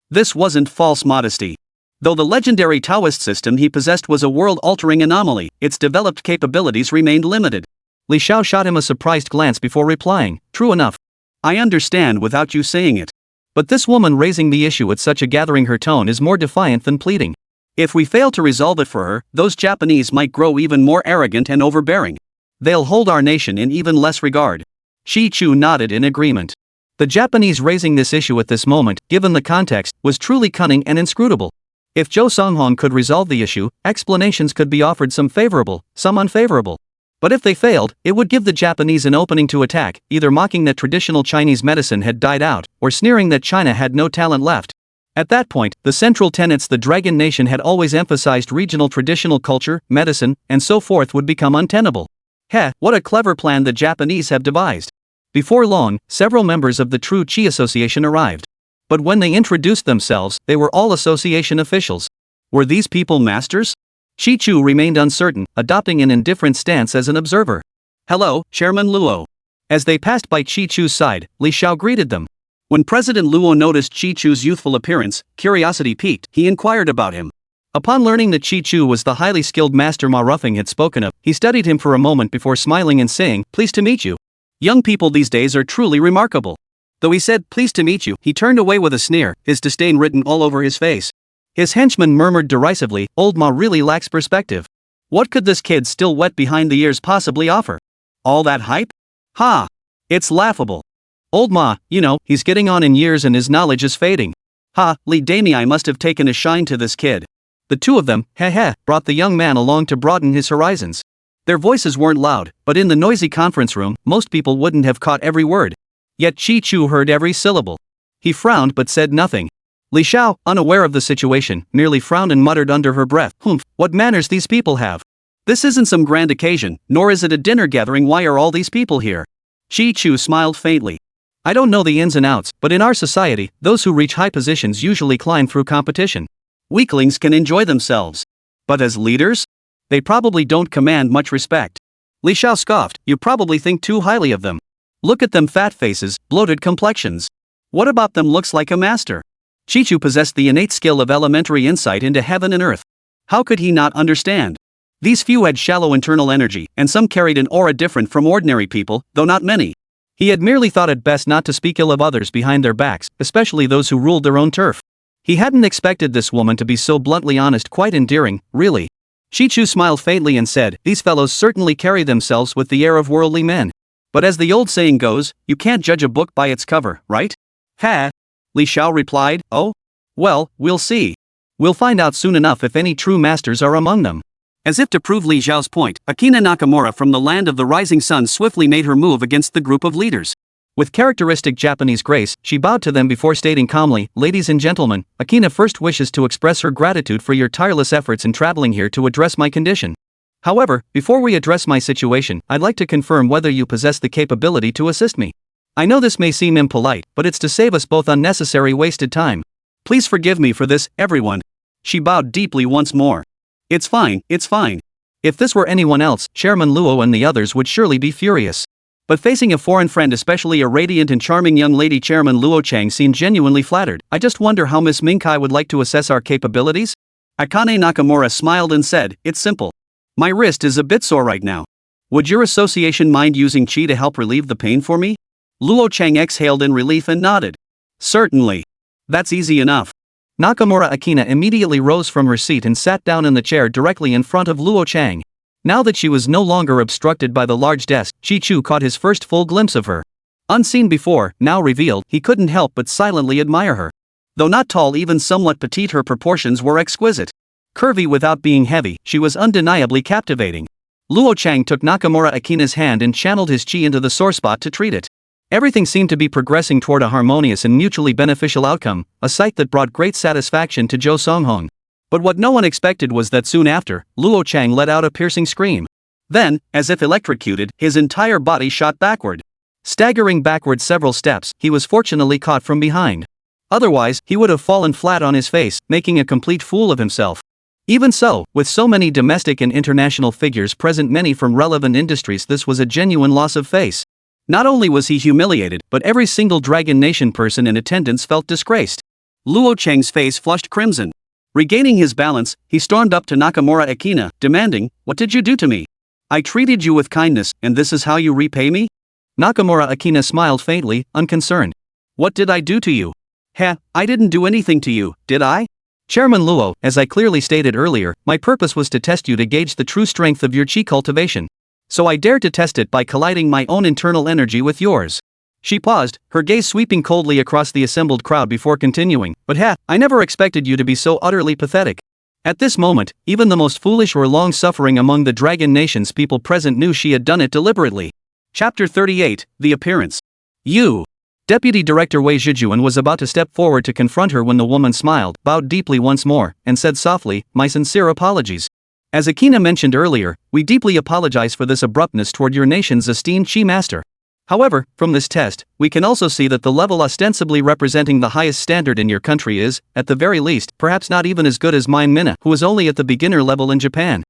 Speaker 2: This wasn't false modesty. Though the legendary Taoist system he possessed was a world-altering anomaly, its developed capabilities remained limited. Li Xiao shot him a surprised glance before replying, true enough. I understand without you saying it. But this woman raising the issue at such a gathering, her tone is more defiant than pleading. If we fail to resolve it for her, those Japanese might grow even more arrogant and overbearing. They'll hold our nation in even less regard. Shi Chu nodded in agreement. The Japanese raising this issue at this moment, given the context, was truly cunning and inscrutable. If Zhou Songhong could resolve the issue, explanations could be offered, some favorable, some unfavorable. But if they failed, it would give the Japanese an opening to attack, either mocking that traditional Chinese medicine had died out, or sneering that China had no talent left. At that point, the central tenets the Dragon Nation had always emphasized, regional traditional culture, medicine, and so forth, would become untenable. Heh, what a clever plan the Japanese have devised. Before long, several members of the True Qi Association arrived. But when they introduced themselves, they were all association officials. Were these people masters? Shi Chu remained uncertain, adopting an indifferent stance as an observer. Hello, Chairman Luo. As they passed by Shi Chu's side, Li Xiao greeted them. When President Luo noticed Shi Chu's youthful appearance, curiosity piqued, he inquired about him. Upon learning that Shi Chu was the highly skilled master Ma Ruffing had spoken of, he studied him for a moment before smiling and saying, pleased to meet you. Young people these days are truly remarkable. Though he said, pleased to meet you, he turned away with a sneer, his disdain written all over his face. His henchman murmured derisively, old Ma really lacks perspective. What could this kid still wet behind the ears possibly offer? All that hype? Ha! It's laughable. Old Ma, he's getting on in years and his knowledge is fading. Ha, Li Damei must have taken a shine to this kid. The two of them, brought the young man along to broaden his horizons. Their voices weren't loud, but in the noisy conference room, most people wouldn't have caught every word. Yet Shi Chu heard every syllable. He frowned but said nothing. Li Xiao, unaware of the situation, merely frowned and muttered under her breath, "Humph, what manners these people have. This isn't some grand occasion, nor is it a dinner gathering. Why are all these people here?" Chi Chu smiled faintly. "I don't know the ins and outs, but in our society, those who reach high positions usually climb through competition. Weaklings can enjoy themselves. But as leaders? They probably don't command much respect." Li Xiao scoffed, "You probably think too highly of them. Look at them fat faces, bloated complexions. What about them looks like a master?" Chi Chu possessed the innate skill of elementary insight into heaven and earth. How could he not understand? These few had shallow internal energy, and some carried an aura different from ordinary people, though not many. He had merely thought it best not to speak ill of others behind their backs, especially those who ruled their own turf. He hadn't expected this woman to be so bluntly honest, quite endearing, really. Chi Chu smiled faintly and said, "These fellows certainly carry themselves with the air of worldly men. But as the old saying goes, you can't judge a book by its cover, right?" "Ha!" Li Xiao replied, "Oh? Well, we'll see. We'll find out soon enough if any true masters are among them." As if to prove Li Xiao's point, Akina Nakamura from the land of the rising sun swiftly made her move against the group of leaders. With characteristic Japanese grace, she bowed to them before stating calmly, "Ladies and gentlemen, Akina first wishes to express her gratitude for your tireless efforts in traveling here to address my condition. However, before we address my situation, I'd like to confirm whether you possess the capability to assist me. I know this may seem impolite, but it's to save us both unnecessary wasted time. Please forgive me for this, everyone." She bowed deeply once more. It's fine. If this were anyone else, Chairman Luo and the others would surely be furious. But facing a foreign friend, especially a radiant and charming young lady, Chairman Luo Chang seemed genuinely flattered. "I just wonder how Miss Mingkai would like to assess our capabilities?" Akane Nakamura smiled and said, "It's simple. My wrist is a bit sore right now. Would your association mind using qi to help relieve the pain for me?" Luo Chang exhaled in relief and nodded. "Certainly. That's easy enough." Nakamura Akina immediately rose from her seat and sat down in the chair directly in front of Luo Chang. Now that she was no longer obstructed by the large desk, Chi Chu caught his first full glimpse of her. Unseen before, now revealed, he couldn't help but silently admire her. Though not tall, even somewhat petite, her proportions were exquisite. Curvy without being heavy, she was undeniably captivating. Luo Chang took Nakamura Akina's hand and channeled his chi into the sore spot to treat it. Everything seemed to be progressing toward a harmonious and mutually beneficial outcome, a sight that brought great satisfaction to Zhou Songhong. But what no one expected was that soon after, Luo Chang let out a piercing scream. Then, as if electrocuted, his entire body shot backward. Staggering backward several steps, he was fortunately caught from behind. Otherwise, he would have fallen flat on his face, making a complete fool of himself. Even so, with so many domestic and international figures present, many from relevant industries, this was a genuine loss of face. Not only was he humiliated, but every single Dragon Nation person in attendance felt disgraced. Luo Chang's face flushed crimson. Regaining his balance, he stormed up to Nakamura Akina, demanding, "What did you do to me? I treated you with kindness, and this is how you repay me?" Nakamura Akina smiled faintly, unconcerned. "What did I do to you?" I didn't do anything to you, did I?" "Chairman Luo, as I clearly stated earlier, my purpose was to test you to gauge the true strength of your chi cultivation. So I dared to test it by colliding my own internal energy with yours." She paused, her gaze sweeping coldly across the assembled crowd before continuing, "But I never expected you to be so utterly pathetic." At this moment, even the most foolish or long-suffering among the Dragon Nation's people present knew she had done it deliberately. Chapter 38, The Appearance. "You." Deputy Director Wei Zhijuan was about to step forward to confront her when the woman smiled, bowed deeply once more, and said softly, "My sincere apologies. As Akina mentioned earlier, we deeply apologize for this abruptness toward your nation's esteemed Chi Master. However, from this test, we can also see that the level ostensibly representing the highest standard in your country is, at the very least, perhaps not even as good as mine Minna, who is only at the beginner level in Japan.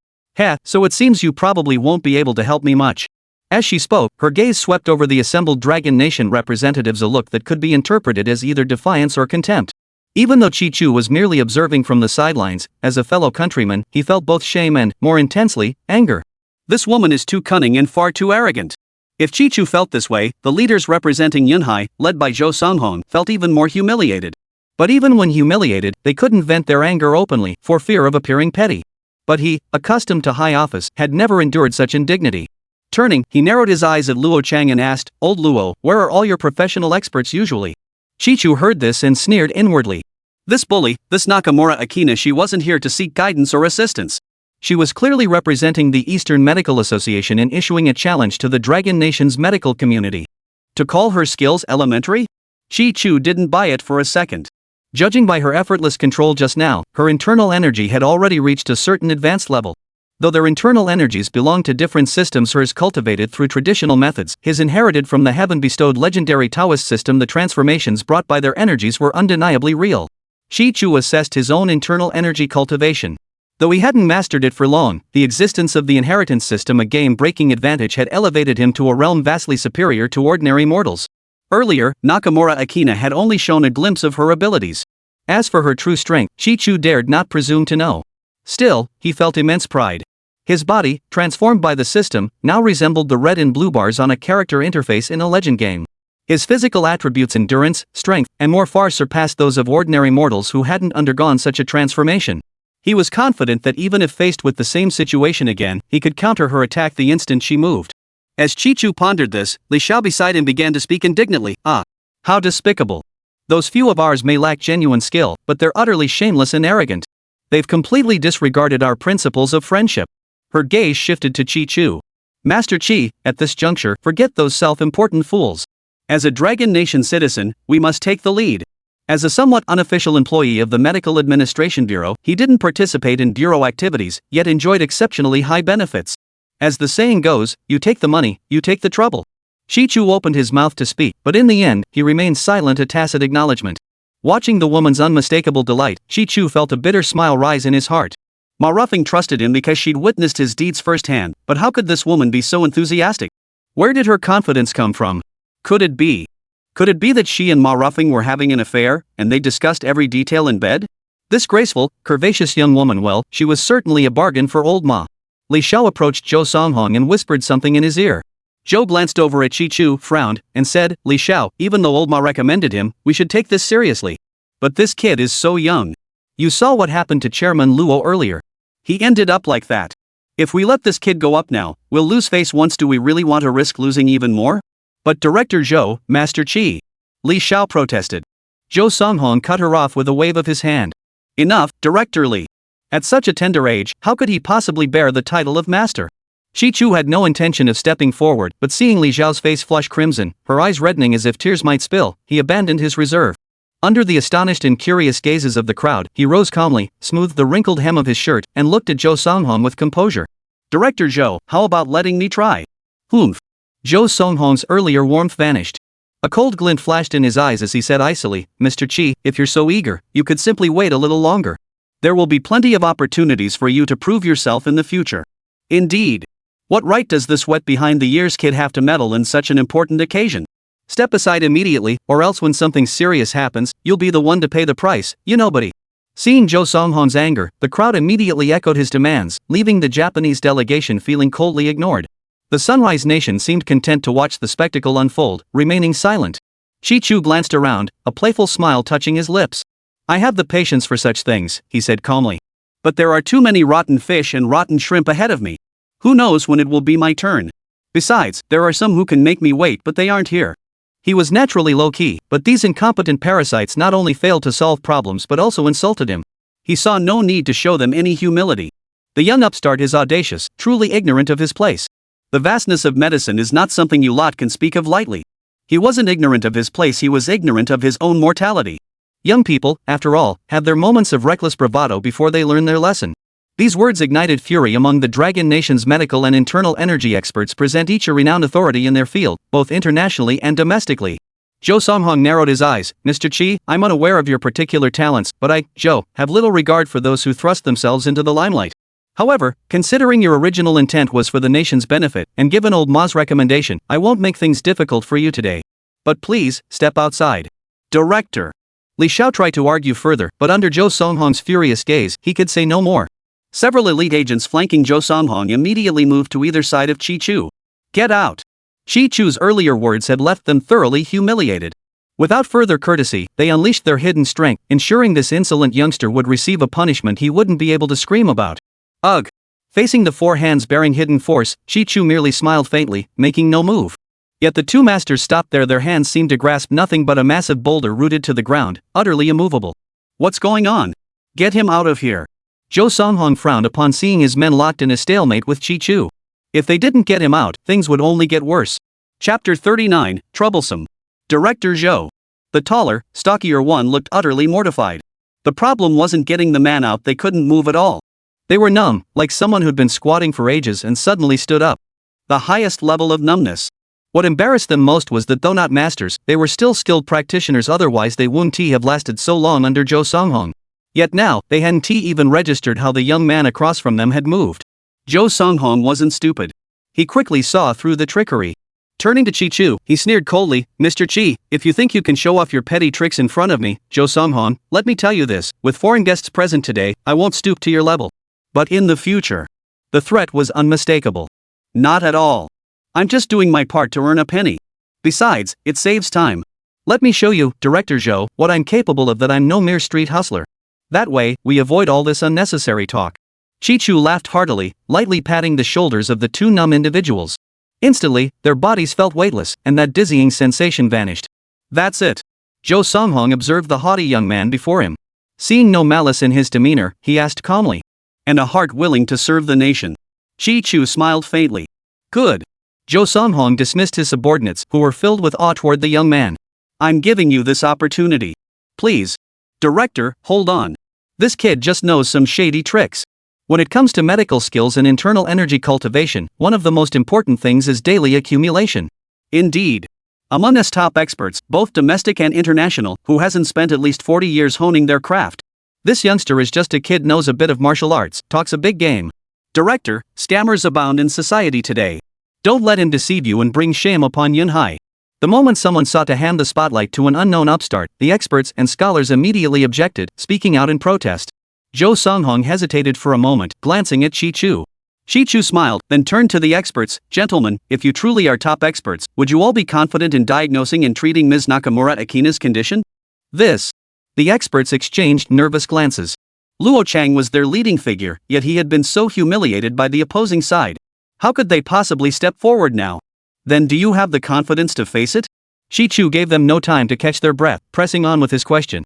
Speaker 2: So it seems you probably won't be able to help me much." As she spoke, her gaze swept over the assembled Dragon Nation representatives, a look that could be interpreted as either defiance or contempt. Even though Chi Chu was merely observing from the sidelines, as a fellow countryman, he felt both shame and, more intensely, anger. This woman is too cunning and far too arrogant. If Chi Chu felt this way, the leaders representing Yunhai, led by Zhou Songhong, felt even more humiliated. But even when humiliated, they couldn't vent their anger openly, for fear of appearing petty. But he, accustomed to high office, had never endured such indignity. Turning, he narrowed his eyes at Luo Chang and asked, "Old Luo, where are all your professional experts usually?" Chi Chu heard this and sneered inwardly. This bully, this Nakamura Akina, she wasn't here to seek guidance or assistance. She was clearly representing the Eastern Medical Association and issuing a challenge to the Dragon Nation's medical community. To call her skills elementary? Chi Chu didn't buy it for a second.
Speaker 1: Judging by her effortless control just now, her internal energy had already reached a certain advanced level. Though their internal energies belonged to different systems, hers cultivated through traditional methods, his inherited from the heaven-bestowed legendary Taoist system, the transformations brought by their energies were undeniably real. Shi Chu assessed his own internal energy cultivation. Though he hadn't mastered it for long, the existence of the inheritance system, a game-breaking advantage, had elevated him to a realm vastly superior to ordinary mortals. Earlier, Nakamura Akina had only shown a glimpse of her abilities. As for her true strength, Shi Chu dared not presume to know. Still, he felt immense pride. His body, transformed by the system, now resembled the red and blue bars on a character interface in a legend game. His physical attributes, endurance, strength, and more, far surpassed those of ordinary mortals who hadn't undergone such a transformation. He was confident that even if faced with the same situation again, he could counter her attack the instant she moved. As Chi Chu pondered this, Li Xiao beside him began to speak indignantly. "Ah, how despicable. Those few of ours may lack genuine skill, but they're utterly shameless and arrogant. They've completely disregarded our principles of friendship." Her gaze shifted to Chi Chu. "Master Chi, at this juncture, forget those self-important fools. As a Dragon Nation citizen, we must take the lead." As a somewhat unofficial employee of the Medical Administration Bureau, he didn't participate in bureau activities, yet enjoyed exceptionally high benefits. As the saying goes, you take the money, you take the trouble. Shi Chu opened his mouth to speak, but in the end, he remained silent, a tacit acknowledgement. Watching the woman's unmistakable delight, Shi Chu felt a bitter smile rise in his heart. Ma Ruffing trusted him because she'd witnessed his deeds firsthand, but how could this woman be so enthusiastic? Where did her confidence come from? Could it be that she and Ma Ruffing were having an affair, and they discussed every detail in bed? This graceful, curvaceous young woman, well, she was certainly a bargain for old Ma. Li Xiao approached Zhou Songhong and whispered something in his ear. Zhou glanced over at Chi Chu, frowned, and said, "Li Xiao, even though old Ma recommended him, we should take this seriously. But this kid is so young. You saw what happened to Chairman Luo earlier. He ended up like that. If we let this kid go up now, we'll lose face once. Do we really want to risk losing even more?" "But Director Zhou, Master Chi," Li Xiao protested. Zhou Songhong cut her off with a wave of his hand. "Enough, Director Li. At such a tender age, how could he possibly bear the title of Master?" Shi Chu had no intention of stepping forward, but seeing Li Xiao's face flush crimson, her eyes reddening as if tears might spill, he abandoned his reserve. Under the astonished and curious gazes of the crowd, he rose calmly, smoothed the wrinkled hem of his shirt, and looked at Zhou Songhong with composure. "Director Zhou, how about letting me try?" "Humph." Zhou Songhong's earlier warmth vanished. A cold glint flashed in his eyes as he said icily, "Mr. Chi, if you're so eager, you could simply wait a little longer. There will be plenty of opportunities for you to prove yourself in the future." "Indeed. What right does this wet-behind-the-ears kid have to meddle in such an important occasion? Step aside immediately, or else when something serious happens, you'll be the one to pay the price, you nobody." Seeing Zhou Songhong's anger, the crowd immediately echoed his demands, leaving the Japanese delegation feeling coldly ignored. The Sunrise Nation seemed content to watch the spectacle unfold, remaining silent. Shi Chu glanced around, a playful smile touching his lips. "I have the patience for such things," he said calmly. "But there are too many rotten fish and rotten shrimp ahead of me. Who knows when it will be my turn? Besides, there are some who can make me wait, but they aren't here." He was naturally low-key, but these incompetent parasites not only failed to solve problems but also insulted him. He saw no need to show them any humility. The young upstart is audacious, truly ignorant of his place. The vastness of medicine is not something you lot can speak of lightly. He wasn't ignorant of his place, he was ignorant of his own mortality. Young people, after all, have their moments of reckless bravado before they learn their lesson. These words ignited fury among the Dragon Nation's medical and internal energy experts, present each a renowned authority in their field, both internationally and domestically. Zhou Songhong narrowed his eyes. "Mr. Chi, I'm unaware of your particular talents, but I, Zhou, have little regard for those who thrust themselves into the limelight. However, considering your original intent was for the nation's benefit, and given old Ma's recommendation, I won't make things difficult for you today. But please, step outside." "Director." Li Xiao tried to argue further, but under Zhou Songhong's furious gaze, he could say no more. Several elite agents flanking Zhou Songhong immediately moved to either side of Chi Chu. "Get out." Chi Chu's earlier words had left them thoroughly humiliated. Without further courtesy, they unleashed their hidden strength, ensuring this insolent youngster would receive a punishment he wouldn't be able to scream about. Ugh. Facing the four hands bearing hidden force, Chi Chu merely smiled faintly, making no move. Yet the two masters stopped there, their hands seemed to grasp nothing but a massive boulder rooted to the ground, utterly immovable. "What's going on? Get him out of here." Zhou Songhong frowned upon seeing his men locked in a stalemate with Chi Chu. If they didn't get him out, things would only get worse. Chapter 39, Troublesome. Director Zhou.
Speaker 2: The taller, stockier one looked utterly mortified. The problem wasn't getting the man out, they couldn't move at all.
Speaker 1: They were numb, like someone who'd been squatting for ages and suddenly stood up.
Speaker 2: The highest level of numbness.
Speaker 1: What embarrassed them most was that though not masters, they were still skilled practitioners, otherwise they wouldn't have lasted so long under Zhou Songhong. Yet now, they hadn't even registered how the young man across from them had moved.
Speaker 2: Zhou Songhong wasn't stupid. He quickly saw through the trickery. Turning to Chi Chu, he sneered coldly, "Mr. Chi, if you think you can show off your petty tricks in front of me, Zhou Songhong, let me tell you this, with foreign guests present today, I won't stoop to your level. But in the future."
Speaker 1: The threat was unmistakable.
Speaker 2: "Not at all. I'm just doing my part to earn a penny. Besides, it saves time.
Speaker 1: Let me show you, Director Zhou, what I'm capable of, that I'm no mere street hustler. That way, we avoid all this unnecessary talk." Chi Chu laughed heartily, lightly patting the shoulders of the two numb individuals. Instantly, their bodies felt weightless, and that dizzying sensation vanished.
Speaker 2: "That's it."
Speaker 1: Zhou Songhong observed the haughty young man before him. Seeing no malice in his demeanor, he asked calmly,
Speaker 2: "And a heart willing to serve the nation." Chi Chu smiled faintly.
Speaker 1: "Good." Zhou Songhong dismissed his subordinates, who were filled with awe toward the young man.
Speaker 2: "I'm giving you this opportunity. Please. Director, hold on. This kid just knows some shady tricks."
Speaker 1: When it comes to medical skills and internal energy cultivation, one of the most important things is daily accumulation.
Speaker 2: Indeed. Among us top experts, both domestic and international, who hasn't spent at least 40 years honing their craft?
Speaker 1: This youngster is just a kid, knows a bit of martial arts, talks a big game.
Speaker 2: Director, scammers abound in society today.
Speaker 1: Don't let him deceive you and bring shame upon Yunhai. The moment someone sought to hand the spotlight to an unknown upstart, the experts and scholars immediately objected, speaking out in protest. Zhou Songhong hesitated for a moment, glancing at Chi Chu.
Speaker 2: Chi Chu smiled, then turned to the experts. "Gentlemen, if you truly are top experts, would you all be confident in diagnosing and treating Ms. Nakamura Akina's condition?"
Speaker 1: The experts exchanged nervous glances.
Speaker 2: Luo Chang was their leading figure, yet he had been so humiliated by the opposing side. How could they possibly step forward now? "Then do you have the confidence to face it?"
Speaker 1: Chi Chu gave them no time to catch their breath, pressing on with his question.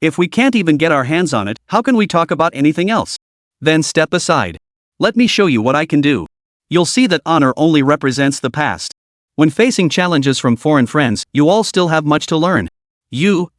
Speaker 2: If we can't even get our hands on it, how can we talk about anything else?"
Speaker 1: "Then step aside.
Speaker 2: Let me show you what I can do. You'll see that honor only represents the past.
Speaker 1: When facing challenges from foreign friends, you all still have much to learn."
Speaker 2: You.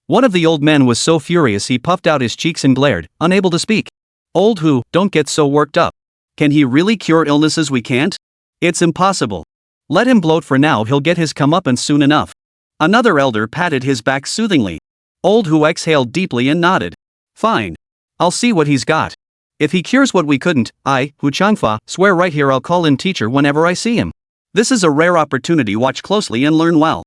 Speaker 1: One of the old men was so furious he puffed out his cheeks and glared, unable to speak.
Speaker 2: "Old who, don't get so worked up. Can he really cure illnesses we can't? It's impossible. Let him bloat for now, he'll get his comeuppance soon enough." Another elder patted his back soothingly. Old who exhaled deeply and nodded. "Fine. I'll see what he's got. If he cures what we couldn't, I, Hu Changfa, swear right here I'll call him teacher whenever I see him. This is a rare opportunity, watch closely and learn well."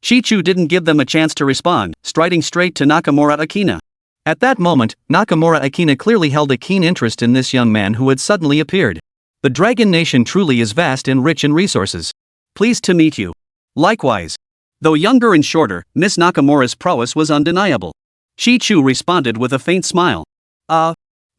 Speaker 2: Chi Chu didn't give them a chance to respond, striding straight to Nakamura Akina.
Speaker 1: At that moment, Nakamura Akina clearly held a keen interest in this young man who had suddenly appeared. The Dragon Nation truly is vast and rich in resources.
Speaker 2: "Pleased to meet you." "Likewise." Though younger and shorter, Miss Nakamura's prowess was undeniable. Chi Chu responded with a faint smile.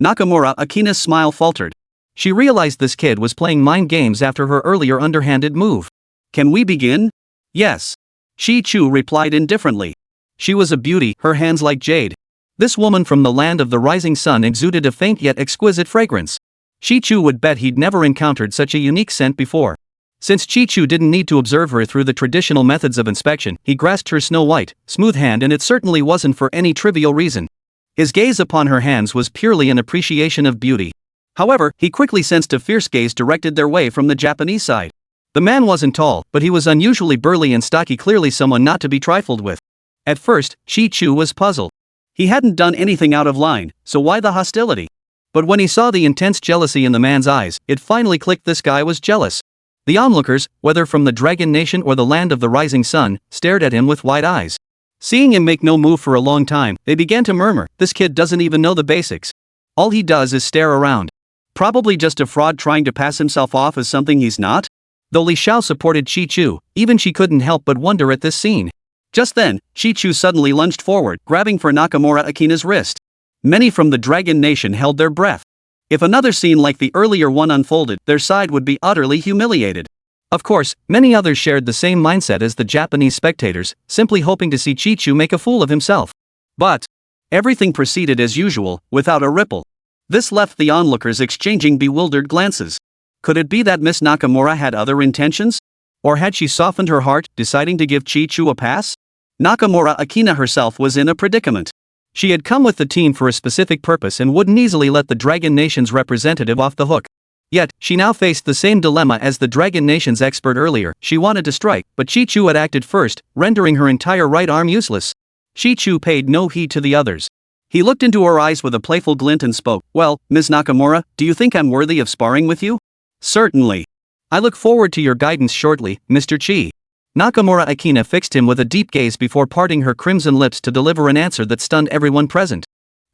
Speaker 2: Nakamura Akina's smile faltered.
Speaker 1: She realized this kid was playing mind games after her earlier underhanded move.
Speaker 2: "Can we begin?" "Yes." Chi Chu replied indifferently. She was a beauty, her hands like jade.
Speaker 1: This woman from the land of the rising sun exuded a faint yet exquisite fragrance. Chi Chu would bet he'd never encountered such a unique scent before. Since Chi Chu didn't need to observe her through the traditional methods of inspection, he grasped her snow-white, smooth hand, and it certainly wasn't for any trivial reason. His gaze upon her hands was purely an appreciation of beauty. However, he quickly sensed a fierce gaze directed their way from the Japanese side. The man wasn't tall, but he was unusually burly and stocky, clearly someone not to be trifled with. At first, Chi Chu was puzzled. He hadn't done anything out of line, so why the hostility? But when he saw the intense jealousy in the man's eyes, it finally clicked: this guy was jealous. The onlookers, whether from the Dragon Nation or the land of the rising sun, stared at him with wide eyes. Seeing him make no move for a long time, they began to murmur, "This kid doesn't even know the basics. All he does is stare around. Probably just a fraud trying to pass himself off as something he's not?" Though Li Xiao supported Chi Chu, even she couldn't help but wonder at this scene. Just then, Chi Chu suddenly lunged forward, grabbing for Nakamura Akina's wrist. Many from the Dragon Nation held their breath. If another scene like the earlier one unfolded, their side would be utterly humiliated. Of course, many others shared the same mindset as the Japanese spectators, simply hoping to see Chi Chu make a fool of himself. But everything proceeded as usual, without a ripple. This left the onlookers exchanging bewildered glances. Could it be that Miss Nakamura had other intentions? Or had she softened her heart, deciding to give Chi Chu a pass?
Speaker 2: Nakamura Akina herself was in a predicament. She had come with the team for a specific purpose and wouldn't easily let the Dragon Nation's representative off the hook. Yet, she now faced the same dilemma as the Dragon Nation's expert earlier. She wanted to strike, but Chi-Chu had acted first, rendering her entire right arm useless. Chi-Chu paid no heed to the others. He looked into her eyes with a playful glint and spoke, "Well, Ms. Nakamura, do you think I'm worthy of sparring with you?" "Certainly. I look forward to your guidance shortly, Mr. Chi." Nakamura Akina fixed him with a deep gaze before parting her crimson lips to deliver an answer that stunned everyone present.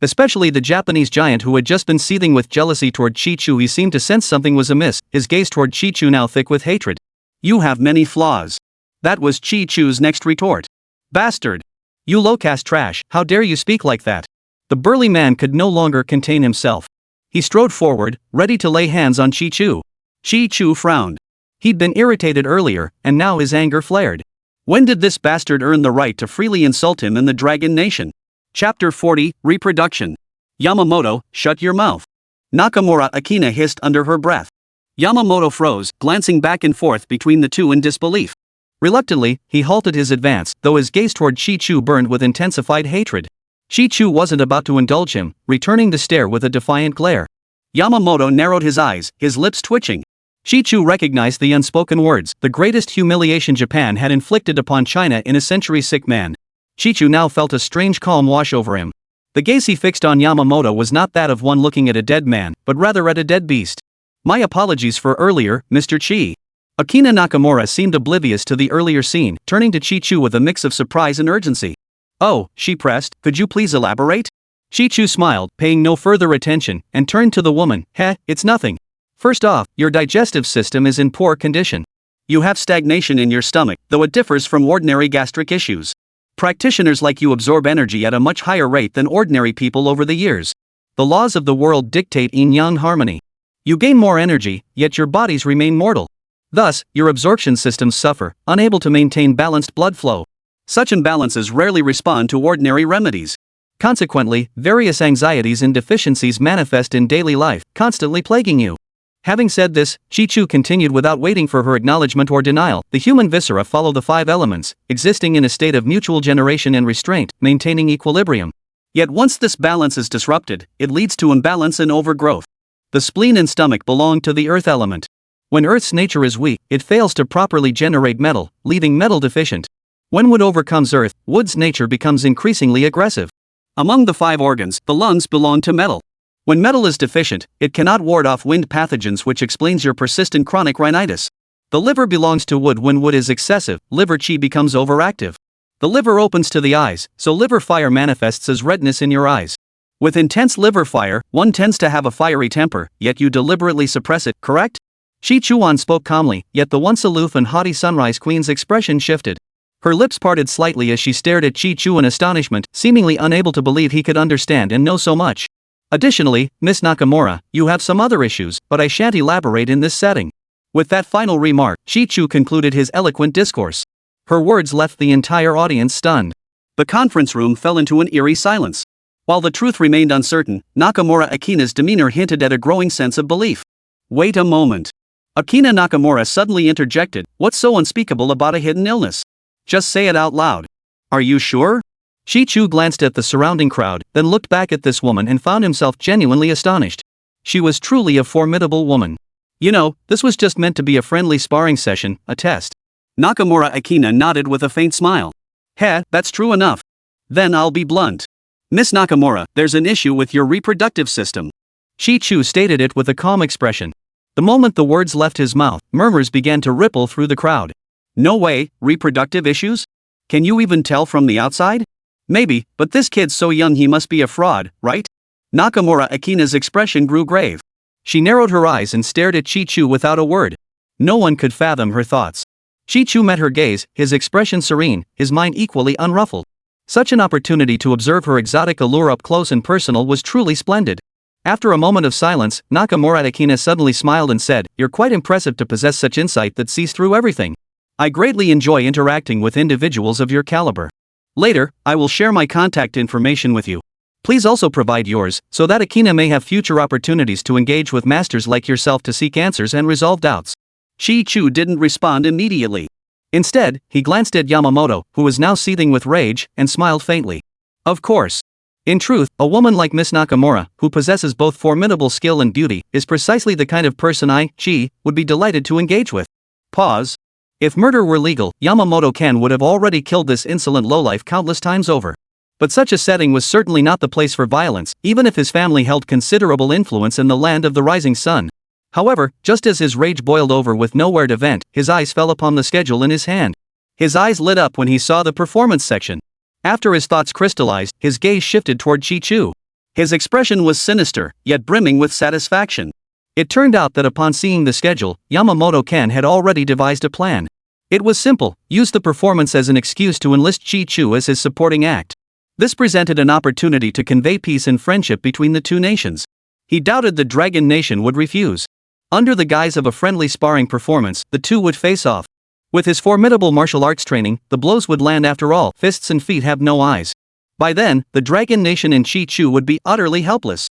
Speaker 2: Especially the Japanese giant who had just been seething with jealousy toward Chi-Chu. He seemed to sense something was amiss, his gaze toward Chi-Chu now thick with hatred. "You have many flaws." That was Chi-Chu's next retort. "Bastard! You low-caste trash, how dare you speak like that?" The burly man could no longer contain himself. He strode forward, ready to lay hands on Chi-Chu. Chi-Chu frowned. He'd been irritated earlier, and now his anger flared. When did this bastard earn the right to freely insult him in the Dragon Nation? Chapter 40, Reproduction. "Yamamoto, shut your mouth." Nakamura Akina hissed under her breath. Yamamoto froze, glancing back and forth between the two in disbelief. Reluctantly, he halted his advance, though his gaze toward Chi-Chu burned with intensified hatred. Chi-Chu wasn't about to indulge him, returning the stare with a defiant glare. Yamamoto narrowed his eyes, his lips twitching. Chi-Chu recognized the unspoken words, the greatest humiliation Japan had inflicted upon China in a century. Sick man. Chi-Chu now felt a strange calm wash over him. The gaze he fixed on Yamamoto was not that of one looking at a dead man, but rather at a dead beast. "My apologies for earlier, Mr. Chi." Akina Nakamura seemed oblivious to the earlier scene, turning to Chi-Chu with a mix of surprise and urgency. "Oh," she pressed, "could you please elaborate?" Chi-Chu smiled, paying no further attention, and turned to the woman. It's nothing. First off, your digestive system is in poor condition. You have stagnation in your stomach, though it differs from ordinary gastric issues. Practitioners like you absorb energy at a much higher rate than ordinary people over the years. The laws of the world dictate yin-yang harmony. You gain more energy, yet your bodies remain mortal. Thus, your absorption systems suffer, unable to maintain balanced blood flow. Such imbalances rarely respond to ordinary remedies. Consequently, various anxieties and deficiencies manifest in daily life, constantly plaguing you. Having said this, Chi-Chu continued without waiting for her acknowledgement or denial. The human viscera follow the five elements, existing in a state of mutual generation and restraint, maintaining equilibrium. Yet once this balance is disrupted, it leads to imbalance and overgrowth. The spleen and stomach belong to the earth element. When Earth's nature is weak, it fails to properly generate metal, leaving metal deficient. When wood overcomes earth, wood's nature becomes increasingly aggressive. Among the five organs, the lungs belong to metal. When metal is deficient, it cannot ward off wind pathogens, which explains your persistent chronic rhinitis. The liver belongs to wood. When wood is excessive, liver chi becomes overactive. The liver opens to the eyes, so liver fire manifests as redness in your eyes. With intense liver fire, one tends to have a fiery temper, yet you deliberately suppress it, correct? Chi-Chuan spoke calmly, yet the once aloof and haughty Sunrise Queen's expression shifted. Her lips parted slightly as she stared at Chi-Chu in astonishment, seemingly unable to believe he could understand and know so much. "Additionally, Miss Nakamura, you have some other issues, but I shan't elaborate in this setting." With that final remark, Chi-Chu concluded his eloquent discourse. Her words left the entire audience stunned. The conference room fell into an eerie silence. While the truth remained uncertain, Nakamura Akina's demeanor hinted at a growing sense of belief. "Wait a moment." Akina Nakamura suddenly interjected, "What's so unspeakable about a hidden illness? Just say it out loud." "Are you sure?" Chi-Chu glanced at the surrounding crowd, then looked back at this woman and found himself genuinely astonished. She was truly a formidable woman. "You know, this was just meant to be a friendly sparring session, a test." Nakamura Akina nodded with a faint smile. That's true enough. Then I'll be blunt. Miss Nakamura, there's an issue with your reproductive system." Chi-Chu stated it with a calm expression. The moment the words left his mouth, murmurs began to ripple through the crowd. "No way, reproductive issues? Can you even tell from the outside?" "Maybe, but this kid's so young he must be a fraud, right?" Nakamura Akina's expression grew grave. She narrowed her eyes and stared at Chi-Chu without a word. No one could fathom her thoughts. Chi-Chu met her gaze, his expression serene, his mind equally unruffled. Such an opportunity to observe her exotic allure up close and personal was truly splendid. After a moment of silence, Nakamura Akina suddenly smiled and said, "You're quite impressive to possess such insight that sees through everything. I greatly enjoy interacting with individuals of your caliber. Later, I will share my contact information with you. Please also provide yours, so that Akina may have future opportunities to engage with masters like yourself to seek answers and resolve doubts." Chi-Chu didn't respond immediately. Instead, he glanced at Yamamoto, who was now seething with rage, and smiled faintly. Of course. In truth, a woman like Miss Nakamura, who possesses both formidable skill and beauty, is precisely the kind of person she would be delighted to engage with. Pause. If murder were legal, Yamamoto-kan would have already killed this insolent lowlife countless times over. But such a setting was certainly not the place for violence, even if his family held considerable influence in the land of the rising sun. However, just as his rage boiled over with nowhere to vent, his eyes fell upon the schedule in his hand. His eyes lit up when he saw the performance section. After his thoughts crystallized, his gaze shifted toward Chi-Chu. His expression was sinister, yet brimming with satisfaction. It turned out that upon seeing the schedule, Yamamoto-kan had already devised a plan. It was simple: use the performance as an excuse to enlist Chi-Chu as his supporting act. This presented an opportunity to convey peace and friendship between the two nations. He doubted the Dragon Nation would refuse. Under the guise of a friendly sparring performance, the two would face off. With his formidable martial arts training, the blows would land after all. Fists and feet have no eyes. By then, the Dragon Nation and Chi-Chu would be utterly helpless.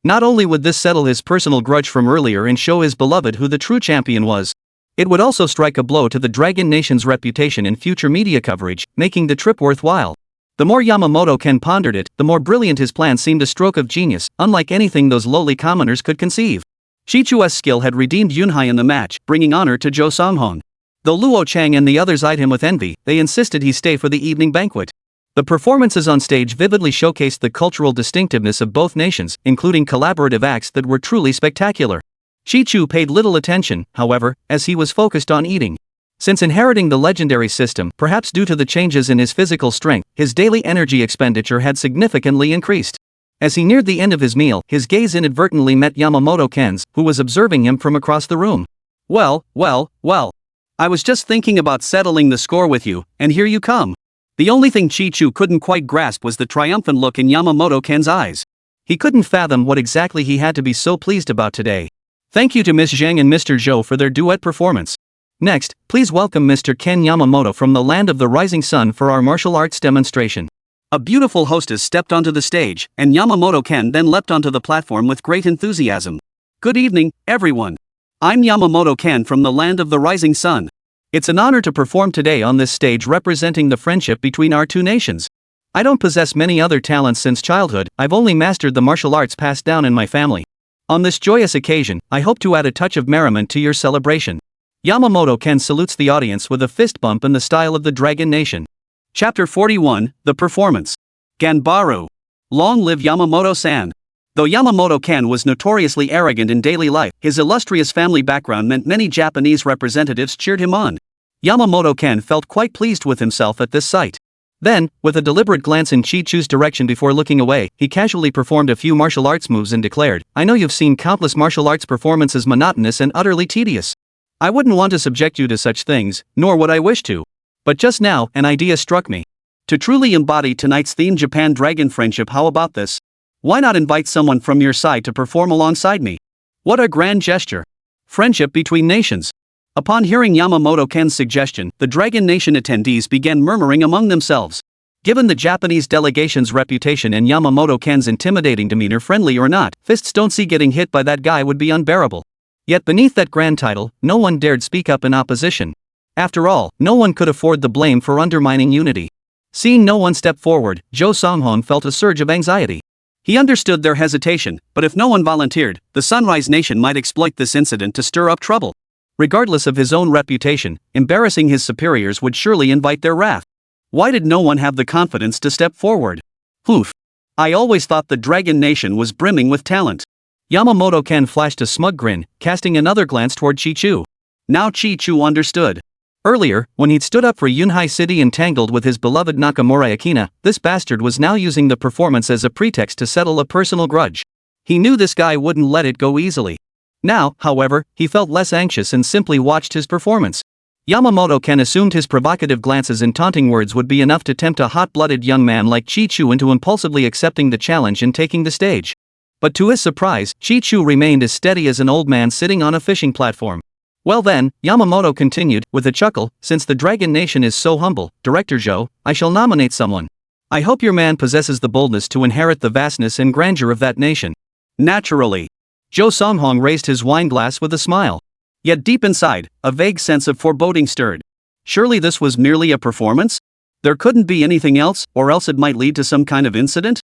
Speaker 2: Not only would this settle his personal grudge from earlier and show his beloved who the true champion was, it would also strike a blow to the Dragon Nation's reputation in future media coverage, making the trip worthwhile. The more Yamamoto-kan pondered it, the more brilliant his plan seemed, a stroke of genius, unlike anything those lowly commoners could conceive. Chi-Chu's skill had redeemed Yunhai in the match, bringing honor to Jo Song-hong. Though Luo Chang and the others eyed him with envy, they insisted he stay for the evening banquet. The performances on stage vividly showcased the cultural distinctiveness of both nations, including collaborative acts that were truly spectacular. Chi-Chu paid little attention, however, as he was focused on eating. Since inheriting the legendary system, perhaps due to the changes in his physical strength, his daily energy expenditure had significantly increased. As he neared the end of his meal, his gaze inadvertently met Yamamoto-kan's, who was observing him from across the room. Well. I was just thinking about settling the score with you, and here you come. The only thing Chi-Chu couldn't quite grasp was the triumphant look in Yamamoto-kan's eyes. He couldn't fathom what exactly he had to be so pleased about today. Thank you to Miss Zhang and Mr. Zhou for their duet performance. Next, please welcome Mr. Ken Yamamoto from the land of the rising sun for our martial arts demonstration. A beautiful hostess stepped onto the stage, and Yamamoto-kan then leapt onto the platform with great enthusiasm. Good evening, everyone. I'm Yamamoto-kan from the land of the rising sun. It's an honor to perform today on this stage representing the friendship between our two nations. I don't possess many other talents since childhood. I've only mastered the martial arts passed down in my family. On this joyous occasion, I hope to add a touch of merriment to your celebration. Yamamoto-kan salutes the audience with a fist bump in the style of the Dragon Nation. Chapter 41, The Performance. Ganbaru. Long live Yamamoto-san. Though Yamamoto-kan was notoriously arrogant in daily life, his illustrious family background meant many Japanese representatives cheered him on. Yamamoto-kan felt quite pleased with himself at this sight. Then, with a deliberate glance in Chi-Chu's direction before looking away, he casually performed a few martial arts moves and declared, I know you've seen countless martial arts performances monotonous and utterly tedious. I wouldn't want to subject you to such things, nor would I wish to. But just now, an idea struck me. To truly embody tonight's theme, Japan-Dragon friendship, how about this? Why not invite someone from your side to perform alongside me? What a grand gesture. Friendship between nations. Upon hearing Yamamoto-kan's suggestion, the Dragon Nation attendees began murmuring among themselves. Given the Japanese delegation's reputation and Yamamoto-kan's intimidating demeanor, friendly or not, fists don't see getting hit by that guy would be unbearable. Yet beneath that grand title, no one dared speak up in opposition. After all, no one could afford the blame for undermining unity. Seeing no one step forward, Jo Song-hong felt a surge of anxiety. He understood their hesitation, but if no one volunteered, the Sunrise Nation might exploit this incident to stir up trouble. Regardless of his own reputation, embarrassing his superiors would surely invite their wrath. Why did no one have the confidence to step forward? Oof. I always thought the Dragon Nation was brimming with talent. Yamamoto-kan flashed a smug grin, casting another glance toward Chi-Chu. Now Chi-Chu understood. Earlier, when he'd stood up for Yunhai City and tangled with his beloved Nakamura Akina, this bastard was now using the performance as a pretext to settle a personal grudge. He knew this guy wouldn't let it go easily. Now, however, he felt less anxious and simply watched his performance. Yamamoto-kan assumed his provocative glances and taunting words would be enough to tempt a hot-blooded young man like Chi-Chu into impulsively accepting the challenge and taking the stage. But to his surprise, Chi-Chu remained as steady as an old man sitting on a fishing platform. Well then, Yamamoto continued, with a chuckle, since the Dragon Nation is so humble, Director Zhou, I shall nominate someone. I hope your man possesses the boldness to inherit the vastness and grandeur of that nation. Naturally. Jo Song-hong raised his wine glass with a smile. Yet deep inside, a vague sense of foreboding stirred. Surely this was merely a performance? There couldn't be anything else, or else it might lead to some kind of incident?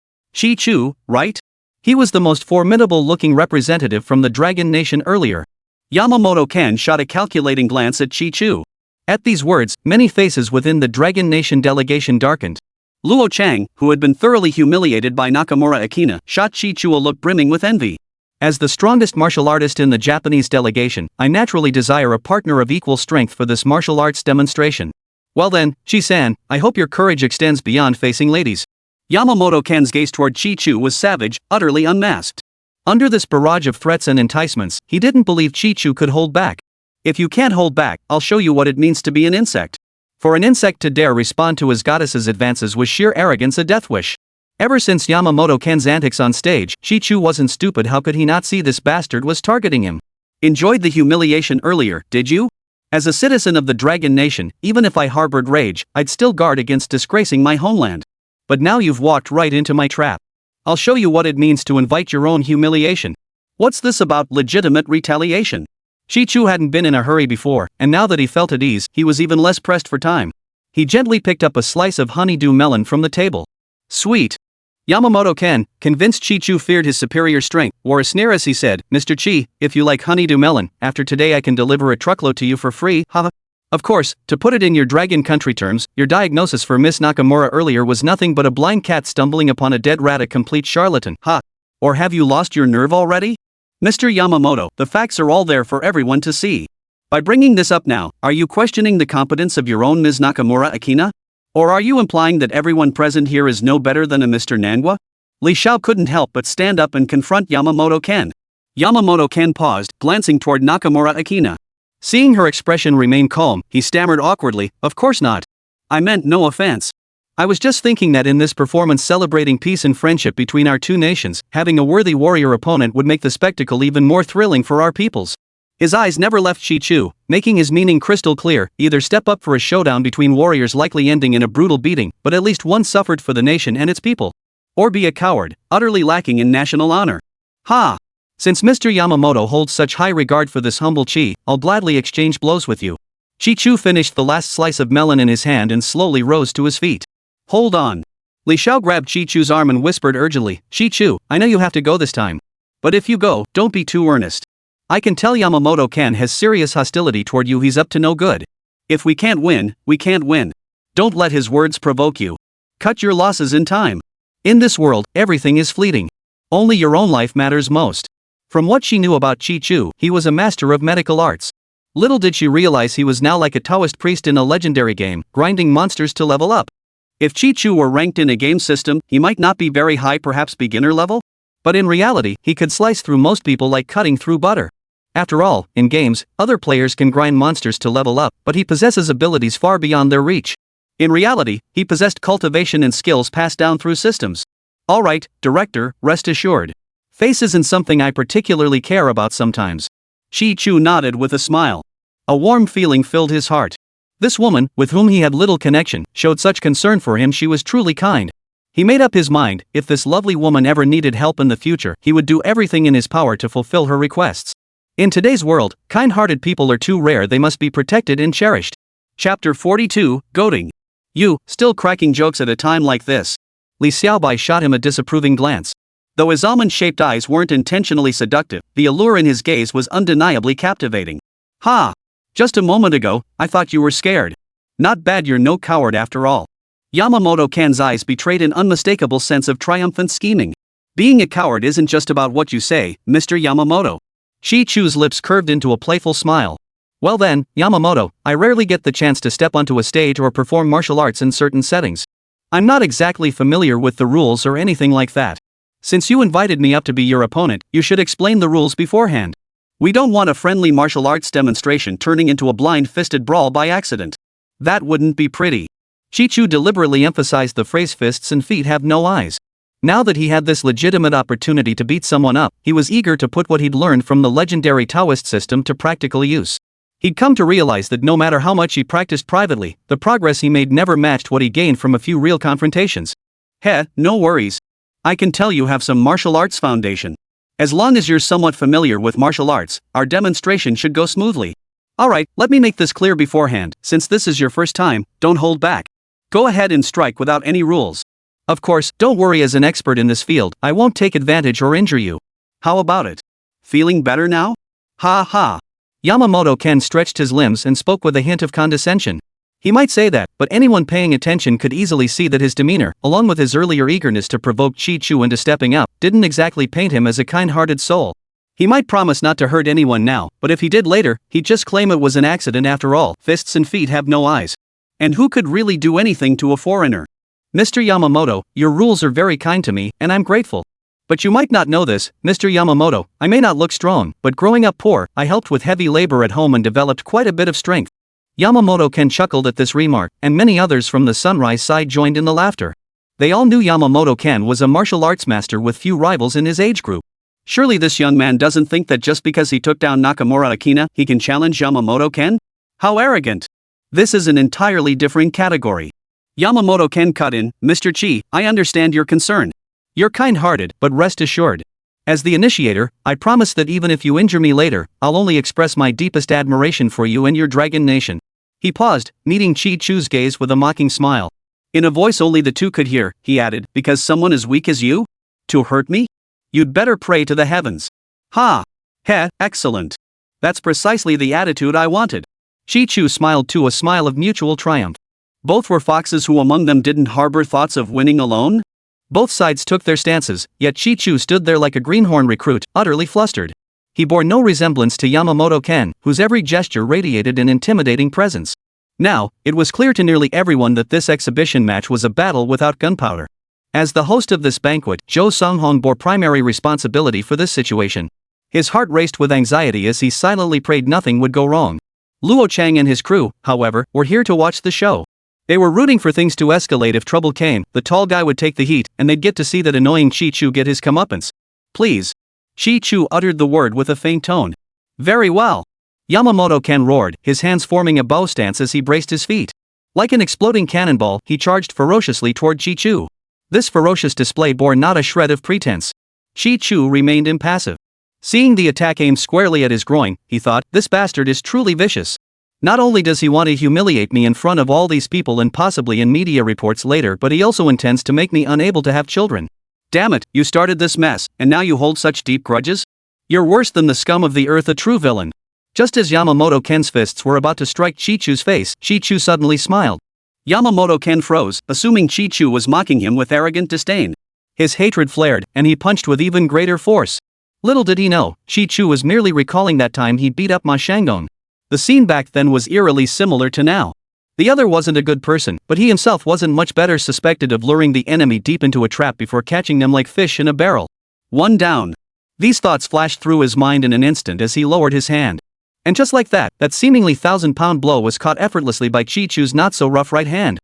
Speaker 2: Chi Chu, right?
Speaker 1: He was the most formidable-looking representative from the Dragon Nation earlier.
Speaker 2: Yamamoto-kan shot a calculating glance at Chi Chu.
Speaker 1: At these words, many faces within the Dragon Nation delegation darkened.
Speaker 2: Luo Chang, who had been thoroughly humiliated by Nakamura Akina, shot Chi Chu a look brimming with envy.
Speaker 1: As the strongest martial artist in the Japanese delegation, I naturally desire a partner of equal strength for this martial arts demonstration. Well then, Chi-san, I hope your courage extends beyond facing ladies.
Speaker 2: Yamamoto-kan's gaze toward Chi Chu was savage, utterly unmasked.
Speaker 1: Under this barrage of threats and enticements, he didn't believe Chi Chu could hold back.
Speaker 2: If you can't hold back, I'll show you what it means to be an insect.
Speaker 1: For an insect to dare respond to his goddess's advances was sheer arrogance, a death wish. Ever since Yamamoto-kan's antics on stage, Chi Chu wasn't stupid. How could he not see this bastard was targeting him?
Speaker 2: Enjoyed the humiliation earlier, did you? As a citizen of the Dragon Nation, even if I harbored rage, I'd still guard against disgracing my homeland. But now you've walked right into my trap. I'll show you what it means to invite your own humiliation. What's this about legitimate retaliation?
Speaker 1: Chi Chu hadn't been in a hurry before, and now that he felt at ease, he was even less pressed for time. He gently picked up a slice of honeydew melon from the table.
Speaker 2: Sweet.
Speaker 1: Yamamoto-kan, convinced Chi Chu feared his superior strength, wore a sneer as he said, Mr. Chi, if you like honeydew melon, after today I can deliver a truckload to you for free, haha. Of course, to put it in your dragon country terms, your diagnosis for Miss Nakamura earlier was nothing but a blind cat stumbling upon a dead rat, a complete charlatan, ha.
Speaker 2: Or have you lost your nerve already? Mr. Yamamoto, the facts are all there for everyone to see. By bringing this up now, are you questioning the competence of your own Ms. Nakamura Akina? Or are you implying that everyone present here is no better than a Mr. Manhwa? Li Xiao couldn't help but stand up and confront Yamamoto-kan. Yamamoto-kan paused, glancing toward Nakamura Akina.
Speaker 1: Seeing her expression remain calm, he stammered awkwardly, of course not.
Speaker 2: I meant no offense.
Speaker 1: I was just thinking that in this performance celebrating peace and friendship between our two nations, having a worthy warrior opponent would make the spectacle even more thrilling for our peoples. His eyes never left Chi Chu, making his meaning crystal clear: either step up for a showdown between warriors likely ending in a brutal beating, but at least one suffered for the nation and its people. Or be a coward, utterly lacking in national honor. Ha! Since Mr. Yamamoto holds such high regard for this humble Chi, I'll gladly exchange blows with you. Chi Chu finished the last slice of melon in his hand and slowly rose to his feet.
Speaker 2: Hold on.
Speaker 1: Li Xiao grabbed Chi Chu's arm and whispered urgently, Chi Chu, I know you have to go this time. But if you go, don't be too earnest. I can tell Yamamoto-kan has serious hostility toward you. He's up to no good.
Speaker 2: If we can't win, we can't win. Don't let his words provoke you. Cut your losses in time.
Speaker 1: In this world, everything is fleeting. Only your own life matters most. From what she knew about Chi Chu, he was a master of medical arts. Little did she realize he was now like a Taoist priest in a legendary game, grinding monsters to level up.
Speaker 2: If Chi Chu were ranked in a game system, he might not be very high, perhaps beginner level?
Speaker 1: But in reality, he could slice through most people like cutting through butter. After all, in games, other players can grind monsters to level up, but he possesses abilities far beyond their reach. In reality, he possessed cultivation and skills passed down through systems. Alright, director, rest assured. Face isn't something I particularly care about sometimes.
Speaker 2: Chi Chu nodded with a smile.
Speaker 1: A warm feeling filled his heart. This woman, with whom he had little connection, showed such concern for him. She was truly kind. He made up his mind, if this lovely woman ever needed help in the future, he would do everything in his power to fulfill her requests. In today's world, kind-hearted people are too rare. They must be protected and cherished.
Speaker 2: Chapter 42, Goading. You, still cracking jokes at a time like this?
Speaker 1: Li Xiaobai shot him a disapproving glance.
Speaker 2: Though his almond-shaped eyes weren't intentionally seductive, the allure in his gaze was undeniably captivating. Ha! Just a moment ago, I thought you were scared. Not bad, you're no coward after all. Yamamoto-kan's eyes betrayed an unmistakable sense of triumphant scheming. Being a coward isn't just about what you say, Mr. Yamamoto.
Speaker 1: Chi Chu's lips curved into a playful smile. Well then, Yamamoto, I rarely get the chance to step onto a stage or perform martial arts in certain settings. I'm not exactly familiar with the rules or anything like that. Since you invited me up to be your opponent, you should explain the rules beforehand.
Speaker 2: We don't want a friendly martial arts demonstration turning into a blind-fisted brawl by accident. That wouldn't be pretty.
Speaker 1: Chi Chu deliberately emphasized the phrase fists and feet have no eyes. Now that he had this legitimate opportunity to beat someone up, he was eager to put what he'd learned from the legendary Taoist system to practical use. He'd come to realize that no matter how much he practiced privately, the progress he made never matched what he gained from a few real confrontations.
Speaker 2: Heh, no worries. I can tell you have some martial arts foundation. As long as you're somewhat familiar with martial arts, our demonstration should go smoothly. Alright, let me make this clear beforehand, since this is your first time, don't hold back. Go ahead and strike without any rules. Of course, don't worry, as an expert in this field, I won't take advantage or injure you. How about it? Feeling better now? Ha ha.
Speaker 1: Yamamoto-ken stretched his limbs and spoke with a hint of condescension. He might say that, but anyone paying attention could easily see that his demeanor, along with his earlier eagerness to provoke Chi-Chu into stepping up, didn't exactly paint him as a kind-hearted soul. He might promise not to hurt anyone now, but if he did later, he'd just claim it was an accident after all. Fists and feet have no eyes. And who could really do anything to a foreigner? Mr. Yamamoto, your rules are very kind to me, and I'm grateful. But you might not know this, Mr. Yamamoto, I may not look strong, but growing up poor, I helped with heavy labor at home and developed quite a bit of strength. Yamamoto-ken chuckled at this remark, and many others from the Sunrise side joined in the laughter. They all knew Yamamoto-ken was a martial arts master with few rivals in his age group.
Speaker 2: Surely this young man doesn't think that just because he took down Nakamura Akina, he can challenge Yamamoto-ken? How arrogant! This is an entirely different category. Yamamoto-ken cut in, Mr. Chi, I understand your concern.
Speaker 1: You're kind-hearted, but rest assured. As the initiator, I promise that even if you injure me later, I'll only express my deepest admiration for you and your Dragon Nation. He paused, meeting Chi-Chu's gaze with a mocking smile.
Speaker 2: In a voice only the two could hear, he added, because someone as weak as you? To hurt me? You'd better pray to the heavens. Ha! Heh, excellent. That's precisely the attitude I wanted.
Speaker 1: Chi-Chu smiled too, a smile of mutual triumph.
Speaker 2: Both were foxes who among them didn't harbor thoughts of winning alone?
Speaker 1: Both sides took their stances, yet Chi-Chu stood there like a greenhorn recruit, utterly flustered. He bore no resemblance to Yamamoto-ken, whose every gesture radiated an intimidating presence. Now, it was clear to nearly everyone that this exhibition match was a battle without gunpowder. As the host of this banquet, Zhou Songhong bore primary responsibility for this situation. His heart raced with anxiety as he silently prayed nothing would go wrong. Luo Chang and his crew, however, were here to watch the show. They were rooting for things to escalate. If trouble came, the tall guy would take the heat, and they'd get to see that annoying Chi-Chu get his comeuppance. Please. Chi-Chu uttered the word with a faint tone. Very well. Yamamoto-ken roared, his hands forming a bow stance as he braced his feet. Like an exploding cannonball, he charged ferociously toward Chi-Chu. This ferocious display bore not a shred of pretense. Chi-Chu remained impassive. Seeing the attack aimed squarely at his groin, he thought, this bastard is truly vicious. Not only does he want to humiliate me in front of all these people and possibly in media reports later, but he also intends to make me unable to have children. Damn it, you started this mess, and now you hold such deep grudges? You're worse than the scum of the earth, a true villain. Just as Yamamoto-ken's fists were about to strike Chi-Chu's face, Chi-Chu suddenly smiled. Yamamoto-ken froze, assuming Chi-Chu was mocking him with arrogant disdain. His hatred flared, and he punched with even greater force. Little did he know, Chi-Chu was merely recalling that time he beat up Ma Shanggong. The scene back then was eerily similar to now. The other wasn't a good person, but he himself wasn't much better, suspected of luring the enemy deep into a trap before catching them like fish in a barrel. One down. These thoughts flashed through his mind in an instant as he lowered his hand. And just like that, that seemingly 1,000-pound blow was caught effortlessly by Chi-Chu's not-so-rough right hand.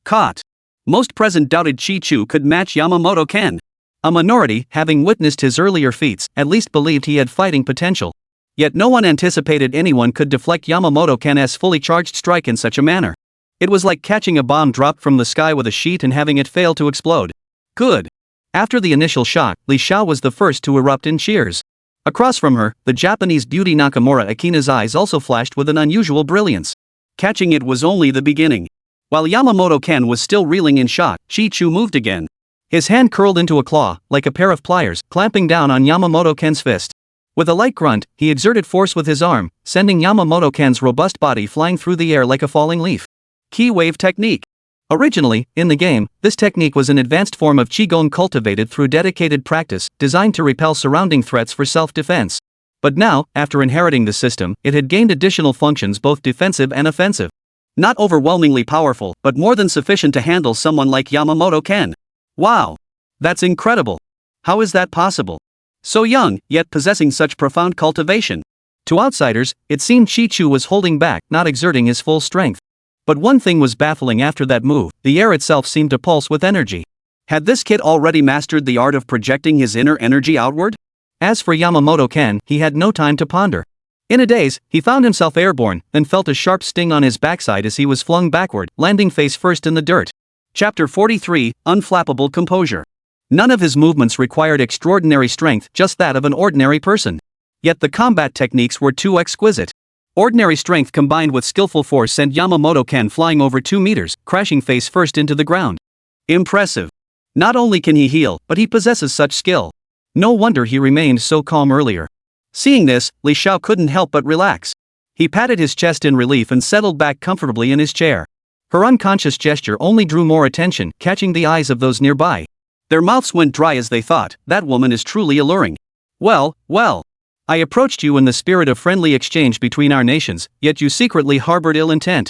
Speaker 1: Caught. Most present doubted Chi-Chu could match Yamamoto-ken. A minority, having witnessed his earlier feats, at least believed he had fighting potential. Yet no one anticipated anyone could deflect Yamamoto-ken's fully charged strike in such a manner. It was like catching a bomb dropped from the sky with a sheet and having it fail to explode. Good. After the initial shock, Li Xiao was the first to erupt in cheers. Across from her, the Japanese beauty Nakamura Akina's eyes also flashed with an unusual brilliance. Catching it was only the beginning. While Yamamoto-ken was still reeling in shock, Chi-Chu moved again. His hand curled into a claw, like a pair of pliers, clamping down on Yamamoto-ken's fist. With a light grunt, he exerted force with his arm, sending Yamamoto-ken's robust body flying through the air like a falling leaf. Key wave technique. Originally, in the game, this technique was an advanced form of Qigong cultivated through dedicated practice, designed to repel surrounding threats for self-defense. But now, after inheriting the system, it had gained additional functions, both defensive and offensive. Not overwhelmingly powerful, but more than sufficient to handle someone like Yamamoto-ken. Wow! That's incredible! How is that possible? So young, yet possessing such profound cultivation. To outsiders, it seemed Chi-Chu was holding back, not exerting his full strength. But one thing was baffling after that move, the air itself seemed to pulse with energy. Had this kid already mastered the art of projecting his inner energy outward? As for Yamamoto-ken, he had no time to ponder. In a daze, he found himself airborne, then felt a sharp sting on his backside as he was flung backward, landing face first in the dirt. Chapter 43, Unflappable Composure. None of his movements required extraordinary strength, just that of an ordinary person. Yet the combat techniques were too exquisite.
Speaker 2: Ordinary strength combined with skillful force sent Yamamoto-kan flying over 2 meters, crashing face first into the ground. Impressive. Not only can he heal, but he possesses such skill. No wonder he remained so calm earlier. Seeing this, Li Xiao couldn't help but relax. He patted his chest in relief and settled back comfortably in his chair. Her unconscious gesture only drew more attention, catching the eyes of those nearby. Their mouths went dry as they thought, that woman is truly alluring. Well, well. I approached you in the spirit of friendly exchange between our nations, yet you secretly harbored ill intent.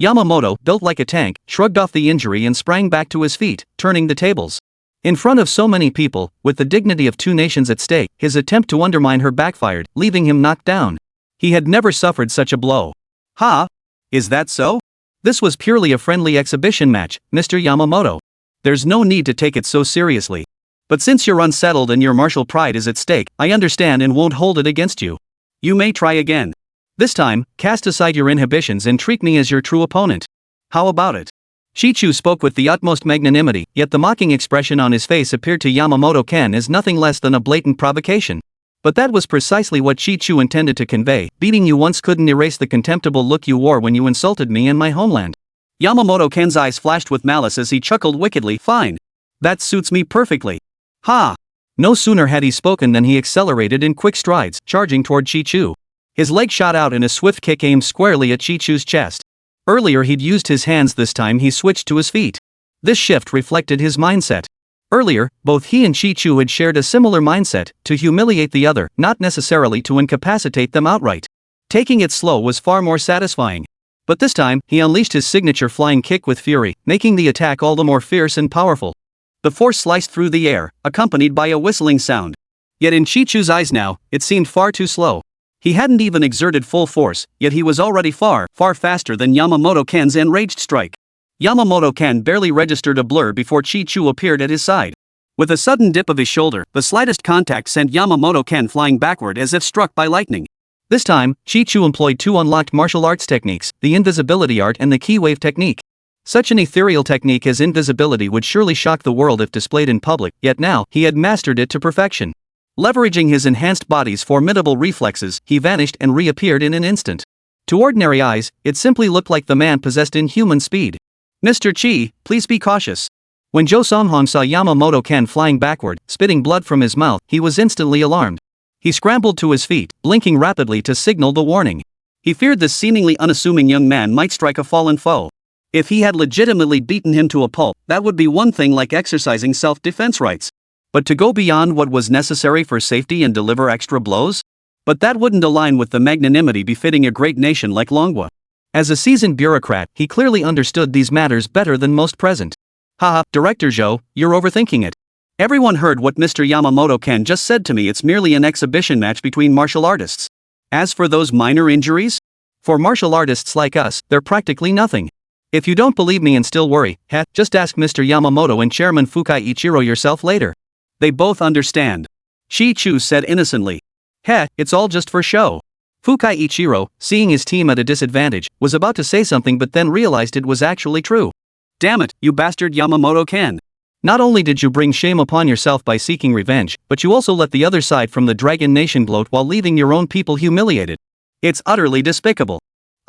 Speaker 2: Yamamoto, built like a tank, shrugged off the injury and sprang back to his feet, turning the tables. In front of so many people, with the dignity of 2 nations at stake, his attempt to undermine her backfired, leaving him knocked down. He had never suffered such a blow. Ha! Is that so? This was purely a friendly exhibition match, Mr. Yamamoto. There's no need to take it so seriously. But since you're unsettled and your martial pride is at stake, I understand and won't hold it against you. You may try again. This time, cast aside your inhibitions and treat me as your true opponent. How about it? Shichu spoke with the utmost magnanimity, yet the mocking expression on his face appeared to Yamamoto-kan as nothing less than a blatant provocation. But that was precisely what Shichu intended to convey. Beating you once couldn't erase the contemptible look you wore when you insulted me and my homeland. Yamamoto-kan's eyes flashed with malice as he chuckled wickedly. Fine. That suits me perfectly. Ha! No sooner had he spoken than he accelerated in quick strides, charging toward Shichu. His leg shot out in a swift kick aimed squarely at Shichu's chest. Earlier he'd used his hands, this time he switched to his feet. This shift reflected his mindset. Earlier, both he and Shichu had shared a similar mindset, to humiliate the other, not necessarily to incapacitate them outright. Taking it slow was far more satisfying. But this time, he unleashed his signature flying kick with fury, making the attack all the more fierce and powerful. The force sliced through the air, accompanied by a whistling sound. Yet in Shichu's eyes now, it seemed far too slow. He hadn't even exerted full force, yet he was already far faster than Yamamoto-kan's enraged strike. Yamamoto-kan barely registered a blur before Shichu appeared at his side. With a sudden dip of his shoulder, the slightest contact sent Yamamoto-kan flying backward as if struck by lightning. This time, Shichu employed 2 unlocked martial arts techniques, the invisibility art and the key wave technique. Such an ethereal technique as invisibility would surely shock the world if displayed in public, yet now, he had mastered it to perfection. Leveraging his enhanced body's formidable reflexes, he vanished and reappeared in an instant. To ordinary eyes, it simply looked like the man possessed inhuman speed. Mr. Chi, please be cautious. When Zhou Songhong saw Yamamoto-kan flying backward, spitting blood from his mouth, he was instantly alarmed. He scrambled to his feet, blinking rapidly to signal the warning. He feared this seemingly unassuming young man might strike a fallen foe. If he had legitimately beaten him to a pulp, that would be one thing, like exercising self-defense rights. But to go beyond what was necessary for safety and deliver extra blows? But that wouldn't align with the magnanimity befitting a great nation like Manhwa. As a seasoned bureaucrat, he clearly understood these matters better than most present. Haha, Director Zhou, you're overthinking it. Everyone heard what Mr. Yamamoto-kan just said to me. It's merely an exhibition match between martial artists. As for those minor injuries? For martial artists like us, they're practically nothing. If you don't believe me and still worry, just ask Mr. Yamamoto and Chairman Fukai Ichiro yourself later. They both understand. Shichu said innocently. It's all just for show. Fukai Ichiro, seeing his team at a disadvantage, was about to say something but then realized it was actually true. Damn it, you bastard Yamamoto-kan. Not only did you bring shame upon yourself by seeking revenge, but you also let the other side from the Dragon Nation gloat while leaving your own people humiliated. It's utterly despicable.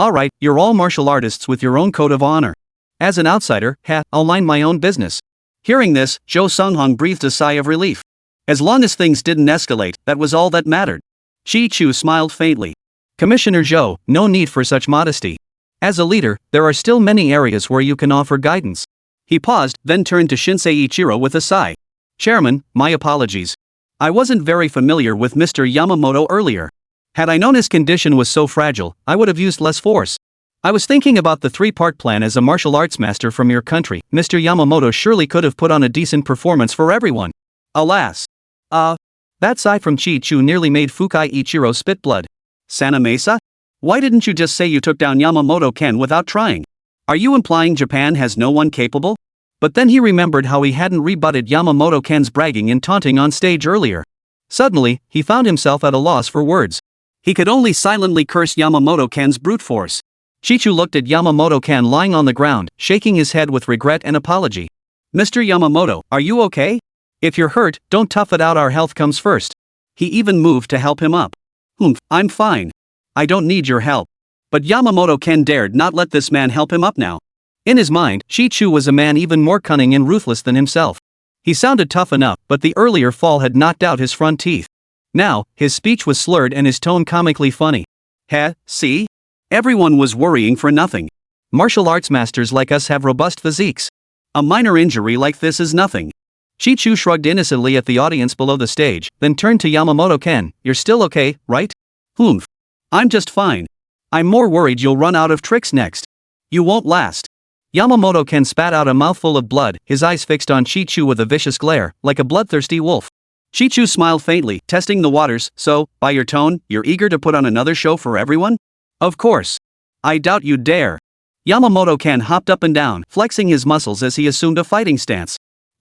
Speaker 2: Alright, you're all martial artists with your own code of honor. As an outsider, I'll mind my own business. Hearing this, Zhou Songhong breathed a sigh of relief. As long as things didn't escalate, that was all that mattered. Shichu smiled faintly. Commissioner Zhou, no need for such modesty. As a leader, there are still many areas where you can offer guidance. He paused, then turned to Shinsei Ichiro with a sigh. Chairman, my apologies. I wasn't very familiar with Mr. Yamamoto earlier. Had I known his condition was so fragile, I would have used less force. I was thinking about the 3-part plan. As a martial arts master from your country, Mr. Yamamoto surely could have put on a decent performance for everyone. Alas. That sigh from Shichu nearly made Fukai Ichiro spit blood. Sana Mesa? Why didn't you just say you took down Yamamoto-kan without trying? Are you implying Japan has no one capable? But then he remembered how he hadn't rebutted Yamamoto-kan's bragging and taunting on stage earlier. Suddenly, he found himself at a loss for words. He could only silently curse Yamamoto-kan's brute force. Shichu looked at Yamamoto-kan lying on the ground, shaking his head with regret and apology. Mr. Yamamoto, are you okay? If you're hurt, don't tough it out, our health comes first. He even moved to help him up. I'm fine. I don't need your help. But Yamamoto-ken dared not let this man help him up now. In his mind, Chi-Chu was a man even more cunning and ruthless than himself. He sounded tough enough, but the earlier fall had knocked out his front teeth. Now, his speech was slurred and his tone comically funny. Heh, see? Everyone was worrying for nothing.
Speaker 1: Martial arts masters like us have robust physiques.
Speaker 2: A minor injury like this is nothing.
Speaker 1: Chi-Chu shrugged innocently at the audience below the stage, then turned to Yamamoto-ken. You're still okay, right?
Speaker 2: Humph. I'm just fine. I'm more worried you'll run out of tricks next. You won't last.
Speaker 1: Yamamoto-ken spat out a mouthful of blood, his eyes fixed on Chi-Chu with a vicious glare, like a bloodthirsty wolf.
Speaker 2: Chi-Chu smiled faintly, testing the waters. So, by your tone, you're eager to put on another show for everyone?
Speaker 1: Of course.
Speaker 2: I doubt you'd dare. Yamamoto-ken hopped up and down, flexing his muscles as he assumed a fighting stance.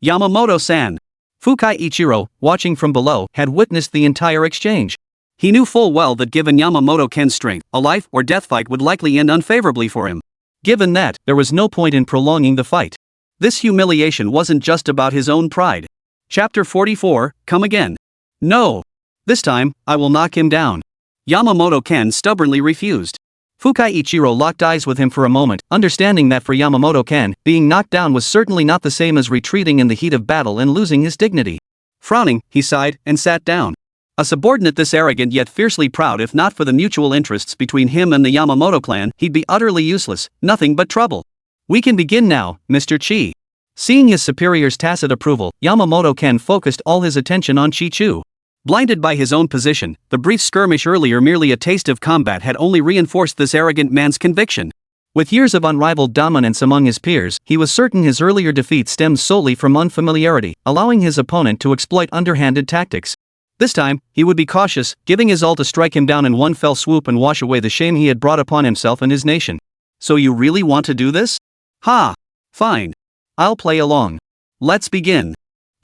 Speaker 2: Yamamoto-san.
Speaker 1: Fukai Ichiro, watching from below, had witnessed the entire exchange.
Speaker 2: He knew full well that given Yamamoto-ken's strength, a life or death fight would likely end unfavorably for him.
Speaker 1: Given that, there was no point in prolonging the fight.
Speaker 2: This humiliation wasn't just about his own pride. Chapter 44, Come Again. No. This time, I will knock him down. Yamamoto-ken stubbornly refused.
Speaker 1: Fukai Ichiro locked eyes with him for a moment, understanding that for Yamamoto-ken, being knocked down was certainly not the same as retreating in the heat of battle and losing his dignity.
Speaker 2: Frowning, he sighed and sat down. A subordinate this arrogant yet fiercely proud, if not for the mutual interests between him and the Yamamoto clan, he'd be utterly useless, nothing but trouble.
Speaker 1: We can begin now, Mr. Chi. Seeing his superior's tacit approval, Yamamoto-ken focused all his attention on Chi-Chu.
Speaker 2: Blinded by his own position, the brief skirmish earlier, merely a taste of combat, had only reinforced this arrogant man's conviction.
Speaker 1: With years of unrivaled dominance among his peers, he was certain his earlier defeat stemmed solely from unfamiliarity, allowing his opponent to exploit underhanded tactics. This time, he would be cautious, giving his all to strike him down in one fell swoop and wash away the shame he had brought upon himself and his nation.
Speaker 2: So you really want to do this? Ha! Fine. I'll play along. Let's begin.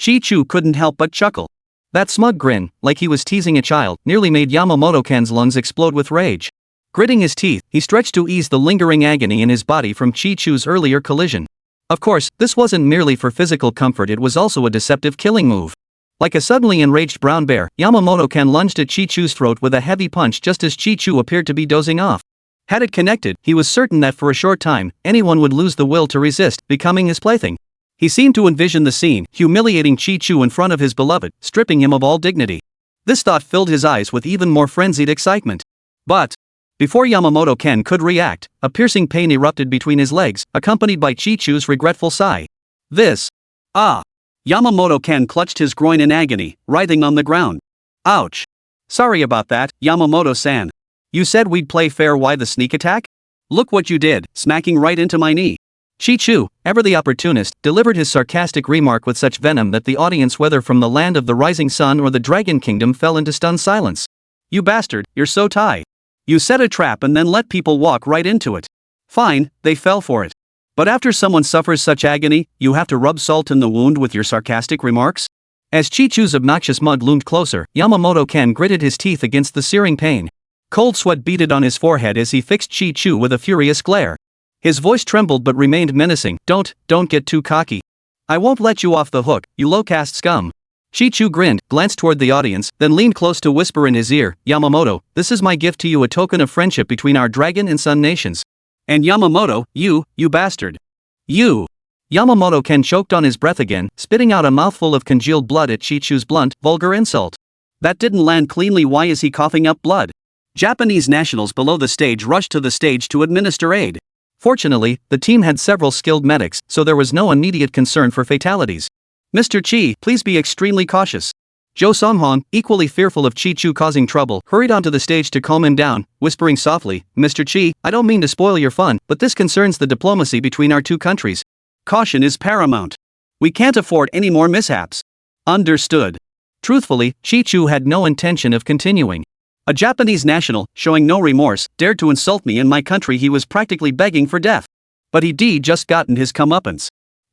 Speaker 2: Chi-Chu couldn't help but chuckle.
Speaker 1: That smug grin, like he was teasing a child, nearly made Yamamoto-ken's lungs explode with rage. Gritting his teeth, he stretched to ease the lingering agony in his body from Chi-Chu's earlier collision. Of course, this wasn't merely for physical comfort, it was also a deceptive killing move. Like a suddenly enraged brown bear, Yamamoto-ken lunged at Chi-Chu's throat with a heavy punch just as Chi-Chu appeared to be dozing off. Had it connected, he was certain that for a short time, anyone would lose the will to resist, becoming his plaything. He seemed to envision the scene, humiliating Chi-Chu in front of his beloved, stripping him of all dignity. This thought filled his eyes with even more frenzied excitement. But before Yamamoto-ken could react, a piercing pain erupted between his legs, accompanied by Chi-Chu's regretful sigh. This. Ah! Yamamoto-ken clutched his groin in agony, writhing on the ground. Ouch! Sorry about that, Yamamoto-san. You said we'd play fair. Why the sneak attack? Look what you did, smacking right into my knee. Chi-Chu, ever the opportunist, delivered his sarcastic remark with such venom that the audience, whether from the land of the rising sun or the Dragon Kingdom, fell into stunned silence. You bastard, you're so tight. You set a trap and then let people walk right into it. Fine, they fell for it. But after someone suffers such agony, you have to rub salt in the wound with your sarcastic remarks? As Chi-Chu's obnoxious mug loomed closer, Yamamoto-ken gritted his teeth against the searing pain. Cold sweat beaded on his forehead as he fixed Chi-Chu with a furious glare. His voice trembled but remained menacing. Don't get too cocky. I won't let you off the hook, you low-caste scum. Chi-Chu grinned, glanced toward the audience, then leaned close to whisper in his ear, Yamamoto, this is my gift to you, a token of friendship between our dragon and sun nations. And Yamamoto, you bastard. You. Yamamoto-ken choked on his breath again, spitting out a mouthful of congealed blood at Chi-Chu's blunt, vulgar insult. That didn't land cleanly. Why is he coughing up blood? Japanese nationals below the stage rushed to the stage to administer aid. Fortunately, the team had several skilled medics, so there was no immediate concern for fatalities. Mr. Chi, please be extremely cautious. Jo Songhwan, equally fearful of Chi-Chu causing trouble, hurried onto the stage to calm him down, whispering softly, Mr. Chi, I don't mean to spoil your fun, but this concerns the diplomacy between our two countries. Caution is paramount. We can't afford any more mishaps. Understood. Truthfully, Chi-Chu had no intention of continuing. A Japanese national, showing no remorse, dared to insult me in my country. He was practically begging for death. But he'd just gotten his comeuppance.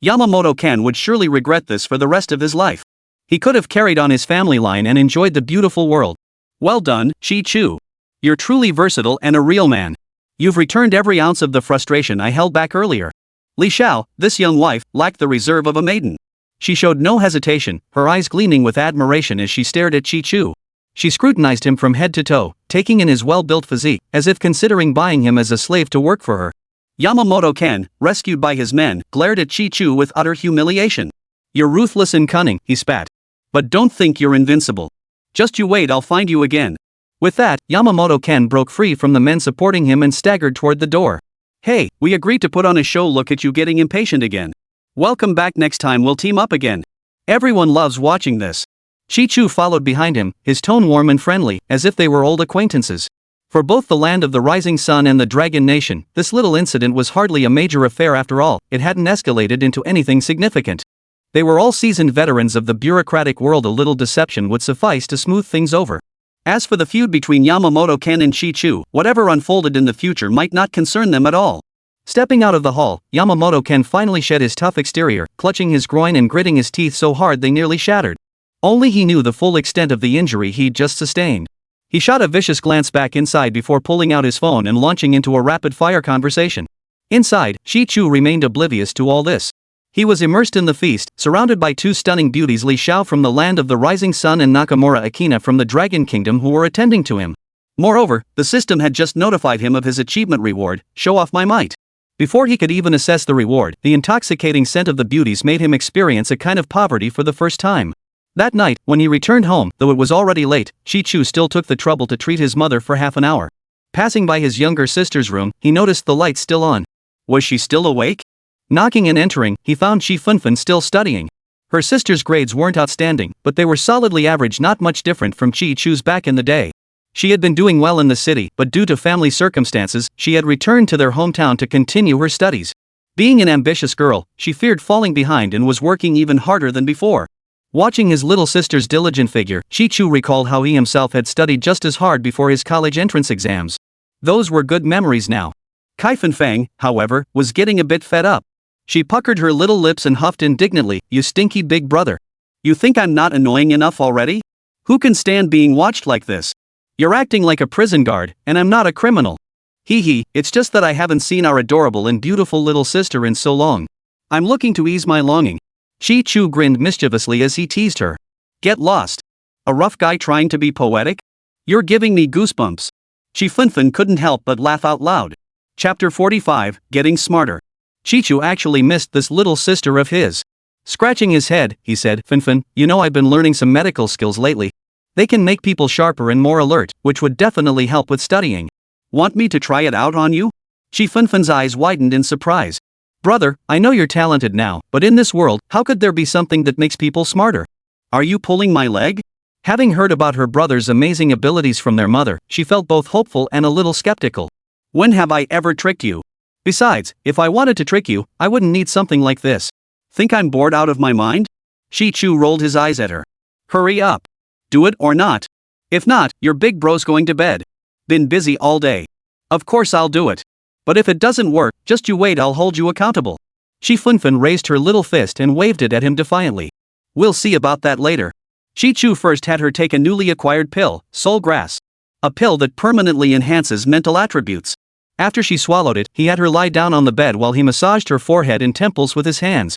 Speaker 1: Yamamoto-ken would surely regret this for the rest of his life. He could have carried on his family line and enjoyed the beautiful world. Well done, Chi-Chu. You're truly versatile and a real man. You've returned every ounce of the frustration I held back earlier. Li Xiao, this young wife, lacked the reserve of a maiden. She showed no hesitation, her eyes gleaming with admiration as she stared at Chi-Chu. She scrutinized him from head to toe, taking in his well-built physique, as if considering buying him as a slave to work for her.
Speaker 2: Yamamoto-ken, rescued by his men, glared at Chi-Chu with utter humiliation. "You're ruthless and cunning," he spat. "But don't think you're invincible. Just you wait, I'll find you again." With that, Yamamoto-ken broke free from the men supporting him and staggered toward the door. "Hey, we agreed to put on a show, look at you getting impatient again. Welcome back, next time we'll team up again. Everyone loves watching this." Chi-Chu followed behind him, his tone warm and friendly, as if they were old acquaintances. For both the land of the rising sun and the Dragon Nation, this little incident was hardly a major affair after all, it hadn't escalated into anything significant. They were all seasoned veterans of the bureaucratic world, a little deception would suffice to smooth things over. As for the feud between Yamamoto-ken and Chi-Chu, whatever unfolded in the future might not concern them at all. Stepping out of the hall, Yamamoto-ken finally shed his tough exterior, clutching his groin and gritting his teeth so hard they nearly shattered. Only he knew the full extent of the injury he'd just sustained. He shot a vicious glance back inside before pulling out his phone and launching into a rapid-fire conversation. Inside, Chi-Chu remained oblivious to all this. He was immersed in the feast, surrounded by two stunning beauties, Li Xiao from the land of the rising sun and Nakamura Akina from the Dragon Kingdom, who were attending to him. Moreover, the system had just notified him of his achievement reward, "Show off my might." Before he could even assess the reward, the intoxicating scent of the beauties made him experience a kind of poverty for the first time. That night, when he returned home, though it was already late, Chi-Chu still took the trouble to treat his mother for half an hour. Passing by his younger sister's room, he noticed the lights still on. Was she still awake? Knocking and entering, he found Chi Funfun still studying. Her sister's grades weren't outstanding, but they were solidly average, not much different from Chi-Chu's back in the day. She had been doing well in the city, but due to family circumstances, she had returned to their hometown to continue her studies. Being an ambitious girl, she feared falling behind and was working even harder than before. Watching his little sister's diligent figure, Chi-Chu recalled how he himself had studied just as hard before his college entrance exams. Those were good memories now. Kai Fengfang, however, was getting a bit fed up. She puckered her little lips and huffed indignantly, "You stinky big brother. You think I'm not annoying enough already? Who can stand being watched like this? You're acting like a prison guard, and I'm not a criminal. Hee, it's just that I haven't seen our adorable and beautiful little sister in so long. I'm looking to ease my longing." Chi-Chu grinned mischievously as he teased her. "Get lost. A rough guy trying to be poetic? You're giving me goosebumps." Chi Funfun couldn't help but laugh out loud. Chapter 45, Getting Smarter. Chi-Chu actually missed this little sister of his. Scratching his head, he said, "Funfun, you know I've been learning some medical skills lately. They can make people sharper and more alert, which would definitely help with studying. Want me to try it out on you?" Chi Funfun's eyes widened in surprise. "Brother, I know you're talented now, but in this world, how could there be something that makes people smarter? Are you pulling my leg?" Having heard about her brother's amazing abilities from their mother, she felt both hopeful and a little skeptical. "When have I ever tricked you? Besides, if I wanted to trick you, I wouldn't need something like this. Think I'm bored out of my mind?" Chi-Chu rolled his eyes at her. "Hurry up. Do it or not. If not, your big bro's going to bed. Been busy all day. Of course I'll do it. But if it doesn't work, just you wait, I'll hold you accountable." Chi Funfun raised her little fist and waved it at him defiantly. "We'll see about that later." Chi-Chu first had her take a newly acquired pill, Soul Grass. A pill that permanently enhances mental attributes. After she swallowed it, he had her lie down on the bed while he massaged her forehead and temples with his hands.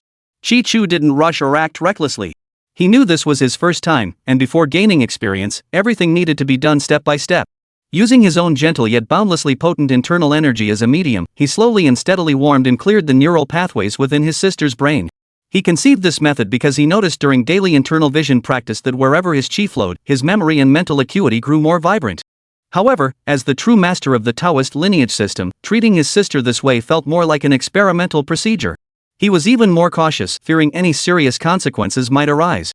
Speaker 2: Chi-Chu didn't rush or act recklessly. He knew this was his first time, and before gaining experience, everything needed to be done step by step. Using his own gentle yet boundlessly potent internal energy as a medium, he slowly and steadily warmed and cleared the neural pathways within his sister's brain. He conceived this method because he noticed during daily internal vision practice that wherever his chi flowed, his memory and mental acuity grew more vibrant. However, as the true master of the Taoist lineage system, treating his sister this way felt more like an experimental procedure. He was even more cautious, fearing any serious consequences might arise.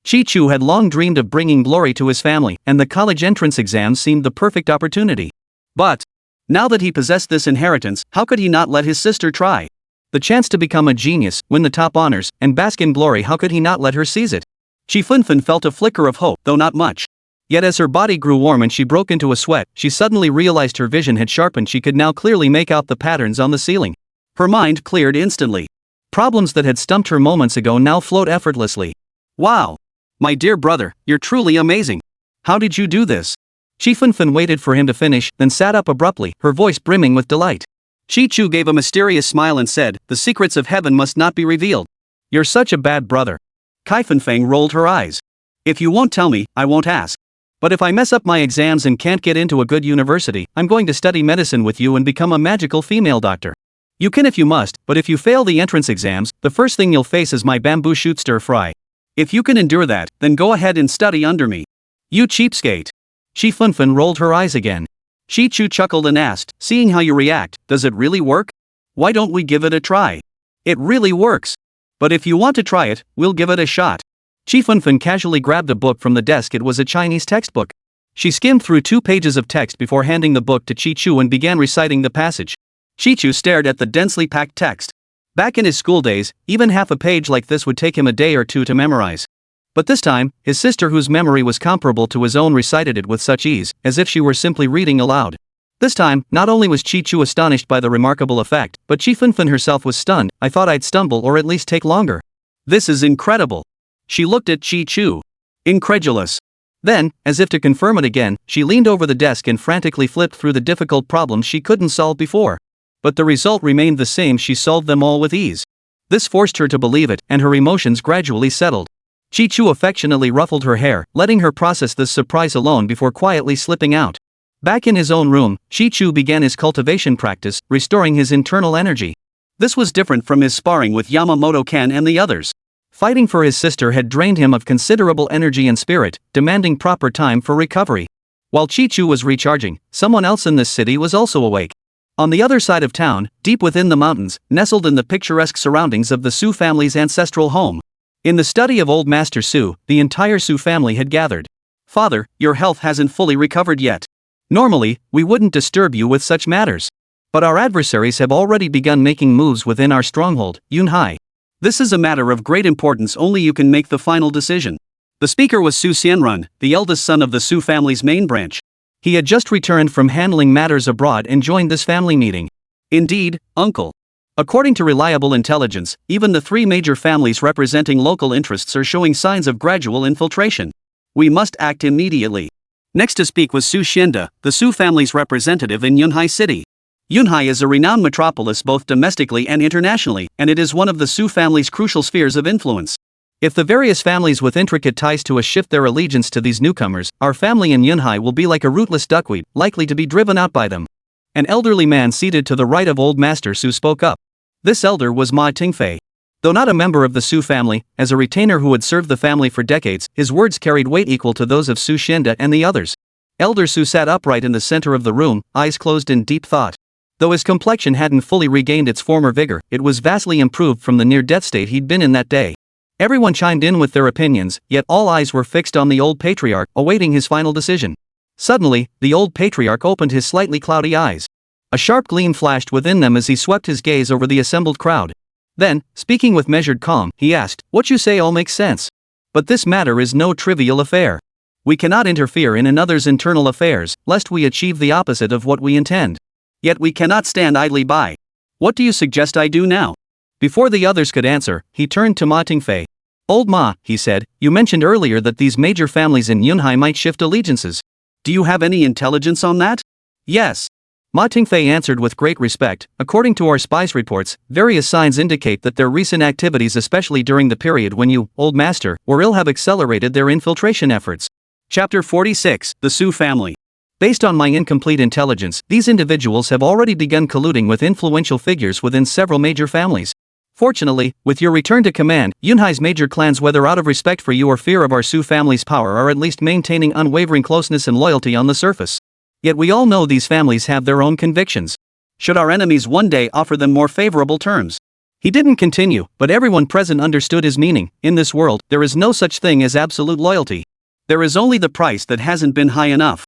Speaker 2: Chi-Chu had long dreamed of bringing glory to his family, and the college entrance exams seemed the perfect opportunity. But now that he possessed this inheritance, how could he not let his sister try? The chance to become a genius, win the top honors, and bask in glory, how could he not let her seize it? Chi Funfun felt a flicker of hope, though not much. Yet as her body grew warm and she broke into a sweat, she suddenly realized her vision had sharpened. She could now clearly make out the patterns on the ceiling. Her mind cleared instantly. Problems that had stumped her moments ago now flowed effortlessly. "Wow! My dear brother, you're truly amazing. How did you do this?" Chi Funfun waited for him to finish, then sat up abruptly, her voice brimming with delight. Chi-Chu gave a mysterious smile and said, "The secrets of heaven must not be revealed." "You're such a bad brother." Kai Fengfang rolled her eyes. "If you won't tell me, I won't ask." But if I mess up my exams and can't get into a good university, I'm going to study medicine with you and become a magical female doctor. You can if you must, but if you fail the entrance exams, the first thing you'll face is my bamboo shoot stir fry. If you can endure that, then go ahead and study under me. You cheapskate. Shi Funfun rolled her eyes again. Shi Chu chuckled and asked, seeing how you react, does it really work? Why don't we give it a try? It really works. But if you want to try it, we'll give it a shot. Shi Funfun casually grabbed a book from the desk. It was a Chinese textbook. She skimmed through 2 pages of text before handing the book to Chi Chu and began reciting the passage. Chi Chu stared at the densely packed text. Back in his school days, even half a page like this would take him a day or two to memorize. But this time, his sister, whose memory was comparable to his own, recited it with such ease, as if she were simply reading aloud. This time, not only was Chi Chu astonished by the remarkable effect, but Shi Funfun herself was stunned. I thought I'd stumble or at least take longer. This is incredible. She looked at Chi Chu. Incredulous. Then, as if to confirm it again, she leaned over the desk and frantically flipped through the difficult problems she couldn't solve before. But the result remained the same. She solved them all with ease. This forced her to believe it, and her emotions gradually settled. Chi Chu affectionately ruffled her hair, letting her process this surprise alone before quietly slipping out. Back in his own room, Chi Chu began his cultivation practice, restoring his internal energy. This was different from his sparring with Yamamoto-kan and the others. Fighting for his sister had drained him of considerable energy and spirit, demanding proper time for recovery. While Chi Chu was recharging, someone else in this city was also awake. On the other side of town, deep within the mountains, nestled in the picturesque surroundings of the Su family's ancestral home. In the study of Old Master Su, the entire Su family had gathered. Father, your health hasn't fully recovered yet. Normally, we wouldn't disturb you with such matters. But our adversaries have already begun making moves within our stronghold, Yunhai. This is a matter of great importance. Only you can make the final decision. The speaker was Su Xianrun, the eldest son of the Su family's main branch. He had just returned from handling matters abroad and joined this family meeting. Indeed, uncle. According to reliable intelligence, even the 3 major families representing local interests are showing signs of gradual infiltration. We must act immediately. Next to speak was Su Xianda, the Su family's representative in Yunhai City. Yunhai is a renowned metropolis both domestically and internationally, and it is one of the Su family's crucial spheres of influence. If the various families with intricate ties to us shift their allegiance to these newcomers, our family in Yunhai will be like a rootless duckweed, likely to be driven out by them. An elderly man seated to the right of Old Master Su spoke up. This elder was Ma Tingfei. Though not a member of the Su family, as a retainer who had served the family for decades, his words carried weight equal to those of Su Xianda and the others. Elder Su sat upright in the center of the room, eyes closed in deep thought. Though his complexion hadn't fully regained its former vigor, it was vastly improved from the near-death state he'd been in that day. Everyone chimed in with their opinions, yet all eyes were fixed on the old patriarch, awaiting his final decision. Suddenly, the old patriarch opened his slightly cloudy eyes. A sharp gleam flashed within them as he swept his gaze over the assembled crowd. Then, speaking with measured calm, he asked, "What you say all makes sense. But this matter is no trivial affair. We cannot interfere in another's internal affairs, lest we achieve the opposite of what we intend. Yet we cannot stand idly by. What do you suggest I do now?" Before the others could answer, he turned to Ma Tingfei. "Old Ma," he said, "you mentioned earlier that these major families in Yunhai might shift allegiances. Do you have any intelligence on that?" "Yes." Ma Tingfei answered with great respect. "According to our spies' reports, various signs indicate that their recent activities, especially during the period when you, Old Master, were ill, have accelerated their infiltration efforts." Chapter 46, The Su Family. Based on my incomplete intelligence, these individuals have already begun colluding with influential figures within several major families. Fortunately, with your return to command, Yunhai's major clans, whether out of respect for you or fear of our Su family's power, are at least maintaining unwavering closeness and loyalty on the surface. Yet we all know these families have their own convictions. Should our enemies one day offer them more favorable terms? He didn't continue, but everyone present understood his meaning. In this world, there is no such thing as absolute loyalty. There is only the price that hasn't been high enough.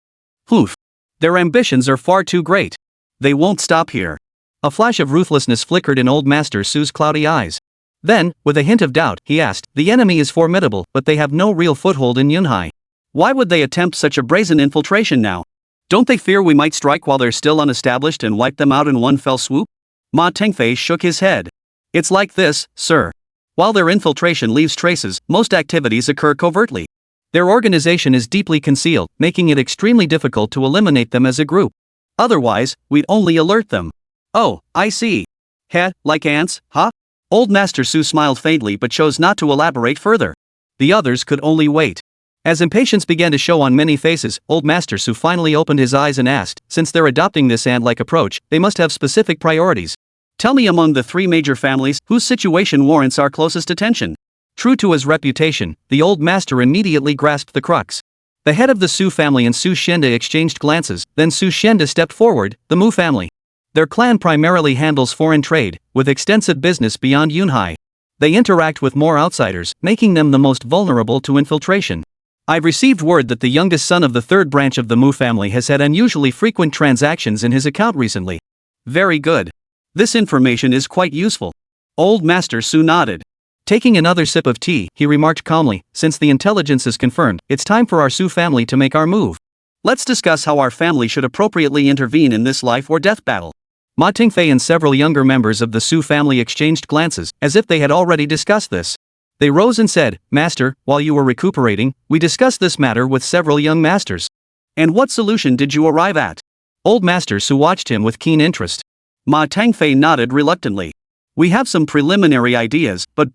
Speaker 2: Oof. Their ambitions are far too great. They won't stop here. A flash of ruthlessness flickered in Old Master Su's cloudy eyes. Then, with a hint of doubt, he asked, "The enemy is formidable, but they have no real foothold in Yunhai. Why would they attempt such a brazen infiltration now? Don't they fear we might strike while they're still unestablished and wipe them out in one fell swoop?" Ma Tingfei shook his head. "It's like this, sir. While their infiltration leaves traces, most activities occur covertly. Their organization is deeply concealed, making it extremely difficult to eliminate them as a group. Otherwise, we'd only alert them." "Oh, I see. Heh, like ants, huh?" Old Master Su smiled faintly but chose not to elaborate further. The others could only wait.
Speaker 1: As impatience began to show on many faces, old Master Su finally opened his eyes and asked, since they're adopting this ant-like approach, they must have specific priorities.
Speaker 2: Tell me among the 3 major families, whose situation warrants our closest attention.
Speaker 1: True to his reputation, the old master immediately grasped the crux. The head of the Su family and Su Xianda exchanged glances, then Su Xianda stepped forward, the Mu family. Their clan primarily handles foreign trade, with extensive business beyond Yunhai. They interact with more outsiders, making them the most vulnerable to infiltration. I've received word that the youngest son of the 3rd branch of the Mu family has had unusually frequent transactions in his account recently.
Speaker 2: Very good. This information is quite useful. Old Master Su nodded.
Speaker 1: Taking another sip of tea, he remarked calmly, since the intelligence is confirmed, it's time for our Su family to make our move.
Speaker 2: Let's discuss how our family should appropriately intervene in this life or death battle.
Speaker 1: Ma Tingfei and several younger members of the Su family exchanged glances, as if they had already discussed this. They rose and said, Master, while you were recuperating, we discussed this matter with several young masters.
Speaker 2: And what solution did you arrive at?
Speaker 1: Old Master Su watched him with keen interest.
Speaker 2: Ma Tangfei nodded reluctantly. We have some preliminary ideas, but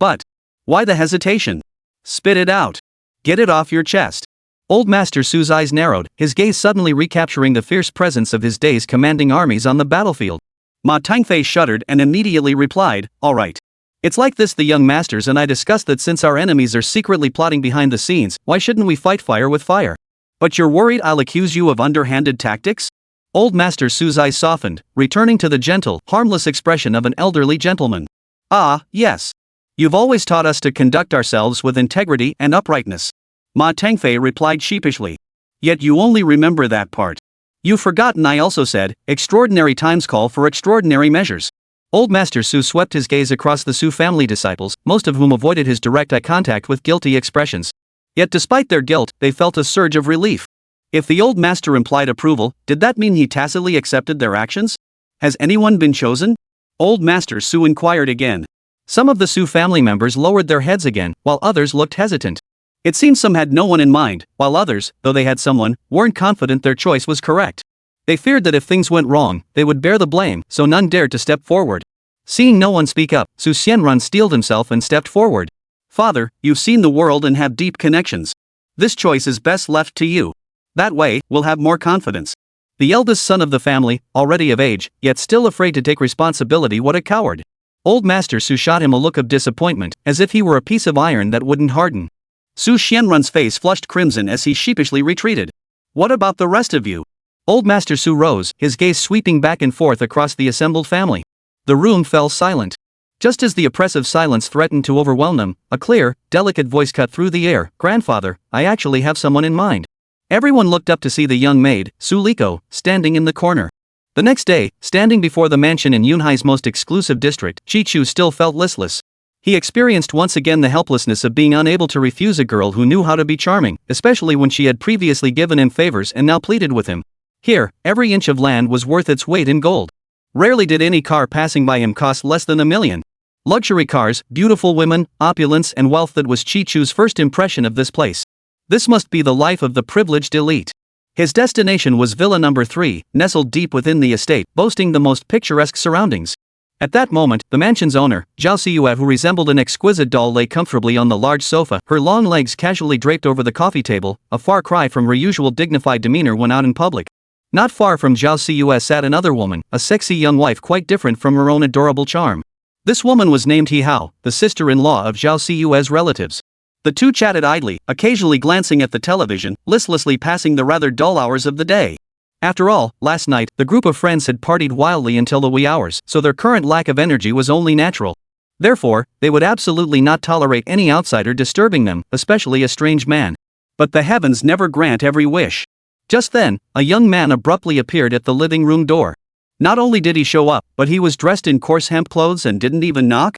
Speaker 2: why the hesitation? Spit it out. Get it off your chest.
Speaker 1: Old Master Su's eyes narrowed, his gaze suddenly recapturing the fierce presence of his days commanding armies on the battlefield.
Speaker 2: Ma Tangfei shuddered and immediately replied, all right.
Speaker 1: It's like this, the young masters and I discussed that since our enemies are secretly plotting behind the scenes, why shouldn't we fight fire with fire?
Speaker 2: But you're worried I'll accuse you of underhanded tactics?
Speaker 1: Old Master Su's eyes softened, returning to the gentle, harmless expression of an elderly gentleman.
Speaker 2: Ah, yes. You've always taught us to conduct ourselves with integrity and uprightness. Ma Tangfei replied sheepishly. Yet you only remember that part. You've forgotten I also said, extraordinary times call for extraordinary measures.
Speaker 1: Old Master Su swept his gaze across the Su family disciples, most of whom avoided his direct eye contact with guilty expressions. Yet despite their guilt, they felt a surge of relief.
Speaker 2: If the old master implied approval, did that mean he tacitly accepted their actions? Has anyone been chosen? Old Master Su inquired again.
Speaker 1: Some of the Su family members lowered their heads again, while others looked hesitant.
Speaker 2: It seemed some had no one in mind, while others, though they had someone, weren't confident their choice was correct. They feared that if things went wrong, they would bear the blame, so none dared to step forward. Seeing no one speak up, Su Xianrun steeled himself and stepped forward. Father, you've seen the world and have deep connections. This choice is best left to you. That way, we'll have more confidence.
Speaker 1: The eldest son of the family, already of age, yet still afraid to take responsibility, what a coward. Old Master Su shot him a look of disappointment, as if he were a piece of iron that wouldn't harden.
Speaker 2: Su Xianrun's face flushed crimson as he sheepishly retreated. What about the rest of you?
Speaker 1: Old Master Su rose, his gaze sweeping back and forth across the assembled family. The room fell silent. Just as the oppressive silence threatened to overwhelm them, a clear, delicate voice cut through the air. Grandfather, I actually have someone in mind. Everyone looked up to see the young maid, Su Liko, standing in the corner. The next day, standing before the mansion in Yunhai's most exclusive district, Chi Chu still felt listless. He experienced once again the helplessness of being unable to refuse a girl who knew how to be charming, especially when she had previously given him favors and now pleaded with him. Here, every inch of land was worth its weight in gold. Rarely did any car passing by him cost less than $1 million. Luxury cars, beautiful women, opulence and wealth, that was Chi Chu's first impression of this place. This must be the life of the privileged elite. His destination was Villa Number 3, nestled deep within the estate, boasting the most picturesque surroundings. At that moment, the mansion's owner, Zhao Siyue, who resembled an exquisite doll, lay comfortably on the large sofa, her long legs casually draped over the coffee table, a far cry from her usual dignified demeanor when out in public. Not far from Zhao Siyue sat another woman, a sexy young wife quite different from her own adorable charm. This woman was named He Hao, the sister-in-law of Zhao Siyue's relatives. The two chatted idly, occasionally glancing at the television, listlessly passing the rather dull hours of the day. After all, last night, the group of friends had partied wildly until the wee hours, so their current lack of energy was only natural. Therefore, they would absolutely not tolerate any outsider disturbing them, especially a strange man. But the heavens never grant every wish. Just then, a young man abruptly appeared at the living room door. Not only did he show up, but he was dressed in coarse hemp clothes and didn't even knock?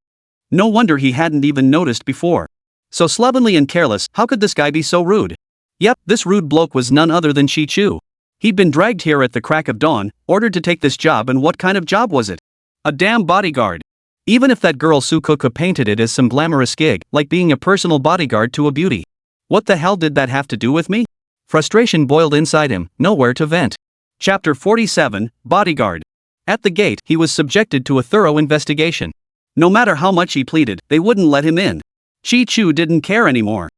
Speaker 1: No wonder he hadn't even noticed before. So slovenly and careless, how could this guy be so rude? Yep, this rude bloke was none other than Chi Chu. He'd been dragged here at the crack of dawn, ordered to take this job, and what kind of job was it? A damn bodyguard. Even if that girl Su Kuka painted it as some glamorous gig, like being a personal bodyguard to a beauty. What the hell did that have to do with me? Frustration boiled inside him, nowhere to vent. Chapter 47, Bodyguard. At the gate, he was subjected to a thorough investigation. No matter how much he pleaded, they wouldn't let him in. Chi Chu didn't care anymore.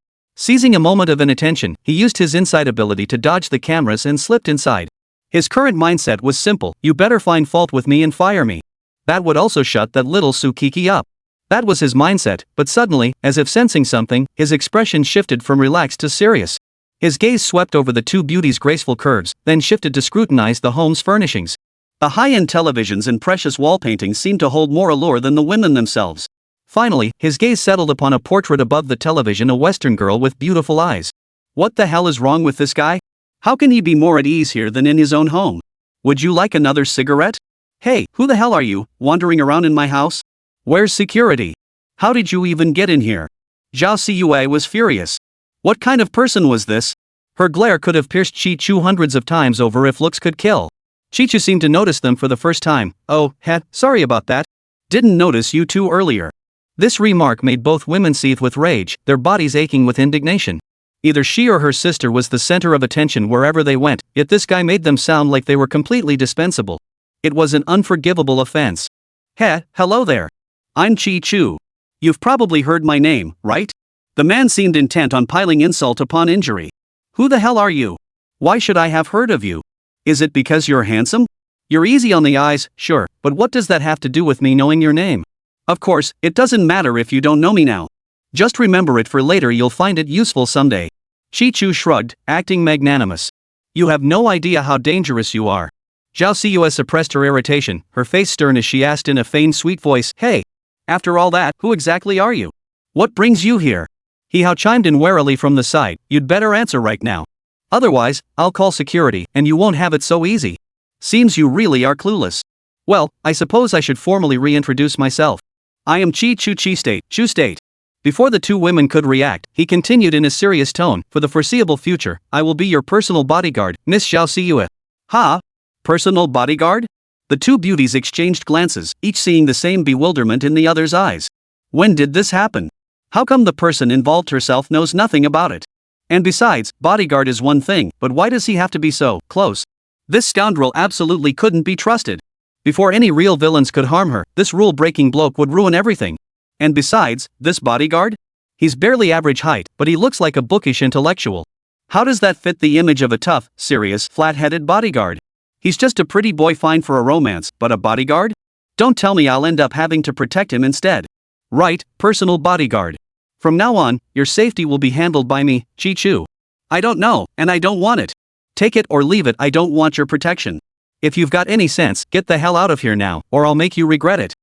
Speaker 1: Seizing a moment of inattention, he used his inside ability to dodge the cameras and slipped inside. His current mindset was simple: you better find fault with me and fire me. That would also shut that little Tsukiki up. That was his mindset, but suddenly, as if sensing something, his expression shifted from relaxed to serious. His gaze swept over the two beauties' graceful curves, then shifted to scrutinize the home's furnishings. The high-end televisions and precious wall paintings seemed to hold more allure than the women themselves. Finally, his gaze settled upon a portrait above the television, a Western girl with beautiful eyes. What the hell is wrong with this guy? How can he be more at ease here than in his own home? Would you like another cigarette? Hey, who the hell are you, wandering around in my house? Where's security? How did you even get in here? Zhao Siyue was furious. What kind of person was this? Her glare could have pierced Chi-Chu hundreds of times over if looks could kill. Chi-Chu seemed to notice them for the first time. Oh, sorry about that. Didn't notice you two earlier. This remark made both women seethe with rage, their bodies aching with indignation. Either she or her sister was the center of attention wherever they went, yet this guy made them sound like they were completely dispensable. It was an unforgivable offense. Hello there. I'm Chi-Chu. You've probably heard my name, right? The man seemed intent on piling insult upon injury. Who the hell are you? Why should I have heard of you? Is it because you're handsome? You're easy on the eyes, sure, but what does that have to do with me knowing your name? Of course, it doesn't matter if you don't know me now. Just remember it for later, you'll find it useful someday. Chi-Chu shrugged, acting magnanimous. You have no idea how dangerous you are. Zhao Siyue suppressed her irritation, her face stern as she asked in a feigned sweet voice, Hey! After all that, who exactly are you? What brings you here? He Hao chimed in warily from the side, You'd better answer right now. Otherwise, I'll call security, and you won't have it so easy. Seems you really are clueless. Well, I suppose I should formally reintroduce myself. I am Chi-Chu State. Before the two women could react, he continued in a serious tone, For the foreseeable future, I will be your personal bodyguard, Miss Zhao Siyue. Ha? Personal bodyguard? The two beauties exchanged glances, each seeing the same bewilderment in the other's eyes. When did this happen? How come the person involved herself knows nothing about it? And besides, bodyguard is one thing, but why does he have to be so close? This scoundrel absolutely couldn't be trusted. Before any real villains could harm her, this rule-breaking bloke would ruin everything. And besides, this bodyguard? He's barely average height, but he looks like a bookish intellectual. How does that fit the image of a tough, serious, flat-headed bodyguard? He's just a pretty boy fine for a romance, but a bodyguard? Don't tell me I'll end up having to protect him instead. Right, personal bodyguard. From now on, your safety will be handled by me, Chi-Chu. I don't know, and I don't want it. Take it or leave it, I don't want your protection. If you've got any sense, get the hell out of here now, or I'll make you regret it.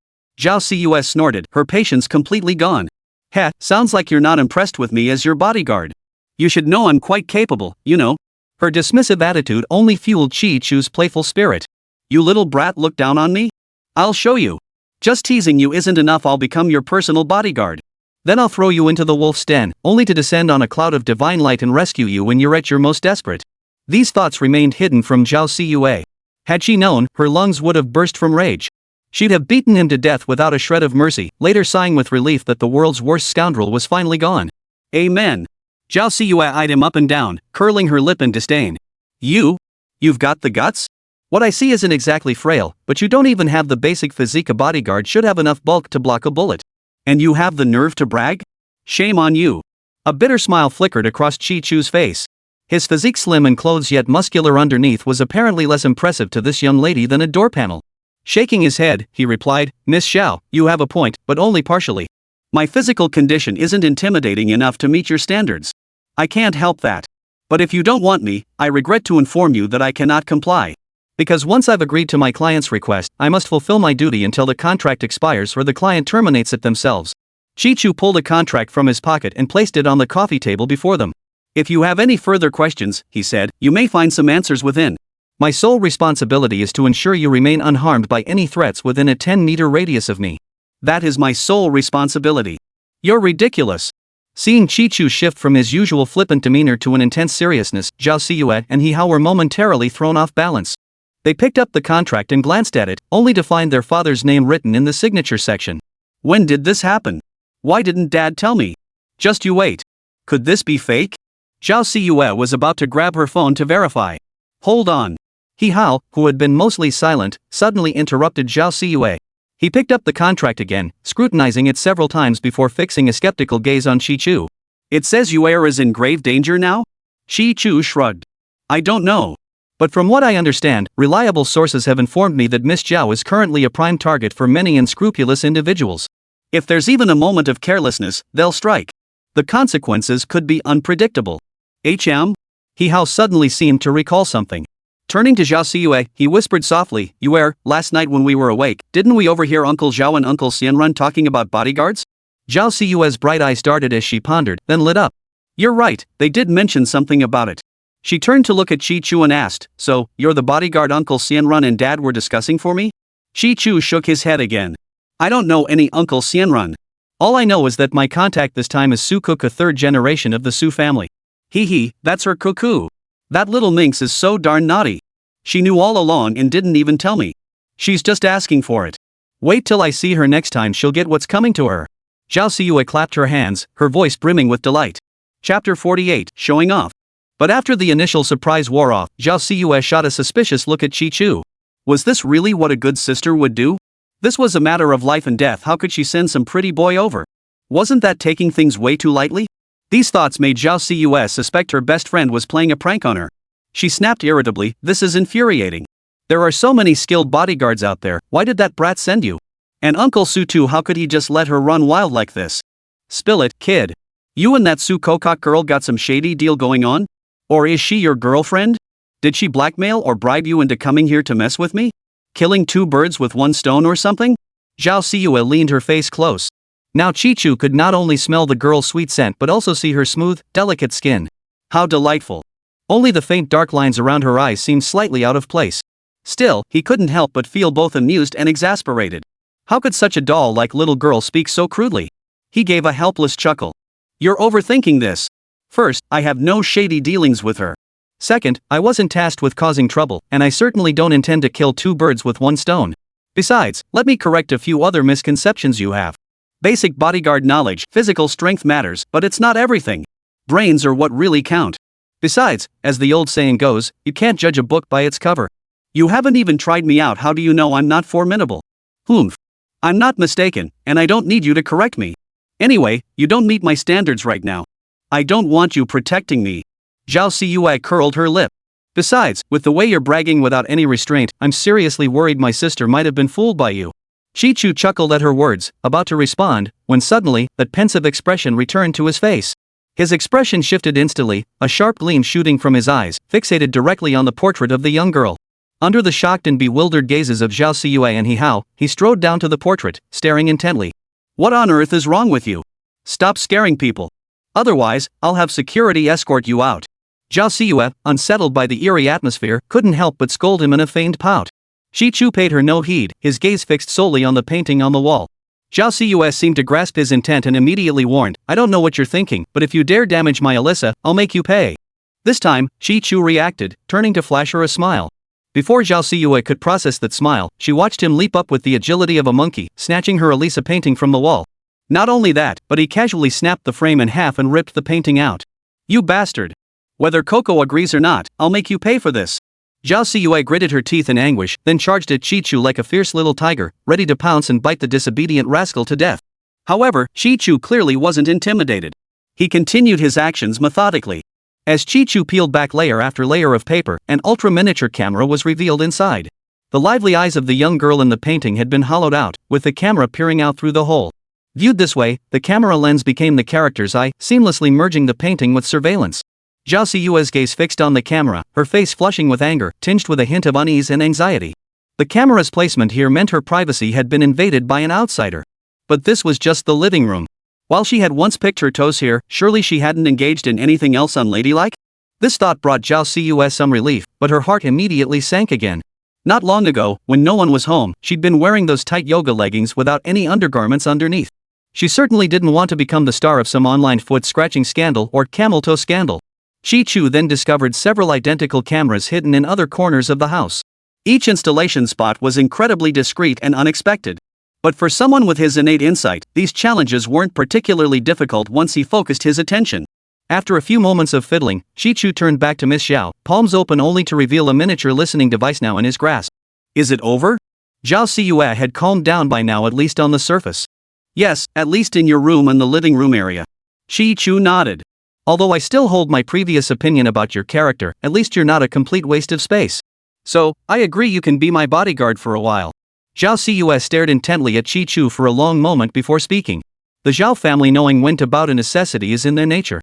Speaker 1: Zhao Siyue snorted, her patience completely gone. Sounds like you're not impressed with me as your bodyguard. You should know I'm quite capable, you know. Her dismissive attitude only fueled Chi-Chu's playful spirit. You little brat, look down on me? I'll show you. Just teasing you isn't enough, I'll become your personal bodyguard. Then I'll throw you into the wolf's den, only to descend on a cloud of divine light and rescue you when you're at your most desperate. These thoughts remained hidden from Zhao Siyue. Had she known, her lungs would have burst from rage. She'd have beaten him to death without a shred of mercy, later sighing with relief that the world's worst scoundrel was finally gone. Amen. Zhao Siyue eyed him up and down, curling her lip in disdain. You've got the guts? What I see isn't exactly frail, but you don't even have the basic physique a bodyguard should have enough bulk to block a bullet. And you have the nerve to brag? Shame on you. A bitter smile flickered across Chi-Chu's face. His physique slim and clothes yet muscular underneath was apparently less impressive to this young lady than a door panel. Shaking his head, he replied, Miss Xiao, you have a point, but only partially. My physical condition isn't intimidating enough to meet your standards. I can't help that. But if you don't want me, I regret to inform you that I cannot comply. Because once I've agreed to my client's request, I must fulfill my duty until the contract expires or the client terminates it themselves. Chi-Chu pulled a contract from his pocket and placed it on the coffee table before them. If you have any further questions, he said, you may find some answers within. My sole responsibility is to ensure you remain unharmed by any threats within a 10-meter radius of me. That is my sole responsibility. You're ridiculous. Seeing Chi-Chu shift from his usual flippant demeanor to an intense seriousness, Zhao Siyue and He Hao were momentarily thrown off balance. They picked up the contract and glanced at it, only to find their father's name written in the signature section. When did this happen? Why didn't Dad tell me? Just you wait. Could this be fake? Zhao Siyue was about to grab her phone to verify. Hold on. He Hao, who had been mostly silent, suddenly interrupted Zhao Siyue. He picked up the contract again, scrutinizing it several times before fixing a skeptical gaze on Chi-Chu.
Speaker 2: It says Yuer is in grave danger now? Shi Chu shrugged. I don't know.
Speaker 1: But from what I understand, reliable sources have informed me that Miss Zhao is currently a prime target for many unscrupulous individuals.
Speaker 2: If there's even a moment of carelessness, they'll strike. The consequences could be unpredictable. He Hao suddenly seemed to recall something. Turning to Zhao Siyue, he whispered softly, Yuer, last night when we were awake, didn't we overhear Uncle Zhao and Uncle Xianrun talking about bodyguards?
Speaker 1: Zhao Siyue's bright eyes darted as she pondered, then lit up.
Speaker 2: You're right, they did mention something about it. She turned to look at Chi Chu and asked, so, you're the bodyguard Uncle Xianrun and Dad were discussing for me? Chi Chu shook his head again. I don't know any Uncle Xianrun.
Speaker 1: All I know is that my contact this time is Su Cook, a third generation of the Su family.
Speaker 2: That's her cuckoo. That little minx is so darn naughty. She knew all along and didn't even tell me. She's just asking for it.
Speaker 1: Wait till I see her next time, she'll get what's coming to her. Zhao Siyue clapped her hands, her voice brimming with delight.
Speaker 2: Chapter 48, Showing Off.
Speaker 1: But after the initial surprise wore off, Zhao Siyue shot a suspicious look at Chi Chu.
Speaker 2: Was this really what a good sister would do? This was a matter of life and death. How could she send some pretty boy over? Wasn't that taking things way too lightly? These thoughts made Zhao Siyue suspect her best friend was playing a prank on her. She snapped irritably, this is infuriating. There are so many skilled bodyguards out there, why did that brat send you? And Uncle Su too, how could he just let her run wild like this? Spill it, kid. You and that Su Kokok girl got some shady deal going on? Or is she your girlfriend? Did she blackmail or bribe you into coming here to mess with me? Killing two birds with one stone or something?
Speaker 1: Zhao Siyue leaned her face close. Now Chi Chu could not only smell the girl's sweet scent but also see her smooth, delicate skin.
Speaker 2: How delightful.
Speaker 1: Only the faint dark lines around her eyes seemed slightly out of place.
Speaker 2: Still, he couldn't help but feel both amused and exasperated. How could such a doll-like little girl speak so crudely? He gave a helpless chuckle. You're overthinking this. First, I have no shady dealings with her.
Speaker 1: Second, I wasn't tasked with causing trouble, and I certainly don't intend to kill two birds with one stone. Besides, let me correct a few other misconceptions you have.
Speaker 2: Basic bodyguard knowledge, physical strength matters, but it's not everything. Brains are what really count.
Speaker 1: Besides, as the old saying goes, you can't judge a book by its cover.
Speaker 2: You haven't even tried me out, how do you know I'm not formidable? Humph. I'm not mistaken, and I don't need you to correct me. Anyway, you don't meet my standards right now. I don't want you protecting me.
Speaker 1: Zhao Siyue curled her lip. Besides, with the way you're bragging without any restraint, I'm seriously worried my sister might have been fooled by you. Chi Chu chuckled at her words, about to respond, when suddenly, that pensive expression returned to his face. His expression shifted instantly, a sharp gleam shooting from his eyes, fixated directly on the portrait of the young girl. Under the shocked and bewildered gazes of Zhao Siyue and He Hao, he strode down to the portrait, staring intently.
Speaker 2: What on earth is wrong with you? Stop scaring people. Otherwise, I'll have security escort you out.
Speaker 1: Zhao Siyue, unsettled by the eerie atmosphere, couldn't help but scold him in a feigned pout. Chi Chu paid her no heed, his gaze fixed solely on the painting on the wall. Zhao Siyue seemed to grasp his intent and immediately warned, I don't know what you're thinking, but if you dare damage my Alyssa, I'll make you pay. This time, Chi Chu reacted, turning to flash her a smile. Before Zhao Siyue could process that smile, she watched him leap up with the agility of a monkey, snatching her Alyssa painting from the wall. Not only that, but he casually snapped the frame in half and ripped the painting out. You bastard! Whether Coco agrees or not, I'll make you pay for this. Zhao Siyue gritted her teeth in anguish, then charged at Chi Chu like a fierce little tiger, ready to pounce and bite the disobedient rascal to death. However, Chi Chu clearly wasn't intimidated. He continued his actions methodically. As Chi Chu peeled back layer after layer of paper, an ultra-miniature camera was revealed inside. The lively eyes of the young girl in the painting had been hollowed out, with the camera peering out through the hole. Viewed this way, the camera lens became the character's eye, seamlessly merging the painting with surveillance. Zhao Siyue's gaze fixed on the camera, her face flushing with anger, tinged with a hint of unease and anxiety. The camera's placement here meant her privacy had been invaded by an outsider. But this was just the living room. While she had once picked her toes here, surely she hadn't engaged in anything else unladylike? This thought brought Zhao Siyue some relief, but her heart immediately sank again. Not long ago, when no one was home, she'd been wearing those tight yoga leggings without any undergarments underneath. She certainly didn't want to become the star of some online foot-scratching scandal or camel-toe scandal. Chi Chu then discovered several identical cameras hidden in other corners of the house. Each installation spot was incredibly discreet and unexpected. But for someone with his innate insight, these challenges weren't particularly difficult once he focused his attention. After a few moments of fiddling, Chi Chu turned back to Miss Zhao, palms open only to reveal a miniature listening device now in his grasp. Is it over? Zhao Siyue had calmed down by now, at least on the surface.
Speaker 2: Yes, at least in your room and the living room area. Chi-Chu nodded.
Speaker 1: Although I still hold my previous opinion about your character, at least you're not a complete waste of space.
Speaker 2: So, I agree you can be my bodyguard for a while.
Speaker 1: Zhao Siyue stared intently at Chi-Chu for a long moment before speaking. The Zhao family knowing when to bow to necessity is in their nature.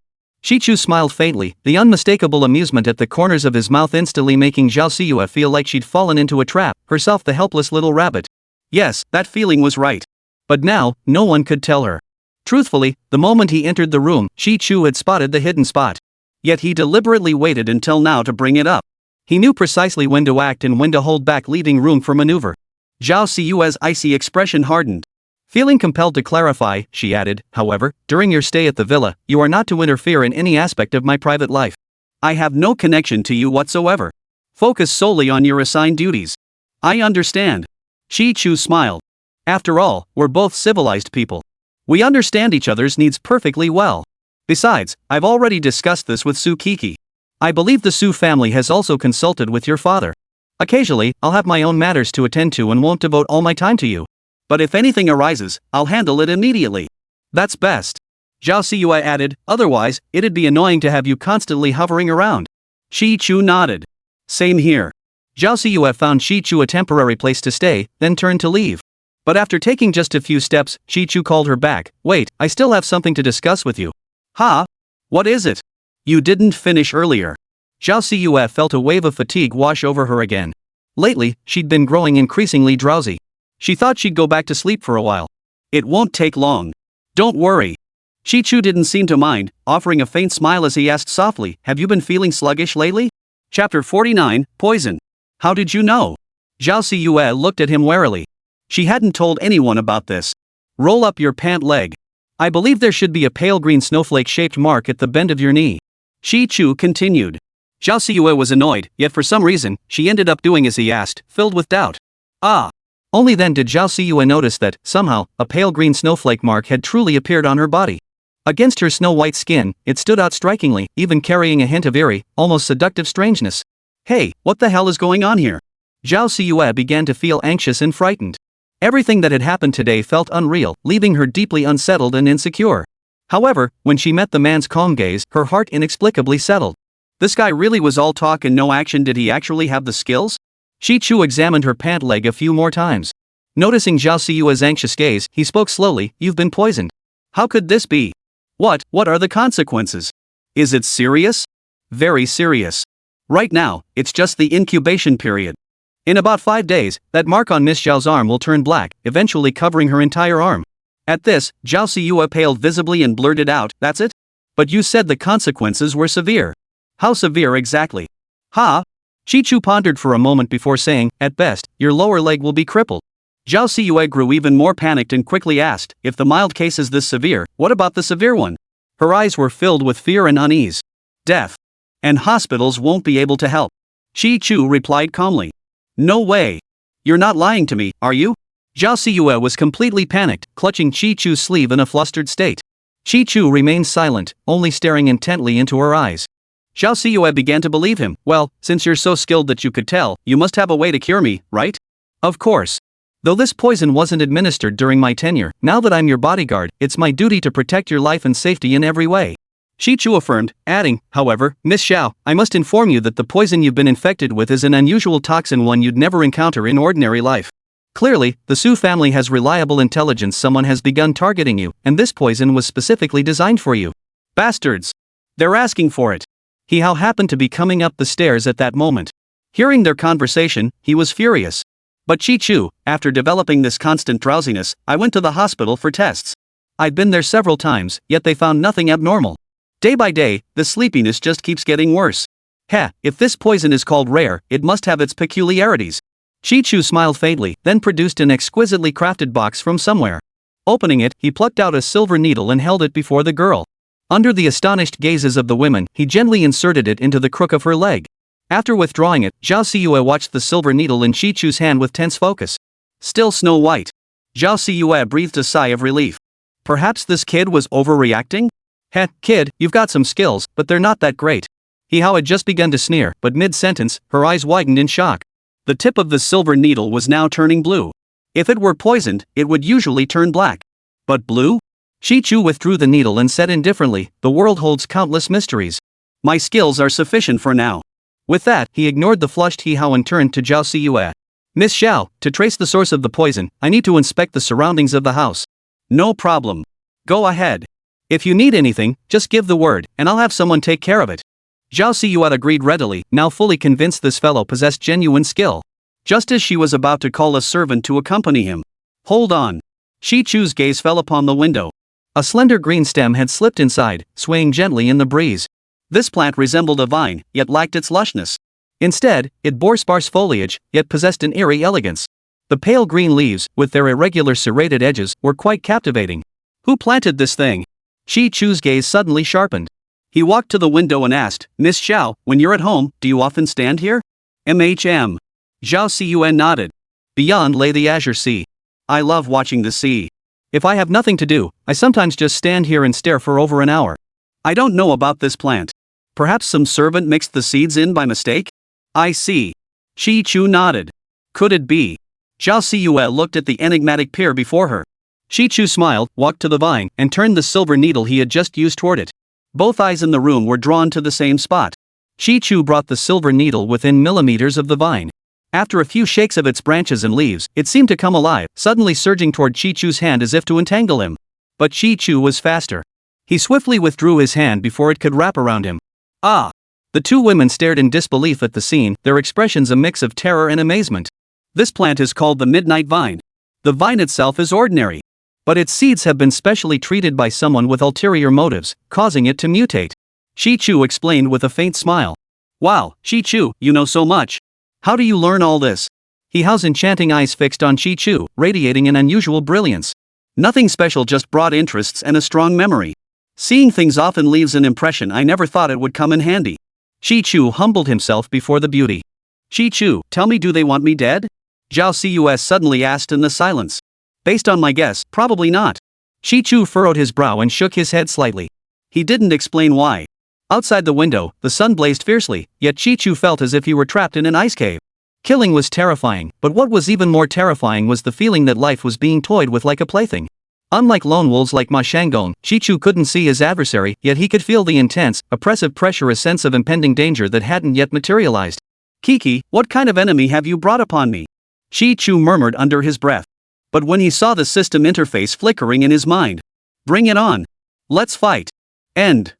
Speaker 1: Chi-Chu smiled faintly, the unmistakable amusement at the corners of his mouth instantly making Zhao Siyue feel like she'd fallen into a trap, herself the helpless little rabbit.
Speaker 2: Yes, that feeling was right.
Speaker 1: But now, no one could tell her. Truthfully, the moment he entered the room, Chi-Chu had spotted the hidden spot.
Speaker 2: Yet he deliberately waited until now to bring it up.
Speaker 1: He knew precisely when to act and when to hold back, leaving room for maneuver.
Speaker 2: Zhao Siyue's icy expression hardened.
Speaker 1: Feeling compelled to clarify, she added, however, during your stay at the villa, you are not to interfere in any aspect of my private life.
Speaker 2: I have no connection to you whatsoever. Focus solely on your assigned duties. I understand. Chi-Chu smiled. After all, we're both civilized people. We understand each other's needs perfectly well. Besides, I've already discussed this with Su Kiki. I believe the Su family has also consulted with your father. Occasionally, I'll have my own matters to attend to and won't devote all my time to you. But if anything arises, I'll handle it immediately.
Speaker 1: That's best.
Speaker 2: Zhao Siyue added, otherwise, it'd be annoying to have you constantly hovering around. Chi-Chu nodded.
Speaker 1: Same here. Zhao Siyue found Chi-Chu a temporary place to stay, then turned to leave. But after taking just a few steps, Chi-Chu called her back. Wait, I still have something to discuss with you.
Speaker 2: Ha? What is it?
Speaker 1: You didn't finish earlier. Zhao Siyue felt a wave of fatigue wash over her again. Lately, she'd been growing increasingly drowsy. She thought she'd go back to sleep for a while.
Speaker 2: It won't take long. Don't worry. Chi-Chu didn't seem to mind, offering a faint smile as he asked softly, have you been feeling sluggish lately? Chapter 49, Poison. How did you know?
Speaker 1: Zhao Siyue looked at him warily.
Speaker 2: She hadn't told anyone about this.
Speaker 1: Roll up your pant leg. I believe there should be a pale green snowflake-shaped mark at the bend of your knee.
Speaker 2: Chi-Chu continued. Zhao Siyue was annoyed, yet for some reason, she ended up doing as he asked, filled with doubt. Ah.
Speaker 1: Only then did Zhao Siyue notice that, somehow, a pale green snowflake mark had truly appeared on her body. Against her snow-white skin, it stood out strikingly, even carrying a hint of eerie, almost seductive strangeness.
Speaker 2: Hey, what the hell is going on here?
Speaker 1: Zhao Siyue began to feel anxious and frightened. Everything that had happened today felt unreal, leaving her deeply unsettled and insecure. However, when she met the man's calm gaze, her heart inexplicably settled.
Speaker 2: This guy really was all talk and no action. Did he actually have the skills?
Speaker 1: Chi-Chu examined her pant leg a few more times. Noticing Zhao Siyue's anxious gaze, he spoke slowly, you've been poisoned.
Speaker 2: How could this be? What are the consequences? Is it serious?
Speaker 1: Very serious.
Speaker 2: Right now, it's just the incubation period.
Speaker 1: In about 5 days, that mark on Miss Zhao's arm will turn black, eventually covering her entire arm.
Speaker 2: At this, Zhao Siyue paled visibly and blurted out, that's it?
Speaker 1: But you said the consequences were severe.
Speaker 2: How severe exactly?
Speaker 1: Ha? Chi-Chu pondered for a moment before saying, at best, your lower leg will be crippled.
Speaker 2: Zhao Siyue grew even more panicked and quickly asked, if the mild case is this severe, what about the severe one?
Speaker 1: Her eyes were filled with fear and unease.
Speaker 2: Death. And hospitals won't be able to help. Chi-Chu replied calmly. No way. You're not lying to me, are you?
Speaker 1: Zhao Siyue was completely panicked, clutching Chi-Chu's sleeve in a flustered state. Chi-Chu remained silent, only staring intently into her eyes.
Speaker 2: Zhao Siyue began to believe him. Well, since you're so skilled that you could tell, you must have a way to cure me, right?
Speaker 1: Of course. Though this poison wasn't administered during my tenure, now that I'm your bodyguard, it's my duty to protect your life and safety in every way.
Speaker 2: Chi-Chu affirmed, adding, however,
Speaker 1: Miss Xiao, I must inform you that the poison you've been infected with is an unusual toxin, one you'd never encounter in ordinary life. Clearly, the Su family has reliable intelligence. Someone has begun targeting you, and this poison was specifically designed for you.
Speaker 2: Bastards! They're asking for it.
Speaker 1: He Hao happened to be coming up the stairs at that moment.
Speaker 2: Hearing their conversation, he was furious. But Chi-Chu, after developing this constant drowsiness, I went to the hospital for tests.
Speaker 1: I'd been there several times, yet they found nothing abnormal.
Speaker 2: Day by day, the sleepiness just keeps getting worse.
Speaker 1: If this poison is called rare, it must have its peculiarities. Chi-Chu smiled faintly, then produced an exquisitely crafted box from somewhere. Opening it, he plucked out a silver needle and held it before the girl. Under the astonished gazes of the women, he gently inserted it into the crook of her leg. After withdrawing it, Zhao Siyue watched the silver needle in Chi-Chu's hand with tense focus.
Speaker 2: Still Snow White. Zhao Siyue breathed a sigh of relief. Perhaps this kid was overreacting?
Speaker 1: Kid, you've got some skills, but they're not that great. He Hao had just begun to sneer, but mid-sentence, her eyes widened in shock.
Speaker 2: The tip of the silver needle was now turning blue. If it were poisoned, it would usually turn black. But blue?
Speaker 1: Shi Chu withdrew the needle and said indifferently, "The world holds countless mysteries.
Speaker 2: My skills are sufficient for now."
Speaker 1: With that, he ignored the flushed He Hao and turned to Zhao Siyue. "Miss Xiao, to trace the source of the poison, I need to inspect the surroundings of the house."
Speaker 2: "No problem. Go ahead.
Speaker 1: "If you need anything, just give the word, and I'll have someone take care of it." Zhao Siyue agreed readily, now fully convinced this fellow possessed genuine skill.
Speaker 2: Just as she was about to call a servant to accompany him. "Hold on." Shi Chu's gaze fell upon the window.
Speaker 1: A slender green stem had slipped inside, swaying gently in the breeze.
Speaker 2: This plant resembled a vine, yet lacked its lushness.
Speaker 1: Instead, it bore sparse foliage, yet possessed an eerie elegance. The pale green leaves, with their irregular serrated edges, were quite captivating.
Speaker 2: Who planted this thing?
Speaker 1: Shi Chu's gaze suddenly sharpened.
Speaker 2: He walked to the window and asked, "Miss Xiao, when you're at home, do you often stand here?" "Zhao Siyue nodded.
Speaker 1: Beyond lay the azure sea.
Speaker 2: "I love watching the sea.
Speaker 1: If I have nothing to do, I sometimes just stand here and stare for over an hour."
Speaker 2: "I don't know about this plant. Perhaps some servant mixed the seeds in by mistake?" "I see." Shi Chu nodded. "Could it be?" Zhao Siyue looked at the enigmatic pear before her.
Speaker 1: Shi Chu smiled, walked to the vine, and turned the silver needle he had just used toward it.
Speaker 2: Both eyes in the room were drawn to the same spot.
Speaker 1: Shi Chu brought the silver needle within millimeters of the vine. After a few shakes of its branches and leaves, it seemed to come alive, suddenly surging toward Shi Chu's hand as if to entangle him. But Shi Chu was faster. He swiftly withdrew his hand before it could wrap around him.
Speaker 2: "Ah!"
Speaker 1: The two women stared in disbelief at the scene, their expressions a mix of terror and amazement.
Speaker 2: "This plant is called the Midnight Vine. The vine itself is ordinary.
Speaker 1: But its seeds have been specially treated by someone with ulterior motives, causing it to mutate."
Speaker 2: Shi Chu explained with a faint smile. "Wow, Shi Chu, you know so much. How do you learn all this?"
Speaker 1: He Hao's enchanting eyes fixed on Shi Chu, radiating an unusual brilliance.
Speaker 2: "Nothing special, just broad interests and a strong memory. Seeing things often leaves an impression I never thought it would come in handy."
Speaker 1: Shi Chu humbled himself before the beauty.
Speaker 2: "Shi Chu, tell me, do they want me dead?" Zhao Siyue suddenly asked in the silence.
Speaker 1: "Based on my guess, probably not." Shi Chu furrowed his brow and shook his head slightly.
Speaker 2: He didn't explain why.
Speaker 1: Outside the window, the sun blazed fiercely, yet Shi Chu felt as if he were trapped in an ice cave. Killing was terrifying, but what was even more terrifying was the feeling that life was being toyed with like a plaything. Unlike lone wolves like Ma Shanggong, Shi Chu couldn't see his adversary, yet he could feel the intense, oppressive pressure, a sense of impending danger that hadn't yet materialized.
Speaker 2: "Kiki, what kind of enemy have you brought upon me?"
Speaker 1: Shi Chu murmured under his breath.
Speaker 2: But when he saw the system interface flickering in his mind, "Bring it on. Let's fight." End.